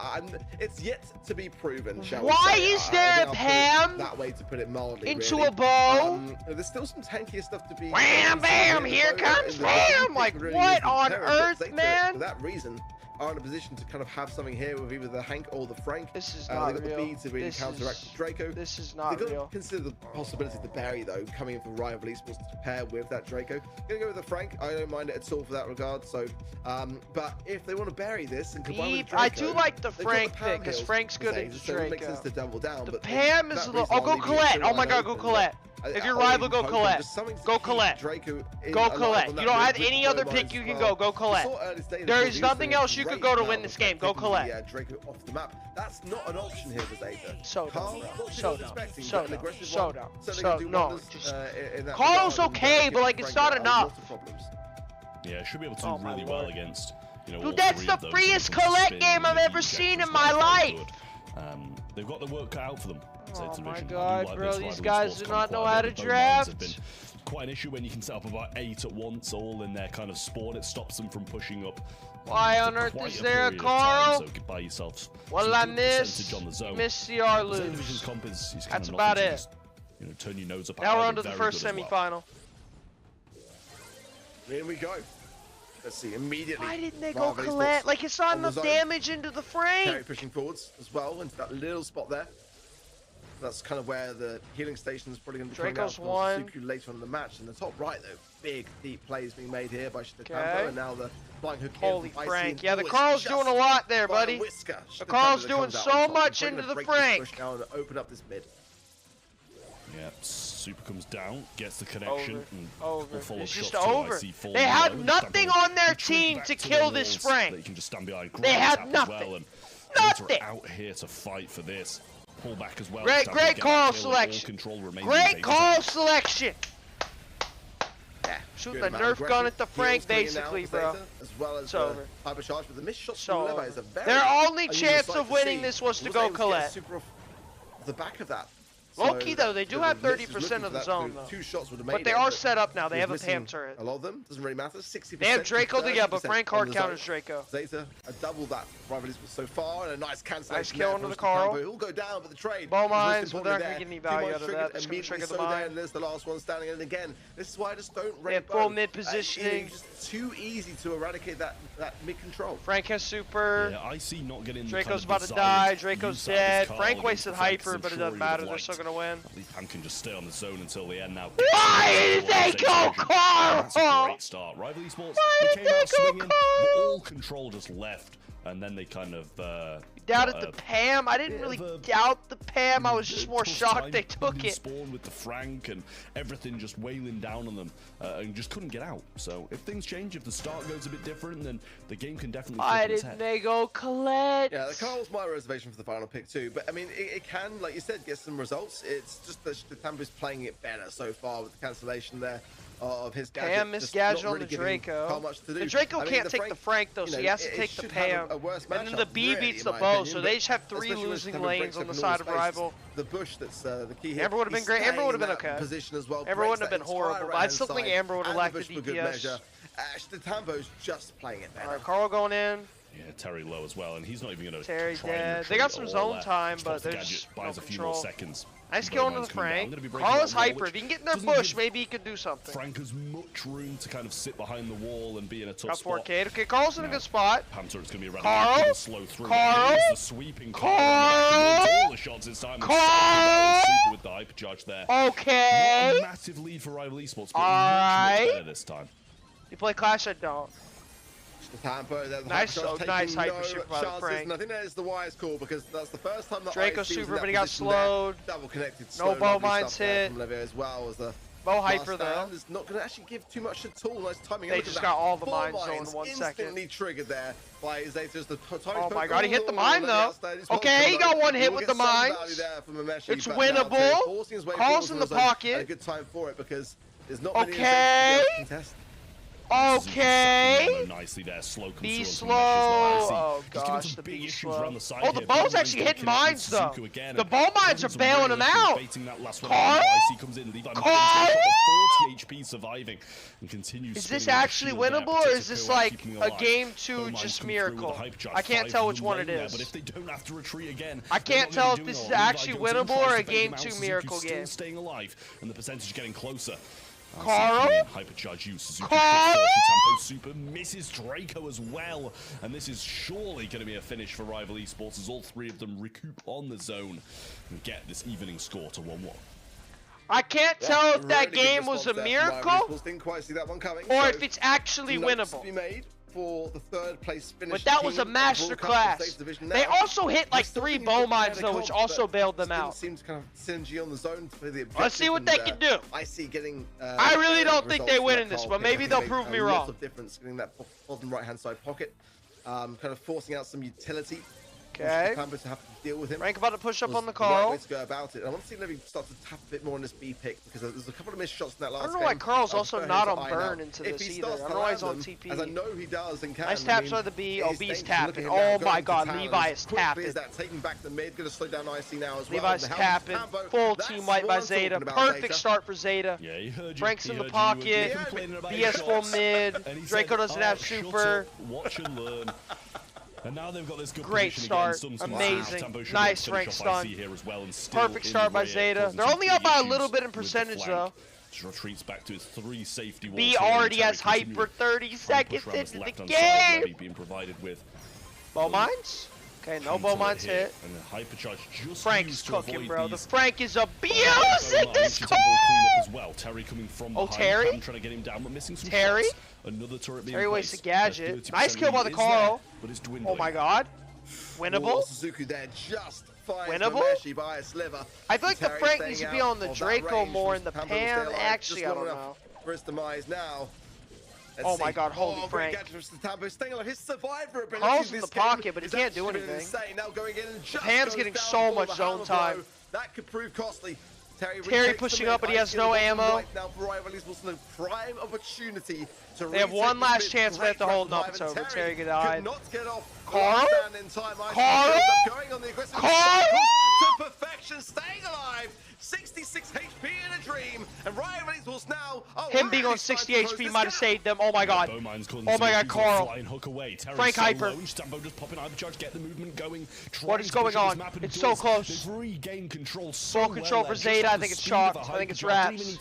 S7: It's yet to be proven, shall we
S9: Why
S7: say.
S9: is there a Pam?
S7: That way to put it mildly,
S9: into
S7: really.
S9: A bow?
S7: There's still some tankier stuff to be...
S9: Wham, bam, here comes Pam! Like, what on earth, man?
S7: For that reason, are in a position to kind of have something here with either the Hank or the Frank.
S9: This is not
S7: they've got
S9: real.
S7: the B to really counteract Draco.
S9: This is not
S7: They've
S9: real.
S7: got to consider the possibility of the Barry, though, coming in for Rival Esports to pair with that Draco. Gonna go with the Frank. I don't mind it at all for that regard. So, but if they want to bury this and combine with Draco,
S9: I do like the Frank pick, because Frank's good at Draco.
S7: It makes sense to double down.
S9: The
S7: but
S9: Pam is a little... Oh, go Colette. Oh my god, go Colette. If your rival, go Colette. Go Colette. Go Colette. You don't have any other pick you can go. Go Colette. There is nothing else you could go to win this game. Go Colette.
S7: Draco off the map. That's not an option here for Zeta.
S9: So down. No. Carl's okay, but like it's not enough.
S6: Yeah, should be able to do really well against.
S9: Dude, that's the freest Colette game I've ever seen in my life.
S6: They've got the work cut out for them.
S9: Oh my god, bro, these guys do not know how to draft.
S6: Quite an issue when you can set up about 8 at once, all in their kind of spawn. It stops them from pushing up.
S9: Why on earth is there a Carl?
S6: So buy yourself
S9: well, I miss CR lose. That's about it.
S6: Turn your nose up.
S9: Now we're on to the first semi-final.
S7: Here we go. Let's see, immediately.
S9: Why didn't they go Colette? Like, it's not enough damage into the frame.
S7: Carry pushing forwards as well into that little spot there. That's kind of where the healing station is probably going to be coming out later on in the match. In the top right, though, big, deep plays being made here by Zeta, and now the flying hook.
S9: Holy Frank. Yeah, the Carl's doing a lot there, buddy. The Carl's doing so much into the Frank.
S7: Now and open up this mid.
S6: Yeah, Super comes down, gets the connection.
S9: Over. It's just over. They had nothing on their team to kill this Frank.
S6: They can just stand behind.
S9: They had nothing. Nothing.
S6: Out here to fight for this. Pull back as well.
S9: Great call selection. Great call selection. Yeah, shooting the Nerf gun at the Frank, basically, bro.
S7: As well as
S9: over.
S7: Hypercharge with the missed shot from Levi is a very
S9: their only chance of winning this was to go Colette.
S7: The back of that.
S9: Low-key, though, they do have 30% of the zone, though.
S7: 2 shots would have made
S9: but they are set up now. They have a PAM turret.
S7: A lot of them. Doesn't really matter. 60%.
S9: They have Draco together, but Frank hard counters Draco.
S7: Zeta, double that rivalry so far, and a nice cancellation.
S9: Nice kill into the Carl.
S7: He'll go down, but the trade.
S9: Bow mines, but they're not going to get any value out of that. It's going to trigger the mine.
S7: And there's the last one standing in again. This is why I just don't rate
S9: full mid positioning.
S7: It's just too easy to eradicate that mid control.
S9: Frank has super.
S6: Yeah, I see not getting
S9: Draco's about to die. Draco's dead. Frank wasted hyper, but it doesn't matter. They're still going to win.
S6: Pam can just stay on the zone until the end now.
S9: Why did they go Carl?
S6: That's a great start. Rival Esports, they came out swinging, but all control just left, and then they kind of
S9: doubted the PAM. I didn't really doubt the PAM. I was just more shocked they took it.
S6: Spawn with the Frank and everything just wailing down on them, and just couldn't get out. So if things change, if the start goes a bit different, then the game can definitely.
S9: Why didn't they go Colette?
S7: Yeah, the Carl's my reservation for the final pick too. But I mean, it can, like you said, get some results. It's just that the Tampa's playing it better so far with the cancellation there of his gadget.
S9: PAM missed gadget on the Draco. The Draco can't take the Frank though, so he has to take the PAM. And then the B beats the bow, so they just have 3 losing lanes on the side of rival.
S7: The bush that's the key here.
S9: Amber would have been great. Amber would have been okay.
S7: Position as well.
S9: Amber wouldn't have been horrible, but I still think Amber would have lacked the DPS.
S7: The Tambo's just playing it better.
S9: Alright, Carl going in.
S6: Yeah, Terry low as well, and he's not even going to
S9: Terry dead. They got some zone time, but there's just no
S6: buys a few more
S9: control.
S6: seconds.
S9: Nice kill into the Frank. Carl is hyper. If he can get in their bush, maybe he could do something.
S6: Frank has much room to kind of sit behind the wall and be in a tough spot.
S9: Okay, Carl's in a good spot.
S6: Pam turret's going to be
S9: Carl.
S6: slow through.
S9: Carl.
S6: The sweeping Carl. All the shots this time.
S9: Carl.
S6: Super with the hyper charge there.
S9: Okay.
S6: Not a massive lead for Rival Esports, but much better this time.
S9: You play Clash? I don't.
S7: Nice
S9: hyper super by the Frank.
S7: And I think that is the wise call because that's the first time that
S9: Draco super, but he got slowed.
S7: Double connected.
S9: No bow mines hit.
S7: As well as the
S9: bow hyper though.
S7: Is not going to actually give too much at all. Nice timing.
S9: They just got all the mines in 1 second.
S7: Instantly triggered there by Zeta's the
S9: oh my god, he hit the mine though. Okay, he got 1 hit with the mines. It's winnable. Carl's in the pocket.
S7: A good time for it because there's not
S9: many
S7: contest.
S9: Okay.
S6: Nicely there, slow
S9: be slow. Oh gosh, the be slow. Oh, the bow's actually hitting mines though. The bow mines are bailing him out. Carl? Carl?
S6: 40 HP surviving and continues.
S9: Is this actually winnable or is this like a game 2 just miracle? I can't tell which one it is.
S6: But if they don't have to retreat again,
S9: I can't tell if this is actually winnable or a game 2 miracle game.
S6: Staying alive and the percentage getting closer.
S9: Carl?
S6: Hypercharge use.
S9: Carl?
S6: Super misses Draco as well. And this is surely going to be a finish for Rival Esports as all 3 of them recoup on the zone and get this evening score to 1-1.
S9: I can't tell if that game was a miracle
S7: didn't quite see that one coming,
S9: or if it's actually winnable.
S7: for the third place finish.
S9: But that was a masterclass. They also hit like 3 bow mines though, which also bailed them out.
S7: Seems kind of synergy on the zone for the objective.
S9: Let's see what they can do.
S7: I see getting.
S9: I really don't think they win in this, but maybe they'll prove me wrong.
S7: A lot of difference getting that bottom right-hand side pocket, kind of forcing out some utility.
S9: Okay.
S7: To have to deal with him.
S9: Frank about to push up on the Carl.
S7: Right way to go about it. I want to see Levy start to tap a bit more on this B pick because there's a couple of missed shots in that last game.
S9: I don't know why Carl's also not on burn into this either. I don't know why he's on TP.
S7: As I know he does and can.
S9: Nice taps by the B. Oh, B's tapping. Oh my god, Levi is tapping.
S7: Is that taking back the mid? Going to slow down IC now as well.
S9: Levi's tapping. Full team wipe by Zeta. Perfect start for Zeta. Frank's in the pocket. BS full mid. Draco doesn't have super.
S6: Watch and learn. And now they've got this good
S9: great start, amazing, nice rank stun, perfect start by Zeta. They're only up by a little bit in percentage though.
S6: Retreats back to his 3 safety walls.
S9: B already has hyper 30 seconds into the game.
S6: Being provided with
S9: bow mines. Okay, no bow mines hit.
S6: And the
S9: Frank's cooking, bro. The Frank is abusing this call.
S6: Terry coming from
S9: behind. Terry?
S6: Trying to get him down, but missing some
S9: Terry?
S6: shots. Another turret being
S9: Terry wastes a gadget. Nice kill by the Carl. Oh my god. Winnable.
S7: Suzuki there just
S9: winnable.
S7: By a sliver.
S9: I feel like the Frank needs to be on the Draco more and the Pam. Actually, I don't know.
S7: For his demise now.
S9: Oh my god, holy Frank.
S7: His survivor ability.
S9: Carl's in the pocket, but he can't do anything.
S7: Now going in and just
S9: Pam's getting so much zone time.
S7: That could prove costly.
S9: Terry pushing up, but he has no ammo.
S7: Right now for Rivalries was the prime opportunity to
S9: they have one last chance, but they have to hold up. It's over. Terry could die.
S7: Carl?
S9: Carl?
S7: Going on the aggressive
S9: Carl?
S7: to perfection, staying alive. 66 HP in a dream, and Rivalries was now.
S9: Him being on 60 HP might have saved them. Oh my god. Oh my god, Carl. Frank hyper. What is going on? It's so close. Full control for Zeta. I think it's chalked. I think it's wraps.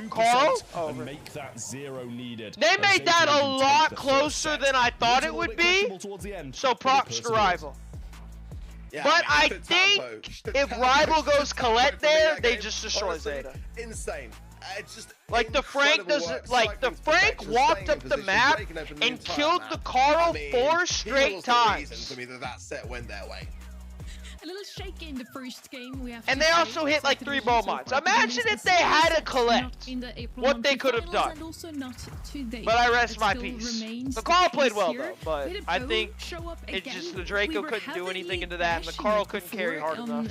S9: Carl?
S6: And make that 0 needed.
S9: They made that a lot closer than I thought it would be. So props to Rival.
S7: Yeah,
S9: but I think if Rival goes Colette there, they just destroy Zeta.
S7: Insane. It's just
S9: like the Frank doesn't like the Frank walked up the map and killed the Carl 4 straight times.
S7: That set went their way.
S4: A little shaky in the first game.
S9: And they also hit like 3 bow mines. Imagine if they had a collect. What they could have done. But I rest my peace. The Carl played well though, but I think it's just the Draco couldn't do anything into that, and the Carl couldn't carry hard enough.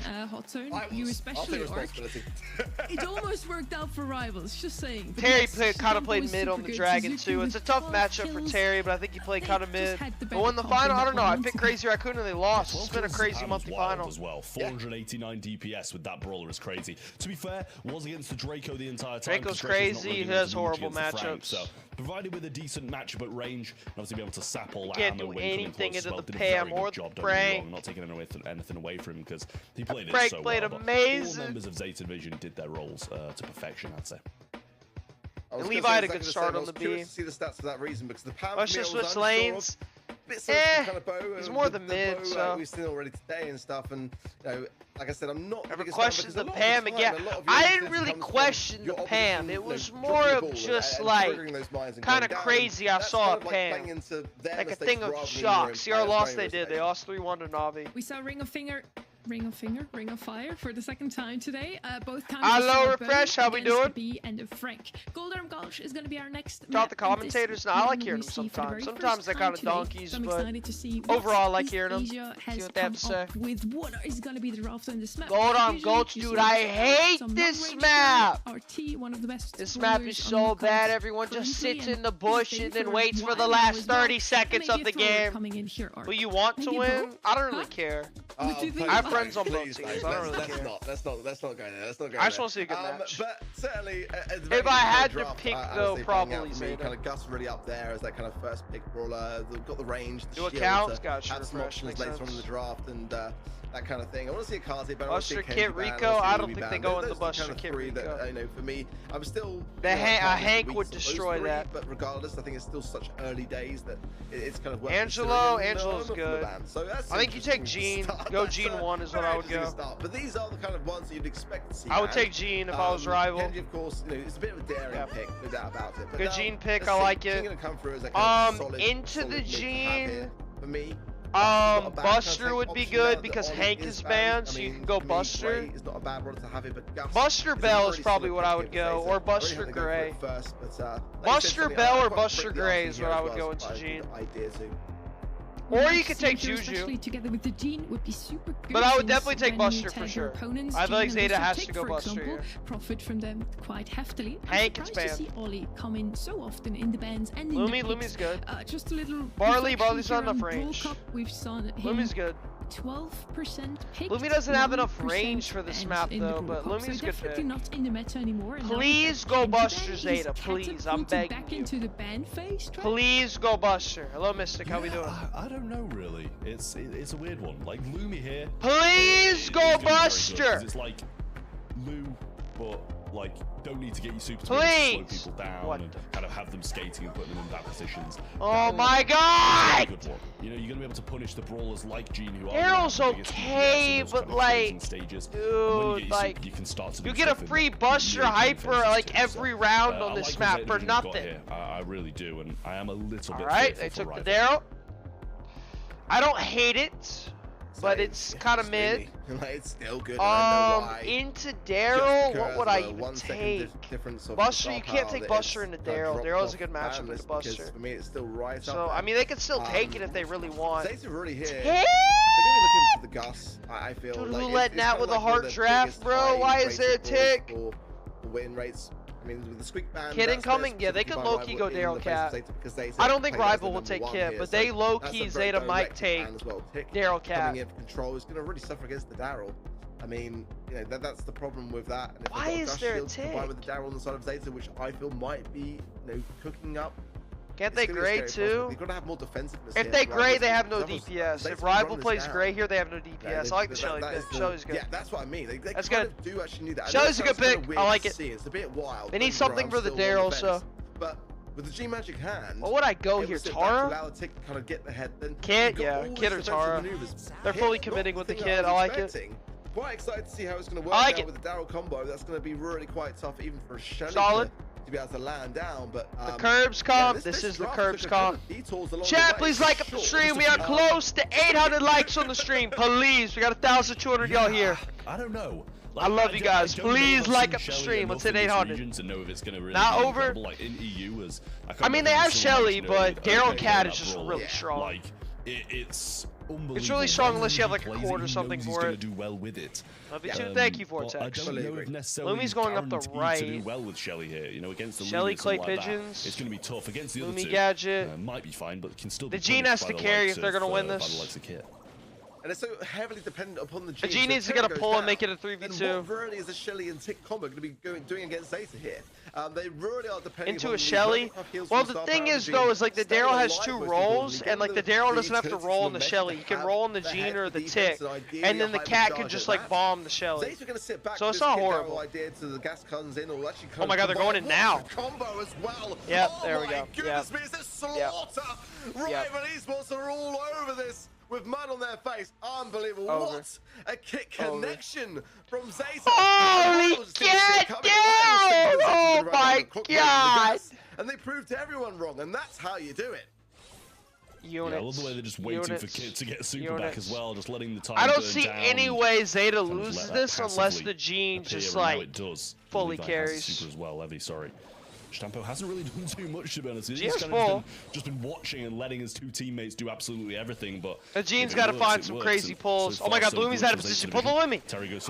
S4: You especially it almost worked out for Rivals. Just saying.
S9: Terry kind of played mid on the Dragon too. It's a tough matchup for Terry, but I think he played kind of mid. But in the final, I don't know. I picked Crazy Raccoon and they lost. It's been a crazy monthly final.
S6: As well, 489 DPS with that brawler is crazy. To be fair, was against the Draco the entire time.
S9: Draco's crazy. He has horrible matchups.
S6: So provided with a decent matchup at range, and obviously be able to sap all that
S9: can't do anything into the Pam or the Frank.
S6: I'm not taking anything away from him because he played it
S9: Frank
S6: so
S9: played
S6: well.
S9: amazing.
S6: All members of Zeta Division did their roles to perfection, I'd say.
S9: And Levi had a good start on the B.
S7: To see the stats for that reason because the Pam
S9: let's just switch lanes. He's more the mid, so
S7: we've seen already today and stuff, and you know, like I said, I'm not.
S9: Ever questions the Pam again? I didn't really question the Pam. It was more of just like kind of crazy. I saw a Pam, like a thing of shock. See our loss they did. They lost 3-1 to Navi.
S4: We saw Ring of Fire for the second time today. Both
S9: hello, Refresh. How we doing?
S4: B and Frank. Golden Gulch is going to be our next.
S9: Talk the commentators. No, I like hearing them sometimes. Sometimes they're kind of donkeys, but overall, I like hearing them. See what they have to say.
S4: With what is going to be the draft on this map.
S9: Golden Gulch, dude. I hate this map.
S4: One of the best.
S9: This map is so bad. Everyone just sits in the bush and then waits for the last 30 seconds of the game. But you want to win? I don't really care. I have friends on both teams. I don't really care.
S7: Let's not go there. Let's not go there.
S9: I just want to see a good match.
S7: But certainly,
S9: if I had to pick though, probably Zeta.
S7: Kind of Gus really up there as that kind of first pick brawler. They've got the range, the
S9: shield
S7: to
S9: have some
S7: options later on in the draft, and that kind of thing. I want to see a Kazi, but
S9: Buster Kit Rico. I don't think they go in the Buster Kit Rico.
S7: That, for me, I'm still.
S9: Hank would destroy that.
S7: But regardless, I think it's still such early days that it's kind of.
S9: Angelo's good.
S7: So that's
S9: I think you take Gene. Go Gene 1 is what I would go.
S7: But these are the kind of ones that you'd expect to see.
S9: I would take Gene if I was rival.
S7: Kenji, of course, it's a bit of a daring pick, no doubt about it. But
S9: good Gene pick. I like it.
S7: Come through as a kind of solid,
S9: into the Gene.
S7: For me.
S9: Buster would be good because Hank is banned, so you can go Buster.
S7: It's not a bad one to have it, but
S9: Buster Bell is probably what I would go, or Buster Gray. Buster Bell or Buster Gray is what I would go into Gene. Or you could take Juju.
S4: Together with the Gene would be super good.
S9: But I would definitely take Buster for sure. I feel like Zeta has to go Buster here.
S4: Profit from them quite heftily.
S9: Hank is banned.
S4: To see Ollie come in so often in the bans and in
S9: Lumi's good.
S4: Just a little.
S9: Barley's not enough range.
S4: We've seen
S9: Lumi's good.
S4: 12% pick.
S9: Lumi doesn't have enough range for this map though, but Lumi's good pick.
S4: Not in the meta anymore.
S9: Please go Buster Zeta, please. I'm begging you.
S4: Into the ban phase.
S9: Please go Buster. Hello Mystic, how we doing?
S6: I don't know really. It's a weird one. Like Lumi here.
S9: Please go Buster.
S6: It's like Lu, but like don't need to get your super to slow people down and kind of have them skating and putting them in bad positions.
S9: Oh my god!
S6: Good one. You know, you're gonna be able to punish the brawlers like Gene, who are
S9: Daryl's okay, but like, dude, like,
S6: you can start to
S9: you get a free Buster hyper like every round on this map for nothing.
S6: I really do, and I am a little bit.
S9: Alright, they took the Daryl. I don't hate it, but it's kind of mid.
S7: It's still good. I don't know why.
S9: Into Daryl, what would I even take? Buster, you can't take Buster into Daryl. Daryl's a good matchup with Buster.
S7: For me, it's still right.
S9: So I mean, they could still take it if they really want.
S7: Zeta really here. They're gonna be looking for the Gus. I feel.
S9: Dude,
S7: like
S9: who let Nat with a hard draft, bro? Why is there a tick?
S7: Win rates. I mean, with the squeak ban.
S9: Kid incoming? Yeah, they could low-key go Daryl Cat. I don't think Rival will take Kid, but they low-key Zeta might take Daryl Cat.
S7: Coming in for control is going to really suffer against the Daryl. I mean, you know, that's the problem with that. And if
S9: why is there a tick?
S7: Combined with the Daryl on the side of Zeta, which I feel might be, cooking up.
S9: Can't they Gray too?
S7: They've got to have more defensiveness.
S9: If they Gray, they have no DPS. If Rival plays Gray here, they have no DPS. I like the Shelly pick. Shelly's good.
S7: Yeah, that's what I mean. They
S9: that's good.
S7: Do actually need that.
S9: Shelly's a good pick. I like it.
S7: It's a bit wild.
S9: They need something for the Daryl, so.
S7: But with the G Magic hand,
S9: what would I go here? Tara?
S7: Kind of get the head.
S9: Kid, yeah, Kid or Tara. They're fully committing with the Kid. I like it.
S7: Quite excited to see how it's going to work out with the Daryl combo. That's going to be really quite tough, even for a Shelly.
S9: Solid.
S7: To be able to land down, but
S9: the curbs comp. This is the curbs comp. Chat, please like up the stream. We are close to 800 likes on the stream. Please, we got 1,200 y'all here.
S6: I don't know.
S9: I love you guys. Please like up the stream. Let's hit 800. Not over. I mean, they have Shelly, but Daryl Cat is just really strong.
S6: Like, it's unbelievable.
S9: It's really strong unless you have like a cord or something for it.
S6: Do well with it.
S9: Love you too. Thank you, Vortex.
S6: I don't know if necessarily
S9: Lumi's going up the right.
S6: To do well with Shelly here, against the
S9: Shelly Clay
S6: like
S9: Pigeons.
S6: It's going to be tough against the other
S9: Lumi
S6: two.
S9: Gadget.
S6: Might be fine, but can still.
S9: The Gene has to carry if they're going to win this.
S7: And it's so heavily dependent upon the Gene.
S9: The Gene needs to get a pull and make it a 3v2.
S7: What really is a Shelly and Tick combo going to be doing against Zeta here? They really are depending
S9: into a Shelly. Well, the thing is though, is like the Daryl has 2 rolls, and like the Daryl doesn't have to roll on the Shelly. He can roll on the Gene or the Tick, and then the Cat can just like bomb the Shelly. So it's not horrible. Oh my god, they're going in now. Yep, there we go. Yep.
S7: Rival Esports are all over this. With mud on their face, unbelievable! What a kick connection from Zeta!
S9: Holy get down! Oh my god!
S7: And they proved to everyone wrong, and that's how you do it.
S9: Units.
S6: Yeah, I love the way they're just waiting for Kit to get super back as well, just letting the time.
S9: I don't see any way Zeta loses this unless the Gene just like fully carries.
S6: Super as well, Levy. Sorry. Stampo hasn't really done too much, to be honest. He's
S9: kind of
S6: just been watching and letting his 2 teammates do absolutely everything, but...
S9: The Gene's got to find some crazy pulls. Oh my god, Lumi's out of position. Pull the Lumi!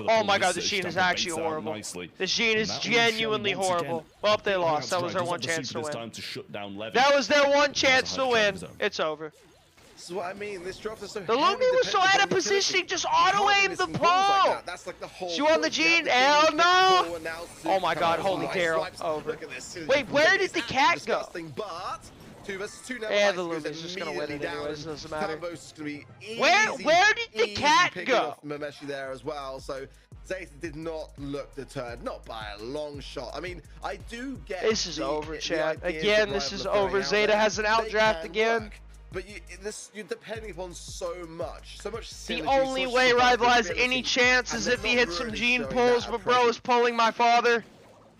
S9: Oh my god, the Gene is actually horrible. The Gene is genuinely horrible. Well, they lost. That was their one chance to win. That was their one chance to win. It's over.
S7: This is what I mean. This draft is so
S9: the Lumi was so out of position, just auto-aimed the pull.
S7: That's like the whole.
S9: She won the Gene. Hell no! Oh my god, holy Daryl. Over. Wait, where did the Cat go?
S7: But 2 versus 2 now.
S9: Yeah, the Lumi's just gonna win it anyways. Doesn't matter.
S7: Combo's gonna be easy,
S9: where did the cat go?
S7: Mameshi there as well. So Zeta did not look deterred, not by a long shot. I mean, I do get
S9: this is over, chat. Again, this is over. Zeta has an outdraft again.
S7: But you're depending upon so much.
S9: The only way Rival has any chance is if he hits some Gene pulls, but bro is pulling my father.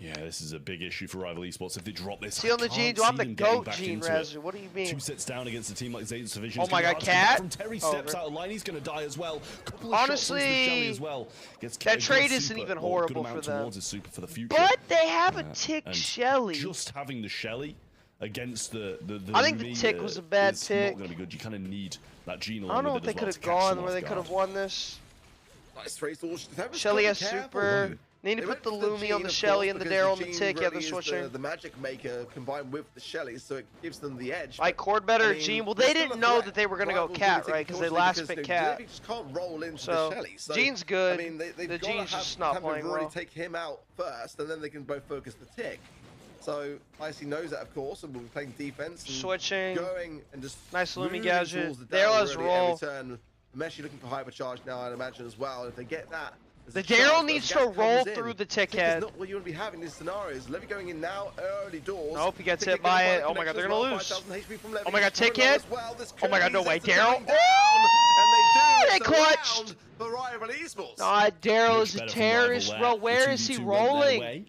S6: Yeah, this is a big issue for Rival Esports if they drop this.
S9: See on the Gene, do I'm the GOAT Gene Rezu. What do you mean?
S6: 2 sets down against a team like Zeta's Division.
S9: Oh my god, Cat.
S6: From Terry steps out of line, he's gonna die as well.
S9: Honestly,
S6: as well.
S9: That trade isn't even horrible for them.
S6: Super for the future.
S9: But they have a tick Shelly.
S6: Just having the Shelly against the
S9: I think the tick was a bad tick.
S6: Not gonna be good. You kind of need that Gene.
S9: I don't know if they could have gone where they could have won this. Shelly has super. They need to put the Lumi on the Shelly and the Daryl on the tick. Yeah, they're switching.
S7: The magic maker combined with the Shelly, so it gives them the edge.
S9: Like Cord better, Gene. Well, they didn't know that they were gonna go Cat, right? Because they last picked Cat.
S7: They just can't roll into the Shelly. So
S9: Gene's good.
S7: I mean,
S9: the Gene's just not playing well.
S7: Take him out first, and then they can both focus the tick. So Icy knows that, of course, and we'll be playing defense. And
S9: switching.
S7: Going and just
S9: nice Lumi gadget. Daryl's roll.
S7: Messi looking for hypercharge now, I'd imagine as well. If they get that.
S9: The Daryl needs to roll through the tick head.
S7: Not what you want to be having in these scenarios. Levy going in now, early doors.
S9: Nope, he gets hit by it. Oh my god, they're gonna lose. Oh my god, tick head. Oh my god, no way, Daryl. Oh, they clutched. Nah, Daryl is a terrorist, bro. Where is he rolling?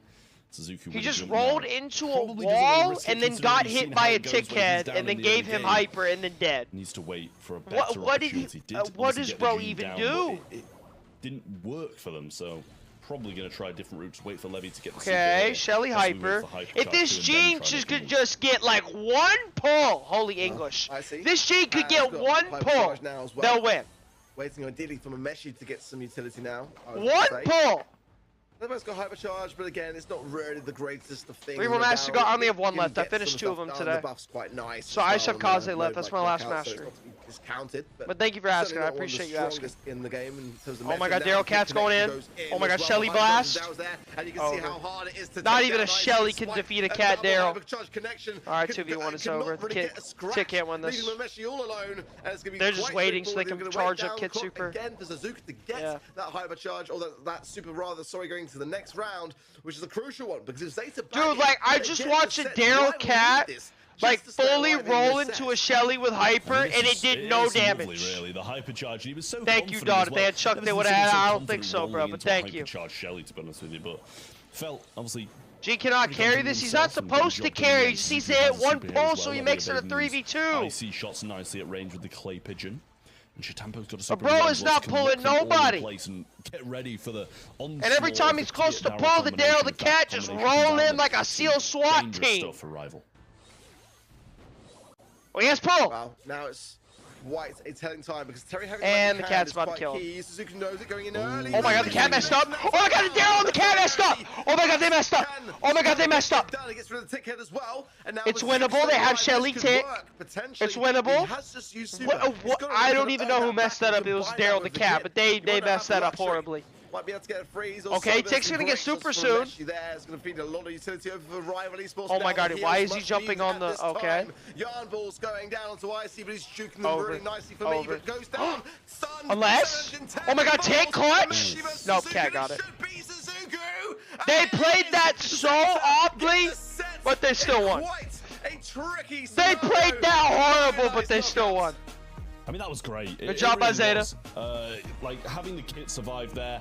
S9: He just rolled into a wall and then got hit by a tick head and then gave him hyper and then dead.
S6: Needs to wait for a better opportunity.
S9: What does bro even do?
S6: Didn't work for them, so probably gonna try different routes. Wait for Levy to get the
S9: okay, Shelly hyper. If this Gene could just get like one pull, holy English. This Gene could get one pull, they'll win.
S7: Waiting ideally for Mameshi to get some utility now.
S9: One pull.
S7: They've both got hypercharge, but again, it's not really the greatest of things.
S9: 3 more matches to go. I only have 1 left. I finished 2 of them today.
S7: The buff's quite nice.
S9: So I just have Kaze left. That's my last master.
S7: Discounted,
S9: but thank you for asking. I appreciate you asking.
S7: In the game in terms of
S9: oh my god, Daryl Cat's going in. Oh my god, Shelly blast.
S7: And you can see how hard it is to
S9: not even a Shelly can defeat a Cat, Daryl. Alright, 2v1 is over. Kit can't win this. They're just waiting so they can charge up Kit super.
S7: Again, there's a Zuka to get that hypercharge, or that super rather, sorry, going to the next round, which is a crucial one, because if Zeta
S9: dude, like, I just watched a Daryl Cat like fully roll into a Shelly with hyper, and it did no damage.
S6: Really, the hypercharge. He was so
S9: thank you, Dot. If they had chucked, they would have had. I don't think so, bro. But thank you.
S6: Shelly, to be honest with you, but felt obviously.
S9: G cannot carry this. He's not supposed to carry. He just needs to hit one pull, so he makes it a 3v2.
S6: I see shots nicely at range with the clay pigeon. And Shatampo's got a
S9: bro is not pulling nobody.
S6: And get ready for the
S9: and every time he's close to pull, the Daryl the Cat just roll in like a SEAL SWAT team.
S6: For Rival.
S9: Oh, he has pull.
S7: Wow, now it's White a telling time because Terry having
S9: and the Cat's about to kill him.
S7: Suzuki knows it going in early.
S9: Oh my god, the Cat messed up. Oh my god, the Daryl and the Cat messed up. Oh my god, they messed up. Oh my god, they messed up.
S7: He gets rid of the tick head as well. And now
S9: it's winnable. They have Shelly tick. It's winnable. I don't even know who messed that up. It was Daryl the Cat, but they messed that up horribly.
S7: Might be able to get a freeze.
S9: Okay, Tick's gonna get super soon. Oh my god, why is he jumping on the... Okay.
S7: Yarn Ball's going down onto Icy, but he's juking them really nicely for me, but goes down.
S9: Unless... Oh my god, Tick clutch? Nope, Cat got it. They played that so oddly, but they still won. They played that horrible, but they still won.
S6: I mean, that was great.
S9: Good job by Zeta.
S6: Like, having the kit survive there,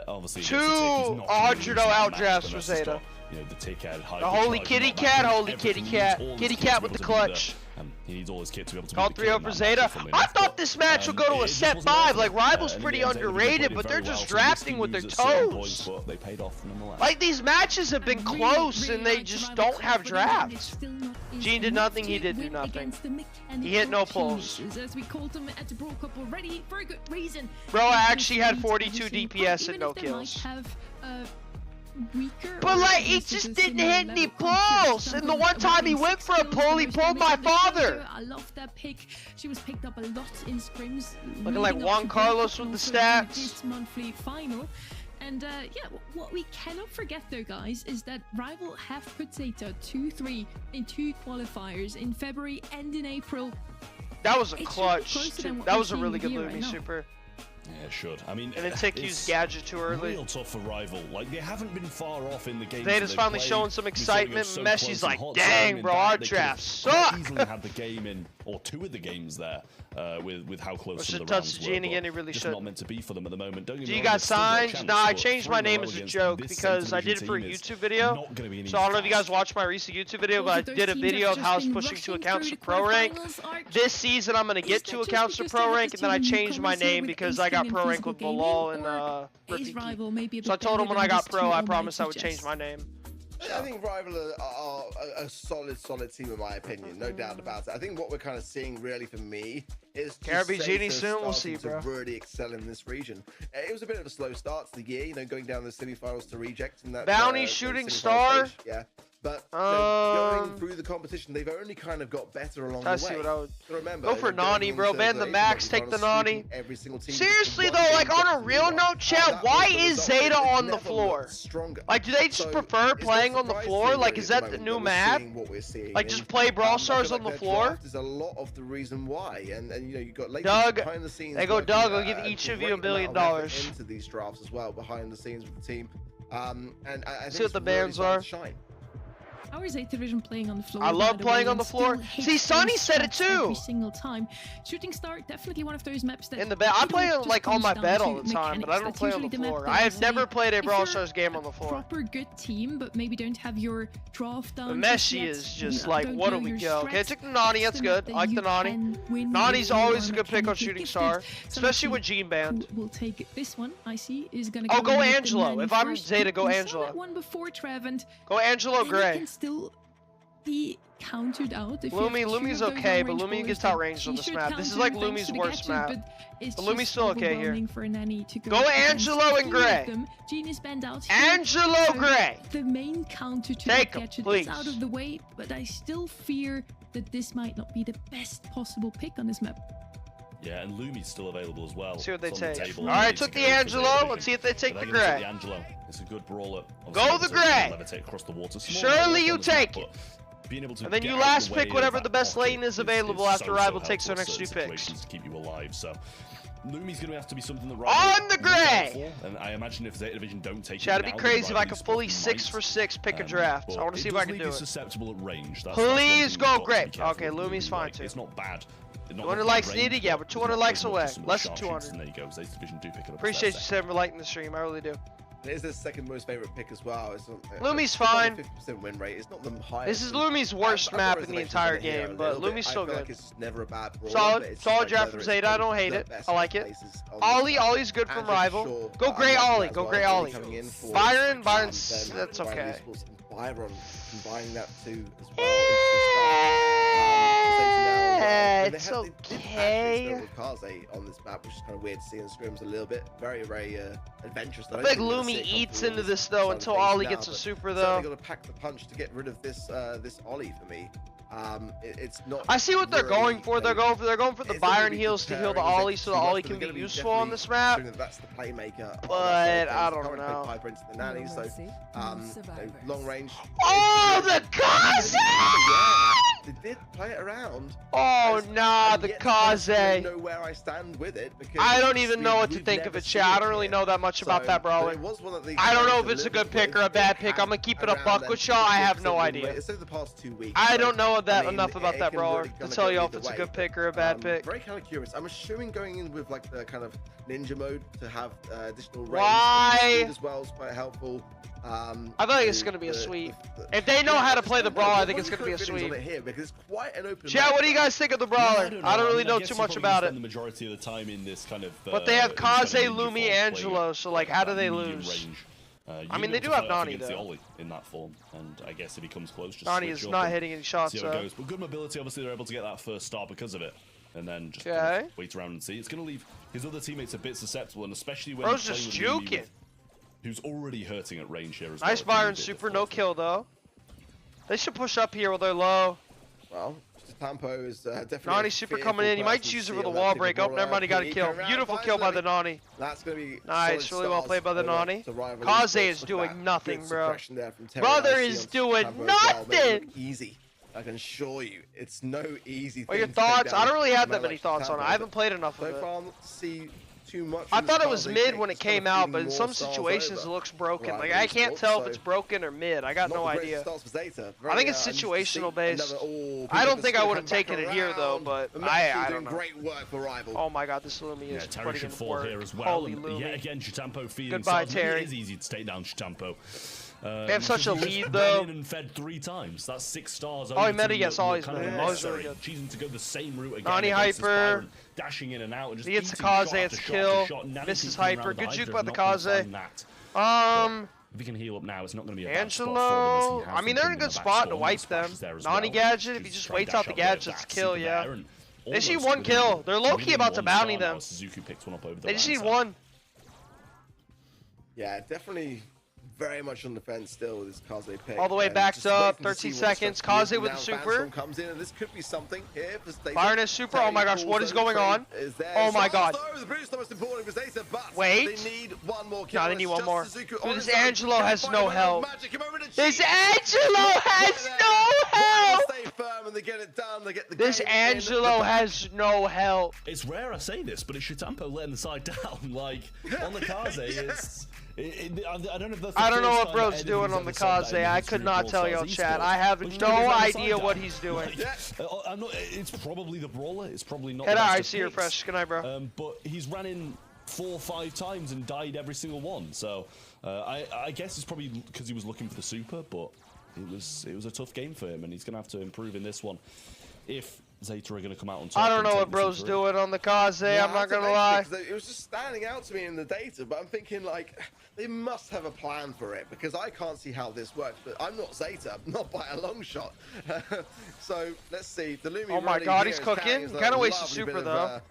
S6: obviously...
S9: 2 100 outdrafts for Zeta.
S6: You know, the tick head,
S9: the holy kitty cat, holy kitty cat. Kitty cat with the clutch.
S6: He needs all his kit to be able to...
S9: Call 3-0 for Zeta. I thought this match would go to a set 5. Like, Rival's pretty underrated, but they're just drafting with their toes.
S6: They paid off nonetheless.
S9: Like, these matches have been close, and they just don't have drafts. Gene did nothing, he did do nothing. He hit no pulls. Bro, I actually had 42 DPS and no kills. But like, he just didn't hit any pulls. And the one time he went for a pull, he pulled my father.
S4: I love that pick. She was picked up a lot in scrims.
S9: Looking like Juan Carlos with the stats.
S4: This monthly final. And yeah, what we cannot forget though, guys, is that Rival have put Zeta 2-3 in 2 qualifiers in February and in April.
S9: That was a clutch. That was a really good Lumi super.
S6: Yeah, it should. I mean,
S9: and then Tick used Gadget too early.
S6: Real tough for Rival. Like, they haven't been far off in the game.
S9: Zeta's finally showing some excitement. Messi's like, dang, bro, our drafts suck.
S6: Easily had the game in, or 2 of the games there, with how close some of the rounds were.
S9: Again, he really
S6: just not meant to be for them at the moment. Don't
S9: do you got signs? Nah, I changed my name as a joke because I did it for a YouTube video. So I don't know if you guys watched my recent YouTube video, but I did a video of how I was pushing 2 accounts to Pro Rank. This season, I'm going to get 2 accounts to Pro Rank, and then I changed my name because I got Pro Rank with Bilal and so I told him when I got Pro, I promised I would change my name.
S7: I think Rival are a solid team in my opinion, no doubt about it. I think what we're kind of seeing really for me is
S9: Caribbean Genie soon, we'll see, bro.
S7: Really excel in this region. It was a bit of a slow start to the year, you know, going down the semifinals to reject in that
S9: Bounty Shooting Star.
S7: Stage. Yeah. But going through the competition, they've only kind of got better along the way.
S9: See what I would
S7: remember,
S9: go for Nani, bro. Ban the Max, take the Nani. Seriously though, like on a real note, chat, why is Zeta on the floor? Like, do they just prefer playing on the floor? Like, is that the new map? Like, just play Brawl Stars on the floor?
S7: There's a lot of the reason why, and you know, you got
S9: Doug.
S7: behind the scenes.
S9: They go, Doug. I'll give each of you $1 billion.
S7: Into these drafts as well, behind the scenes with the team, and I think
S9: see what the bans are.
S4: How is Zeta Division playing on the floor?
S9: I love playing on the floor. See, Sonny said it too.
S4: Every single time. Shooting Star, definitely one of those maps that.
S9: In the bed, I play like on my bed all the time, but I don't play on the floor. I have never played a Brawl Stars game on the floor.
S4: Proper good team, but maybe don't have your draft down.
S9: The Messi is just like, what do we go? Okay, I took the Nani. That's good. I like the Nani. Nani's always a good pick on Shooting Star, especially with Gene banned.
S4: We'll take this one. I see is gonna.
S9: Oh, go Angelo. If I'm Zeta, go Angelo.
S4: One before Trevant.
S9: Go Angelo Gray.
S4: Still be countered out.
S9: Lumi's okay, but Lumi gets outranged on this map. This is like Lumi's worst map. But Lumi's still okay here. Go Angelo and Gray.
S4: Genius banned out.
S9: Angelo Gray.
S4: The main counter to
S9: take him, please.
S4: Out of the way, but I still fear that this might not be the best possible pick on this map.
S6: Yeah, and Lumi's still available as well.
S9: See what they take. All right, took the Angelo. Let's see if they take the Gray.
S6: The Angelo. It's a good brawler.
S9: Go the Gray.
S6: Across the water.
S9: Surely you take it. And then you last pick whatever the best lane is available after Rival takes their next 2 picks.
S6: To keep you alive, so Lumi's going to have to be something that
S9: on the Gray.
S6: And I imagine if Zeta Division don't take it,
S9: it'd be crazy if I could fully 6 for 6 pick a draft. I want to see if I can do it.
S6: Susceptible at range.
S9: Please go Gray. Okay, Lumi's fine too.
S6: It's not bad.
S9: 200 likes needed, yeah, but 200 likes away. Less than 200.
S6: There you go. Zeta Division do pick it up.
S9: Appreciate you, Sam, for liking the stream. I really do.
S7: It is his second most favorite pick as well. It's
S9: Lumi's fine.
S7: 50% win rate. It's not the highest.
S9: This is Lumi's worst map in the entire game, but Lumi's still good.
S7: Like it's never a bad
S9: brawler, solid draft from Zeta. I don't hate it. I like it. Ollie's good from Rival. Go Gray Ollie. Go Gray Ollie. Byron's that's okay.
S7: Byron combining that too as well.
S9: It's okay.
S7: With Kaze on this map, which is kind of weird to see in scrims a little bit. Very adventurous.
S9: I think Lumi eats into this though until Ollie gets a super though.
S7: They got to pack the punch to get rid of this this Ollie for me. It's not.
S9: I see what they're going for. They're going for the Byron heals to heal the Ollie, so the Ollie can be useful on this map.
S7: That's the playmaker.
S9: But I don't know.
S7: Piper into the nanny, so long range.
S9: Oh, the Kaze!
S7: They did play it around.
S9: Oh nah, the Kaze.
S7: I don't know where I stand with it because
S9: I don't even know what to think of it, chat. I don't really know that much about that brawler. I don't know if it's a good pick or a bad pick. I'm gonna keep it a buck with y'all. I have no idea. I don't know enough about that brawler to tell you if it's a good pick or a bad pick.
S7: Very kind of curious. I'm assuming going in with like the kind of ninja mode to have additional range.
S9: Why?
S7: As well is quite helpful.
S9: I think it's gonna be a sweep. If they know how to play the brawler, I think it's gonna be a sweep. Chat, what do you guys think of the brawler? I don't really know too much about it.
S6: The majority of the time in this kind of.
S9: But they have Kaze, Lumi, Angelo. So like, how do they lose? I mean, they do have Nani though.
S6: In that form, and I guess if he comes close, just
S9: Nani is not hitting any shots.
S6: See how it goes. But good mobility. Obviously, they're able to get that first start because of it, and then just wait around and see. It's gonna leave his other teammates a bit susceptible, and especially when
S9: Bro's just juking.
S6: Who's already hurting at range here as well.
S9: Nice Byron super, no kill though. They should push up here while they're low.
S7: Well, just a Chitampo is definitely.
S9: Nani super coming in. He might use it for the wall break. Oh, never mind. He got a kill. Beautiful kill by the Nani.
S7: That's gonna be
S9: nice. Really well played by the Nani. Kaze is doing nothing, bro. Brother is doing nothing.
S7: Easy. I can assure you, it's no easy thing.
S9: What are your thoughts? I don't really have that many thoughts on it. I haven't played enough of it.
S7: So far, I'm not to see too much.
S9: I thought it was mid when it came out, but in some situations it looks broken. Like I can't tell if it's broken or mid. I got no idea. I think it's situational based. I don't think I would have taken it here though, but I don't know.
S7: Great work for Rival.
S9: Oh my God, this Lumi is
S6: Terry should fall here as well.
S9: Holy Lumi.
S6: Yeah, again, Chitampo feeding.
S9: Goodbye, Terry.
S6: It is easy to take down Chitampo.
S9: They have such a lead though.
S6: And fed 3 times. That's 6 stars.
S9: Oh, he met against all his men. That was really good.
S6: Choosing to go the same route again.
S9: Nani hyper.
S6: Dashing in and out. And just
S9: he gets the Kaze, it's kill. Misses hyper. Good juke by the Kaze.
S6: If he can heal up now, it's not going to be a bad
S9: Angelo. I mean, they're in a good spot to wipe them. Nani gadget. If he just waits out the gadgets, kill. Yeah. They just need 1 kill. They're low key about to bounty them. They just need 1.
S7: Yeah, definitely. Very much on the fence still with this Kaze pick.
S9: All the way backed up, 13 seconds. Kaze with the super.
S7: Comes in, and this could be something here for Zeta.
S9: Byron is super. Oh my gosh, what is going on? Oh my God. Wait.
S7: They need 1 more kill.
S9: No, they need 1 more. Dude, this Angelo has no help. This Angelo has no help.
S7: Stay firm and they get it done. They get the
S9: this Angelo has no help.
S6: It's rare I say this, but it's Chitampo letting the side down. Like on the Kaze, it's. I don't know
S9: what bro's doing on the Kaze. I could not tell you, chat. I have no idea what he's doing.
S6: It's probably the brawler. It's probably not.
S9: Head out, I see your fresh. Good night, bro.
S6: But he's ran in 4 or 5 times and died every single one. So I guess it's probably because he was looking for the super, but it was a tough game for him, and he's gonna have to improve in this one. If Zeta are going to come out on top.
S9: I don't know what bro's doing on the Kaze, I'm not going to lie.
S7: It was just standing out to me in the data, but I'm thinking, like, they must have a plan for it, because I can't see how this works, but I'm not Zeta, not by a long shot. So, let's see. The Lumi
S9: oh my God, he's cooking. Kind of wasted super, though.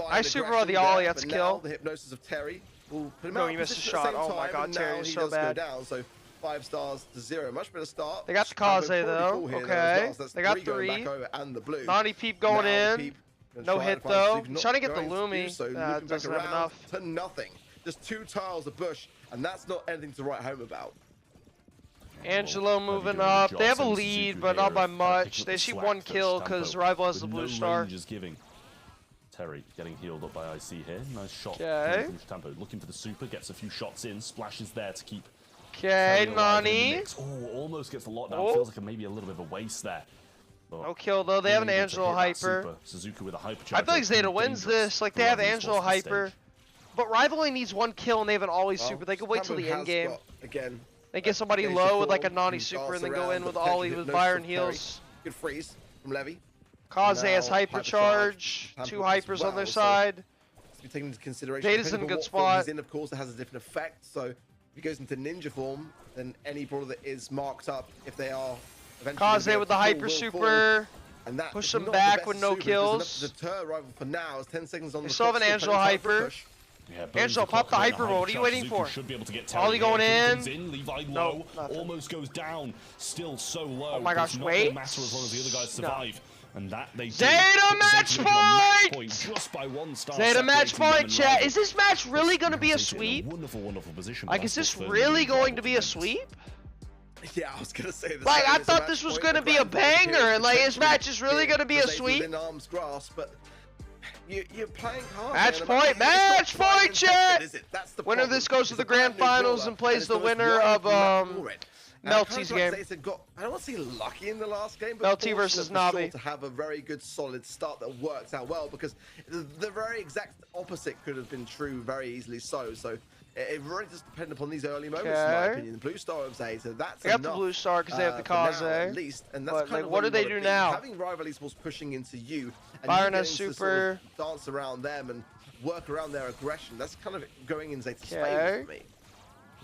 S9: I super on the Ollie, that's a kill.
S7: The hypnosis of Terry will put him
S9: no, you missed a shot. Oh my God, Terry is so bad.
S7: So 5 stars to 0, much better start.
S9: They got the Kaze though. Okay, they got 3. Nani peep going in. No hit though. He's trying to get the Lumi. Doesn't have enough.
S7: To nothing. Just 2 tiles of bush, and that's not anything to write home about.
S9: Angelo moving up. They have a lead, but not by much. They shoot 1 kill because Rival has the blue star.
S6: Terry getting healed up by IC here. Nice shot.
S9: Okay.
S6: Looking for the super, gets a few shots in. Splashes there to keep.
S9: Okay, Nani.
S6: Oh, almost gets the lockdown. Feels like maybe a little bit of a waste there. But
S9: no kill though. They have an Angelo hyper.
S6: Suzuki with a hyper.
S9: I feel like Zeta wins this. Like they have Angelo hyper, but Rival only needs 1 kill and they have an Ollie super. They could wait till the end game.
S7: Again.
S9: They get somebody low with like a Nani super and then go in with Ollie with Byron heals.
S7: Good freeze from Levy.
S9: Kaze has hypercharge. 2 hypers on their side.
S7: Be taken into consideration.
S9: Zeta's in a good spot.
S7: He's in, of course, it has a different effect. So if he goes into ninja form, then any brawler that is marked up, if they are
S9: Kaze with the hyper super.
S7: And that
S9: push them back with no kills.
S7: Deter Rival for now. 10 seconds on the
S9: still have an Angelo hyper.
S6: Yeah,
S9: Angelo, pop the hyper roll. What are you waiting for?
S6: Should be able to get
S9: Ollie going in.
S6: Levi low. Almost goes down. Still so low.
S9: Oh my gosh, wait.
S6: Matter as long as the other guys survive. And that they
S9: Zeta match point!
S6: Just by 1 star.
S9: Zeta match point, chat. Is this match really going to be a sweep?
S6: Wonderful position.
S9: Like, is this really going to be a sweep?
S7: Yeah, I was gonna say this.
S9: Like, I thought this was gonna be a banger, and like, this match is really gonna be a sweep.
S7: Within arm's grasp, but you're playing hard.
S9: Match point, chat. Winner of this goes to the grand finals and plays the winner of Melty's game.
S7: I don't want to say lucky in the last game, but
S9: Melty versus Navi.
S7: To have a very good, solid start that works out well, because the very exact opposite could have been true very easily. So it really just depends upon these early moments, in my opinion. The blue star of Zeta, that's
S9: they got the blue star because they have the Kaze.
S7: At least, and that's kind of
S9: what do they do now?
S7: Having rival esports pushing into you, and
S9: Byron has super.
S7: Sort of dance around them and work around their aggression. That's kind of going in Zeta's favor for me.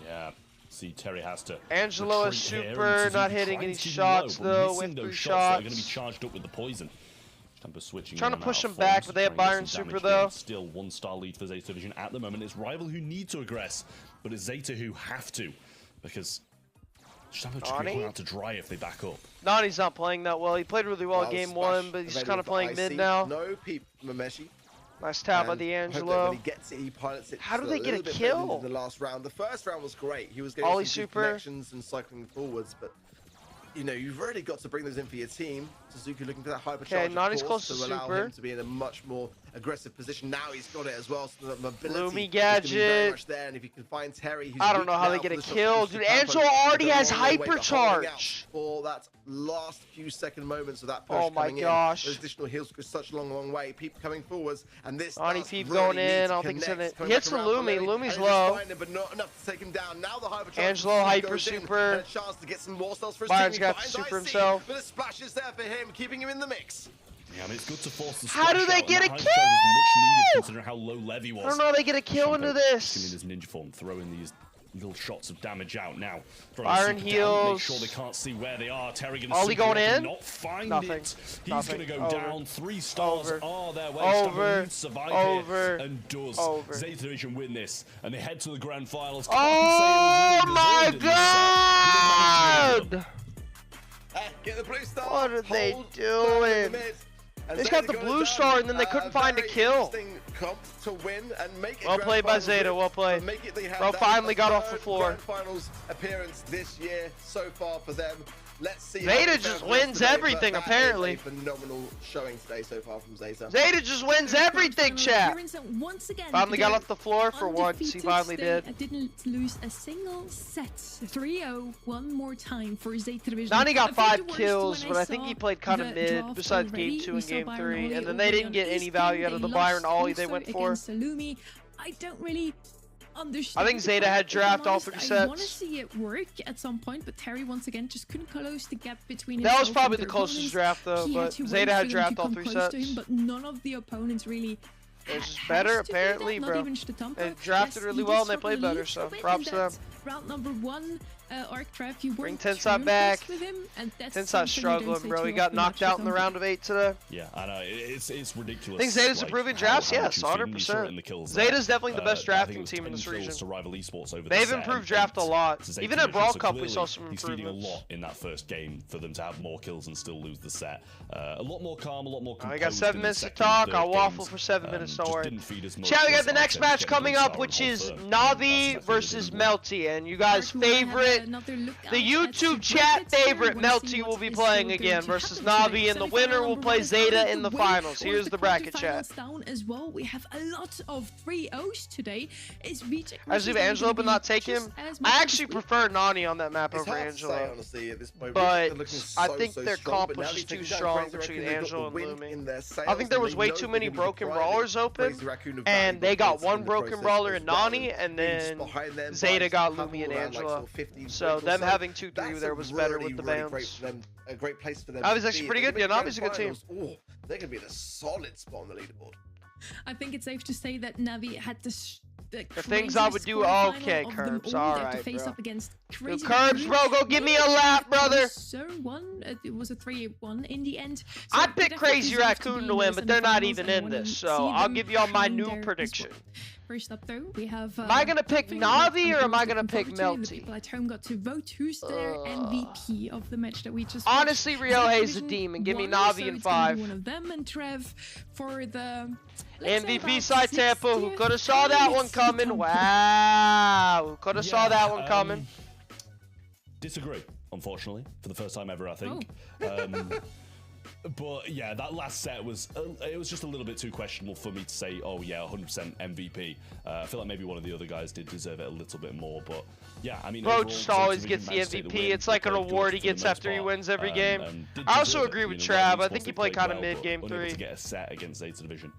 S6: Yeah. See, Terry has to.
S9: Angelo is super, not hitting any shots though. With 3 shots.
S6: They're going to be charged up with the poison. Switching
S9: trying to push him back, but they have Byron super though.
S6: Still 1 star lead for Zeta Division at the moment. It's Rival who need to aggress, but it's Zeta who have to, because Just have a tricky out to dry if they back up.
S9: Nani's not playing that well. He played really well game 1, but he's kind of playing mid now.
S7: No peep, Mameshi.
S9: Nice tap by D'Angelo.
S7: When he gets it, he pilots it.
S9: How do they get a kill?
S7: In the last round. The first round was great. He was getting some connections and cycling forwards, but you know, you've already got to bring those in for your team. Suzuki looking for that hypercharge,
S9: Nani's close to
S7: allow
S9: super.
S7: him to be in a much more aggressive position. Now he's got it as well, so the mobility
S9: Lumi
S7: is gonna be very
S9: gadget.
S7: much there. And if you can find Terry, who's
S9: I don't know how they get a kill, dude. Angelo already has hypercharge.
S7: For that last few second moments of that push coming
S9: gosh.
S7: in. Those additional heals go such a long way. Peep coming forwards, and this
S9: Nani Peep going in. I don't think he's in it. Hits the Lumi. Lumi's low.
S7: But not enough to take him down. Now the hypercharge.
S9: Angelo hyper super.
S7: A chance to get some more cells for his
S9: Byron's
S7: team.
S9: got the super himself.
S7: But the splash is there for him, keeping him in the mix.
S6: Yeah, I mean, it's good to force the
S9: how do they get a kill?
S6: Much needed considering how low Levy was.
S9: I don't know how they get a kill into this.
S6: In his ninja form, throwing these little shots of damage out now.
S9: Byron heals.
S6: Make sure they can't see where they are. Terry gonna
S9: Ollie going in.
S6: Not find
S9: Nothing.
S6: it. He's gonna go down. 3 stars are their way.
S9: Over.
S6: Survive
S9: Over.
S6: here and does.
S9: Over.
S6: Zeta Division win this, and they head to the grand finals.
S9: Oh my god!
S7: Get the blue star.
S9: What are they doing? They got the blue star and then they couldn't find a kill.
S7: To win and make it
S9: well played by Zeta, well played. Bro finally got off the floor.
S7: Finals appearance this year so far for them. Let's see.
S9: Zeta just wins everything, apparently.
S7: Phenomenal showing today so far from Zeta.
S9: Zeta just wins everything, chat. Finally got off the floor for once. He finally did.
S4: I didn't lose a single set. 3-0 one more time for Zeta Division.
S9: Nani got 5 kills, but I think he played kind of mid besides game 2 and game 3. And then they didn't get any value out of the Byron Ollie they went for.
S4: I don't really understand.
S9: I think Zeta had draft all 3 sets.
S4: I want to see it work at some point, but Terry once again just couldn't close the gap between
S9: that was probably the closest draft though, but Zeta had draft all 3 sets.
S4: But none of the opponents really.
S9: It's just better apparently, bro. They drafted really well and they played better, so props to them.
S4: Round number 1, Arctraft, you
S9: bring Tensai back. Tensai's struggling, bro. He got knocked out in the round of 8 today.
S6: Yeah, I know. It's ridiculous.
S9: I think Zeta's improving drafts, yes, 100%. Zeta's definitely the best drafting team in this region. They've improved draft a lot. Even at Brawl Cup, we saw some improvements.
S6: He's feeding a lot in that first game for them to have more kills and still lose the set. A lot more calm, a lot more composed.
S9: I got 7 minutes to talk. I'll waffle for 7 minutes, don't worry. Chat, we got the next match coming up, which is Navi versus Melty. And you guys' favorite, the YouTube chat favorite, Melty will be playing again versus Navi, and the winner will play Zeta in the finals. Here's the bracket chat.
S4: As well, we have a lot of 3-0s today.
S9: I just leave Angelo but not take him. I actually prefer Nani on that map over Angelo.
S7: Honestly, at this point,
S9: but I think their comp was just too strong between Angelo and Lumi. I think there was way too many broken brawlers open, and they got 1 broken brawler in Nani, and then Zeta got Lumi and Angelo. So them having 2-3 there was better with the bounce.
S7: A great place for them.
S9: Navi's actually pretty good. Yeah, Navi's a good team.
S7: Oh, they're gonna be in a solid spot on the leaderboard.
S4: I think it's safe to say that Navi had the
S9: things I would do. Okay, Curbs. All right, bro.
S4: Curbs,
S9: bro, go give me a lap, brother.
S4: It was a 3-1 in the end.
S9: I picked Crazy Raccoon to win, but they're not even in this, so I'll give y'all my new prediction.
S4: First up, though, we have.
S9: Am I gonna pick Navi or am I gonna pick Melty?
S4: The people at home got to vote who's their MVP of the match that we just.
S9: Honestly, Ryohei's a demon. Give me Navi in 5.
S4: One of them and Trev for the.
S9: MVP side Tampa. Who could have saw that one coming? Wow. Who could have saw that one coming?
S6: Disagree, unfortunately, for the first time ever, I think. But yeah, that last set was it was just a little bit too questionable for me to say, oh yeah, 100% MVP. I feel like maybe one of the other guys did deserve it a little bit more, but yeah, I mean,
S9: Bro just always gets the MVP. It's like an award he gets after he wins every game. I also agree with Trav. I think he played kind of mid game 3.
S6: To get a set against Zeta Division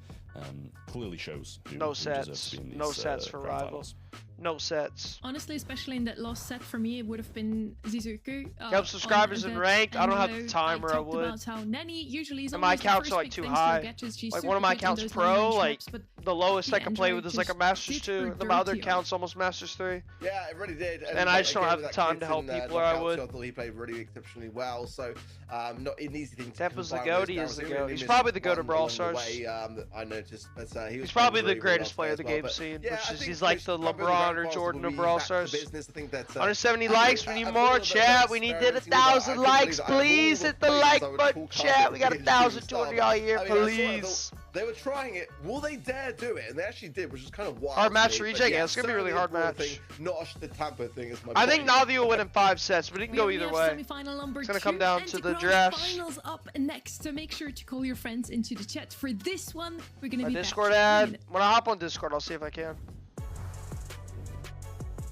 S6: clearly shows.
S9: No sets. No sets for rivals. No sets.
S4: Honestly, especially in that last set for me, it would have been Zizuku.
S9: Help subscribers in ranked. I don't have the time where I would. And my accounts are like too high. Like one of my accounts pro, like the lowest I can play with is like a Masters 2. The other account's almost Masters 3.
S7: Yeah, it really did.
S9: And I just don't have the time to help people where I would.
S7: I thought he played really exceptionally well, so not an easy thing to
S9: Depp's the GOAT, he is the GOAT. He's probably the GOAT of Brawl Stars.
S7: I noticed, but
S9: he's probably the greatest player the game's seen, which is he's like the LeBron Connor Jordan of Brawl Stars.
S7: Business. I think that
S9: 170 likes. We need more, chat. We need 1,000 likes. Please hit the like button, chat. We got 1,200 y'all here, please.
S7: They were trying it. Will they dare do it? And they actually did, which is kind of wild.
S9: Hard match reject. Yeah, it's gonna be a really hard match.
S7: Not the Tampa thing is my
S9: I think Navi will win in 5 sets, but it can go either way. It's gonna come down to the drafts.
S4: Finals up next, so make sure to call your friends into the chat for this one. We're gonna be
S9: Discord ad. When I hop on Discord, I'll see if I can.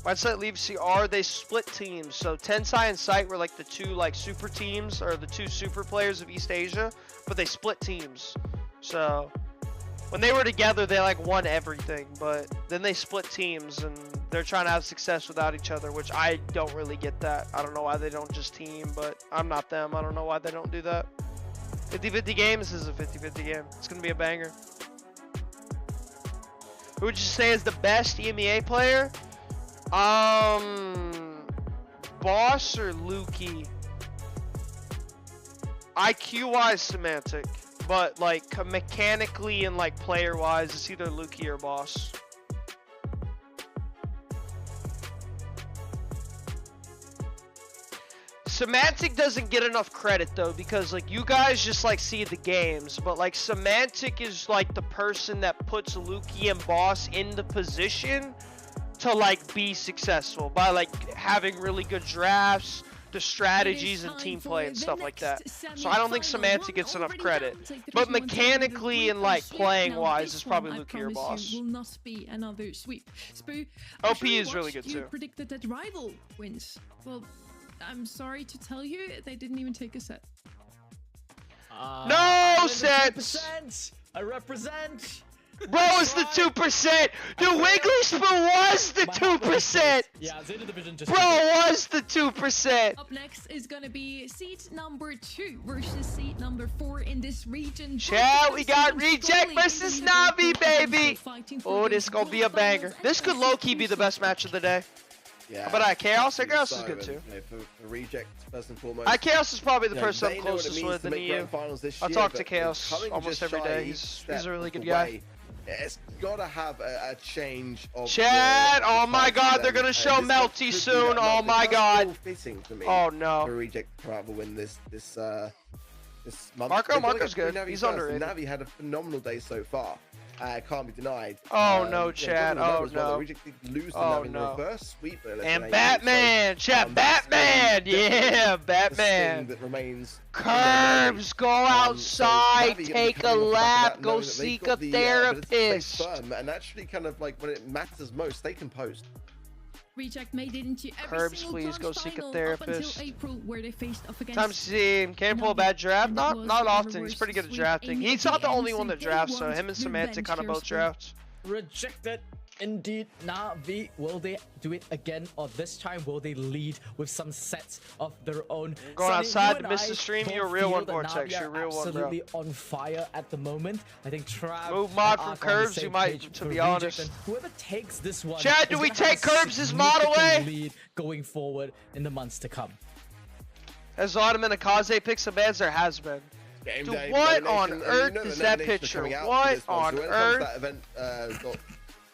S9: My site leaves CR. They split teams. So Tensai and Sight were like the 2 like super teams, or the 2 super players of East Asia, but they split teams. So when they were together, they like won everything, but then they split teams and they're trying to have success without each other, which I don't really get that. I don't know why they don't just team, but I'm not them. I don't know why they don't do that. 50-50 game. This is a 50-50 game. It's gonna be a banger. Who would you say is the best EMEA player? Boss or Lukey? IQ-wise, Semantic. But like mechanically and like player-wise, it's either Lukey or Boss. Semantic doesn't get enough credit though, because like you guys just like see the games, but like Semantic is like the person that puts Lukey and Boss in the position to like be successful by like having really good drafts, the strategies and team play and stuff like that. So I don't think Semantic gets enough credit, but mechanically and like playing wise, it's probably Lukey or Boss.
S4: Will not be another sweep. Spoo,
S9: OP is really good too.
S4: You predicted that Rival wins. Well, I'm sorry to tell you, they didn't even take a set.
S9: No sets.
S5: I represent.
S9: Bro, it's the 2%. The Wiggly Spoon was the 2%.
S5: Yeah, Zeta Division just.
S9: Bro, was the 2%.
S4: Up next is gonna be seat number 2 versus seat number 4 in this region.
S9: Chat, we got Reject versus Navi, baby. Oh, this gonna be a banger. This could low-key be the best match of the day.
S7: Yeah.
S9: But Chaos? Chaos is good too.
S7: For Reject, first and foremost.
S9: Chaos is probably the person I'm closest with in the EU. I talk to Chaos almost every day. He's a really good guy.
S7: It's gotta have a change of.
S9: Chat! Oh my god, they're gonna show Melty soon. Oh my god. Oh no.
S7: For Reject to win this month.
S9: Marco's good. He's underrated.
S7: Navi had a phenomenal day so far. Can't be denied.
S9: Oh no, Chad. Oh no.
S7: Oh no. Reverse sweep,
S9: and Batman, Chad. Batman. Yeah, Batman.
S7: That remains.
S9: Curbs, go outside, take a lap, go seek a therapist.
S7: And actually, kind of like when it matters most, stay composed.
S4: Reject made it into every
S9: Curbs, please go seek a therapist.
S4: April, where they faced off against
S9: Time to see him. Can he pull a bad draft? Not often. He's pretty good at drafting. He's not the only one that drafts, so him and Semantic kind of both drafts.
S5: Rejected. Indeed, Navi, will they do it again, or this time will they lead with some sets of their own?
S9: Going outside to miss the stream, you're a real one, Vortex. You're a real one, bro.
S5: Absolutely on fire at the moment. I think Trav
S9: move mod from Curbs, you might, to be honest.
S5: Whoever takes this one,
S9: Chad, do we take Curbs' mod away?
S5: Lead going forward in the months to come.
S9: Has Ottoman Akaze picked some bans? There has been. Dude, what on earth is that picture? What on earth?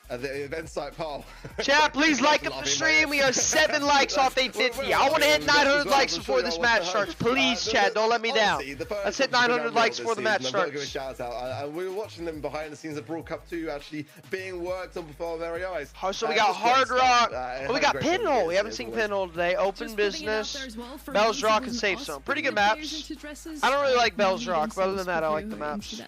S7: The event site, Paul.
S9: Chat, please like up the stream. We are 7 likes off 850. I want to hit 900 likes before this match starts. Please, chat, don't let me down. Let's hit 900 likes before the match starts.
S7: Shout out. We were watching them behind the scenes at Brawl Cup 2 actually being worked on before our very eyes.
S9: So we got Hard Rock. Oh, we got Pinhole. We haven't seen Pinhole today. Open Business. Bell's Rock and Safe Zone. Pretty good maps. I don't really like Bell's Rock, but other than that, I like the maps.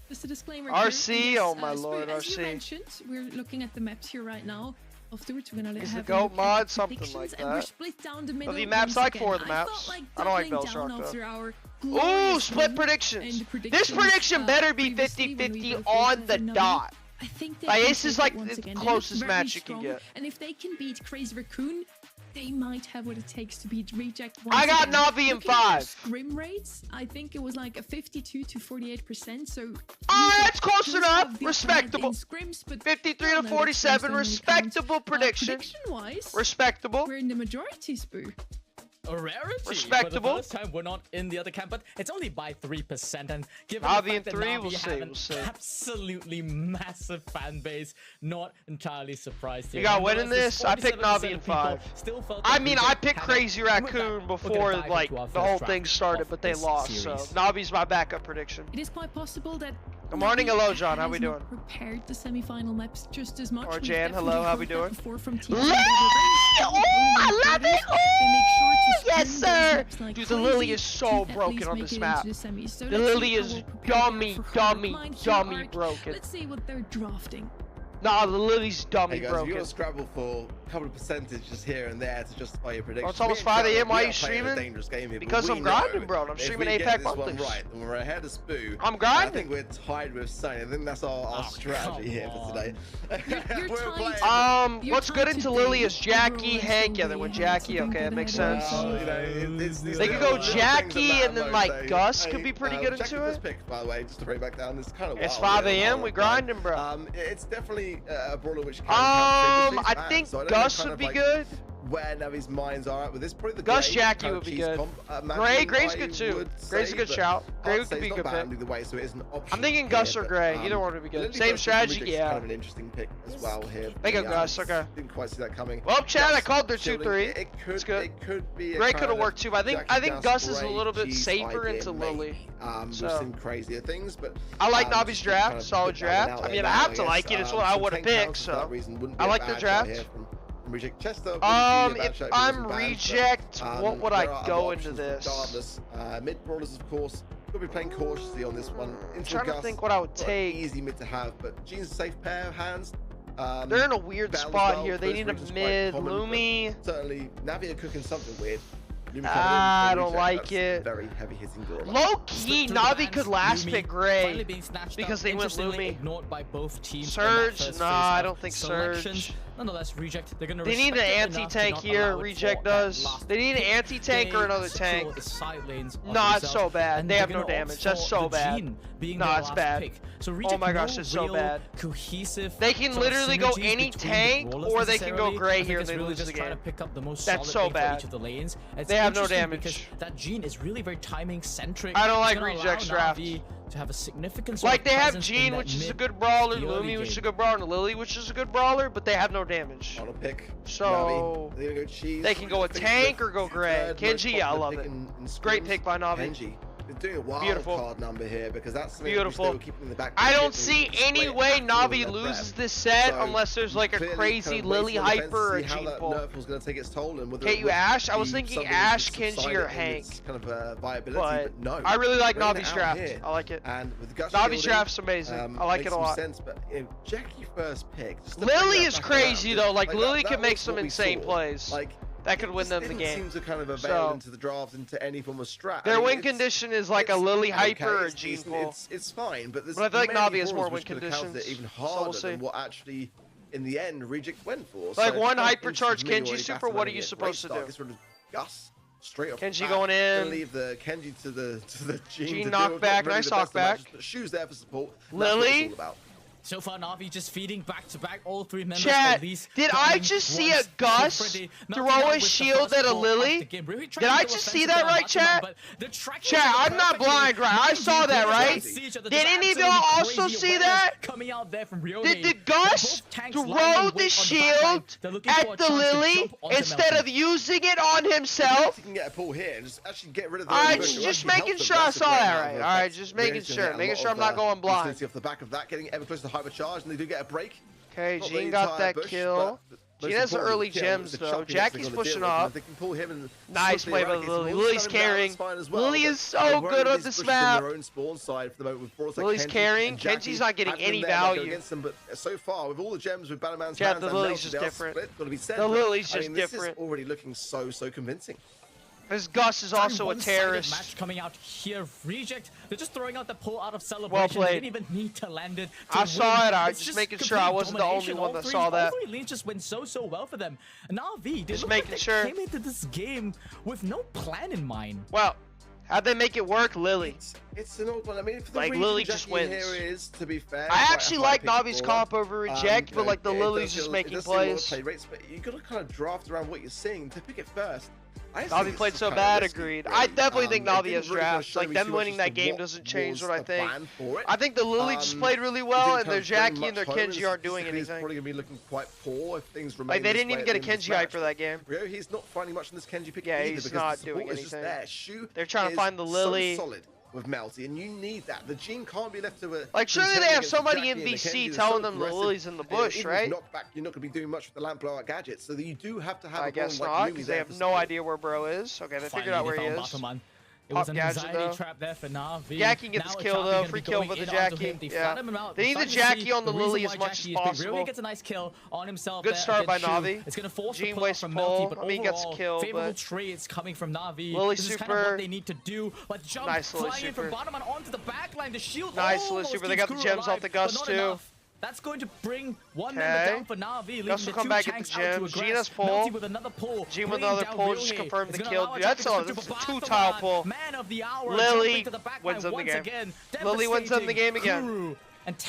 S4: Just a disclaimer.
S9: RC, oh my lord,
S4: as
S9: RC.
S4: You mentioned, we're looking at the maps here right now. Afterwards, we're gonna
S9: have
S4: the
S9: GOAT mod, something like that.
S4: We're split down the middle.
S9: The maps like 4 of the maps. I don't like Bell's Rock though. Ooh, split predictions. This prediction better be 50-50 on the dot.
S4: I think
S9: this is like the closest match you can get.
S4: And if they can beat Crazy Raccoon, they might have what it takes to beat Reject.
S9: I got Navi in 5.
S4: Scrim rates, I think it was like a 52 to 48%. So
S9: that's close enough. Respectable. 53 to 47. Respectable prediction.
S4: Prediction-wise,
S9: respectable.
S4: We're in the majority, Spoo.
S5: a rarity.
S3: Respectable.
S5: For the first time, we're not in the other camp, but it's only by 3%. And given
S3: Navi
S5: the fact
S3: in
S5: that
S3: 3,
S5: Navi
S3: we'll
S5: have
S3: see.
S5: an absolutely massive fan base, not entirely surprised here.
S3: You got winning this? I picked Navi in 5. I mean, I picked Crazy Raccoon before like the whole thing started, but they lost. So Navi's my backup prediction.
S4: It is quite possible that.
S3: Good morning, hello, John. How we doing?
S4: Prepared the semi-final maps just as much.
S3: Or Jan, hello. How we doing?
S4: Oh,
S3: I love it! Oh, yes, sir.
S4: Like
S3: Dude, the Lily is so broken on this map.
S4: So
S3: the Lily is dummy broken.
S4: Let's see what they're drafting.
S3: Nah, the Lily's dummy
S7: hey guys,
S3: broken.
S7: If you want to scrabble for a couple of percentages here and there to justify your prediction.
S3: Oh, it's almost 5 AM. Why are you streaming? Because I'm grinding, bro. I'm streaming Apac monthly.
S7: Right, and we're ahead of Spoo.
S3: I'm grinding.
S7: I think we're tied with Sunny. I think that's our strategy here for today.
S3: What's good into Lily is Jackie, Hank. Yeah, they went Jackie. Okay, that makes sense. They could go Jackie and then like Gus could be pretty good into it.
S7: Picked, by the way, just to bring back down. It's kind of.
S3: It's 5 AM. We grinding, bro.
S7: It's definitely a brawler which.
S3: I think Gus would be good.
S7: Where Navi's minds are at with this, probably the
S3: Gus Jackie would be good. Gray's good too. Gray's a good shout. Gray would be a good pick.
S7: Either way, so it is an option.
S3: I'm thinking Gus or Gray. Either one would be good. Same strategy, yeah.
S7: Kind of an interesting pick as well here.
S3: Make a Gus, okay.
S7: Didn't quite see that coming.
S3: Well, Chad, I called their 2-3.
S7: It could be.
S3: Gray could have worked too, but I think Gus is a little bit safer into Lily.
S7: We've seen crazier things, but
S3: I like Navi's draft. Solid draft. I mean, I have to like it. It's what I would have picked. So I like the draft.
S7: Reject Chester.
S3: If I'm reject, what would I go into this?
S7: Regardless, mid brawlers, of course, could be playing cautiously on this one.
S3: I'm trying to think what I would take.
S7: Easy mid to have, but Gene's a safe pair of hands.
S3: They're in a weird spot here. They need a mid. Lumi.
S7: Certainly, Navi are cooking something weird.
S3: I don't like it.
S7: Very heavy hitting brawler.
S3: Low key, Navi could last pick Gray because they went Lumi.
S5: Ignored by both teams.
S3: Surge? Nah, I don't think Surge.
S5: Nonetheless, Reject. They're gonna.
S3: They need an anti-tank here. Reject does. They need an anti-tank or another tank. Nah, it's so bad. They have no damage. That's so bad. Nah, it's bad. Oh my gosh, it's so bad. They can literally go any tank, or they can go Gray here and they lose the game. That's so bad. They have no damage.
S5: That Gene is really very timing centric.
S3: I don't like Reject's draft.
S5: To have a significant
S3: like they have Gene, which is a good brawler, Lumi, which is a good brawler, and Lily, which is a good brawler, but they have no damage.
S7: On a pick.
S3: So they can go a tank or go Gray. Kenji, yeah, I love it. Great pick by Navi.
S7: Kenji. Doing a wild card number here because that's
S3: beautiful.
S7: In the back
S3: I don't see any way Navi loses this set unless there's like a crazy Lily hyper or a Gene pull. Can't you Ash? I was thinking Ash, Kenji, or Hank.
S7: Kind of viability, but no.
S3: I really like Navi's draft. I like it.
S7: And with
S3: Navi's draft's amazing. I like it a lot.
S7: But if Jackie first pick,
S3: Lily is crazy though. Like Lily can make some insane plays.
S7: Like.
S3: That could win them the game.
S7: Seems to kind of avail into the draft into any form of strat.
S3: Their win condition is like a Lily hyper or a Gene pull.
S7: It's fine, but
S3: I feel like Navi has more win conditions.
S7: Even harder than what actually, in the end, Reject went for.
S3: Like one hypercharge Kenji super. What are you supposed to do?
S7: This one is Gus straight off.
S3: Kenji going in.
S7: Leave the Kenji to the Gene
S3: knockback. Nice knockback.
S7: Shoes there for support.
S3: Lily.
S5: So far, Navi just feeding back-to-back all three members.
S3: Chat, did I just see a Gus throw a shield at a Lily? Did I just see that right, chat? Chat, I'm not blind, right? I saw that, right? Did any of y'all also see that? Did Gus throw the shield at the Lily instead of using it on himself?
S7: He can get a pull here and just actually get rid of the
S3: Alright, just making sure I saw that right. Alright, just making sure. Making sure I'm not going blind.
S7: Off the back of that, getting ever closer to hypercharge, and they do get a break.
S3: Okay, Gene got that kill. Gene has the early gems though. Jackie's pushing off.
S7: They can pull him and
S3: nice play by Lily. Lily's carrying. Lily is so good on this map. Lily's carrying. Kenji's not getting any value.
S7: But so far, with all the gems with Bannerman's
S3: hands, the Lily's just different. The Lily's just different.
S7: This is already looking so convincing.
S3: This Gus is also a terrorist.
S5: Match coming out here. Reject. They're just throwing out the pull out of celebration.
S3: Well played.
S5: They didn't even need to land it.
S3: I saw it. I was just making sure I wasn't the only one that saw that.
S5: All three lanes just went so well for them. And Navi,
S3: just making sure.
S5: Came into this game with no plan in mind.
S3: Well, how'd they make it work, Lily?
S7: It's an old one. I mean, for the
S3: like Lily just wins.
S7: Here is, to be fair,
S3: I actually like Navi's comp over Reject, but like the Lily's just making plays.
S7: Play rates, but you gotta kind of draft around what you're seeing to pick it first.
S9: Navi played so bad, agreed. I definitely think Navi has drafts. Like, them winning that game doesn't change what I think. I think the Lily just played really well, and their Jackie and their Kenji aren't doing anything.
S7: It's probably going to be looking quite poor if things remain
S9: like, they didn't even get a Kenji hype for that game.
S7: He's not finding much in this Kenji pick
S9: either.
S7: Yeah,
S9: he's not doing anything. They're trying to find the
S7: So
S9: Lily.
S7: solid with Melty, and you need that. The Gene can't be left to a...
S9: Like, surely they have somebody in VC telling them the Lily's in the bush, right?
S7: Knockback, you're not going to be doing much with the lamp blowout gadgets, so that you do have to have
S9: I guess not, because they have no idea where bro is. Okay, they figured out where he is.
S5: It was an anxiety trap there for Na'Vi.
S9: Jackie gets killed though, free kill for the Jackie. Yeah. They need the Jackie on the Lily as much as possible.
S5: Really gets a nice kill on himself.
S9: Good start by Na'Vi.
S5: It's gonna force
S9: Gene
S5: the pull from Melty, but
S9: he gets killed.
S5: Favorable trades coming from Na'Vi.
S9: Lily
S5: this
S9: super.
S5: is kind of what they need to do. But jump
S9: nice
S5: flying in from bottom and onto the backline. The shield.
S9: Nice Lily super. They got the gems off the Gus too.
S5: That's going to bring one member down for Na'Vi.
S9: Gus will come back at the gym. Gina's pull.
S5: With another pull.
S9: Gene with another pull just confirmed the kill. Dude, that's a two-tile pull. Lily wins them the game. Lily wins them the game again.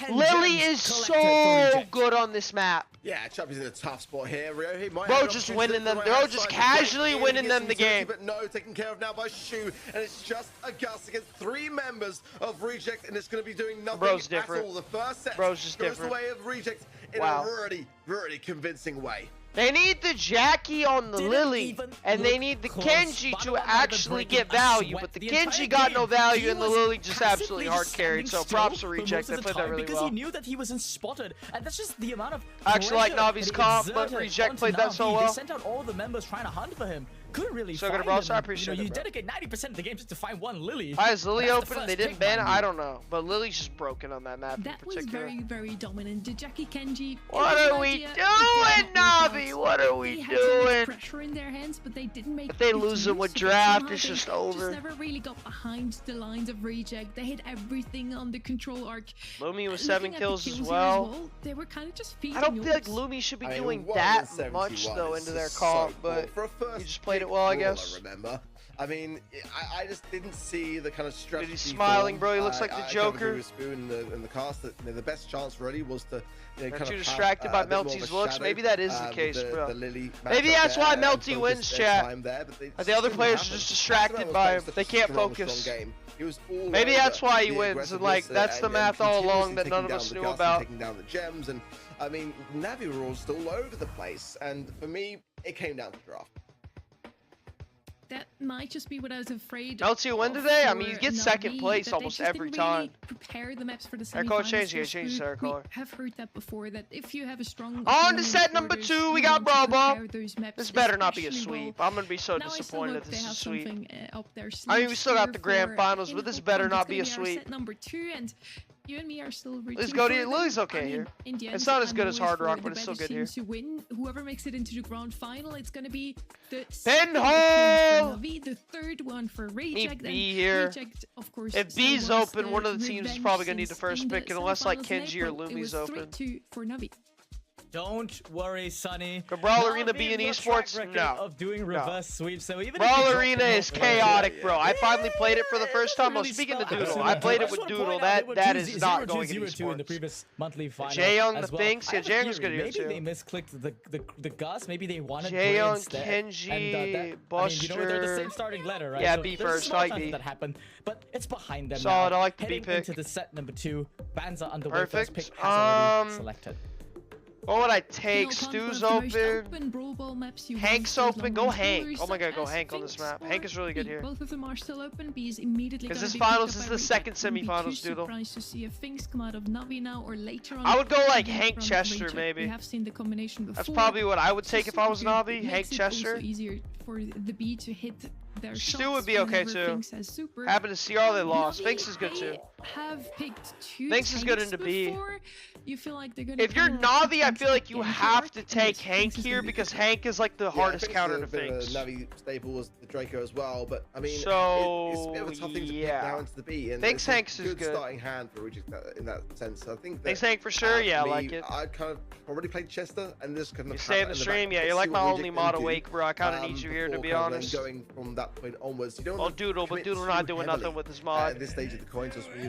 S9: Lily is so good on this map.
S7: Yeah, Chubby's in a tough spot here.
S9: Bro just winning them. They're just casually winning them the game.
S7: But no, taken care of now by Shu, and it's just a Gus against 3 members of Reject, and it's going to be doing nothing at all. The first set goes the way of Reject in a really convincing way.
S9: They need the Jackie on the Lily, and they need the Kenji to actually get value, but the Kenji got no value, and the Lily just absolutely hard carried, so props to Reject, they played that really well.
S5: Because he knew that he wasn't spotted, and that's just the amount of
S9: I actually like Navi's comp, but Reject played that so well.
S5: They sent out all the members trying to hunt for him. Couldn't really find him.
S9: I appreciate it.
S5: You dedicate 90% of the game just to find one Lily.
S9: Why is Lily open? They didn't ban it? I don't know. But Lily's just broken on that map in particular.
S4: That was very dominant. The Jackie Kenji.
S9: What are we doing, Navi? What are we doing?
S4: Pressure in their hands, but they didn't make.
S9: If they lose them with draft, it's just over.
S4: Just never really got behind the lines of Reject. They hit everything on the control arc.
S9: Lumi with 7 kills as well.
S4: They were kind of just feeding.
S9: I don't feel like Lumi should be doing that much though into their comp, but he just played it well, I guess.
S7: Remember, I mean, I just didn't see the kind of strategy.
S9: Dude, he's smiling, bro. He looks like the Joker.
S7: In the cast, that the best chance really was to kind of
S9: distracted by Melty's looks. Maybe that is the case, bro. Maybe that's why Melty wins, chat. The other players are just distracted by him. They can't focus. Maybe that's why he wins, and like that's the math all along that none of us knew about.
S7: Taking down the gems, and I mean, Navi were all still over the place, and for me, it came down to draft.
S4: That might just be what I was afraid.
S9: Melty win today? I mean, you get second place almost every time.
S4: Prepare the maps for the
S9: hair color change, hair color.
S4: We have heard that before. That if you have a strong.
S9: On to set number 2, we got Bobo. This better not be a sweep. I'm gonna be so disappointed if this is a sweep. I mean, we still got the grand finals, but this better not be a sweep.
S4: Set number 2, and you and me are still.
S9: Let's go to Lily's okay here. It's not as good as Hard Rock, but it's still good here.
S4: To win, whoever makes it into the grand final, it's gonna be the
S9: pinhole.
S4: The third one for Reject.
S9: B here.
S4: Reject, of course,
S9: if B's open, one of the teams is probably gonna need the first pick, unless like Kenji or Lumi's open.
S4: 3-2 for Navi.
S5: Don't worry, Sonny.
S9: Could Brawl Arena be in esports? No.
S5: Of doing reverse sweeps, so even
S9: Brawl Arena is chaotic, bro. I finally played it for the first time. I was speaking to Doodle. I played it with Doodle. That is not going in esports.
S5: In the previous monthly final.
S9: Jaeyoung the Finks. Yeah, Jaeyoung's good here too.
S5: Maybe they misclicked the Gus. Maybe they wanted
S9: Jaeyoung, Kenji, Buster.
S5: I mean, they're the same starting letter, right?
S9: Yeah,
S5: so
S9: B first. I like B.
S5: That happened, but it's behind them.
S9: Solid.
S5: Now.
S9: I like the B
S5: Heading
S9: pick.
S5: Into the set number 2, Banza underway.
S9: Perfect.
S5: First pick has already selected.
S9: What would I take? Stu's open. Hank's open. Go Hank. Oh my god, go Hank on this map. Hank is really good here.
S4: Both of them are still open. B is immediately.
S9: Because this finals is the second semifinals, Doodle.
S4: To see if things come out of Navi now or later on.
S9: I would go like Hank Chester maybe.
S4: We have seen the combination before.
S9: That's probably what I would take if I was Navi. Hank Chester.
S4: It's easier for the B to hit their shots.
S9: Stu would be okay too. Happy to see all they lost. Finks is good too.
S4: Have picked 2
S9: Finks is good into B.
S4: You feel like they're gonna.
S9: If you're Navi, I feel like you have to take Hank here because Hank is like the hardest counter to Finks.
S7: Navi staple was the Draco as well, but I mean,
S9: so
S7: it's a bit of a tough thing to pick down to the B. And
S9: Finks Hanks is
S7: good starting hand for Reject in that sense. I think.
S9: Finks Hank for sure. Yeah, I like it.
S7: I kind of already played Chester, and this kind of.
S9: You stay in the stream, yeah. You're like my only mod awake, bro. I kind of need you here to be honest.
S7: Going from that point onwards, you don't.
S9: Oh, Doodle, but Doodle not doing nothing with his mod.
S7: At this stage of the coin toss, when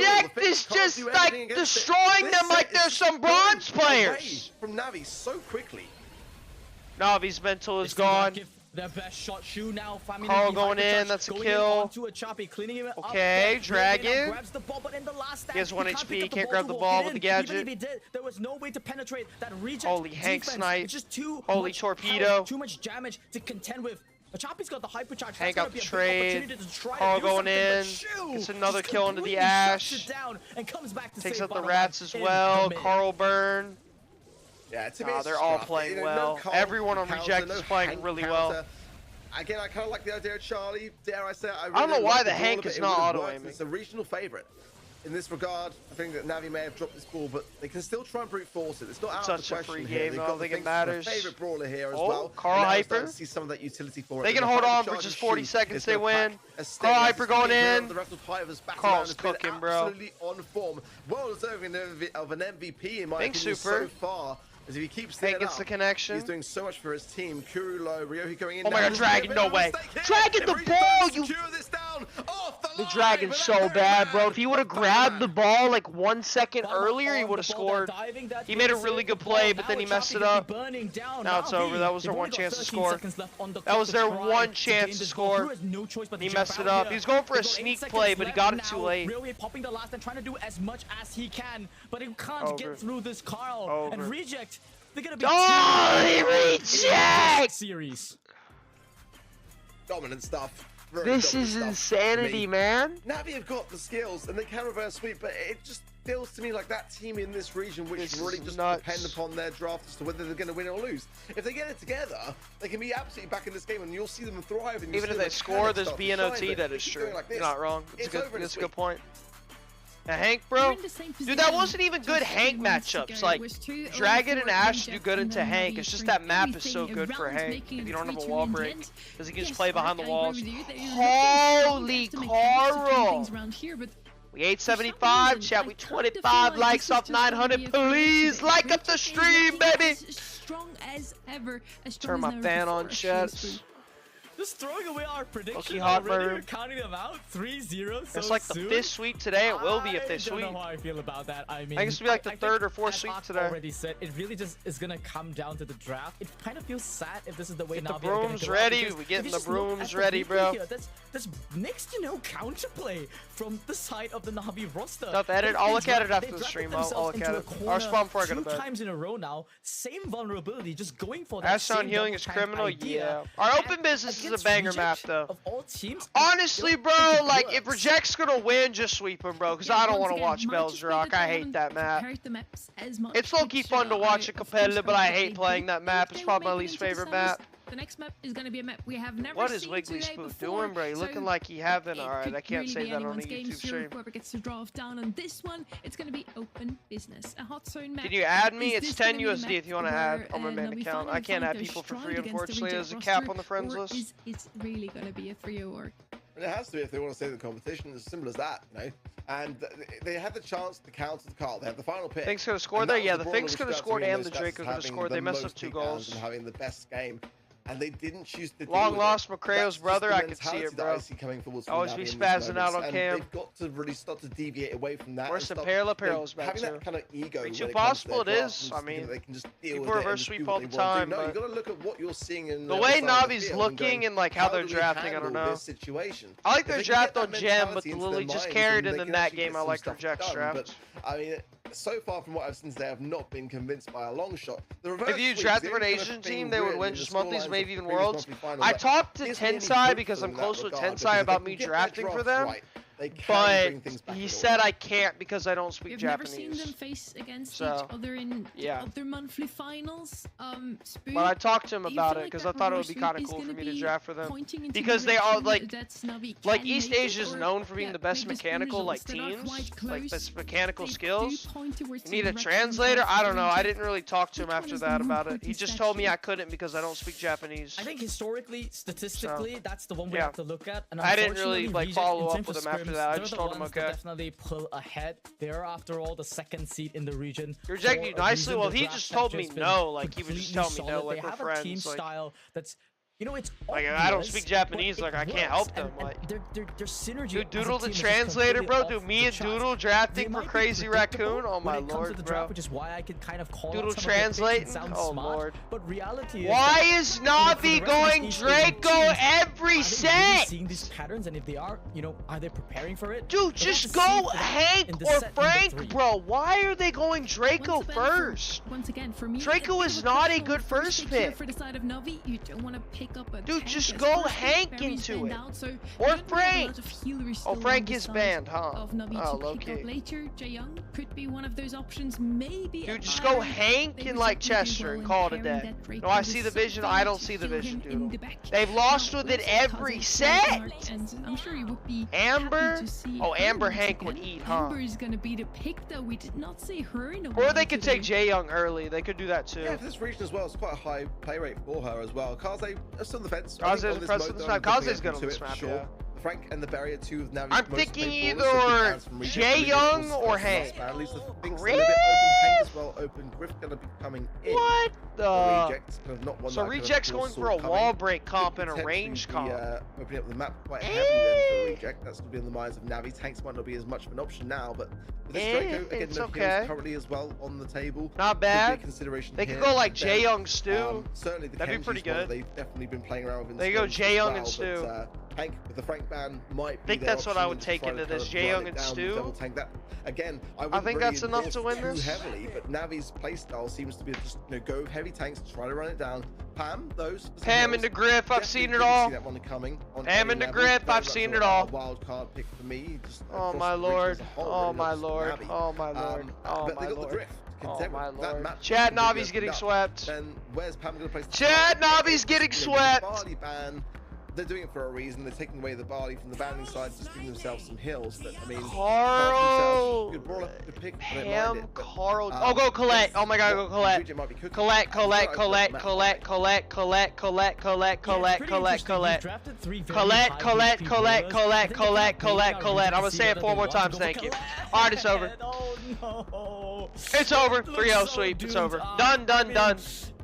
S9: Reject is just like destroying them like they're some bronze players.
S7: From Navi so quickly.
S9: Navi's mental is gone.
S5: Their best shot shoe now.
S9: Carl going in, that's a kill. Okay, Dragon. He has 1 HP, can't grab the ball with the gadget.
S5: There was no way to penetrate that reject.
S9: Holy Hank snipe.
S5: Just too
S9: Holy torpedo.
S5: Too much damage to contend with. Choppy's got the hypercharge.
S9: Hank out the trade. Carl going in. Gets another kill into the Ash. Takes out the rats as well. Carl burn.
S7: Yeah, to me,
S9: they're all playing well. Everyone on Reject is playing really well.
S7: Again, I kind of like the idea of Charlie. Dare I say it?
S9: I don't know why the Hank is not auto-aiming.
S7: It's a regional favorite. In this regard, I think that Navi may have dropped this ball, but they can still try and brute force it. It's not out of the question.
S9: Such a free game, I don't think it matters.
S7: Favorite brawler here as well.
S9: Carl Hyper.
S7: See some of that utility for it.
S9: They can hold on for just 40 seconds. They win. Carl Hyper going in. Carl's cooking, bro.
S7: Absolutely on form. Well deserving of an MVP in my opinion so far. As if he keeps
S9: Hank gets the connection.
S7: He's doing so much for his team. Kuru low, Ryohi going in.
S9: Oh my god, Dragon, no way. Dragon the ball, you. The Dragon's so bad, bro. If he would have grabbed the ball like 1 second earlier, he would have scored. He made a really good play, but then he messed it up. Now it's over. That was their one chance to score. That was their one chance to score. He messed it up. He's going for a sneak play, but he got it too late.
S5: Ryohi popping the last and trying to do as much as he can, but he can't get through this Carl. And Reject. They're gonna be
S9: Reject
S5: series.
S7: Dominant stuff.
S9: This is insanity, man.
S7: Navi have got the skills and they can reverse sweep, but it just feels to me like that team in this region which really just depend upon their draft as to whether they're going to win or lose. If they get it together, they can be absolutely back in this game and you'll see them thrive. And
S9: even if they score, there's BNOT that is true. You're not wrong. That's a good point. Hank, bro, dude, that wasn't even good Hank matchups. Like, Dragon and Ash do good into Hank. It's just that map is so good for Hank if you don't have a wall break, because he can just play behind the walls. Holy Carl! We 875, chat. We 25 likes off 900. Please like up the stream, baby. Turn my fan on, chat.
S5: Just throwing away our prediction
S9: already,
S5: we're counting them out, 3-0 so
S9: it's like the 5th sweep today, it will be a 5th sweep.
S5: I don't know how I feel about that. I mean,
S9: I guess it'll be like the 3rd or 4th sweep today.
S5: Already said, it really just is gonna come down to the draft. It kind of feels sad if this is the way
S9: Navi are gonna go. The brooms ready, we getting the brooms ready, bro.
S5: That's next to no counterplay from the side of the Navi roster.
S9: I'll look at it after the stream, I'll look at it. I'll spawn before I go to bed.
S5: 2 times in a row now, same vulnerability, just going for that.
S9: Ash on healing is criminal, yeah. Our open business is a banger map, though.
S5: Of all teams,
S9: honestly, bro, like if Reject's gonna win, just sweep him, bro, because I don't want to watch Bells Rock. I hate that map. It's low-key fun to watch it competitive, but I hate playing that map. It's probably my least favorite map.
S4: The next map is going to be a map we have never
S9: What is Wiggly Spook doing, bro? He's looking like he haven't. Alright, I can't say that on a YouTube stream.
S4: Whoever gets to draft down on this one, it's going to be open business. A hot zone map.
S9: Can you add me? It's 10 USD if you want to add on my main account. I can't add people for free, unfortunately. There's a cap on the friends list.
S4: It's really going to be a 3-0
S7: It has to be if they want to stay in the competition. It's as simple as that, you know. And they had the chance to counter the Carl. They had the final pick.
S9: Thing's could have scored there. Yeah, the Thing's could have scored and the Draco could have scored. They messed up 2 goals.
S7: And having the best game. And they didn't choose to
S9: long lost Macreo's brother. I could see it, bro.
S7: Always
S9: be spazzing out on cam.
S7: They've got to really start to deviate away from that.
S9: Worse than Peril's back
S7: having that kind of ego.
S9: It's possible it is. I mean,
S7: they can just deal
S9: people
S7: with
S9: reverse sweep all the time.
S7: No, you got to look at what you're seeing in
S9: the way Navi's looking and like how they're drafting. I don't know. I like their draft on Gem, but the Lily just carried, and in that game I like Reject's draft.
S7: I mean, so far from what I've seen today, I've not been convinced by a long shot.
S9: If you drafted for an Asian team, they would win just monthlies, maybe even worlds. I talked to Tensai because I'm close with Tensai about me drafting for them. But he said I can't because I don't speak Japanese.
S4: We've never seen them face against each other in other monthly finals.
S9: But I talked to him about it because I thought it would be kind of cool for me to draft for them. Because they are like East Asia is known for being the best mechanical like teams, like best mechanical skills. You need a translator? I don't know. I didn't really talk to him after that about it. He just told me I couldn't because I don't speak Japanese.
S5: I think historically, statistically, that's the one we have to look at. And
S9: I didn't really like follow up with him after that. I just told him okay.
S5: Definitely pull ahead. They're after all the 2nd seed in the region.
S9: You're rejecting you nicely. Well, he just told me no. Like he was just telling me no. Like we're friends.
S5: They have a team style that's. You know, it's
S9: like I don't speak Japanese, like I can't help them. Like
S5: their synergy.
S9: Dude, Doodle the translator, bro. Dude, me and Doodle drafting for Crazy Raccoon. Oh my lord, bro.
S5: Which is why I could kind of call
S9: Doodle translate. Oh lord.
S5: But reality is
S9: why is Navi going Draco every set?
S5: Seeing these patterns, and if they are, you know, are they preparing for it?
S9: Dude, just go Hank or Frank, bro. Why are they going Draco first?
S4: Once again, for me,
S9: Draco is not a good first pick.
S4: For the side of Navi, you don't want to pick pick up a
S9: Dude, just go Hank into it. Or Frank. Oh, Frank is banned, huh? Oh, low-key.
S4: Later, Jae-young could be one of those options. Maybe.
S9: Dude, just go Hank and like Chester and call it a day. No, I see the vision. I don't see the vision, dude. They've lost with it every set.
S4: And I'm sure you would be
S9: Amber. Oh, Amber Hank would eat, huh?
S4: Amber is gonna be the pick, though. We did not see her in a
S9: Or they could take Jae-young early. They could do that too.
S7: Yeah, this region as well is quite a high play rate for her as well. Kaze is still on the fence.
S9: Kaze's the press on the snap. Kaze's good on the snap, yeah.
S7: Frank and the barrier two of Navi's
S9: I'm thinking either Jae-young or Hank.
S7: Griff? As well, open. Griff gonna be coming in.
S9: What the?
S7: Reject, kind of not one
S9: so Reject's going for a wall break comp and a range comp.
S7: Opening up the map quite heavily then for Reject. That's gonna be on the minds of Navi. Tanks might not be as much of an option now, but with this Draco, again,
S9: it's
S7: no
S9: okay.
S7: currently as well on the table.
S9: Not bad.
S7: Consideration
S9: they could go like Jae-young Stu.
S7: Certainly the
S9: That'd be pretty good.
S7: They've definitely been playing around with.
S9: They go Jae-young and Stu.
S7: Hank with the Frank ban might be
S9: I think that's what I would take into this. Jae-young and Stu.
S7: Again,
S9: I think that's enough to win this.
S7: Heavily, but Navi's playstyle seems to be just go heavy tanks, try to run it down. Pam,
S9: Pam into Griff, I've seen it all. Pam into Griff, I've seen it all.
S7: Wild card pick for me.
S9: Oh my lord! Oh my lord! Oh my lord! Oh my lord! Oh my lord! Chad Navi's getting swept.
S7: Then where's Pam gonna place?
S9: Chad Navi's getting swept.
S7: They're doing it for a reason. They're taking away the barley from the banning side, just giving themselves some hills. But I mean,
S9: Carl,
S7: good brawler, good pick.
S9: Pam, Carl. Oh, go Colette. Oh my God, go Colette. Colette, Colette, Colette, Colette, Colette, Colette, Colette, Colette, Colette, Colette, Colette, Colette, Colette, Colette, Colette, Colette, Colette, Colette. I'm gonna say it 4 more times. Thank you. All right, it's over. It's over. 3-0 sweep. It's over. Done, done, done.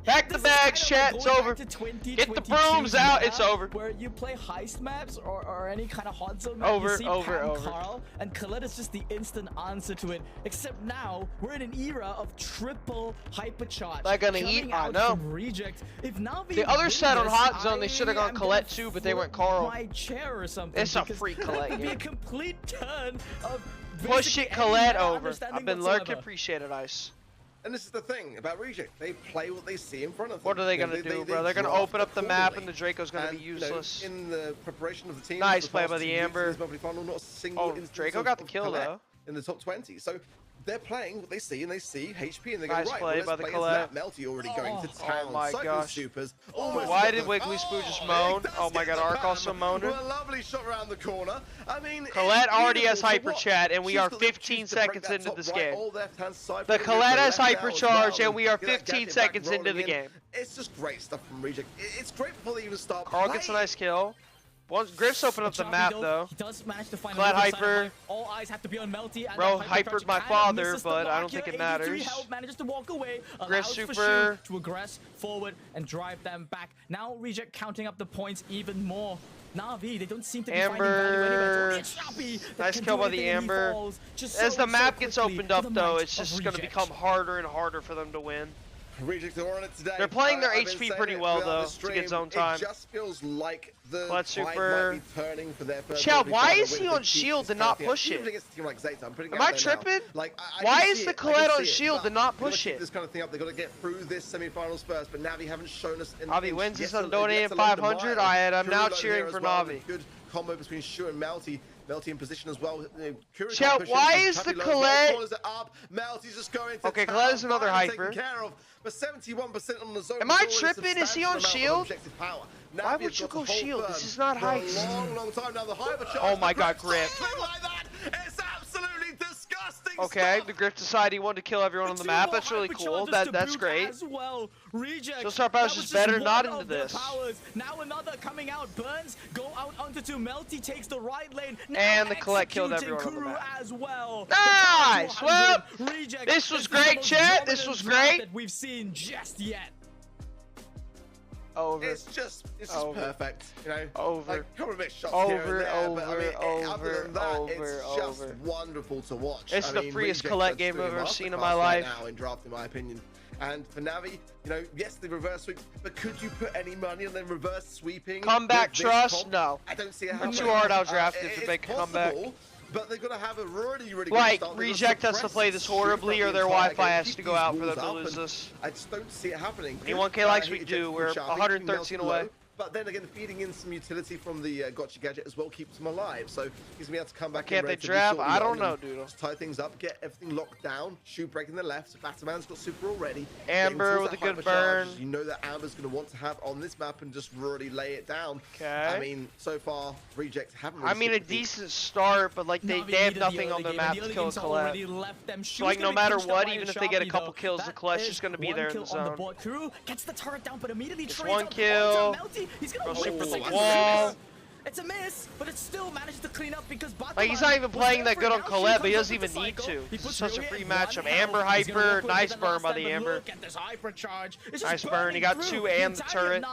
S9: Pack the bags, chat. It's over. Get the brooms out. It's over.
S5: Where you play heist maps or any kind of hot zone map,
S9: over,
S5: you see
S9: over,
S5: Pam,
S9: over.
S5: Carl, and Colette is just the instant answer to it. Except now we're in an era of triple hypercharge.
S9: They're gonna eat. I know.
S5: Reject. If Navi
S9: the other side on hot zone, they should have gone Colette too, but they went Carl.
S5: My chair or something.
S9: It's a free Colette.
S5: It would be a complete turn of
S9: push it Colette over. I've been lurking. Appreciate it, Ice.
S7: And this is the thing about Reject. They play what they see in front of them.
S9: What are they going to do, bro? They're going to open up the map and the Draco's going to be useless.
S7: In the preparation of the team.
S9: Nice play by the Amber.
S7: Final, not a single
S9: Draco got the kill, though.
S7: In the top 20. So they're playing what they see, and they see HP, and they go,
S9: nice
S7: right,
S9: play by the Colette.
S7: Melty already going to town.
S9: Oh my gosh.
S7: Supers.
S9: Why did Wiggly Spoo just moan? Oh my God, Ark also moaned.
S7: A lovely shot around the corner. I mean,
S9: Colette already has hyper chat, and we are 15 seconds into this game. The Colette has hyper charge, and we are 15 seconds into the game.
S7: It's just great stuff from Reject. It's great before they even start.
S9: Carl gets a nice kill. Once Griff's open up the map though.
S5: He does manage to find
S9: Colette hyper.
S5: All eyes have to be on Melty. And
S9: bro, hypered my father, but I don't think it matters.
S5: Manages to walk away.
S9: Griff super
S5: to aggress forward and drive them back. Now Reject counting up the points even more. Navi, they don't seem to be
S9: Amber. Nice kill by the Amber. As the map gets opened up though, it's just going to become harder and harder for them to win.
S7: Reject are on it today.
S9: They're playing their HP pretty well though to get zone time.
S7: It just feels like the
S9: Colette super.
S7: Might be turning for their
S9: Chad, why is he on shield and not push it? Am I tripping? Why is the Colette on shield and not push it?
S7: This kind of thing up. They got to get through this semifinals first, but Navi haven't shown us.
S9: Navi wins this on donating 500. I'm now cheering for Navi.
S7: Good combo between Shu and Melty. Melty in position as well.
S9: Chat, why is the Colette?
S7: Melty's just going to
S9: okay, Colette is another hyper.
S7: But 71% on the zone.
S9: Am I tripping? Is he on shield? Why would you go shield? This is not heist.
S7: Long time now. The
S9: oh my God, Griff.
S7: Like that. It's absolutely disgusting.
S9: Okay, the Griff decided he wanted to kill everyone on the map. That's really cool. That's great. So Star Powers is better not into this.
S5: Now another coming out. Burns go out onto two. Melty takes the right lane.
S9: And the Colette killed everyone on the map.
S5: As well.
S9: Nice. Well, this was great, chat. This was great.
S5: That we've seen just yet.
S9: Over.
S7: It's just perfect, you know.
S9: Over.
S7: Like, a couple of bit shots
S9: over,
S7: here and there,
S9: over,
S7: but, I mean,
S9: over,
S7: other than that,
S9: over,
S7: it's just wonderful to watch.
S9: It's the freest Colette game I've ever seen in my life.
S7: Now in draft, in my opinion. And for Navi, you know, yes, the reverse sweep, but could you put any money on them reverse sweeping?
S9: Comeback trust? No.
S7: I don't see it happening.
S9: Too hard out drafted to make a comeback.
S7: But they're gonna have a really
S9: like Reject has to play this horribly, or their Wi-Fi has to go out for them to lose this.
S7: I just don't see it happening.
S9: Any 1K likes we do. We're 113 away.
S7: but then again, feeding in some utility from the gotcha gadget as well keeps him alive. So he's gonna be able to come back.
S9: Can't they draft? I don't know, dude.
S7: Just tie things up, get everything locked down. Shoe break in the left. So Batman's got super already.
S9: Amber with a good burn.
S7: You know that Amber's gonna want to have on this map and just really lay it down.
S9: Okay.
S7: I mean, so far Reject haven't. Really
S9: I mean, a decent start, but like they have nothing on their map to kill Colette. So like no matter what, even if they get a couple kills, the Colette's just gonna be there in the zone.
S5: Gets the turret down, but immediately
S9: just one kill.
S5: He's gonna
S9: super like wall.
S5: It's a miss, but it still managed to clean up because
S9: like he's not even playing that good on Colette, but he doesn't even need to. It's such a free matchup. Amber hyper, nice burn by the Amber. Nice burn. He got 2 and the turret.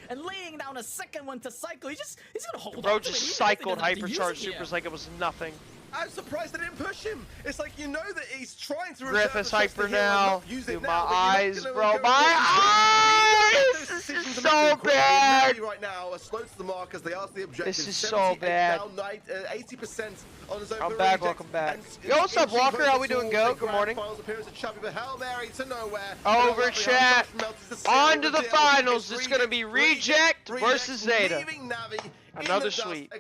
S5: And laying down a second one to cycle. He's gonna hold.
S9: Bro just cycled hypercharge supers like it was nothing.
S7: I'm surprised they didn't push him. It's like you know that he's trying to.
S9: Griff is hyper now. Dude, my eyes, bro. My eyes! This is so bad.
S7: Right now, slow to the mark as they ask the objective.
S9: This is so bad.
S7: 80% on his own.
S9: I'm back. Welcome back. Yo, what's up, Walker? How we doing, Go? Good morning. Over chat. On to the finals. It's gonna be Reject versus Zeta. Another sweep.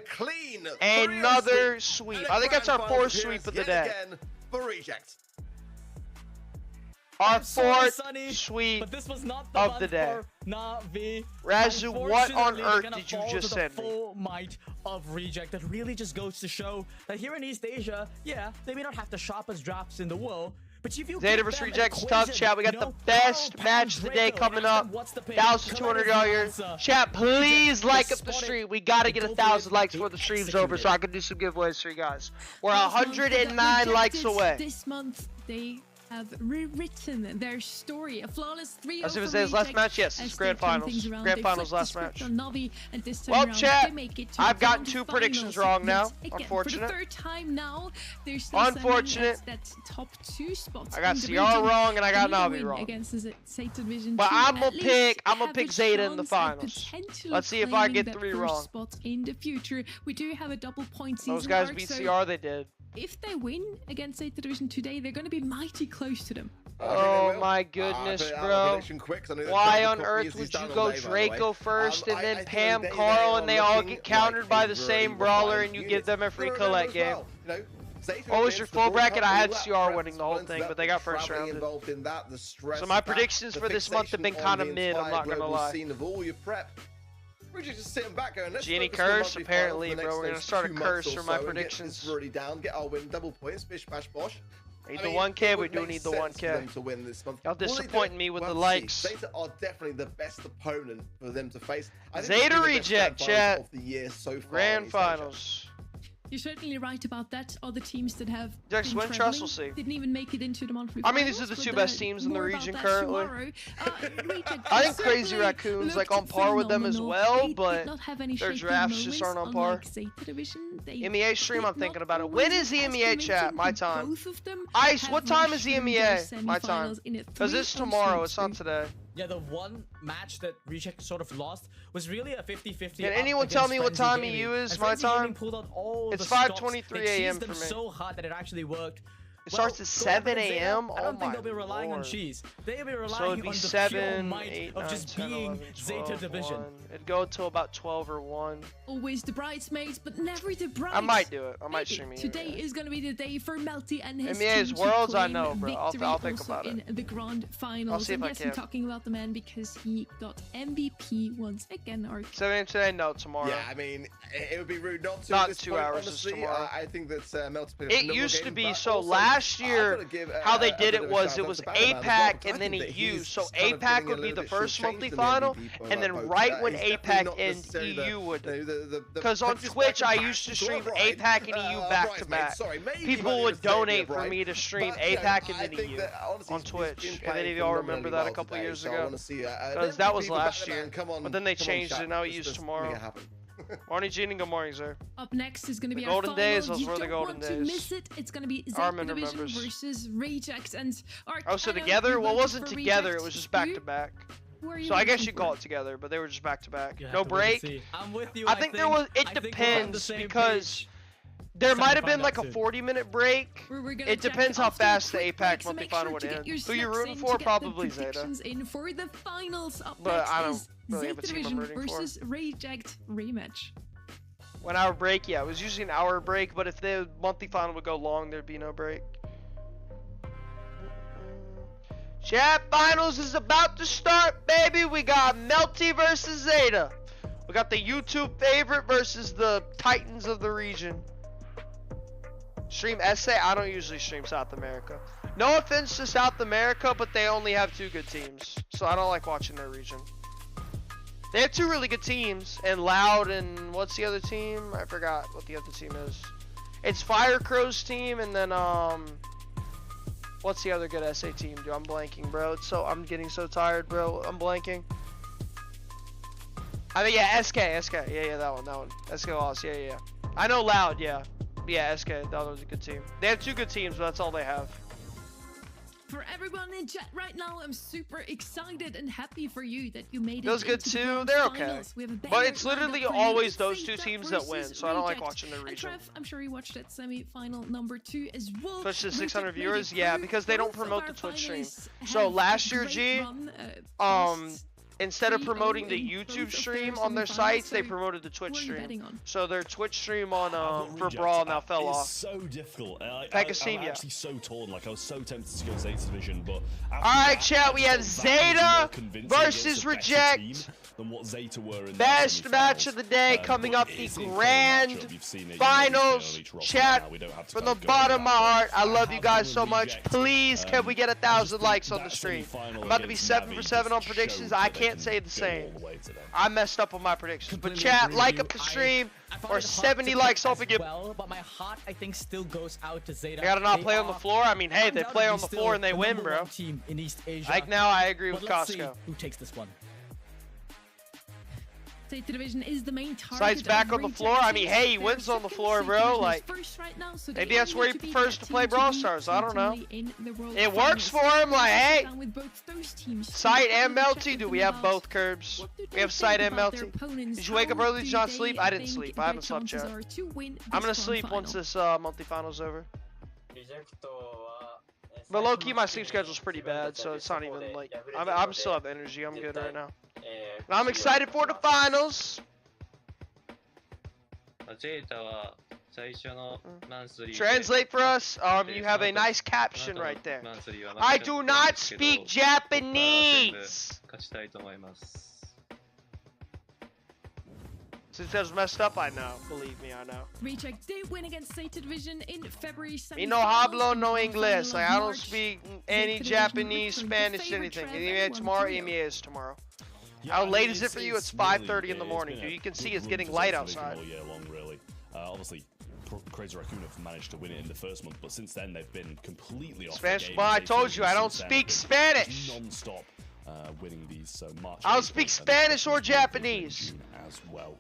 S9: Another sweep. I think that's our 4th sweep of the day. Our 4th sweep of the day. Razu, what on earth did you just send me?
S5: Full might of Reject. That really just goes to show that here in East Asia, yeah, they may not have the sharpest drafts in the world.
S9: Zeta vs Reject's tough, chat. We got the best match of the day coming up. $1,200. Chat, please like up the stream. We gotta get 1,000 likes before the stream's over so I can do some giveaways for you guys. We're 109 likes away.
S4: This month, they have rewritten their story. A flawless 3-0
S9: as if it says last match, yes, it's grand finals. Grand finals last match. Well, chat, I've gotten 2 predictions wrong now. Unfortunate.
S4: For the 3rd time now, they're still
S9: unfortunate.
S4: That top 2 spots.
S9: I got CR wrong and I got Navi wrong.
S4: Against Zeta Division
S9: but I'm gonna pick Zeta in the finals. Let's see if I get 3 wrong.
S4: Spot in the future. We do have a double point season.
S9: Those guys beat CR, they did.
S4: If they win against Zeta Division today, they're going to be mighty close to them.
S9: Oh my goodness, bro. Why on earth would you go Draco first and then Pam, Carl, and they all get countered by the same brawler and you give them a free collect game? What was your full bracket? I had CR winning the whole thing, but they got first rounded. So my predictions for this month have been kind of mid, I'm not going to lie.
S7: Just sitting back going,
S9: Genie curse, apparently, bro. We're going to start a curse for my predictions.
S7: Really down, get our win, double points, bish, bash, bosh.
S9: Need the 1K, we do need the 1K. Y'all disappointing me with the likes.
S7: Zeta are definitely the best opponent for them to face.
S9: Zeta Reject, chat.
S7: Of the year so far
S9: grand finals.
S4: You're certainly right about that. Other teams that have
S9: Jax win trust, we'll see.
S4: Didn't even make it into the monthly
S9: finals. I mean, these are the 2 best teams in the region currently. I think Crazy Raccoon's like on par with them as well, but their drafts just aren't on par. MEA stream, I'm thinking about it. When is the MEA, chat? My time. Ice, what time is the MEA? My time. Because it's tomorrow, it's not today.
S5: Yeah, the one match that Reject sort of lost was really a 50-50.
S9: Can anyone tell me what time EU is? My time? It's 5:23 a.m. for me.
S5: So hot that it actually worked.
S9: It starts at 7 a.m.
S5: I don't think they'll be relying on cheese. They'll be relying
S9: so it'd be
S5: on the
S9: 7,
S5: pure might
S9: 8,
S5: of
S9: 9,
S5: just
S9: 10,
S5: being
S9: 11, 12,
S5: Zeta Division.
S9: 1. It'd go until about 12 or 1.
S4: Always the bridesmaids, but never the brides.
S9: I might do it. I might stream it.
S4: Today is going to be the day for Melty and his
S9: MEA's
S4: team
S9: Worlds,
S4: to
S9: I know, bro. I'll think about
S4: it. In the grand finals.
S9: I'll see if
S4: and
S9: I
S4: yes,
S9: can.
S4: I'm talking about the man because he got MVP once again.
S9: 7 a.m. today? No, tomorrow.
S7: Yeah, I mean, it would be rude not to.
S9: Not 2 hours,
S7: honestly,
S9: tomorrow.
S7: I think that Melty.
S9: It used to be so. Last year, how they did it was Apac and then EU. So Apac would be the first monthly final, and then right when Apac and EU would. Because on Twitch, I used to stream Apac and EU back to back. People would donate for me to stream Apac and then EU on Twitch. If any of y'all remember that a couple years ago. Because that was last year. But then they changed it, now EU's tomorrow. Morning, Gene, and good morning, sir.
S4: Up next is going to be
S9: Golden Days. Those were the Golden Days.
S4: You don't want to miss it. It's going to be Zeta Division versus Reject and
S9: oh, so together? Well, it wasn't together. It was just back to back. So I guess you call it together, but they were just back to back. No break.
S5: I'm with you.
S9: I think there was. It depends because there might have been like a 40-minute break. It depends how fast the Apac monthly final would end. Who you rooting for? Probably Zeta.
S4: In for the finals. Up
S9: but
S4: next
S9: I don't.
S4: is
S9: really have a team I'm rooting for.
S4: Versus Reject rematch.
S9: 1 hour break, yeah, it was usually an hour break, but if the monthly final would go long, there'd be no break. Chat, finals is about to start, baby. We got Melty versus Zeta. We got the YouTube favorite versus the Titans of the region. Stream essay? I don't usually stream South America. No offense to South America, but they only have 2 good teams, so I don't like watching their region. They have 2 really good teams, and Loud and what's the other team? I forgot what the other team is. It's Fire Crow's team, and then what's the other good SA team? Dude, I'm blanking, bro. I'm getting so tired, bro. I'm blanking. I mean, yeah, SK. Yeah, that one. SK lost. Yeah. I know Loud. Yeah, SK. That was a good team. They have 2 good teams, but that's all they have.
S4: For everyone in chat right now, I'm super excited and happy for you that you made it.
S9: Those good too. They're okay. But it's literally always those 2 teams that win, so I don't like watching the region.
S4: Trev, I'm sure you watched that semi-final number 2 as well.
S9: Twitch to 600 viewers, yeah, because they don't promote the Twitch stream. So last year, instead of promoting the YouTube stream on their sites, they promoted the Twitch stream. So their Twitch stream on for Brawl now fell off.
S6: It's so difficult. I'm
S9: actually
S6: so torn. Like I was so tempted to go Zeta Division, but
S9: alright, chat, we have Zeta versus Reject.
S6: Than what Zeta were in
S9: best match of the day coming up, the grand finals. Chat, from the bottom of my heart, I love you guys so much. Please, can we get 1,000 likes on the stream? I'm about to be 7 for 7 on predictions. I can't say the same. I messed up on my predictions, but chat, like up the stream, or 70 likes off again.
S5: But my heart, I think, still goes out to Zeta.
S9: They gotta not play on the floor. I mean, hey, they play on the floor and they win, bro. Like now, I agree with Costco.
S5: Who takes this one?
S4: Zeta Division is the main target.
S9: Sides back on the floor. I mean, hey, he wins on the floor, bro. Like, maybe that's where he prefers to play Brawl Stars. I don't know. It works for him. Like, hey, Sight and Melty. Do we have both curbs? We have Sight and Melty. Did you wake up early? Did you not sleep? I didn't sleep. I haven't slept yet. I'm gonna sleep once this monthly final's over. But low key, my sleep schedule's pretty bad, so it's not even like I'm still have energy. I'm good right now. And I'm excited for the finals. Translate for us. You have a nice caption right there. I do not speak Japanese. Since that was messed up, I know. Believe me, I know.
S4: Reject did win against Zeta Division in February.
S9: Me no hablo no English. Like, I don't speak any Japanese, Spanish, anything. Tomorrow, is tomorrow. How late is it for you? It's 5:30 in the morning, dude. You can see it's getting light outside.
S6: All year long, really. Obviously, Crazy Raccoon have managed to win it in the first month, but since then they've been completely off
S9: Spanish. Well, I told you I don't speak Spanish.
S6: Non-stop, winning these March.
S9: I don't speak Spanish or Japanese
S6: as well.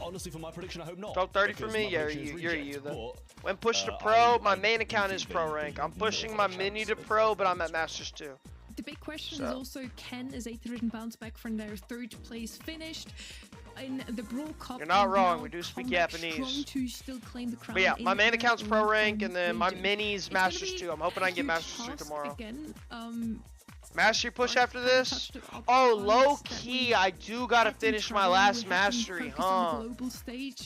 S6: Honestly, for my prediction, I hope not.
S9: Top 30 for me? Yeah, you're you then. When pushed to pro, my main account is pro rank. I'm pushing my mini to pro, but I'm at Masters 2.
S4: The big question is also, can Zeta Division bounce back from their 3rd place finished in the Brawl Cup?
S9: You're not wrong, we do speak Japanese.
S4: To still claim the crown.
S9: But yeah, my main account's pro rank, and then my mini's Masters 2. I'm hoping I can get Masters 2 tomorrow.
S4: Again,
S9: Mastery push after this? Oh, low key, I do gotta finish my last mastery, huh?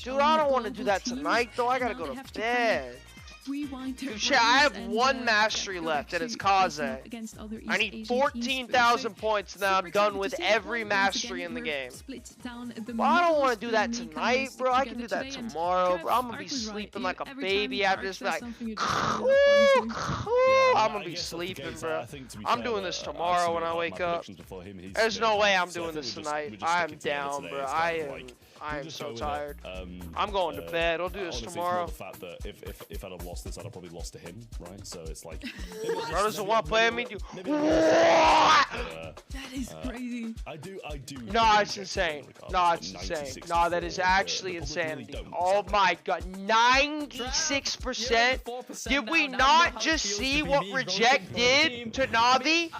S9: Dude, I don't want to do that tonight, though. I gotta go to bed. Dude, shit, I have 1 mastery left, and it's Kaze. I need 14,000 points, and then I'm done with every mastery in the game. Well, I don't want to do that tonight, bro. I can do that tomorrow, bro. I'm gonna be sleeping like a baby after this. Like, I'm gonna be sleeping, bro. I'm doing this tomorrow when I wake up. There's no way I'm doing this tonight. I'm down, bro. I am so tired. I'm going to bed. I'll do this tomorrow.
S6: The fact that if I'd have lost this, I'd have probably lost to him, right? So it's like,
S9: bro doesn't want to play me.
S4: That is crazy.
S6: I do.
S9: No, it's insane. No, it's insane. No, that is actually insanity. Oh my god, 96%. Did we not just see what Reject did to Navi?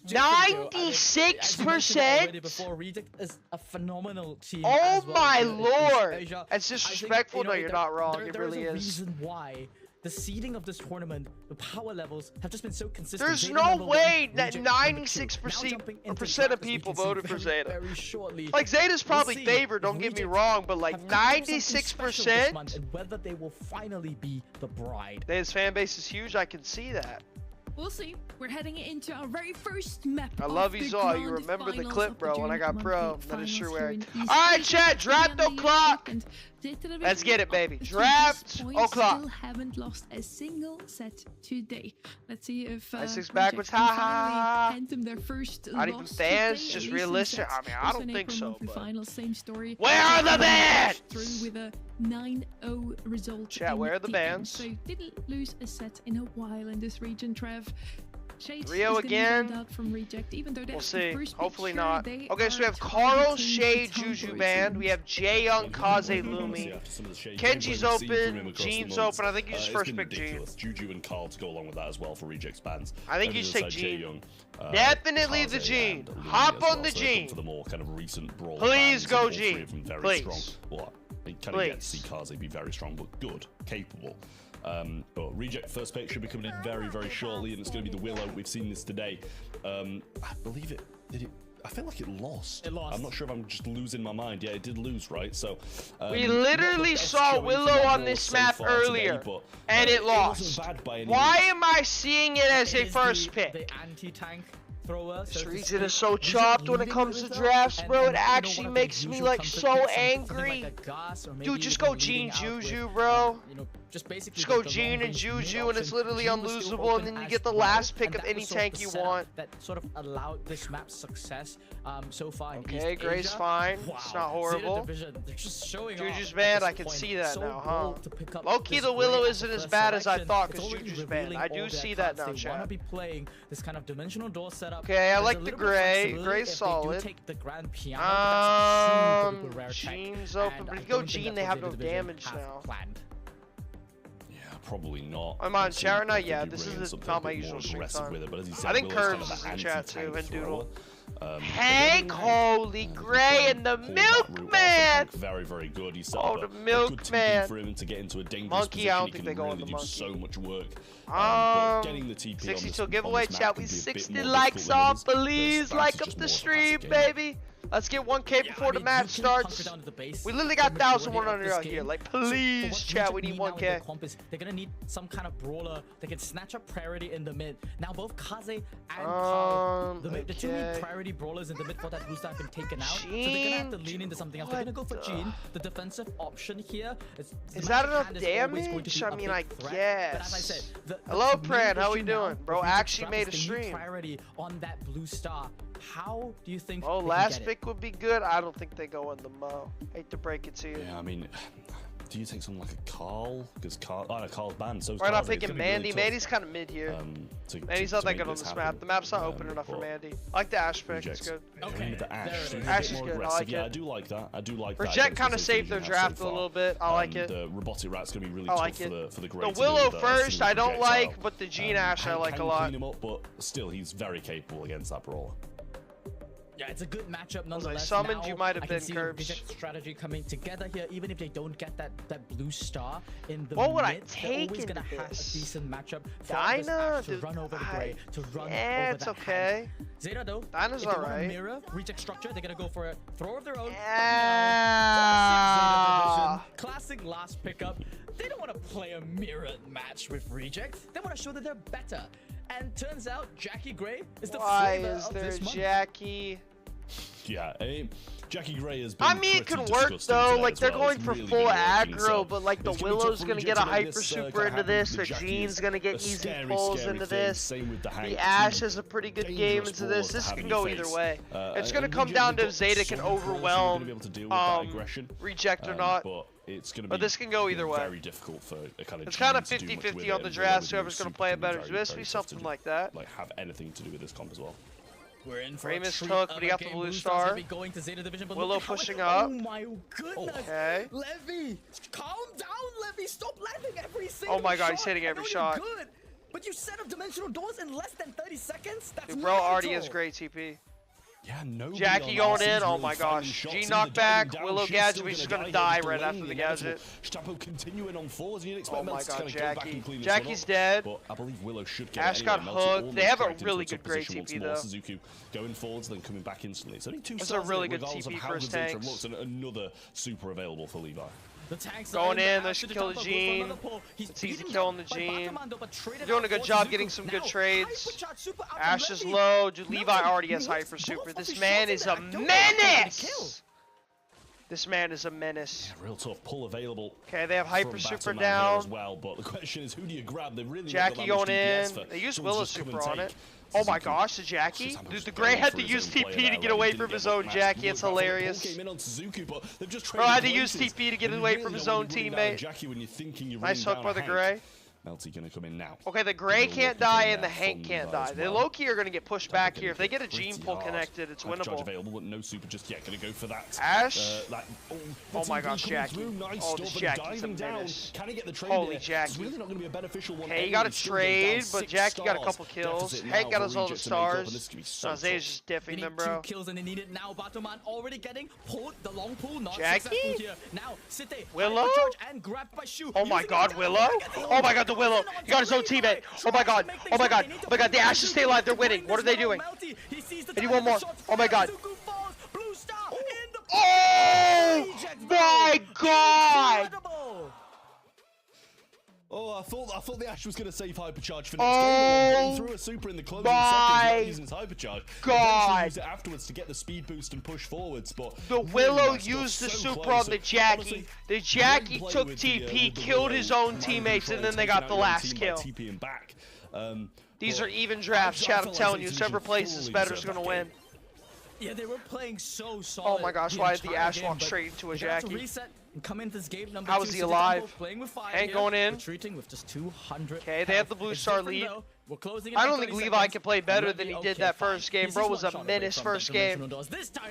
S9: 96%.
S5: Before Reject is a phenomenal team.
S9: Oh my lord! That's disrespectful. No, you're not wrong. It really is.
S5: There's a reason why the seeding of this tournament, the power levels have just been so consistent.
S9: There's no way that 96% of people voted for Zeta.
S5: Very shortly.
S9: Like, Zeta's probably favored, don't get me wrong, but like 96%?
S5: And whether they will finally be the bride.
S9: His fan base is huge, I can see that.
S4: We'll see. We're heading into our very first map.
S9: I love you, Zaw. You remember the clip, bro, when I got pro. That is sure wearing. Alright, chat, draft o'clock. Let's get it, baby. Draft o'clock.
S4: Still haven't lost a single set today. Let's see if
S9: Six backwards, ha ha.
S4: hand them their first
S9: Not even fans, just realistic. I mean, I don't think so. But...
S4: Final, same story.
S9: Where are the bands?
S4: Through with a 9-0 result.
S9: Chat, where are the bands?
S4: So didn't lose a set in a while in this region, Trev. Shades
S9: Rio again.
S4: Out from reject, even though
S9: we'll see. Hopefully not. Okay, so we have Carl, Shade, Juju band. We have Jay Young, Kaze, Lumi. Kenji's open. Gene's open. I think you just first pick Gene.
S6: Juju and Carl to go along with that as well for rejects bands.
S9: I think you should take Gene. Definitely the Gene. Hop on the Gene.
S6: For the more kind of recent brawl.
S9: Please go Gene. Please.
S6: Well, I kind of get to see Kaze be very strong, but good, capable. But reject first pick should be coming in very, very shortly, and it's going to be the Willow. We've seen this today. I believe it. Did it? I feel like it lost.
S5: It lost.
S6: I'm not sure if I'm just losing my mind. Yeah, it did lose, right? So
S9: we literally saw Willow on this map earlier, today, and it lost. Why am I seeing it as a first pick?
S5: The anti-tank thrower.
S9: This region is so chopped when it comes to drafts, bro. It actually makes me like so angry. Dude, just go Gene Juju, bro. Just go Gene and Juju, and it's literally unlosable, and then you get the last pick of any tank you want.
S5: That sort of allowed this map's success so far.
S9: Okay, Gray's fine. It's not horrible. Juju's bad. I can see that now, huh? Low-key, the Willow isn't as bad as I thought, because Juju's bad. I do see that now, chat. Okay, I like the Gray. Gray's solid. Gene's open, but if you go Gene, they have no damage now.
S6: Probably not.
S9: I'm on chat right now. Yeah, this is not my usual stream time. I think Curves is in chat too, and Doodle. Hank, holy Gray and the Milkman.
S6: Very, very good. He's
S9: oh, the Milkman.
S6: For him to get into a dangerous
S9: Monkey, I don't think they go on the Monkey.
S6: So much work.
S9: Getting the TP 62 giveaway chat. We 60 likes off. Please like up the stream, baby. Let's get 1K before the match starts. We literally got 1,100 out here. Like, please, chat, we need 1K.
S5: They're gonna need some kind of brawler that can snatch up priority in the mid. Now, both Kaze and Carl, the two main priority brawlers in the mid for that boost have been taken out. So they're gonna have to lean into something else. They're gonna go for Gene. The defensive option here
S9: is that enough damage? I mean, I guess. But as I said, hello, Pran. How we doing? Bro, actually made a stream.
S5: Priority on that blue star. How do you think?
S9: Oh, last pick would be good. I don't think they go in the Mo. Hate to break it to you.
S6: Yeah, I mean, do you take someone like a Carl? Because Carl's banned. So
S9: why not picking Mandy? Really Mandy's kind of mid here. Mandy's not that good on this map. The map's not open enough for Mandy. I like the Ash pick. It's good.
S5: Okay.
S9: Ash is good. I like it.
S6: Yeah, I do like that. I do like that.
S9: Reject kind of saved their draft a little bit. I like it.
S6: The Robotic Rat's gonna be really tough for the Gray.
S9: The Willow first, I don't like, but the Gene Ash I like a lot.
S6: Clean him up, but still, he's very capable against that brawler.
S5: Yeah, it's a good matchup nonetheless.
S9: I summoned, you might have been Curbs.
S5: Strategy coming together here, even if they don't get that blue star in the
S9: what would
S5: mid,
S9: I take
S5: always gonna
S9: this?
S5: have a decent matchup for
S9: Dyna
S5: to run over the Gray, to run
S9: yeah,
S5: over
S9: it's
S5: that
S9: okay.
S5: hand. Zeta though,
S9: Dyna's
S5: if they want
S9: alright.
S5: to mirror, reject structure, they're gonna go for a throw of their own.
S9: Yeah.
S5: Classic last pickup. They don't want to play a mirror match with reject. They want to show that they're better. And turns out Jackie Gray is the flavor of this month.
S9: Jackie?
S6: Yeah, Jackie Gray has been.
S9: I mean, it could work though. Like they're going for
S6: really
S9: full aggro, but like the Willow's gonna get a hyper super into this. The Gene's gonna get easy pulls into this. The Ash has a pretty good game into this. This can go either way. It's gonna come down to if Zeta can overwhelm reject or not. But this can go either way.
S6: Very difficult for a kind of.
S9: It's kind of 50-50 on the draft. Whoever's gonna play it better. This be something like that.
S6: Like have anything to do with this comp as well.
S5: We're in for
S9: Famous took, but he got the blue star.
S5: Going to Zeta division, but
S9: Willow pushing up.
S5: Oh my goodness.
S9: Okay.
S5: Levy, calm down, Levy. Stop landing every single
S9: Oh my god,
S5: shot.
S9: he's hitting every shot.
S5: Good, but you set up dimensional doors in less than 30 seconds? That's
S9: Dude, bro already has great TP.
S6: Yeah, no.
S9: Jackie going in. Oh my gosh. G knockback. Willow gadget. We're just gonna die right after the gadget.
S6: Continuing on fours.
S9: Oh my god, Jackie. Jackie's dead.
S6: But I believe Willow should get
S9: Ash got hooked. They have a really good great TP though.
S6: Suzuki going forwards, then coming back instantly. It's only 2
S9: stars.
S6: That's
S9: a really good TP for his tanks.
S6: And another super available for Levi.
S9: Going in, they should kill the Gene. It's easy killing the Gene. Doing a good job getting some good trades. Ash is low. Levi already has Hyper Super. This man is a menace! This man is a menace.
S6: Yeah, real tough pull available.
S9: Okay, they have Hyper Super down.
S6: As well, but the question is, who do you grab? They really
S9: Jackie going in. They use Willow Super on it. Oh my gosh, the Jackie? Dude, the Gray had to use TP to get away from his own Jackie. It's hilarious. Bro had to use TP to get away from his own teammate. Nice hook by the Gray.
S6: Melty gonna come in now.
S9: Okay, the Gray can't die and the Hank can't die. They low-key are gonna get pushed back here. If they get a Gene pull connected, it's winnable.
S6: Available, but no super just yet. Gonna go for that.
S9: Ash. Oh my gosh, Jackie. Oh, this Jackie's a menace. Holy Jackie. Okay, he got a trade, but Jackie got a couple kills. Hank got us all the stars. Zeta's just diffing them, bro. Jackie? Willow? Oh my god, Willow? Oh my god, the Willow. He got his own teammate. Oh my god. Oh my god. Oh my god. The Ashes stay alive. They're winning. What are they doing? I need one more. Oh my god. Oh my god.
S6: Oh, I thought the Ash was going to save Hypercharge for next game. Threw a super in the closing seconds, using his Hypercharge.
S9: God.
S6: Use it afterwards to get the speed boost and push forwards, but
S9: the Willow used the super on the Jackie. The Jackie took TP, killed his own teammates, and then they got the last kill. These are even drafts, chat. I'm telling you, whoever plays this better is going to win.
S5: Yeah, they were playing so solid.
S9: Oh my gosh, why did the Ash walk straight into a Jackie?
S5: Come into this game
S9: How is he alive? Hank going in.
S5: Retreating with just 200.
S9: Okay, they have the blue star lead. I don't think Levi can play better than he did that first game. Bro was a menace first game.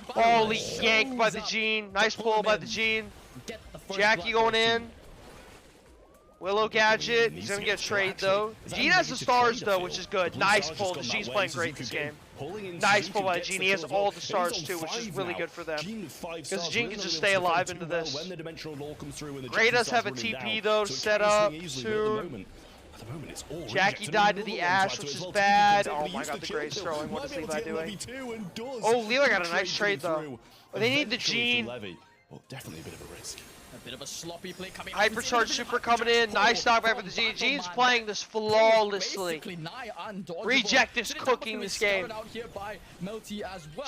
S9: Holy yank by the Gene. Nice pull by the Gene. Jackie going in. Willow gadget. He's gonna get trade though. Gene has the stars though, which is good. Nice pull. The Gene's playing great this game. Nice pull by Gene. He has all the stars too, which is really good for them. Because Gene can just stay alive into this. Gray does have a TP though to set up soon. Jackie died to the Ash, which is bad. Oh my god, the Gray's throwing. What is Levi doing? Oh, Levi got a nice trade though. But they need the Gene.
S6: Definitely a bit of a risk.
S5: A bit of a sloppy play coming.
S9: Hypercharge super coming in. Nice knockback for the Gene. Gene's playing this flawlessly. Reject is cooking this game.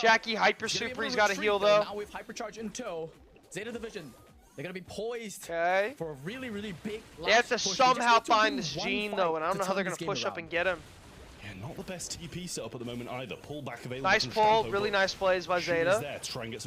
S9: Jackie hyper super. He's got to heal though.
S5: Now with Hypercharge in tow, Zeta Division. They're gonna be poised for a really, really big.
S9: They have to somehow find this Gene though, and I don't know how they're gonna push up and get him.
S6: Yeah, not the best TP setup at the moment either. Pull back available.
S9: Nice pull, really nice plays by Zeta.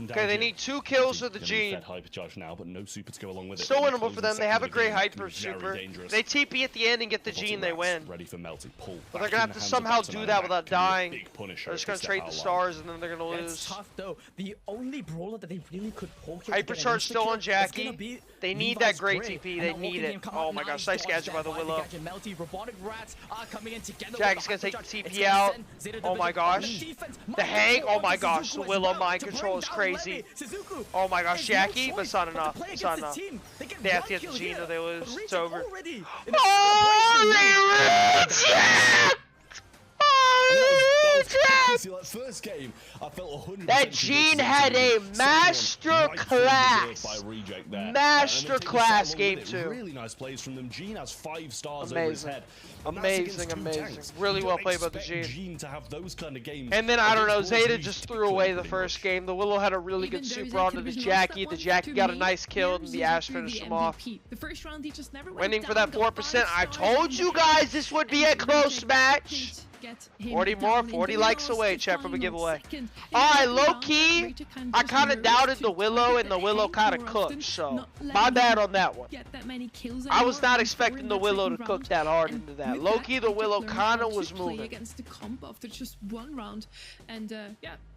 S9: Okay, they need 2 kills for the Gene.
S6: Hypercharge now, but no super to go along with it.
S9: Still winnable for them. They have a great hyper super. They TP at the end and get the Gene, they win.
S6: Ready for Melty. Pull.
S9: But they're gonna have to somehow do that without dying. They're just gonna trade the stars and then they're gonna lose.
S5: It's tough though. The only brawler that they really could pull here.
S9: Hypercharge still on Jackie. They need that great TP. They need it. Oh my gosh, nice gadget by the Willow. Jackie's gonna take the TP out. Oh my gosh. The Hank. Oh my gosh. The Willow mind control is crazy. Oh my gosh, Jackie. But it's not enough. It's not enough. They have to get the Gene or they lose. It's over.
S6: First game, I felt 100%.
S9: That Gene had a master class. Master class game 2.
S6: Really nice plays from them. Gene has 5 stars over his head.
S9: Amazing. Really well played by the
S6: Gene to have those kind of games.
S9: And then I don't know, Zeta just threw away the first game. The Willow had a really good super onto the Jackie. The Jackie got a nice kill and the Ash finished him off. Winning for that 4%. I told you guys this would be a close match. 40 more, 40 likes away, chat, from a giveaway. Alright, low-key, I kind of doubted the Willow, and the Willow kind of cooked, so my bad on that one. I was not expecting the Willow to cook that hard into that. Low-key, the Willow kind of was moving.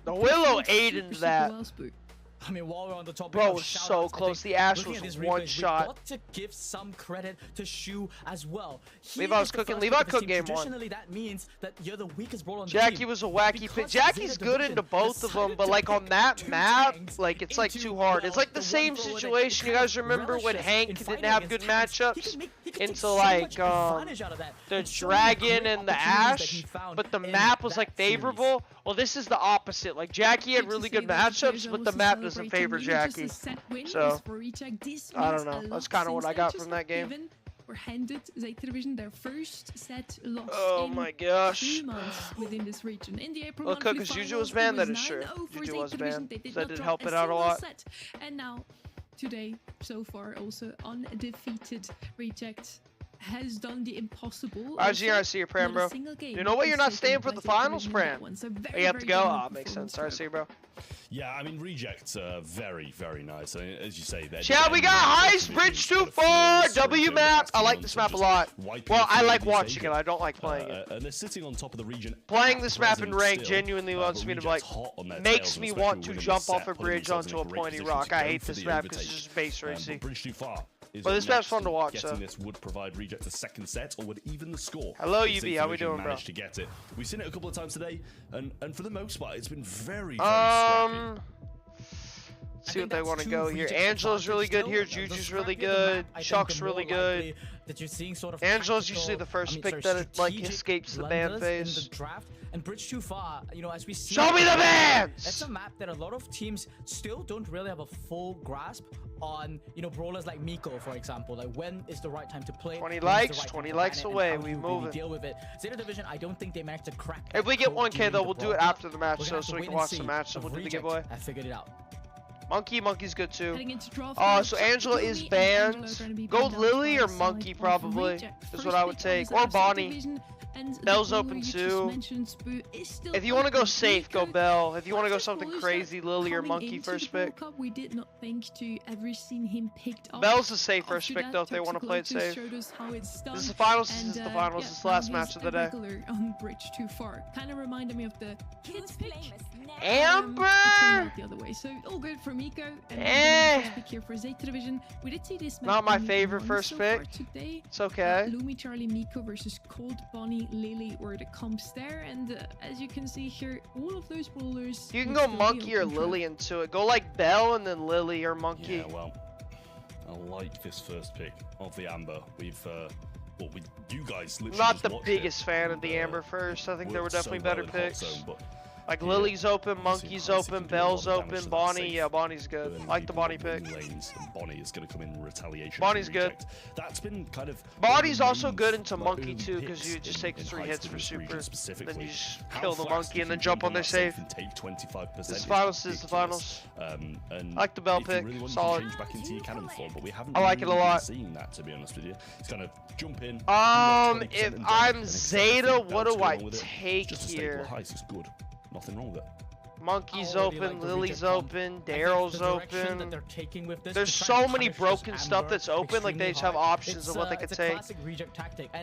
S9: The Willow ate into that.
S5: I mean, while we're on the topic,
S9: bro, was so close. The Ash was one shot.
S5: Got to give some credit to Shu as well.
S9: Levi's cooking. Levi cooked game 1.
S5: Traditionally, that means that you're the weakest brawler on the
S9: Jackie
S5: team.
S9: was a wacky pick. Jackie's good into both of them, but like on that map, like it's like too hard. It's like the same situation. You guys remember when Hank didn't have good matchups into like the Dragon and the Ash, but the map was like favorable? Well, this is the opposite. Like Jackie had really good matchups, but the map doesn't favor Jackie. So I don't know. That's kind of what I got from that game.
S4: Were handed Zeta Division their first set loss
S9: in my gosh.
S4: 2 months within this region. In the April
S9: well, because Juju was banned, that is true. Juju was banned, so that did help it out a lot.
S4: Set. And now, today, so far, also undefeated Reject has done the impossible.
S9: I see your Pram, bro. You know what? You're not staying for the finals, Pram. You have to go. Oh, makes sense. I see, bro.
S6: Yeah, I mean, Rejects are very, very nice. I mean, as you say,
S9: yeah, we got Heist, Bridge too far, W map. I like this map a lot. Well, I like watching it. I don't like playing it.
S6: And they're sitting on top of the region.
S9: Playing this map in rank genuinely wants me to like, makes me want to jump off a bridge onto a pointy rock. I hate this map because it's just base racing.
S6: Bridge too far.
S9: But this map's fun to watch,
S6: so. This would provide Reject a second set, or would even the score.
S9: Hello, UB. How we doing, bro?
S6: To get it. We've seen it a couple of times today, and for the most part, it's been very, very scrappy.
S9: See what they want to go here. Angela's really good here. Juju's really good. Chuck's really good. Angela's usually the first pick that like escapes the ban phase.
S5: And Bridge too far, you know, as we see.
S9: Show me the bans!
S5: That's a map that a lot of teams still don't really have a full grasp on, you know, brawlers like Miko, for example. Like, when is the right time to play?
S9: 20 likes, 20 likes away. We move it.
S5: Deal with it. Zeta Division, I don't think they managed to crack.
S9: If we get 1K though, we'll do it after the match, so we can watch the match. So we'll do the giveaway.
S5: I figured it out.
S9: Monkey's good too. So Angela is banned. Go Lily or Monkey probably is what I would take, or Bonnie. Bell's open too. If you want to go safe, go Bell. If you want to go something crazy, Lily or Monkey first pick.
S4: We did not think to ever seen him picked up.
S9: Bell's the safe first pick though if they want to play it safe. This is the finals. This is the finals. This is the last match of the day.
S4: On Bridge too far. Kind of reminded me of the kids pick.
S9: Amber.
S4: The other way. So all good for Miko. And pick here for Zeta Division. We did see this.
S9: Not my favorite first pick.
S4: Today.
S9: It's okay.
S4: Lumi, Charlie, Miko versus Cold, Bonnie, Lily were the comps there, and as you can see here, all of those brawlers.
S9: You can go Monkey or Lily into it. Go like Bell and then Lily or Monkey.
S6: Yeah, well, I like this first pick of the Amber. We've, you guys literally.
S9: Not the biggest fan of the Amber first. I think there were definitely better picks. Like Lily's open, Monkey's open, Bell's open, Bonnie. Yeah, Bonnie's good. I like the Bonnie pick.
S6: Bonnie is going to come in retaliation.
S9: Bonnie's good.
S6: That's been kind of.
S9: Bonnie's also good into Monkey too, because you just take 3 hits for super, then you just kill the Monkey and then jump on their safe.
S6: Take 25%.
S9: This is finals. This is the finals. I like the Bell pick. Solid.
S6: Back into your cannon form, but we haven't
S9: I like it a lot.
S6: Seen that, to be honest with you. He's gonna jump in.
S9: If I'm Zeta, what do I take here?
S6: It's good. Nothing wrong with it.
S9: Monkey's open, Lily's open, Daryl's open. There's so many broken stuff that's open, like they just have options of what they could take.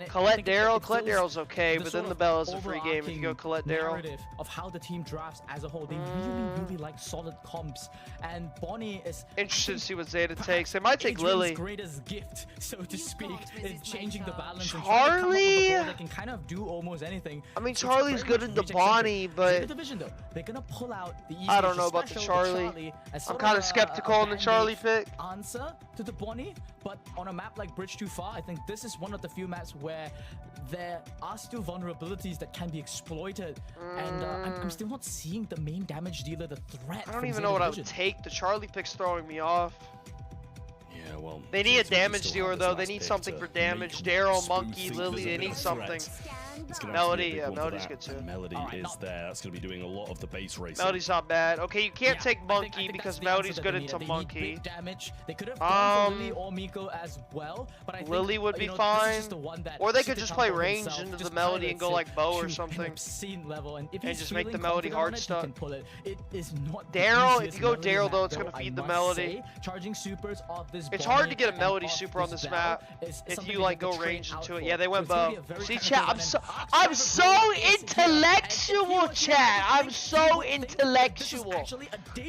S9: Colette Daryl's okay, but then the Bell is a free game if you go Colette Daryl.
S5: Of how the team drafts as a whole, they really like solid comps, and Bonnie is
S9: interested to see what Zeta takes. They might take Lily.
S5: Greatest gift, so to speak, is changing the balance.
S9: Charlie,
S5: they can kind of do almost anything.
S9: I mean, Charlie's good into Bonnie, but
S5: they're gonna pull out the
S9: I don't know about the Charlie. I'm kind of skeptical on the Charlie pick.
S5: Answer to the Bonnie, but on a map like Bridge Too Far, I think this is one of the few maps where there are still vulnerabilities that can be exploited, and I'm still not seeing the main damage dealer, the threat.
S9: I don't even know what I would take. The Charlie pick's throwing me off.
S6: Yeah, well,
S9: they need a damage dealer though. They need something for damage. Daryl, Monkey, Lily, they need something. Melody, yeah, Melody's good too.
S6: Melody is there. That's going to be doing a lot of the base racing.
S9: Melody's not bad. Okay, you can't take Monkey because Melody's good into Monkey.
S5: Damage. They could have gone for Lily or Miko as well, but I think
S9: Lily would be fine. Or they could just play range into the Melody and go like Bow or something. And just make the Melody hard stuff. Daryl, if you go Daryl though, it's going to feed the Melody. It's hard to get a Melody super on this map if you like go range into it. Yeah, they went Bow. See chat, I'm so intellectual, chat. I'm so intellectual.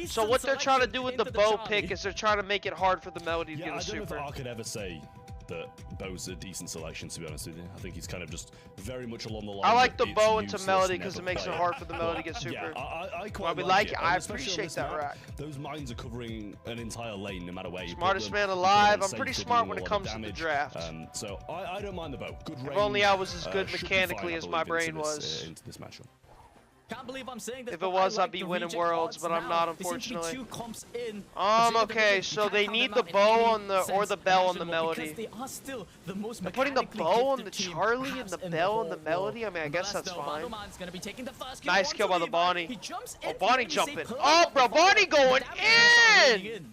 S9: So what they're trying to do with the bow pick is they're trying to make it hard for the Melody to get a super.
S6: I don't know if I could ever say that Bow's a decent selection, to be honest with you. I think he's kind of just very much along the line.
S9: I like the bow into Melody because it makes it hard for the Melody to get super.
S6: Yeah, I quite
S9: like it. I
S6: especially
S9: appreciate that
S6: map,
S9: rack.
S6: Those mines are covering an entire lane, no matter where you
S9: Smartest
S6: put them.
S9: man alive. I'm pretty smart when it comes to the draft.
S6: So I don't mind the bow. Good range.
S9: If only I was as good mechanically as my brain was.
S6: Into this matchup.
S5: Can't believe I'm saying this,
S9: if it was, I'd be winning worlds, but I'm not, unfortunately. Okay, so they need the bow on the or the bell on the Melody. They're putting the bow on the Charlie and the bell on the Melody. I mean, I guess that's fine. Nice kill by the Bonnie. Oh, Bonnie jumping. Oh, bro, Bonnie going in.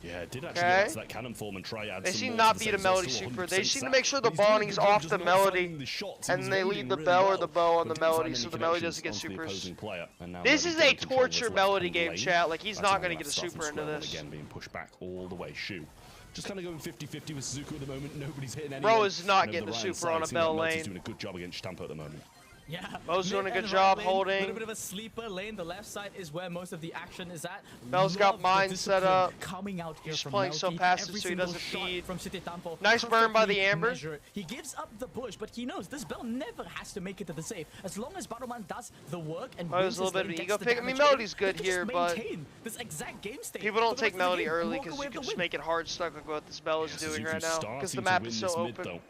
S6: Yeah, did actually get to that cannon form and try add.
S9: They seem not beat a Melody super. They seem to make sure the Bonnie's off the Melody, and they leave the bell or the bow on the Melody, so the Melody doesn't get supers. This is a torture Melody game, chat. Like, he's not going to get a super into this.
S6: Again, being pushed back all the way. Shu just kind of going 50-50 with Suzuki at the moment. Nobody's hitting anyone.
S9: Bro is not getting a super on a bell lane.
S6: He's doing a good job against Stampo at the moment.
S5: Yeah,
S9: Bo's doing a good job holding.
S5: A little bit of a sleeper lane. The left side is where most of the action is at.
S9: Bell's got mine set up.
S5: Coming out here
S9: He's
S5: from
S9: playing so passive, so he doesn't feed. Nice burn by the Amber.
S5: He gives up the push, but he knows this Bell never has to make it to the safe. As long as Battleman does the work and
S9: there's a little bit of an ego pick. I mean, Melody's good here, but people don't take Melody early because you can just make it hard stuck like what this Bell is doing right now because the map is so open.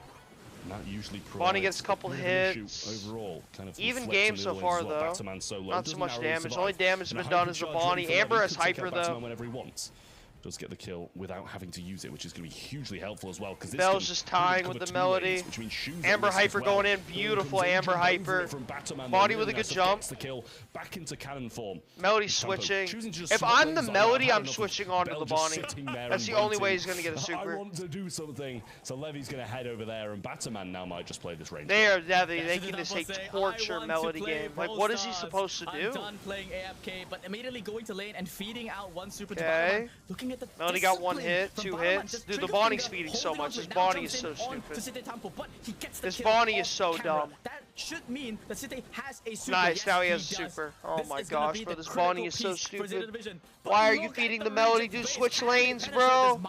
S6: Not usually
S9: Bonnie gets a couple hits.
S6: Overall, kind of
S9: even game so far though. Not so much damage. Only damage has been done is the Bonnie. Amber has hyper though.
S6: Whenever he wants. Does get the kill without having to use it, which is going to be hugely helpful as well. Because
S9: Bell's just tying with the Melody. Amber hyper going in, beautiful Amber hyper. Bonnie with a good jump.
S6: The kill back into cannon form.
S9: Melody switching. If I'm the Melody, I'm switching on to the Bonnie. That's the only way he's going to get a super.
S6: I want to do something, so Levy's going to head over there, and Batterman now might just play this range.
S9: They are definitely making this a torture Melody game. Like, what is he supposed to do?
S5: I'm done playing AFK, but immediately going to lane and feeding out one super to Batterman. Looking
S9: Melody got 1 hit, 2 hits. Dude, the Bonnie's feeding so much. This Bonnie is so stupid. This Bonnie is so dumb.
S5: That should mean that Zeta has a super.
S9: Nice, now he has a super. Oh my gosh, bro, this Bonnie is so stupid. Why are you feeding the Melody? Dude, switch lanes, bro.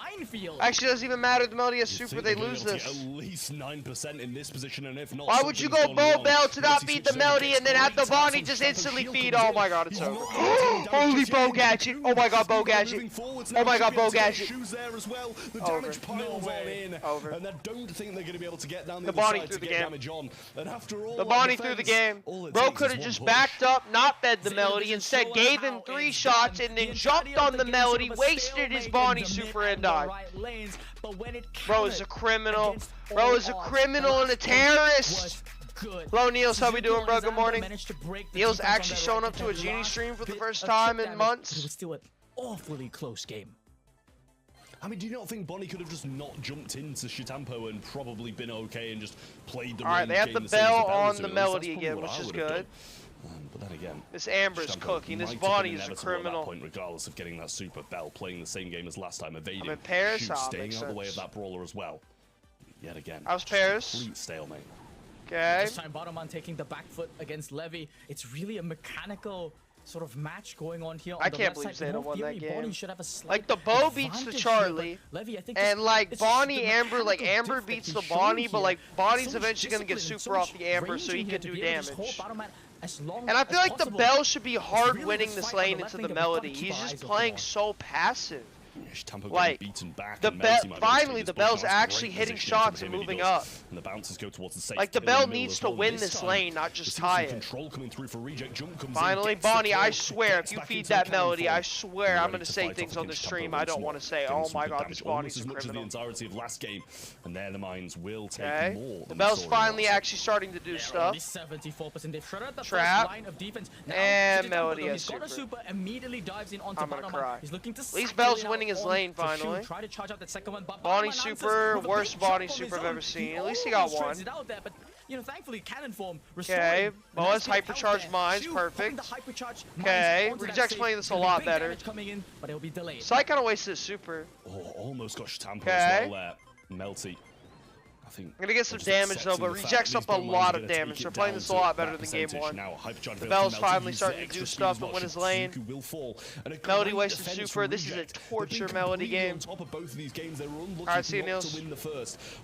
S9: Actually, it doesn't even matter if the Melody has super, they lose this.
S6: At least 9% in this position, and if not,
S9: why would you go Bow Bell to not beat the Melody and then have the Bonnie just instantly feed? Oh my god, it's over. Holy bow gadget. Oh my god, bow gadget. Oh my god, bow gadget.
S6: There as well. The damage piles on in. And I don't think they're going to be able to get down
S9: the Bonnie through the game.
S6: And after all,
S9: the Bonnie through the game. Bro could have just backed up, not fed the Melody, instead gave him 3 shots and then jumped on the Melody, wasted his Bonnie super and died. Bro is a criminal. Bro is a criminal and a terrorist. Hello, Niels. How we doing, bro? Good morning. Niels actually showing up to a Genie stream for the first time in months.
S5: It was still an awfully close game.
S6: I mean, do you not think Bonnie could have just not jumped into Shitampo and probably been okay and just played the
S9: Alright, they have the bell on the Melody again, which is good.
S6: But then again,
S9: this Amber's cooking. This Bonnie is a criminal.
S6: Point, regardless of getting that super bell, playing the same game as last time, evading,
S9: I'm in Paris,
S6: staying out of the way of that brawler as well. Yet again,
S9: how's Paris?
S6: Complete stalemate.
S9: Okay.
S5: This time, Bottomman taking the back foot against Levy. It's really a mechanical sort of match going on here.
S9: I can't believe Zeta won that game. Like, the Bow beats the Charlie, and like Bonnie, Amber, like Amber beats the Bonnie, but like Bonnie's eventually gonna get super off the Amber so he can do damage. And I feel like the Bell should be hard winning this lane into the Melody. He's just playing so passive. Like, finally the Bell's actually hitting shots and moving up.
S6: And the bounces go towards the safe.
S9: Like, the Bell needs to win this lane, not just tie it. Finally, Bonnie, I swear, if you feed that Melody, I swear I'm gonna say things on the stream I don't want to say. Oh my god, this Bonnie's a criminal.
S6: And there the mines will take more.
S9: The Bell's finally actually starting to do stuff. Trap. And Melody has super. I'm gonna cry. At least Bell's winning his lane finally. Bonnie super, worst Bonnie super I've ever seen. At least he got 1. Okay, Boa's hypercharged mines, perfect. Okay, Reject's playing this a lot better. Sai kind of wasted his super.
S6: Oh, almost got Shitampo as well there. Melty. I think
S9: I'm gonna get some damage though, but Reject's up a lot of damage. They're playing this a lot better than game 1. The Bell's finally starting to do stuff and win his lane. Melody wasted super. This is a torture Melody game. Alright, see you, Niels.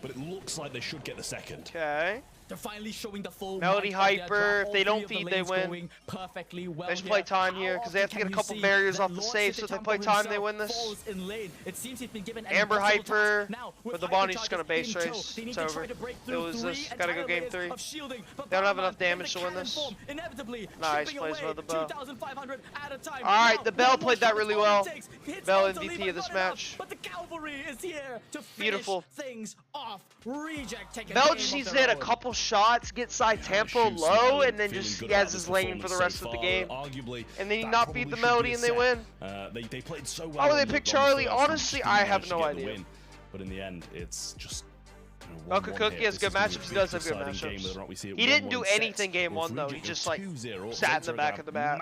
S6: But it looks like they should get the second.
S9: Okay.
S5: They're finally showing the full
S9: Melody Hyper. If they don't feed, they win.
S5: Perfectly well.
S9: They should play time here because they have to get a couple barriers off the save. So if they play time, they win this. Amber Hyper. But the Bonnie's just gonna base race. It's over. It was this. Gotta go game 3. They don't have enough damage to win this. Nice plays by the Bell. Alright, the Bell played that really well. Bell MVP of this match. Beautiful. Bell just needs to hit a couple shots, get side tempo low, and then just he has his lane for the rest of the game. And then he not beat the Melody and they win.
S6: They played so well.
S9: Oh, they picked Charlie. Honestly, I have no idea.
S6: But in the end, it's just.
S9: Cookie has good matchups. He does have good matchups. He didn't do anything game 1 though. He just like sat in the back of the bat.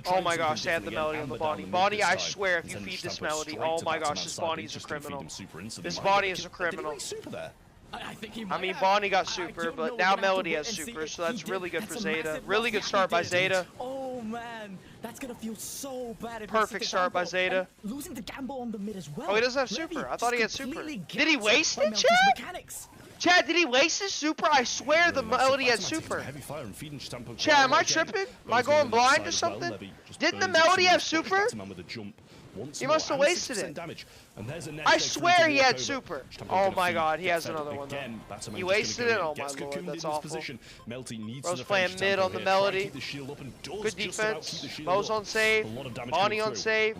S9: Oh my gosh, they had the Melody on the Bonnie. Bonnie, I swear, if you feed this Melody, oh my gosh, this Bonnie is a criminal. This Bonnie is a criminal. I mean, Bonnie got super, but now Melody has super, so that's really good for Zeta. Really good start by Zeta.
S5: Oh man, that's gonna feel so bad.
S9: Perfect start by Zeta.
S5: Losing the gamble on the mid as well.
S9: Oh, he doesn't have super. I thought he had super. Did he waste it, Chad? Chad, did he waste his super? I swear the Melody had super. Chad, am I tripping? Am I going blind or something? Didn't the Melody have super? He must have wasted it. I swear he had super. Oh my god, he has another one though. He wasted it? Oh my lord, that's awful. Bro's playing mid on the Melody. Good defense. Bo's on save. Bonnie on save.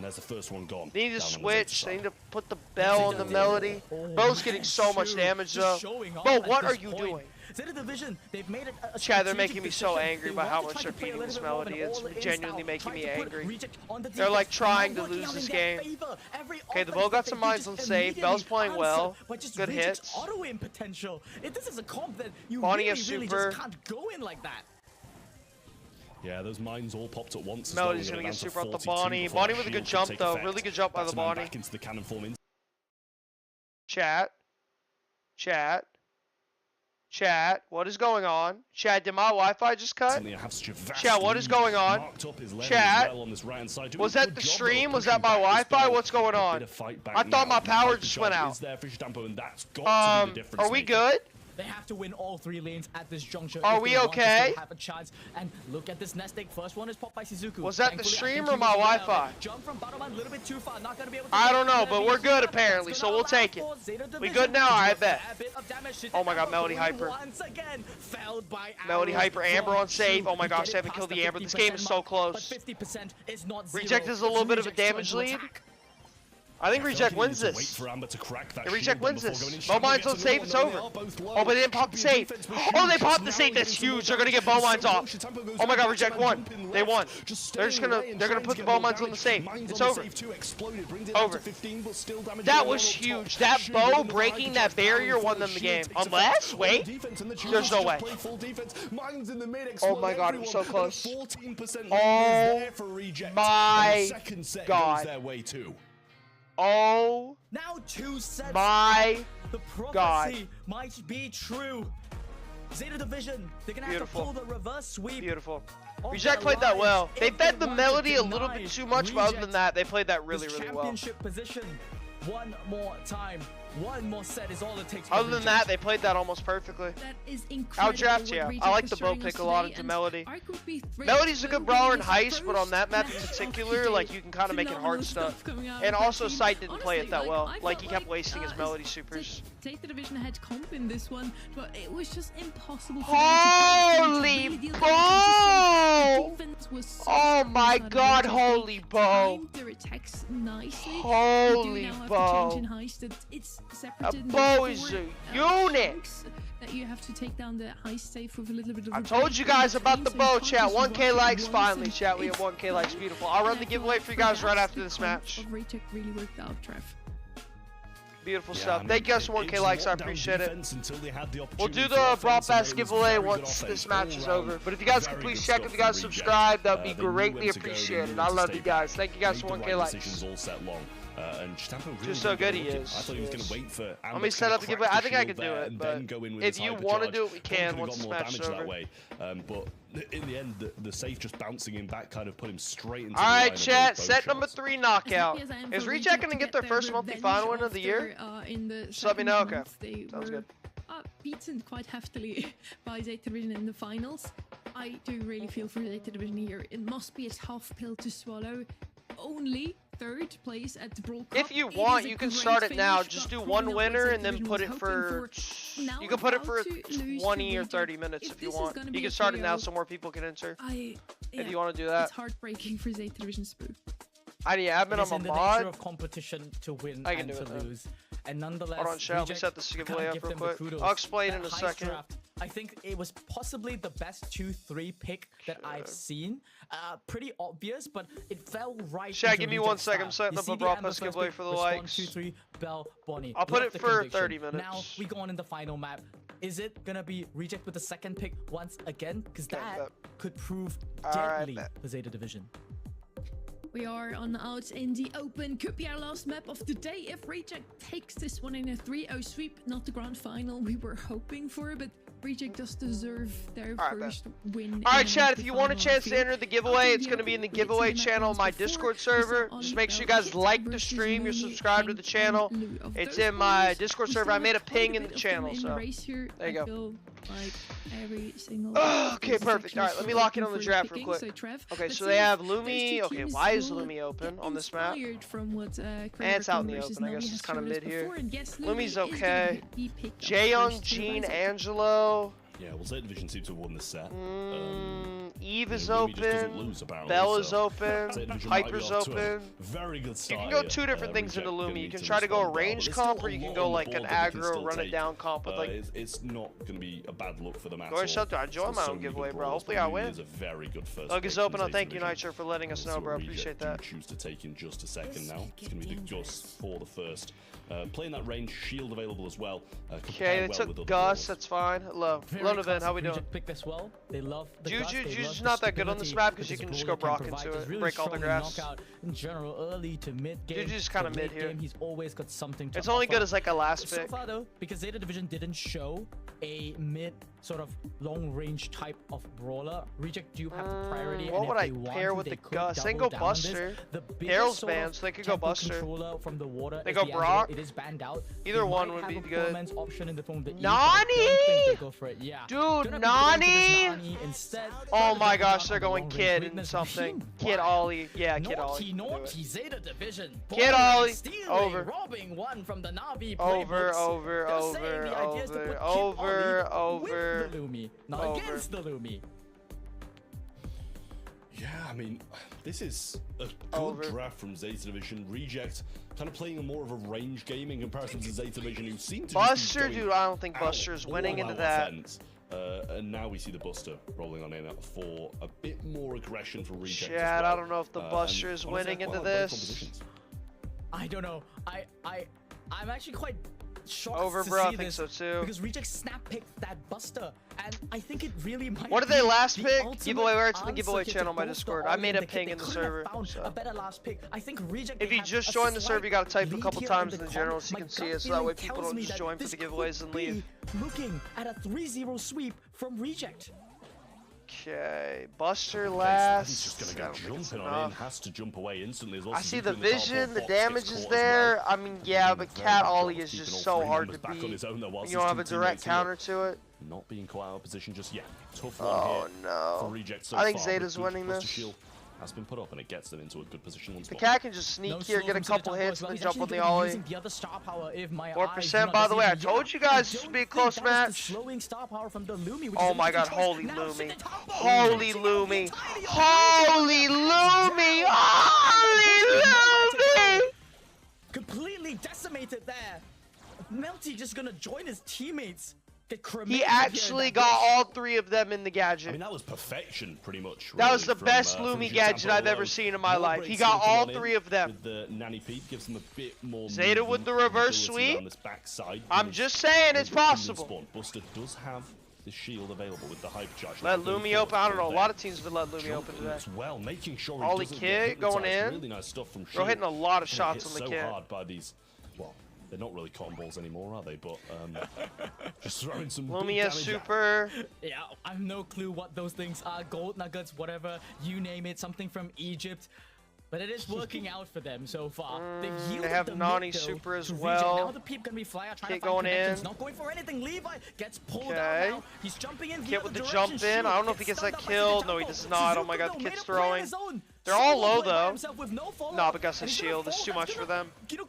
S9: They need to switch. They need to put the Bell on the Melody. Bro's getting so much damage though. Bro, what are you doing?
S5: Zeta Division, they've made it
S9: Chad, they're making me so angry about how much they're feeding this Melody. It's genuinely making me angry. They're like trying to lose this game. Okay, the Bo got some mines on save. Bell's playing well. Good hits. Bonnie has super.
S6: Yeah, those mines all popped at once.
S9: Melody's gonna get super off the Bonnie. Bonnie with a good jump though. Really good jump by the Bonnie.
S6: Back into the cannon form.
S9: Chat. Chat, what is going on? Chat, did my Wi-Fi just cut? Chat, what is going on? Chat, was that the stream? Was that my Wi-Fi? What's going on? I thought my power just went out. Are we good?
S5: They have to win all 3 lanes at this juncture.
S9: Are we okay?
S5: Have a chance. And look at this nest egg. First one is popped by Shizuku.
S9: Was that the stream or my Wi-Fi?
S5: Jump from bottom line a little bit too far. Not gonna be able to.
S9: I don't know, but we're good apparently, so we'll take it. We good now? I bet. Oh my god, Melody Hyper. Melody Hyper, Amber on save. Oh my gosh, they haven't killed the Amber. This game is so close. Reject is a little bit of a damage lead. I think Reject wins this. Reject wins this. Bowmine's on save, it's over. Oh, but they didn't pop the save. Oh, they popped the save. That's huge. They're gonna get Bowmines off. Oh my god, Reject won. They won. They're gonna put the Bowmines on the save. It's over. Over. That was huge. That Bow breaking that barrier won them the game. Unless, wait, there's no way. Oh my god, it was so close. Oh my god. Oh
S5: now 2 sets.
S9: My
S5: the
S9: god.
S5: Might be true. Zeta Division, they're gonna have to pull the reverse sweep.
S9: Beautiful. Reject played that well. They fed the Melody a little bit too much, but other than that, they played that really, really well.
S5: Championship position. One more time. One more set is all it takes.
S9: Other than that, they played that almost perfectly.
S4: That is incredible.
S9: Outdraft, yeah. I like the Bow pick a lot into Melody. Melody's a good brawler in Heist, but on that map in particular, like you can kind of make it hard stuff. And also, Sight didn't play it that well. Like he kept wasting his Melody supers.
S4: Zeta Division had comp in this one, but it was just impossible.
S9: Holy Bow! Oh my god, holy Bow! Holy Bow! A Bow is a unit!
S4: That you have to take down the Heist safe with a little bit of
S9: I told you guys about the Bow, chat. 1k likes finally, chat. We have 1k likes. Beautiful. I'll run the giveaway for you guys right after this match.
S4: Really worked out, Trev.
S9: Beautiful stuff. Thank you guys for 1k likes. I appreciate it. We'll do the Brawl Pass giveaway once this match is over. But if you guys could please check if you guys subscribe, that would be greatly appreciated. I love you guys. Thank you guys for 1k likes.
S6: And Stampo really
S9: just so good he is.
S6: I thought he was going to wait for.
S9: Let me set up the giveaway. I think I can do it, but if you want to do it, we can once the match is over.
S6: That way. But in the end, the safe just bouncing him back kind of put him straight into.
S9: All right, chat. Set number 3 knockout. Is Reject going to get their first monthly final win of the year? Just let me know. Okay, sounds good.
S4: Beaten quite heftily by Zeta Division in the finals. I do really feel for Zeta Division here. It must be a tough pill to swallow. Only 3rd place at the Brawl Cup.
S9: If you want, you can start it now. Just do one winner and then put it for. You can put it for 20 or 30 minutes if you want. You can start it now so more people can enter. If you want to do that.
S4: It's heartbreaking for Zeta Division Spoo.
S9: I've been on my mod.
S5: Nature of competition to win
S9: I can
S5: and
S9: do
S5: to
S9: it,
S5: lose. And nonetheless,
S9: hold on, shall we set this giveaway up real quick? I'll explain in a second.
S5: Draft, I think it was possibly the best 2-3 pick that I've seen. Pretty obvious, but it fell right.
S9: Shaq, give me 1 second. I'm setting up a Brawl Pass giveaway for the likes.
S5: 2-3 Bell Bonnie.
S9: I'll put it for 30 minutes.
S5: Now we go on in the final map. Is it gonna be Reject with the 2nd pick once again? Because that could prove deadly for Zeta Division.
S4: We are out in the open. Could be our last map of the day if Reject takes this one in a 3-0 sweep. Not the grand final we were hoping for, but Reject does deserve their first win.
S9: Alright, chat, if you want a chance to enter the giveaway, it's going to be in the giveaway channel on my Discord server. Just make sure you guys like the stream, you're subscribed to the channel. It's in my Discord server. I made a ping in the channel, so there you go. Okay, perfect. Alright, let me lock in on the draft real quick. Okay, so they have Lumi. Okay, why is Lumi open on this map? And it's out in the open. I guess it's kind of mid here. Lumi's okay. Jaeyoung, Jean, Angelo.
S6: Yeah, well, Zeta Division seems to have won this set.
S9: Eve is open. Bell is open. Hyper's open.
S6: Very good start.
S9: You can go 2 different things into Lumi. You can try to go a range comp, or you can go like an aggro, run it down comp with like.
S6: It's not going to be a bad look for them at all.
S9: Go yourself to enjoy my own giveaway, bro. Hopefully I win. Look, it's open. Thank you, Nitro, for letting us know, bro. Appreciate that.
S6: Choose to take in just a second now. It's going to be the Gus for the first. Playing that range, shield available as well.
S9: Okay, they took Gus. That's fine. Hello. Lone event, how we doing?
S5: Pick this well. They love the
S9: Juju's not that good on this map because you can just go Brock into it, break all the grass.
S5: In general, early to mid game.
S9: Juju's kind of mid here.
S5: He's always got something to
S9: It's only good as like a last pick.
S5: So far though, because Zeta Division didn't show a mid sort of long range type of brawler, Reject do have the priority.
S9: What would I pair with the Gus? They can go Buster. Daryl's banned, so they could go Buster.
S5: From the water
S9: they go Brock.
S5: It is banned out.
S9: Either one would be good.
S5: Option in the form that
S9: Nani!
S5: Go for it. Yeah.
S9: Dude, Nani! Oh my gosh, they're going Kid and something. Kid Ollie. Yeah, Kid Ollie.
S5: Naughty Zeta Division.
S9: Kid Ollie. Over.
S5: Robbing one from the Navi.
S9: Over.
S5: Not against the Lumi.
S6: Yeah, I mean, this is a good draft from Zeta Division. Reject kind of playing more of a range game in comparison to Zeta Division, who seem to
S9: Buster, dude, I don't think Buster's winning into that.
S6: And now we see the Buster rolling on in for a bit more aggression for Reject.
S9: Yeah, I don't know if the Buster is winning into this.
S5: I don't know. I'm actually quite shocked
S9: to
S5: see
S9: I think
S5: this
S9: so too.
S5: Because Reject snap picked that Buster, and I think it really might.
S9: What did they last pick? Giveaway, where it's in the giveaway channel on my Discord. I made a ping in the server.
S5: A better last pick. I think Reject.
S9: If you just joined the server, you gotta type a couple times in the general so you can see it, so that way people don't just join for the giveaways and leave.
S5: Looking at a 3-0 sweep from Reject.
S9: Okay, Buster last.
S6: He's just gonna go jumping on in, has to jump away instantly as well.
S9: I see the vision, the damage is there. I mean, yeah, but Cat Ollie is just so hard to beat. You don't have a direct counter to it.
S6: Not being quite out of position just yet. Tough one here for Reject so
S9: I think
S6: far,
S9: Zeta's winning this.
S6: Has been put up and it gets them into a good position once more.
S9: The Cat can just sneak here, get a couple hits, and then jump on the Ollie. 4%, by the way, I told you guys this would be a close match. Oh my god, holy Lumi. Holy Lumi. Holy Lumi. Holy Lumi.
S5: Completely decimated there. Melty just gonna join his teammates.
S9: He actually got all 3 of them in the gadget.
S6: I mean, that was perfection, pretty much.
S9: That was the best Lumi gadget I've ever seen in my life. He got all 3 of them.
S6: The Nanny Pete gives them a bit more
S9: Zeta with the reverse sweep. I'm just saying it's possible.
S6: Buster does have the shield available with the hypercharge.
S9: Let Lumi open. I don't know. A lot of teams would let Lumi open today.
S6: As well, making sure he
S9: Ollie
S6: doesn't
S9: kit
S6: get
S9: going in.
S6: Really nice stuff from
S9: Bro, hitting a lot of shots on the kit.
S6: So hard by these. Well, they're not really cotton balls anymore, are they? But just throwing some.
S9: Lumia super.
S5: Yeah, I have no clue what those things are. Gold nuggets, whatever you name it. Something from Egypt. But it is working out for them so far.
S9: They have Nani super as well.
S5: Now the peep gonna be flying, trying
S9: to
S5: find connections.
S9: in.
S5: Not going for anything. Levi gets pulled out now. He's jumping in.
S9: Kit with the jump in. I don't know if he gets that killed. No, he does not. Oh my god, the Kit's throwing. They're all low though. Nah, but Gus' shield is too much for them. Dude,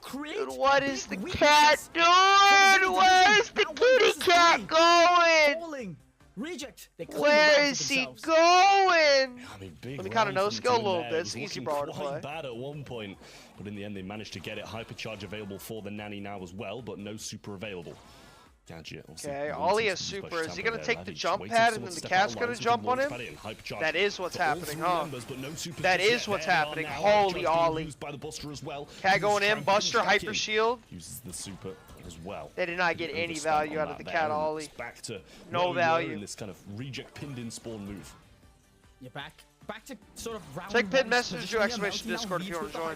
S9: what is the cat doing? Where's the kitty cat going?
S5: Reject.
S9: Where is he going? I
S6: mean,
S9: let me kind of no skill a little bit. It's easy brawler to play.
S6: Bad at one point, but in the end they managed to get it. Hypercharge available for the Nanny now as well, but no super available. Gadget.
S9: Okay, Ollie has super. Is he gonna take the jump pad and then the cat's gonna jump on him? That is what's happening, huh? That is what's happening. Holy Ollie. Cat going in. Buster hyper shield.
S6: Uses the super as well.
S9: They did not get any value out of the cat Ollie.
S6: Back to
S9: no value
S6: in this kind of reject pinned in spawn move.
S5: You're back to sort of round.
S9: Check pin message to exclamation Discord if you want to join.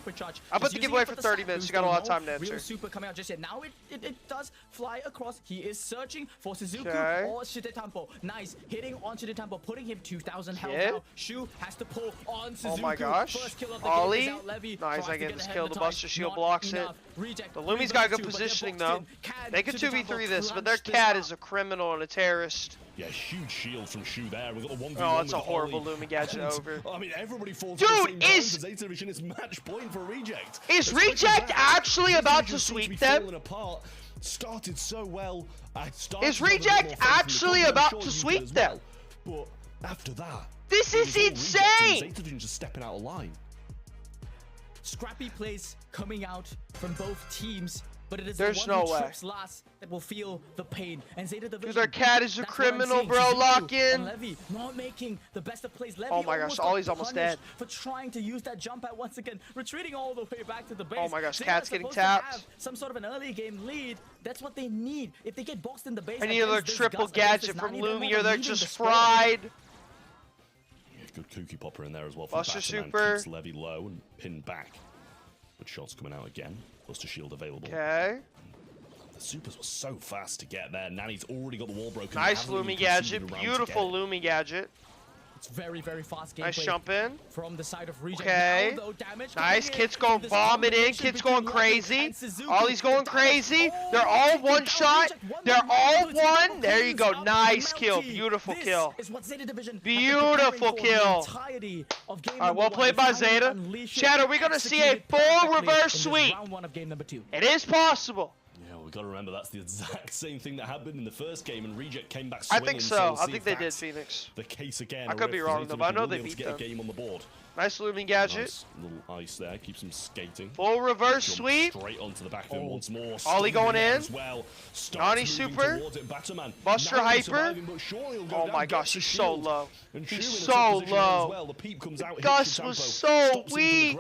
S9: I put the giveaway for 30 minutes. You got a lot of time to answer.
S5: Real super coming out just yet. Now it does fly across. He is searching for Suzuku or Shidetampo. Nice hitting on Shidetampo, putting him 2,000 health now. Shu has to pull on Suzuku.
S9: Oh my gosh. Ollie. Nice, I get this kill. The Buster Shield blocks it. The Lumi's got good positioning though. They could 2v3 this, but their cat is a criminal and a terrorist.
S6: Yeah, huge shield from Shu there. We've got a 1v1.
S9: Oh, it's a horrible Lumi gadget over.
S6: I mean, everybody falls.
S9: Dude, is
S6: Zeta Division is match point for Reject.
S9: Is Reject actually about to sweep them?
S6: Apart. Started so well.
S9: Is Reject actually about to sweep them?
S6: But after that,
S9: this is insane.
S6: Zeta Division just stepping out of line.
S5: Scrappy plays coming out from both teams. But it is
S9: there's no way
S5: last that will feel the pain. And Zeta Division,
S9: dude, their cat is a criminal, bro. Lock in.
S5: Levy not making the best of plays. Levy
S9: oh my gosh, Ollie's almost dead.
S5: For trying to use that jump out once again, retreating all the way back to the base.
S9: Oh my gosh,
S5: Zeta
S9: cat's getting tapped.
S5: Some sort of an early game lead. That's what they need. If they get boxed in the base,
S9: and either triple gadget from Lumi or they're just fried.
S6: Yeah, good kooky popper in there as well.
S9: Buster super.
S6: Keeps Levy low and pinned back. Good shots coming out again. Buster shield available.
S9: Okay.
S6: The supers were so fast to get there. Nanny's already got the wall broken.
S9: Nice Lumi gadget. Beautiful Lumi gadget.
S5: It's very, very fast gameplay.
S9: Nice jump in.
S5: From the side of Reject.
S9: Okay.
S5: Now, though, damage
S9: nice. Kit's going vomiting. Kit's going crazy. Ollie's going crazy. They're all one shot. They're all one. There you go. Nice kill. Beautiful kill. Beautiful kill. Alright, well played by Zeta. Chad, are we going to see a full reverse sweep? It is possible.
S6: Yeah, we got to remember that's the exact same thing that happened in the first game, and Reject came back swinging.
S9: I think so. I think they did, Phoenix.
S6: The case again.
S9: I could be wrong though, but I know they beat them.
S6: Get a game on the board.
S9: Nice Lumi gadget.
S6: Nice little ice there, keeps him skating.
S9: Full reverse sweep.
S6: Straight onto the back of him once more.
S9: Ollie going in.
S6: As well.
S9: Nani super. Buster hyper. Oh my gosh, he's so low. He's so low. Gus was so weak.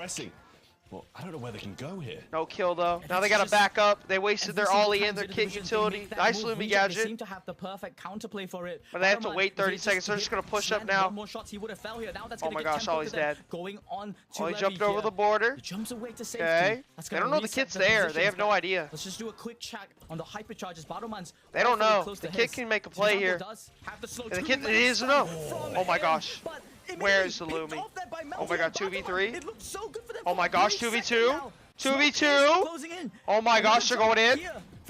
S6: Well, I don't know where they can go here.
S9: No kill though. Now they gotta back up. They wasted their Ollie in their kit utility. Nice Lumi gadget.
S5: They seem to have the perfect counterplay for it.
S9: But they have to wait 30 seconds. They're just gonna push up now. Oh my gosh, Ollie's dead. Ollie jumped over the border.
S5: Jumps away to safety.
S9: Okay. They don't know the kit's there. They have no idea.
S5: Let's just do a quick check on the hypercharges. Battleman's.
S9: They don't know. The kid can make a play here. The kid is no. Oh my gosh. Where is the Lumi? Oh my god, 2v3. Oh my gosh, 2v2. 2v2. Oh my gosh, they're going in.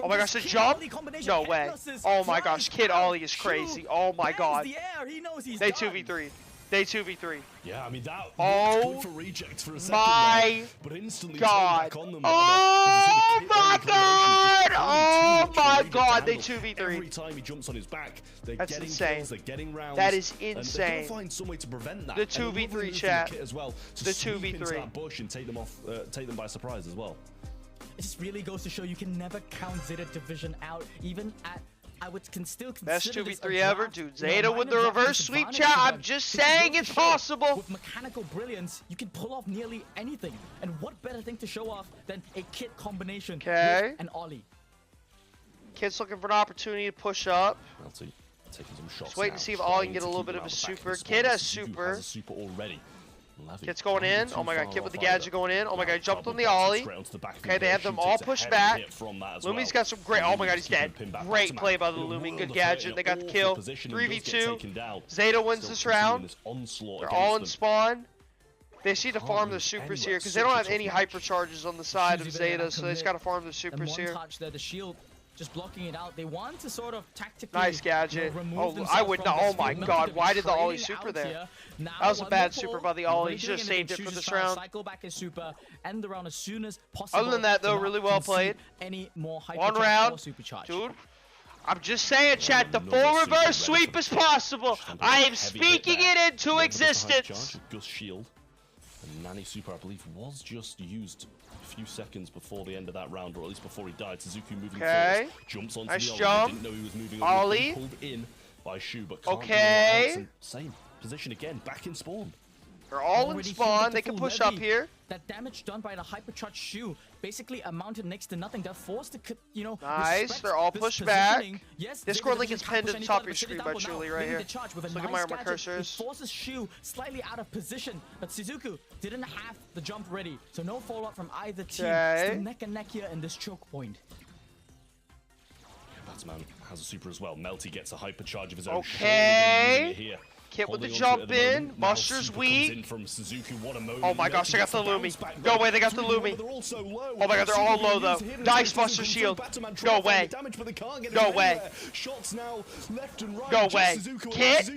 S9: Oh my gosh, the jump. No way. Oh my gosh, Kid Ollie is crazy. Oh my god. They 2v3. They 2v3.
S6: Yeah, I mean that
S9: good
S6: for Reject for a second
S9: my
S6: there, but instantly
S9: god.
S6: Back on them
S9: Oh my god. Oh my god, they 2v3.
S6: Every time he jumps on his back, they're getting kills, they're getting rounds.
S9: That is
S6: They're
S9: insane.
S6: gonna find some way to prevent that.
S9: The 2v3 chat.
S6: As well,
S9: the 2v3.
S6: That bush and take them by surprise as well.
S5: It just really goes to show you can never count Zeta Division out, even at. Can still
S9: best 2v3 ever, dude. Zeta with the reverse sweep chat. I'm just saying it's possible.
S5: With mechanical brilliance, you can pull off nearly anything. And what better thing to show off than a kit combination with an Ollie?
S9: Kid's looking for an opportunity to push up. Just waiting to see if Ollie can get a little bit of a super. Kid has super. Kit's going in. Oh my god, Kid with the gadget going in. Oh my god, he jumped on the Ollie. Okay, they have them all pushed back. Lumi's got some great. Oh my god, he's dead. Great play by the Lumi. Good gadget. They got the kill. 3v2. Zeta wins this round. They're all in spawn. They just need to farm their supers here because they don't have any hypercharges on the side of Zeta, so they just got to farm their supers here.
S5: The shield just blocking it out. They want to sort of tactically.
S9: Nice gadget. Oh, I would not. Oh my god, why did the Ollie super there? That was a bad super by the Ollie. He should have saved it for this round.
S5: Cycle back his super, end the round as soon as possible.
S9: Other than that, though, really well played.
S5: Any more
S9: one round, dude. I'm just saying, chat, the full reverse sweep is possible. I am speaking it into existence.
S6: Gus shield. And Nani super, I believe, was just used a few seconds before the end of that round, or at least before he died. Suzuki moving forward, jumps onto
S9: nice
S6: the
S9: jump.
S6: Didn't know he was moving
S9: Ollie.
S6: Pulled in by Shu, but can't
S9: okay.
S6: Same position again, back in spawn.
S9: They're all in spawn. They can push up here.
S5: That damage done by the hypercharged Shu basically amounted next to nothing. They're forced to, you know,
S9: nice. They're all pushed back. Yes, Discord link is pinned at the top of your screen by Julie right here. Look at where my cursor is.
S5: Forces Shu slightly out of position, but Suzuku didn't have the jump ready, so no follow-up from either team. Still neck and neck here in this choke point.
S6: Batsman has a super as well. Melty gets a hypercharge of his own.
S9: Okay. Kit with the jump in. Buster's weak. Oh my gosh, they got the Lumi. Go away, they got the Lumi. Oh my god, they're all low though. Nice Buster shield. Go away. Go away. Go away. Kit.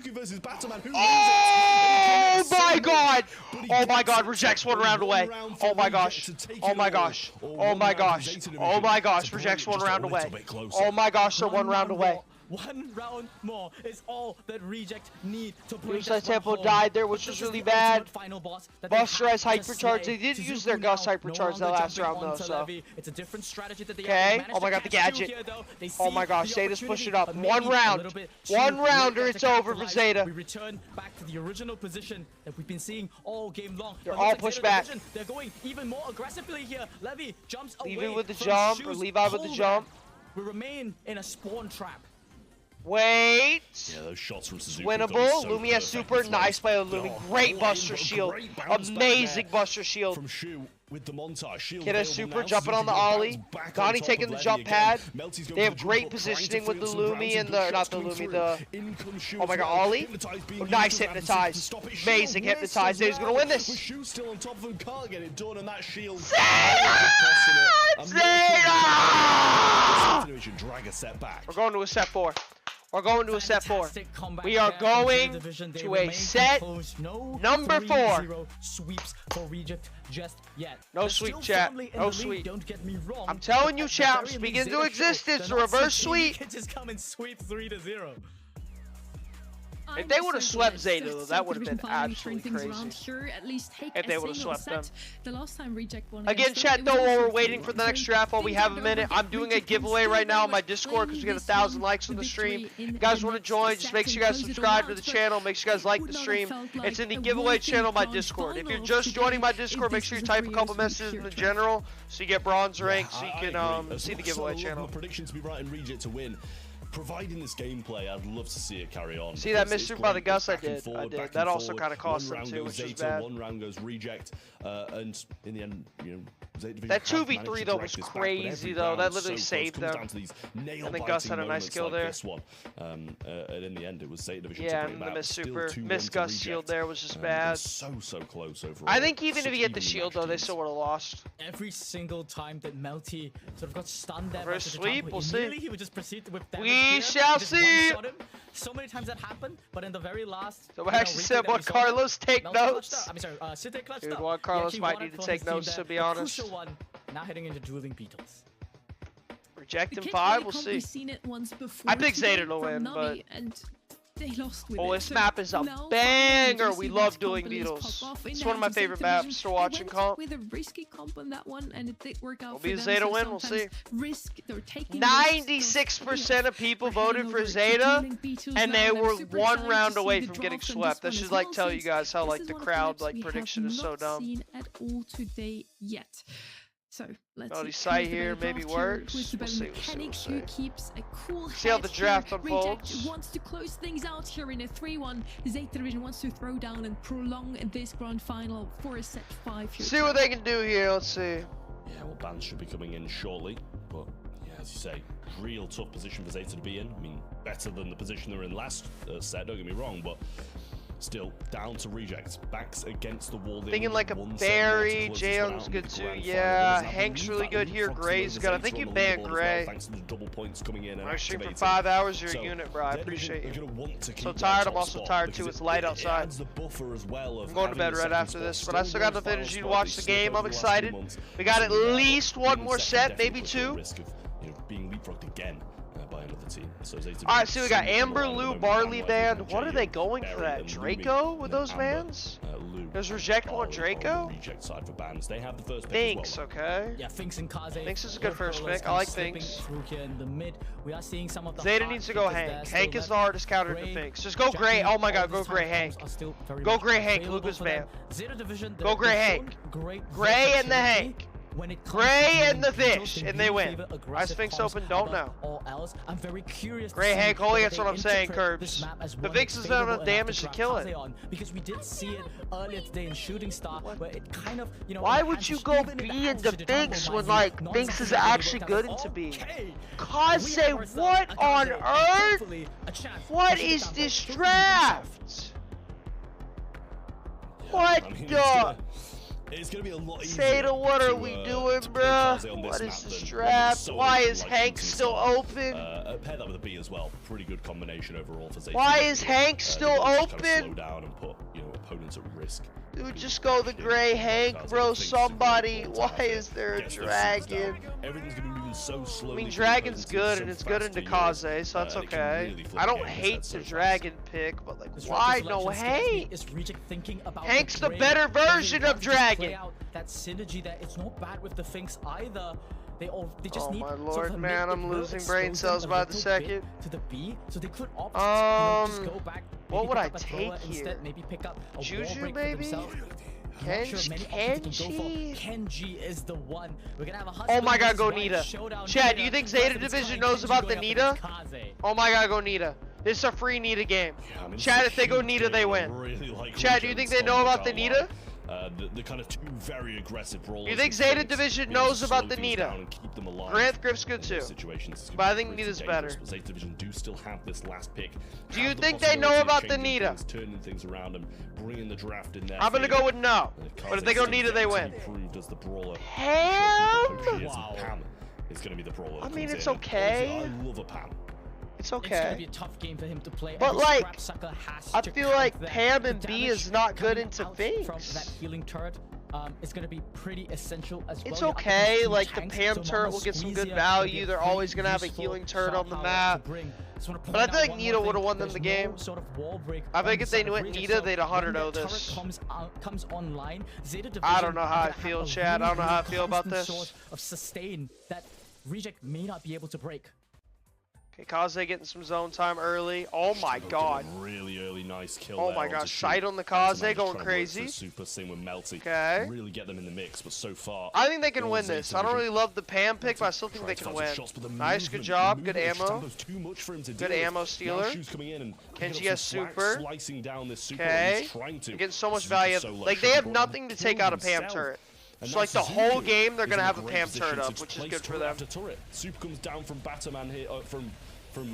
S9: Oh my god. Oh my god, rejects one round away. Oh my gosh. Oh my gosh. Oh my gosh. Oh my gosh, rejects one round away. Oh my gosh, they're one round away.
S5: One round more is all that Reject need to
S9: push. Tempo died there, which was really bad. Buster has hypercharge. They did use their Gus hypercharge that last round though, so.
S5: It's a different strategy that they
S9: okay. Oh my god, the gadget. Oh my gosh, Zeta's pushing up. One round. One rounder, it's over for Zeta.
S5: We return back to the original position that we've been seeing all game long.
S9: They're all pushed back.
S5: They're going even more aggressively here. Levy jumps away.
S9: Levi with the jump, or Levi with the jump.
S5: We remain in a spawn trap.
S9: Wait.
S6: Yeah, those shots from Suzuki.
S9: Winnable. Lumi has super. Nice play with Lumi. Great Buster shield. Amazing Buster shield.
S6: From Shu with the montage. Shield
S9: Kid has super jumping on the Ollie. Donnie taking the jump pad. They have great positioning with the Lumi and the not the Lumi, the oh my god, Ollie. Oh, nice hypnotize. Amazing hypnotize. He's gonna win this.
S6: Shu still on top of him, can't get it done, and that shield.
S9: Zeta!
S6: Drag a set back.
S9: We're going to a set 4. We're going to a set 4. We are going to a set number 4.
S5: Sweeps for Reject just yet.
S9: No sweep, chat. No sweep.
S5: Don't get me wrong.
S9: I'm telling you, chat. I'm speaking into existence. A reverse sweep.
S5: Just come and sweep 3-0.
S9: If they would have swept Zeta, though, that would have been absolutely crazy. If they would have swept them. Again, chat, though, while we're waiting for the next draft, while we have a minute, I'm doing a giveaway right now on my Discord because we get 1,000 likes on the stream. If you guys want to join, just make sure you guys subscribe to the channel. Make sure you guys like the stream. It's in the giveaway channel on my Discord. If you're just joining my Discord, make sure you type a couple messages in the general so you get bronze rank so you can see the giveaway channel.
S6: Prediction to be right and Reject to win. Providing this gameplay, I'd love to see it carry on.
S9: See that mystery by the Gus? I did. That also kind of cost them too, which is bad.
S6: One round goes Reject, and in the end, you know,
S9: that 2v3 though was crazy though. That literally saved them. And the Gus had a nice kill there.
S6: And in the end, it was Zeta Division.
S9: Yeah, and the miss Gus shield there was just bad.
S6: So close overall.
S9: I think even if you get the shield though, they still would have lost.
S5: Every single time that Melty sort of got stunned there.
S9: For a sweep, we'll see.
S5: He would just proceed with that.
S9: We shall see.
S5: So many times that happened, but in the very last.
S9: So I actually said, "What Carlos take notes?"
S5: I mean, sorry, Cite clutched
S9: Dude, what Carlos might need to take notes to be honest.
S5: One, now heading into dueling beetles.
S9: Reject him 5. We'll see. I picked Zeta to win, but.
S4: They lost with
S9: this map is a banger. We love dueling beetles. It's one of my favorite maps to watch and comp.
S4: With a risky comp on that one, and it did work out.
S9: Will be a Zeta win. We'll see. 96% of people voted for Zeta, and they were one round away from getting swept. That should like tell you guys how like the crowd like prediction is so dumb.
S4: At all today yet. So let's
S9: Melty side here maybe works. We'll see.
S4: Who keeps a cool
S9: see how the draft unfolds.
S4: Reject wants to close things out here in a 3-1. Zeta Division wants to throw down and prolong this grand final for a set 5 here.
S9: See what they can do here. Let's see.
S6: Yeah, well, bans should be coming in shortly, but yeah, as you say, real tough position for Zeta to be in. I mean, better than the position they were in last set, don't get me wrong, but still down to rejects. Backs against the wall.
S9: Thinking like a Barry. Jaeyoung's good too. Yeah, Hank's really good here. Gray's good. I think you banned Gray.
S6: Thanks to the double points coming in.
S9: I streamed for 5 hours. You're a unit, bro. I appreciate you. So tired. I'm also tired too. It's light outside. I'm going to bed right after this, but I still got enough energy to watch the game. I'm excited. We got at least one more set, maybe 2.
S6: Being leapfrogged again by another team. So
S9: alright, so we got Amber, Lou, Barley band. What are they going for that? Draco with those bans? Does Reject want Draco?
S6: Reject side for bans. They have the first pick
S9: Finks, okay.
S5: Yeah, Finks and Kaze.
S9: Finks is a good first pick. I like Finks.
S5: Through here in the mid. We are seeing some of the
S9: Zeta needs to go Hank. Hank is the hardest counter to Finks. Just go Gray. Oh my god, go Gray Hank. Go Gray Hank. Luca's ban. Go Gray Hank. Gray and the Hank. Gray and the Fish, and they win. Why is Finks open? Don't know.
S5: I'm very curious.
S9: Gray Hank, holy, that's what I'm saying, Curbs. The Finks is not enough damage to kill it.
S5: Because we did see it earlier today in Shooting Star, where it kind of, you know.
S9: Why would you go B into Finks when, like, Finks is actually good into B? Kaze, what on earth? What is this draft? What the?
S6: It's gonna be a lot easier.
S9: Zeta, what are we doing, bruh? What is this draft? Why is Hank still open?
S6: Pair that with a B as well. Pretty good combination overall for Zeta.
S9: Why is Hank still open?
S6: Kind of slow down and put, opponents at risk.
S9: Dude, just go the Gray Hank, bro. Somebody. Why is there a dragon?
S6: Everything's gonna be moving so slowly.
S9: I mean, dragon's good, and it's good into Kaze, so that's okay. I don't hate the dragon pick, but like, why no Hank? Hank's the better version of dragon.
S5: That synergy that it's not bad with the Finks either. They just
S9: oh
S5: need
S9: my lord, man! I'm losing brain cells by the second.
S5: To the B, so they could opt
S9: just
S5: go back.
S9: What would I take here?
S5: Instead, maybe pick up a
S9: Juju, maybe?
S5: Kenji is the one. We're gonna have a
S9: oh my god, go Nita. Chad, do you think Zeta Division knows about the Nita? Oh my god, go Nita. This is a free Nita game. Chad, if they go Nita, they win. Chad, do you think they know about the Nita?
S6: The kind of two very aggressive brawlers.
S9: You think Zeta Division knows about the Nita? Grant Griff's good too, but I think Nita's better.
S6: Zeta Division do still have this last pick.
S9: Do you think they know about the Nita?
S6: Turning things around and bringing the draft in there.
S9: I'm gonna go with no, but if they go Nita, they win. Pam?
S6: Pam is gonna be the brawler.
S9: I mean, it's okay.
S6: I love a Pam.
S9: It's okay.
S5: It's gonna be a tough game for him to play.
S9: But like, I feel like Pam and B is not good into Finks.
S5: From that healing turret, it's gonna be pretty essential as well.
S9: It's okay. Like the Pam turret will get some good value. They're always gonna have a healing turret on the map. But I feel like Nita would have won them the game. I think if they went Nita, they'd 100-0 this. I don't know how I feel, Chad. I don't know how I feel about this.
S5: Of sustain that Reject may not be able to break.
S9: Okay, Kaze getting some zone time early. Oh my god.
S6: Really early, nice kill.
S9: Oh my gosh, sight on the Kaze going crazy.
S6: Super same with Melty.
S9: Okay.
S6: Really get them in the mix, but so far.
S9: I think they can win this. I don't really love the Pam pick, but I still think they can win. Nice, good job, good ammo. Good ammo stealer. Kenji has super. Okay. You're getting so much value. Like they have nothing to take out a Pam turret. So like the whole game, they're gonna have a Pam turret up, which is good for them.
S6: Super comes down from Batman here, from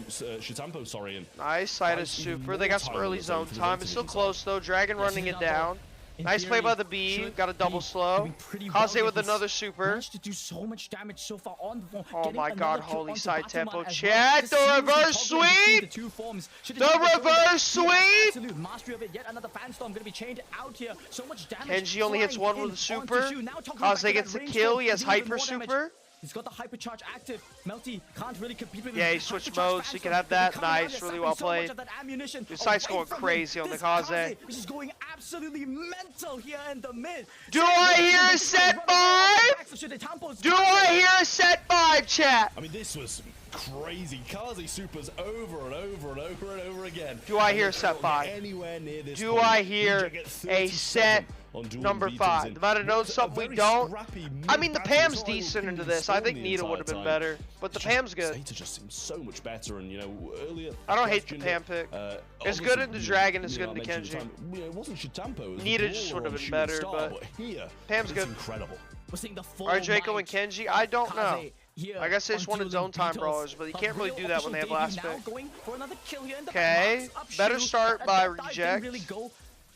S6: Shitampo, sorry. And
S9: nice side of super. They got some early zone time. It's still close though. Dragon running it down. Nice play by the B. Got a double slow. Kaze with another super.
S5: To do so much damage so far on the
S9: oh my god, holy side tempo. Chad, the reverse sweep! The reverse sweep!
S5: Absolute mastery of it. Yet another fan storm gonna be chained out here. So much damage.
S9: Kenji only hits one with a super. Kaze gets the kill. He has hyper super.
S5: He's got the hypercharge active. Melty can't really compete with him.
S9: Yeah, he switched modes, so he can have that. Nice, really well played. His sight's going crazy on the Kaze.
S5: Which is going absolutely mental here in the mid.
S9: Do I hear a set 5? Do I hear a set 5, chat?
S6: I mean, this was crazy. Kaze supers over and over and over and over again.
S9: Do I hear a set 5?
S6: Anywhere near this
S9: Do I hear a set Number 5. They might have known something we don't. I mean, the Pam's decent into this. I think Nita would have been better, but the Pam's good.
S6: Zeta just seems so much better, and you know, earlier.
S9: I don't hate the Pam pick. It's good in the Dragon. It's good in the Kenji.
S6: It wasn't Shitampo.
S9: Nita just would have been better, but Pam's good.
S6: Incredible.
S5: Alright,
S9: Draco and Kenji. I don't know. I guess they just wanted zone time brawlers, but you can't really do that when they have last pick. Okay, better start by Reject.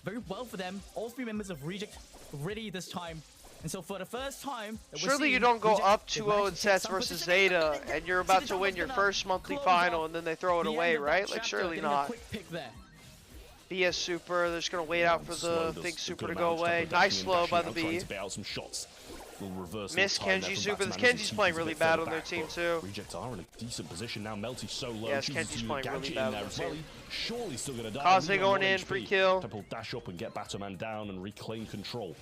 S5: Very well for them. All 3 members of Reject ready this time. And so for the first time,
S9: surely you don't go up 2-0 in sets versus Zeta, and you're about to win your first monthly final, and then they throw it away, right? Like, surely not. BS Super, they're just going to wait out for the Think Super to go away. Nice slow by the B. Miss Kenji Super. This Kenji's playing really bad on their team, too.
S6: Reject are in a decent position now. Melty's so low.
S9: Yes, Kenji's playing really bad on their team.
S6: Surely still going to die.
S9: Kaze going in, free kill.
S6: Temple dash up and get Batman down and reclaim control.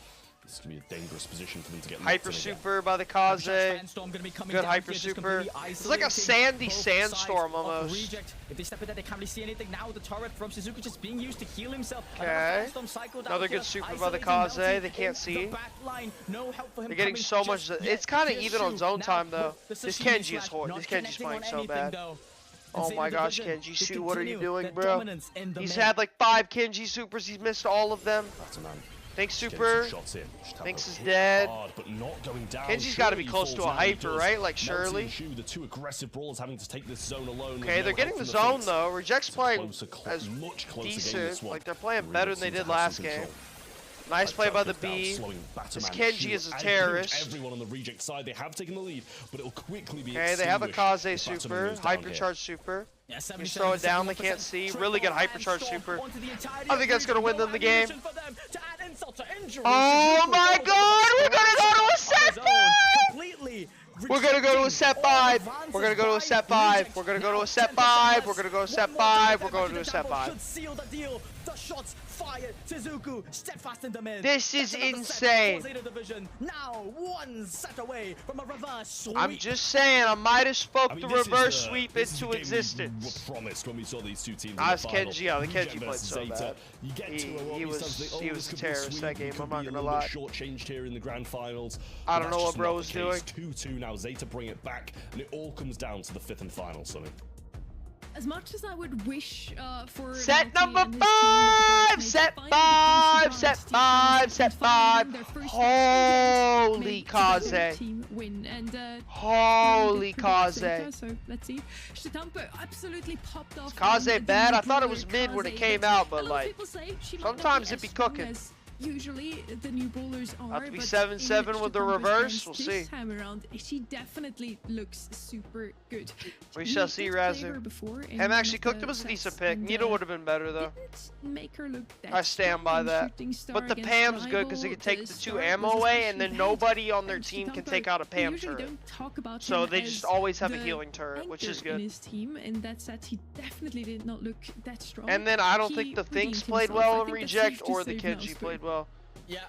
S6: This is going to be a dangerous position for them to get.
S9: Hyper Super by the Kaze. Good Hyper Super. It's like a sandy sandstorm almost.
S5: If they step in there, they can't really see anything. Now the turret from Suzuki just being used to heal himself.
S9: Okay. Another good Super by the Kaze. They can't see. They're getting so much. It's kind of even on zone time though. This Kenji is horrible. This Kenji's playing so bad. Oh my gosh, Kenji Su, what are you doing, bro? He's had like 5 Kenji Supers. He's missed all of them. Thinks Super. Thinks is dead. Kenji's got to be close to a Hyper, right? Like, surely.
S6: The 2 aggressive brawlers having to take this zone alone.
S9: Okay, they're getting the zone, though. Reject's playing as decent. Like, they're playing better than they did last game. Nice play by the B. This Kenji is a terrorist.
S6: Everyone on the Reject side, they have taken the lead, but it'll quickly be
S9: okay, they have a Kaze Super, Hypercharged Super. You throw it down, they can't see. Really good Hypercharged Super. I think that's going to win them the game. Oh my god, we're going to go to a set 5! We're going to go to a set 5. We're going to go to a set 5. We're going to go to a set 5. We're going to go to a set 5. We're going to a set 5. This is insane. I'm just saying, I might have spoke the reverse sweep into existence. Nice Kenji, yeah, the Kenji played so bad. He was a terrorist that game, I'm not gonna lie. I don't know what bro was doing.
S6: 2-2 now, Zeta bring it back, and it all comes down to the 5th and final, Sonny.
S4: As much as I would wish for
S9: set number 5, set 5, set 5, set 5. Holy Kaze. Holy Kaze.
S4: So let's see. Shitampo absolutely popped off.
S9: Kaze bad? I thought it was mid when it came out, but like sometimes it be cooking.
S4: Usually the new bowlers are.
S9: Have to be 7-7 with the reverse. We'll see.
S4: This time around, she definitely looks super good.
S9: We shall see, Razu. Hem actually cooked him as a decent pick. Nita would have been better though.
S4: Make her look that
S9: I stand by that. But the Pam's good because it can take the 2 ammo away, and then nobody on their team can take out a Pam turret. So they just always have a healing turret, which is good.
S4: In his team, and that said, he definitely did not look that strong.
S9: And then I don't think the Thinks played well in Reject, or the Kenji played well.
S5: Yeah,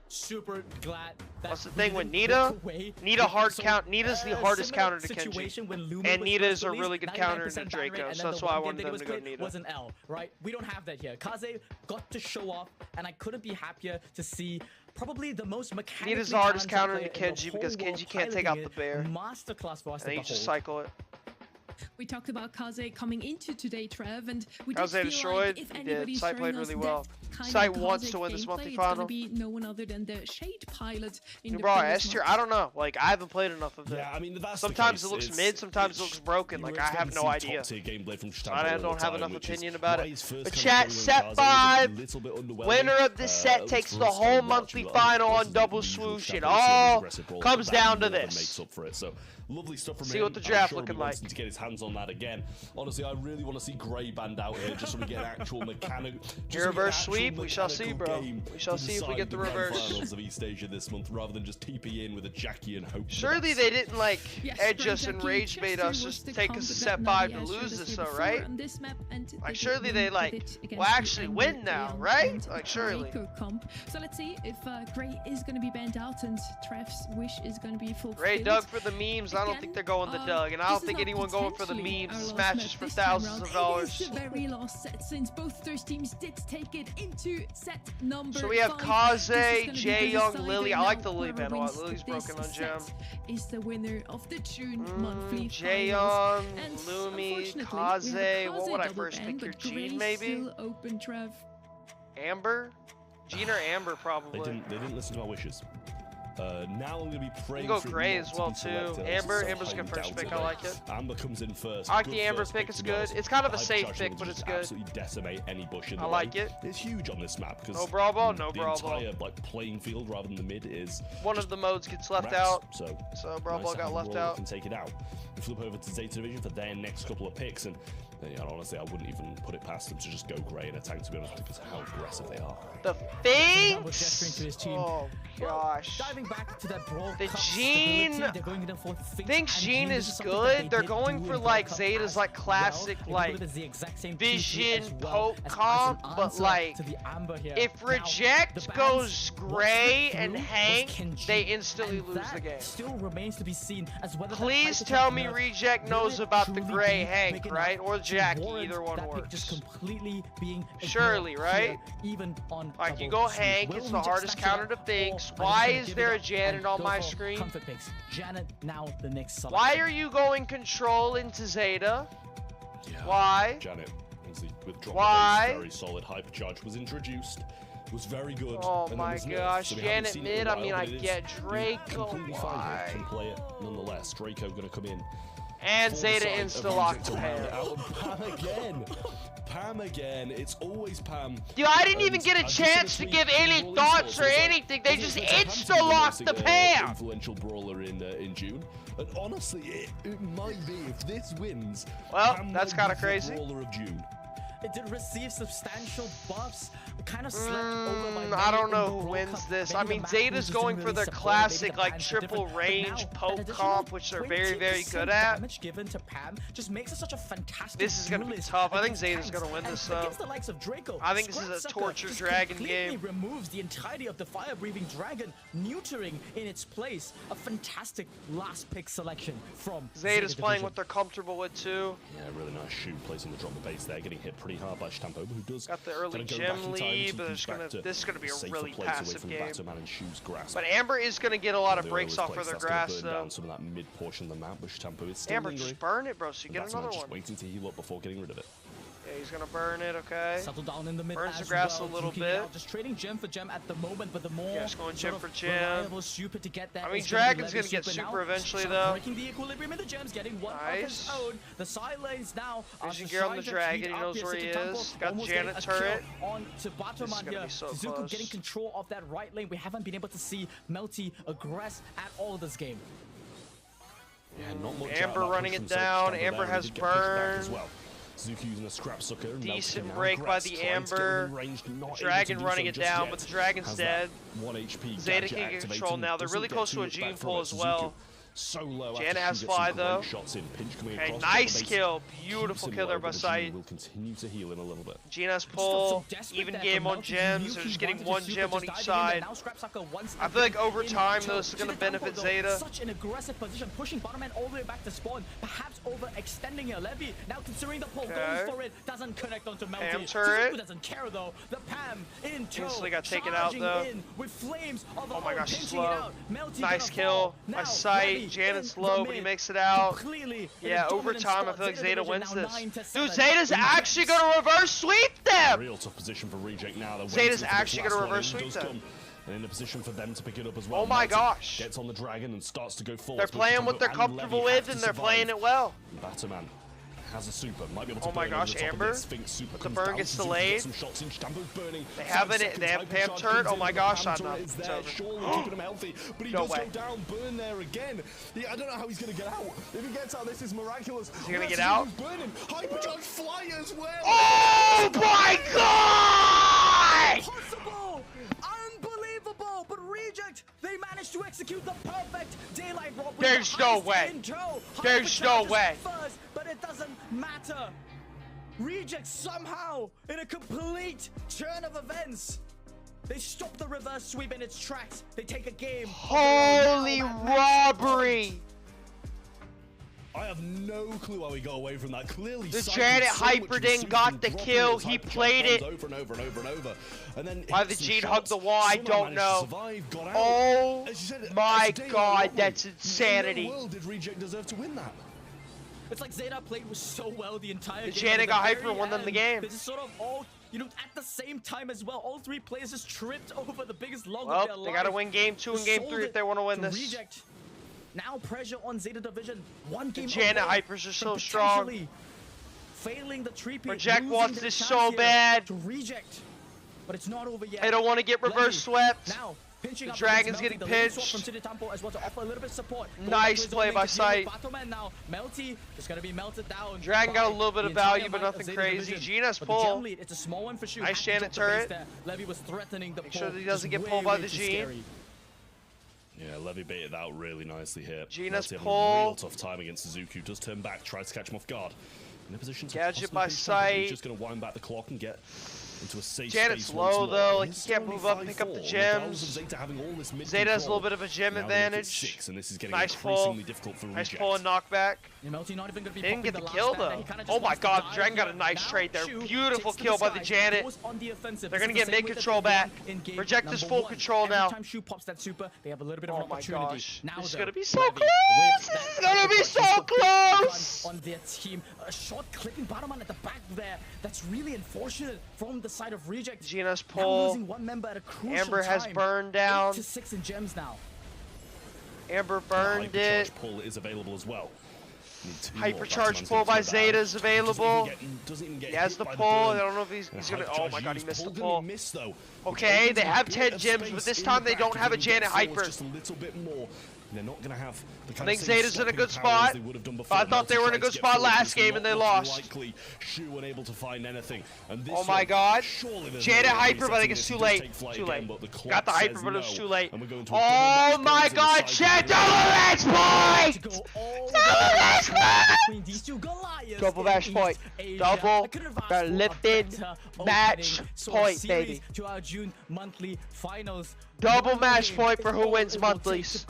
S5: super glad.
S9: What's the thing with Nita? Nita hard count. Nita's the hardest counter to Kenji, and Nita is a really good counter to Draco. So that's why I wanted them to go Nita.
S5: Was an L, right? We don't have that here. Kaze got to show off, and I couldn't be happier to see probably the most mechanically.
S9: Nita's the hardest counter to Kenji because Kenji can't take out the bear.
S5: Masterclass for us.
S9: And you just cycle it.
S4: We talked about Kaze coming into today, Trev, and we did
S9: feel
S4: destroyed. Like if
S9: he did. Sight played really well.
S4: Sight
S9: wants to win this monthly
S4: final. It's
S9: final.
S4: Be no one other than the Shade Pilot in the
S9: bro, S tier. I don't know. Like I haven't played enough of it.
S6: Yeah, I mean,
S9: sometimes it looks mid, sometimes it looks broken. Like I have no idea. I don't have enough opinion about it. But chat, set 5. Winner of this set takes the whole monthly final on double swoosh. It all comes down to this.
S6: Lovely stuff from
S9: see
S6: him.
S9: what the draft looking like.
S6: To get his hands on that again. Honestly, I really want to see Grey band out here just so we get an actual mechanic.
S9: Reverse sweep, we shall see, bro. We shall see if we get the reverse.
S6: Finals of East Asia this month, rather than just TP in with a Jackie and hope.
S9: Surely they didn't like edge us and rage bait us just to take us to set 5 to lose this, though, right? Like surely they like will actually win now, right? Like surely.
S4: So let's see if Grey is going to be banned out and Trev's wish is going to be fulfilled.
S9: Grey dug for the memes. I don't think they're going the Doug, and I don't think anyone going for the memes, smashes for thousands of dollars.
S4: It is the very last set since both those teams did take it into set number 5.
S9: So we have Kaze, Jaeyoung, Lily. I like the Lily man a lot. Lily's broken on gem.
S4: Is the winner of the June monthly
S9: Jaeyoung, Lumi, Kaze. What would I first pick here? Jean maybe?
S4: Open, Trev.
S9: Amber? Jean or Amber probably.
S6: They didn't listen to my wishes. Now I'm going to be praying.
S9: You can go Gray as well too. Amber's a good first pick. I like it.
S6: Amber comes in first.
S9: I like the Amber pick. It's good. It's kind of a safe pick, but it's good.
S6: Absolutely decimate any bush in the
S9: I like it.
S6: It's huge on this map because
S9: no brawl ball, no
S6: the
S9: brawl ball.
S6: entire like playing field rather than the mid is
S9: one of the modes gets left out.
S6: So
S9: brawl ball got left out.
S6: Can take it out. We flip over to Zeta Division for their next couple of picks, and honestly, I wouldn't even put it past them to just go Gray in a tank, to be honest, because how aggressive they are.
S9: The Finks? Oh gosh.
S5: Diving back to that brawl.
S9: The Jean thinks Jean is good. They're going for like Zeta's like classic like vision poke comp, but like if Reject goes Gray and Hank, they instantly lose the game.
S5: Still remains to be seen as whether
S9: please tell me Reject knows about the Gray Hank, right? Or Jackie, either one works.
S5: Just completely being
S9: surely, right?
S5: Even on
S9: like you go Hank, it's the hardest counter to Finks. Why is there a Janet on my screen?
S5: Janet now the next selection.
S9: Why are you going control into Zeta? Yeah. Why?
S6: Janet, with drop
S9: why?
S6: Very solid hypercharge was introduced. Was very good.
S9: Oh my gosh, so Janet mid. I mean, I get Draco.
S6: Completely fine. Can play it nonetheless. Draco gonna come in.
S9: And Zeta insta-locked Pam.
S6: Pam again. Pam again. It's always Pam.
S9: Yo, I didn't even get a chance to give any thoughts or anything. They just insta-locked the Pam.
S6: Influential brawler in June. And honestly, it might be if this wins.
S9: Well, that's kind of crazy.
S6: Brawler of June.
S5: It did receive substantial buffs. Kind of slept over my
S9: I don't know who wins this. I mean, Zeta's going for the classic like triple range poke comp, which they're very, very good at.
S5: Damage given to Pam just makes it such a fantastic.
S9: This is gonna be tough. I think Zeta's gonna win this though. I think this is a torture dragon game.
S5: Removes the entirety of the fire-breathing dragon, neutering in its place. A fantastic last pick selection from
S9: Zeta's playing what they're comfortable with too.
S6: Yeah, really nice shoot placing the drop the base there, getting hit pretty hard by Stampo, who does
S9: got the early gem lead, but this is gonna be a really passive game. But Amber is gonna get a lot of breaks off for their grass though.
S6: Some of that mid portion of the map, but Stampo is still
S9: Amber, just burn it, bro, so you get another one.
S6: Waiting to heal up before getting rid of it.
S9: Yeah, he's gonna burn it, okay.
S5: Settle down in the mid.
S9: Burns the grass a little bit.
S5: Just trading gem for gem at the moment, but the more
S9: just going gem for gem.
S5: Super to get that.
S9: I mean, Dragon's gonna get super eventually though.
S5: Breaking the equilibrium in the gems, getting one of his own. The side lanes now.
S9: Vision gear on the Dragon, he knows where he is. Got Janet turret.
S5: On to Batoman here. Zuko getting control of that right lane. We haven't been able to see Melty aggress at all this game.
S6: Yeah, not much.
S9: Amber running it down. Amber has burn.
S6: Zuki using a scrap sucker.
S9: Decent break by the Amber. Dragon running it down, but the Dragon's dead.
S6: 1 HP.
S9: Zeta can get control now. They're really close to a gene pull as well.
S6: So low.
S9: Janet has fly though. Hey, nice kill. Beautiful kill there by Sight.
S6: Will continue to heal in a little bit.
S9: Gina's pull. Even game on gems. They're just getting one gem on each side. I feel like over time this is going to benefit Zeta.
S5: Such an aggressive position, pushing Bottom all the way back to spawn. Perhaps overextending your Levy. Now considering the pull, goes for it. Doesn't connect onto Melty.
S9: Pam turret.
S5: Doesn't care though. The Pam in tow.
S9: Instantly got taken out though.
S5: With flames of
S9: oh my gosh, slow. Nice kill by Sight. Janet's low, but he makes it out. Yeah, over time, I feel like Zeta wins this. Dude, Zeta's actually going to reverse sweep them!
S6: Real tough position for Reject now.
S9: Zeta's actually going to reverse sweep them.
S6: And in a position for them to pick it up as well.
S9: Oh my gosh.
S6: Gets on the Dragon and starts to go forward.
S9: They're playing what they're comfortable with, and they're playing it well.
S6: Batterman has a super. Might be able to
S9: oh my gosh, Amber. The burn gets delayed. They have it. They have Pam turret. Oh my gosh, I'm not. It's over.
S6: But he does go down. Burn there again. Yeah, I don't know how he's gonna get out. If he gets out, this is miraculous.
S9: Is he gonna get out?
S6: Hypercharge fly as well.
S9: Oh my god!
S5: Impossible! Unbelievable! But Reject, they managed to execute the perfect daylight rob.
S9: There's no way. There's no way.
S5: First, but it doesn't matter. Reject somehow, in a complete turn of events, they stop the reverse sweep in its tracks. They take a game.
S9: Holy robbery!
S6: I have no clue how he got away from that. Clearly,
S9: the Janet Hyperding got the kill. He played it.
S6: Over and over and over and over. And then
S9: why the Gene hugged the wall, I don't know. Oh my god, that's insanity.
S6: In no world did Reject deserve to win that?
S5: It's like Zeta played so well the entire game.
S9: Janet got hyper and won them the game.
S5: This is sort of all, you know, at the same time as well. All three players just tripped over the biggest log of their life.
S9: They gotta win game 2 and game 3 if they want to win this.
S5: Reject. Now pressure on Zeta Division. One game.
S9: The Janet hypers are so strong.
S5: Failing the 3P.
S9: Reject wants this so bad.
S5: To Reject, but it's not over yet.
S9: They don't want to get reverse swept.
S5: Now,
S9: the Dragon's getting pinched. Nice play by Sight.
S5: Melty is going to be melted down.
S9: Dragon got a little bit of value, but nothing crazy. Gina's pull.
S5: It's a small one for Shu.
S9: Nice Janet turret.
S5: Levy was threatening the
S9: Make sure that he doesn't get pulled by the Gene.
S6: Yeah, Levy baited out really nicely here.
S9: Gina's
S6: pull.
S9: A
S6: real tough time against Suzuki. Does turn back, tries to catch him off guard. In a position to
S9: gadget by Sight.
S6: He's just going to wind back the clock and get into a safe
S9: Janet's low though, like he can't move up and pick up the gems. Zeta has a little bit of a gem advantage. Nice pull. Nice pull and knockback. Didn't get the kill though. Oh my god, the Dragon got a nice trade there. Beautiful kill by the Janet. They're gonna get mid control back. Reject is full control now. Oh my gosh. This is gonna be so close! This is gonna be so close!
S5: On their team, a short clipping bottom at the back there. That's really unfortunate from the side of Reject.
S9: Gina's pull. Amber has burned down.
S5: 8 to 6 in gems now.
S9: Amber burned it.
S6: Pull is available as well.
S9: Hypercharge pull by Zeta is available. He has the pull. I don't know if he's gonna. Oh my god, he missed the pull. Okay, they have 10 gems, but this time they don't have a Janet Hyper.
S6: Just a little bit more. They're not going to have the
S9: I think Zeta's in a good spot. I thought they were in a good spot last game and they lost.
S6: Shu unable to find anything. And
S9: oh my god. Janet Hyper, but I think it's too late. Too late. Got the Hyper, but it was too late. Oh my god, chat, double match point! Double match point! Double match point. Double lifted match point, baby.
S5: To our June monthly finals.
S9: Double match point for who wins monthlies.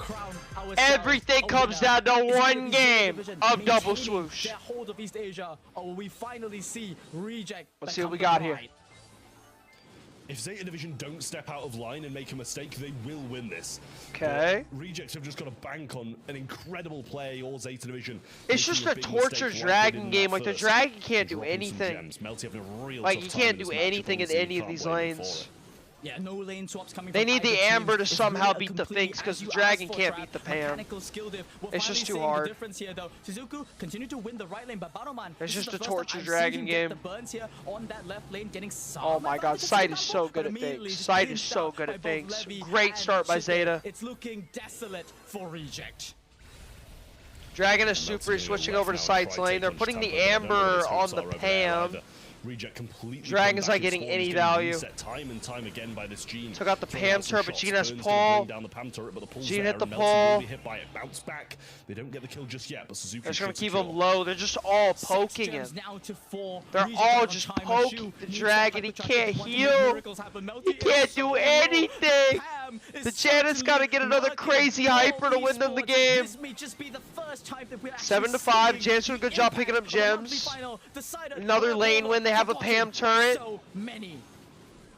S9: Everything comes down to one game of double swoosh.
S5: We finally see Reject.
S9: Let's see what we got here.
S6: If Zeta Division don't step out of line and make a mistake, they will win this.
S9: Okay.
S6: Rejects have just got to bank on an incredible play or Zeta Division.
S9: It's just a torture Dragon game. Like, the Dragon can't do anything. Like, he can't do anything in any of these lanes.
S5: Yeah, no lane swaps coming.
S9: They need the Amber to somehow beat the Finks because the Dragon can't beat the Pam. It's just too hard. It's just a torture Dragon game. Oh my god, Sight is so good at Finks. Sight is so good at Finks. Great start by Zeta.
S5: It's looking desolate for Reject.
S9: Dragon is super switching over to Sight's lane. They're putting the Amber on the Pam.
S6: Reject completely.
S9: Dragon's not getting any value.
S6: Time and time again by this Gene.
S9: Took out the Pam turret, but Gene has pull. Gene hit the pull.
S6: Hit by it. Bounce back. They don't get the kill just yet, but Suzuki.
S9: They're just gonna keep him low. They're just all poking him. They're all just poking the Dragon. He can't heal. He can't do anything. The Janet's gotta get another crazy Hyper to win them the game. 7 to 5. Janet's doing a good job picking up gems. Another lane win. They have a Pam turret.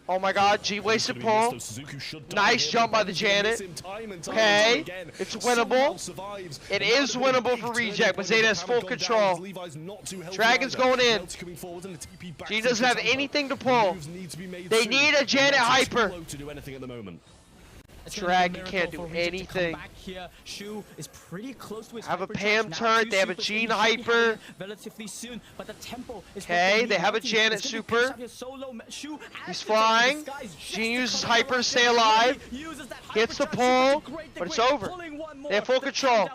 S9: Oh my god, G wasted pull. Nice jump by the Janet. Okay, it's winnable. It is winnable for Reject, but Zeta has full control. Dragon's going in. G doesn't have anything to pull. They need a Janet Hyper. Dragon can't do anything. Have a Pam turret, they have a Gene Hyper. Okay, they have a Janet super. He's flying. Gene uses Hyper to stay alive. Gets the pull, but it's over. They have full control.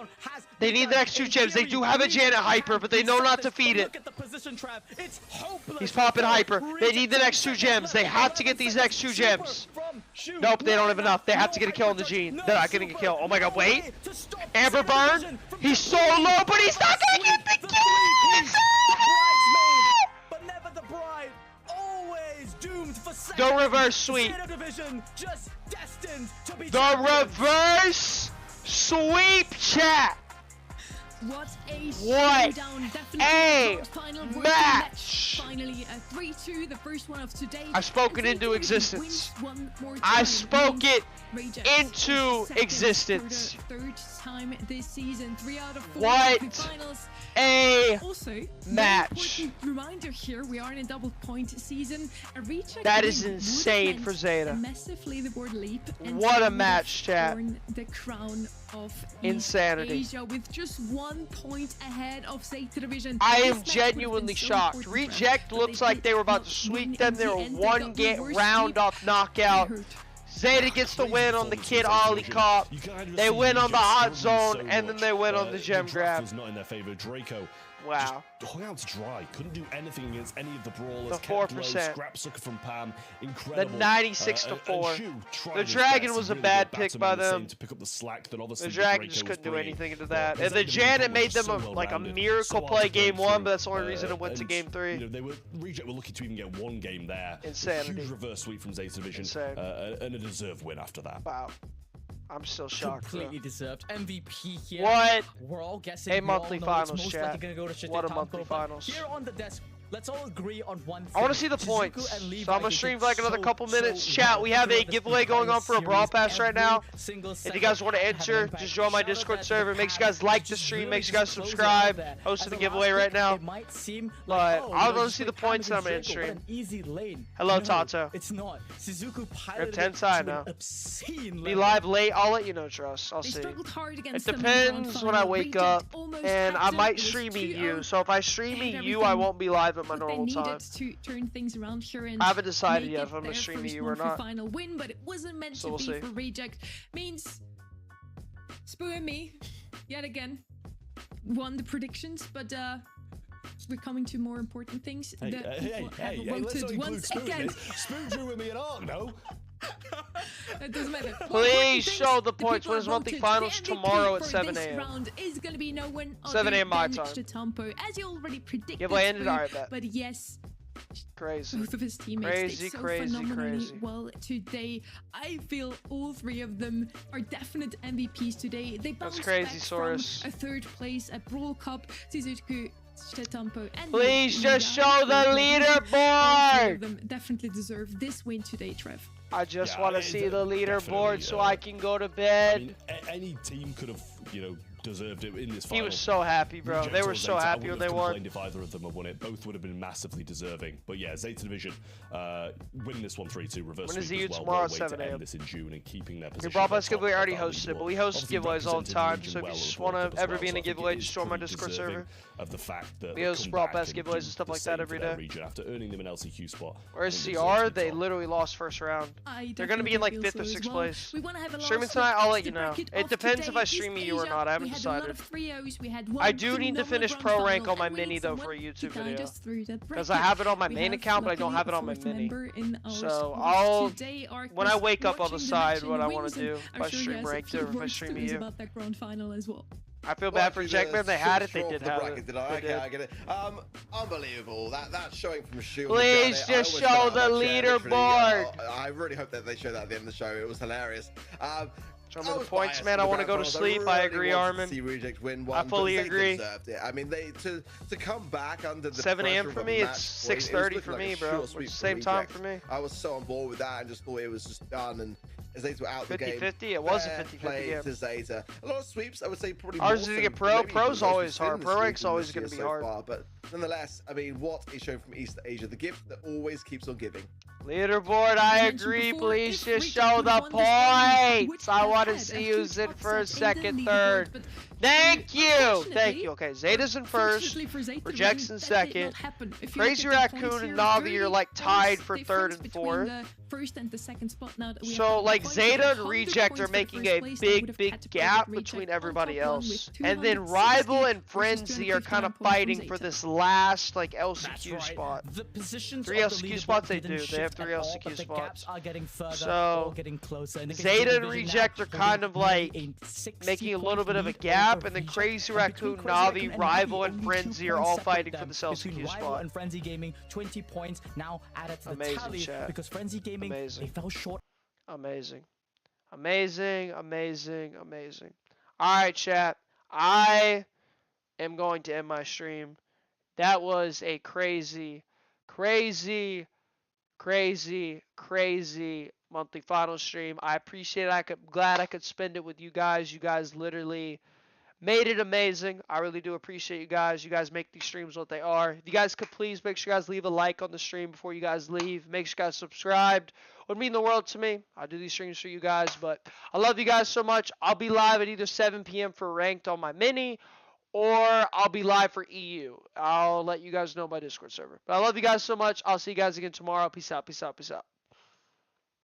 S9: They need the next 2 gems. They do have a Janet Hyper, but they know not to feed it. He's popping Hyper. They need the next 2 gems. They have to get these next 2 gems. Nope, they don't have enough. They have to get a kill on the Gene. They're not getting a kill. Oh my god, wait. Amber burn. He's so low, but he's not gonna get the kill.
S5: But never the bride. Always doomed for
S9: the reverse sweep. The reverse sweep, chat.
S4: What a showdown. Definitely a final match. Finally, a 3-2, the first one of today.
S9: I spoke it into existence. I spoke it into existence.
S4: Third time this season, 3 out of 4
S9: finals. A
S4: also,
S9: match.
S4: Reminder here, we are in a double point season. A recheck
S9: that is insane for Zeta.
S4: A massive leaderboard leap.
S9: What a match, chat.
S4: The crown of
S9: insanity.
S4: Asia with just 1 point ahead of Zeta Division.
S9: I am genuinely shocked. Reject looks like they were about to sweep them. They were 1 round off knockout. Zeta gets the win on the Kid Ollie Cop. They win on the hot zone, and then they win on the gem grab.
S6: Was not in their favor. Draco
S9: wow.
S6: Just hung out to dry. Couldn't do anything against any of the brawlers.
S9: The 4%.
S6: Scrap sucker from Pam. Incredible.
S9: The 96-4. The Dragon was a bad pick by them.
S6: To pick up the slack that
S9: the Dragon just couldn't do anything into that. And the Janet made them a miracle play game 1, but that's the only reason it went to game 3.
S6: You know, Reject were lucky to even get 1 game there.
S9: Insanity.
S6: A huge reverse sweep from Zeta Division. And a deserved win after that.
S9: Wow. I'm still shocked.
S5: Completely deserved. MVP here.
S9: What?
S5: We're all guessing.
S9: A monthly finals,
S5: most likely gonna go to
S9: what a monthly finals.
S5: Here on the desk, let's all agree on one thing.
S9: I want to see the points. So I'm gonna stream for like another couple minutes. Chat, we have a giveaway going on for a Brawl Pass right now. If you guys want to enter, just join my Discord server. Make sure you guys like the stream. Make sure you guys subscribe. Hosting the giveaway right now. But I want to see the points that I'm gonna stream. Hello, Tato.
S5: It's not. Suzuku
S9: piloted 10 side now. Be live late. I'll let you know, Trust. I'll see. It depends when I wake up, and I might stream EU. So if I stream EU, I won't be live at my normal time.
S4: To turn things around here and
S9: I haven't decided yet if I'm gonna stream EU or not.
S4: Final win, but it wasn't meant to be for Reject. Means Spoo and me, yet again, won the predictions, but we're coming to more important things.
S6: Hey, let's not include Spoo in this. Spoo drew with me at all, no?
S4: It doesn't matter.
S9: Please show the points. Winners monthly finals tomorrow at 7 a.m. 7 a.m. my time.
S4: As you already predicted.
S9: Giveaway ended. Alright, bet.
S4: But yes.
S9: Crazy.
S4: Both of his teammates did so phenomenally well today. I feel all 3 of them are definite MVPs today. They bounced back from a 3rd place at Brawl Cup. Suzuku, and
S9: please just show the leaderboard.
S4: Them definitely deserve this win today, Trev.
S9: I just want to see the leaderboard so I can go to bed.
S6: I mean, any team could have, deserved it in this final.
S9: He was so happy, bro. They were so happy when they won.
S6: If either of them had won it, both would have been massively deserving. But yeah, Zeta Division winning this one 3-2 reverse.
S9: When is the tomorrow at 7 a.m.
S6: This in June and keeping their position.
S9: Your Brawl Pass giveaway already hosted it, but we host giveaways all the time. So if you just want to ever be in a giveaway, just join my Discord server.
S6: Of the fact that
S9: we host Brawl Pass giveaways and stuff like that every day.
S6: After earning them an LCQ spot.
S9: Whereas CR, they literally lost first round. They're gonna be in like 5th or 6th place. Streaming tonight, I'll let you know. It depends if I stream you or not. I haven't decided. I do need to finish pro rank on my mini though for a YouTube video, because I have it on my main account, but I don't have it on my mini. So when I wake up, I'll decide what I want to do. If I stream ranked or if I stream EU. I feel bad for Jackman. They had it. They did have it.
S7: Okay, I get it. Unbelievable. That showing from Shu.
S9: Please just show the leaderboard.
S7: I really hope that they show that at the end of the show. It was hilarious.
S9: Show me the points, man. I want to go to sleep. I agree, Armin. I fully agree.
S7: I mean, to come back under the
S9: 7 a.m. for me, it's 6:30 for me, bro. It's the same time for me.
S7: I was so on board with that and just thought it was just done. And Zeta were out the game.
S9: 50-50. It was a 50-50 game.
S7: To Zeta. A lot of sweeps, I would say, probably.
S9: Ours is to get pro. Pro's always hard. Pro rank's always going to be hard.
S7: But nonetheless, I mean, what is shown from East Asia? The gift that always keeps on giving.
S9: Leaderboard, I agree. Please just show the points. I want to see who's in first, second, third. Thank you. Thank you. Okay, Zeta's in first. Reject's in second. Crazy Raccoon and Navi are like tied for 3rd and 4th. So like Zeta and Reject are making a big gap between everybody else. And then Rival and Frenzy are kind of fighting for this last like LCQ spot. 3 LCQ spots they do. They have 3 LCQ spots. So Zeta and Reject are kind of like making a little bit of a gap. And then Crazy Raccoon, Navi, Rival, and Frenzy are all fighting for this LCQ spot.
S5: And Frenzy Gaming, 20 points now added to the tally because Frenzy Gaming they fell short.
S9: Amazing. All right, chat. I am going to end my stream. That was a crazy, crazy, crazy, crazy monthly final stream. I appreciate it. Glad I could spend it with you guys. You guys literally made it amazing. I really do appreciate you guys. You guys make these streams what they are. If you guys could please make sure you guys leave a like on the stream before you guys leave. Make sure you guys subscribed. It would mean the world to me. I do these streams for you guys, but I love you guys so much. I'll be live at either 7 p.m. for ranked on my mini, or I'll be live for EU. I'll let you guys know my Discord server. But I love you guys so much. I'll see you guys again tomorrow. Peace out, peace out, peace out.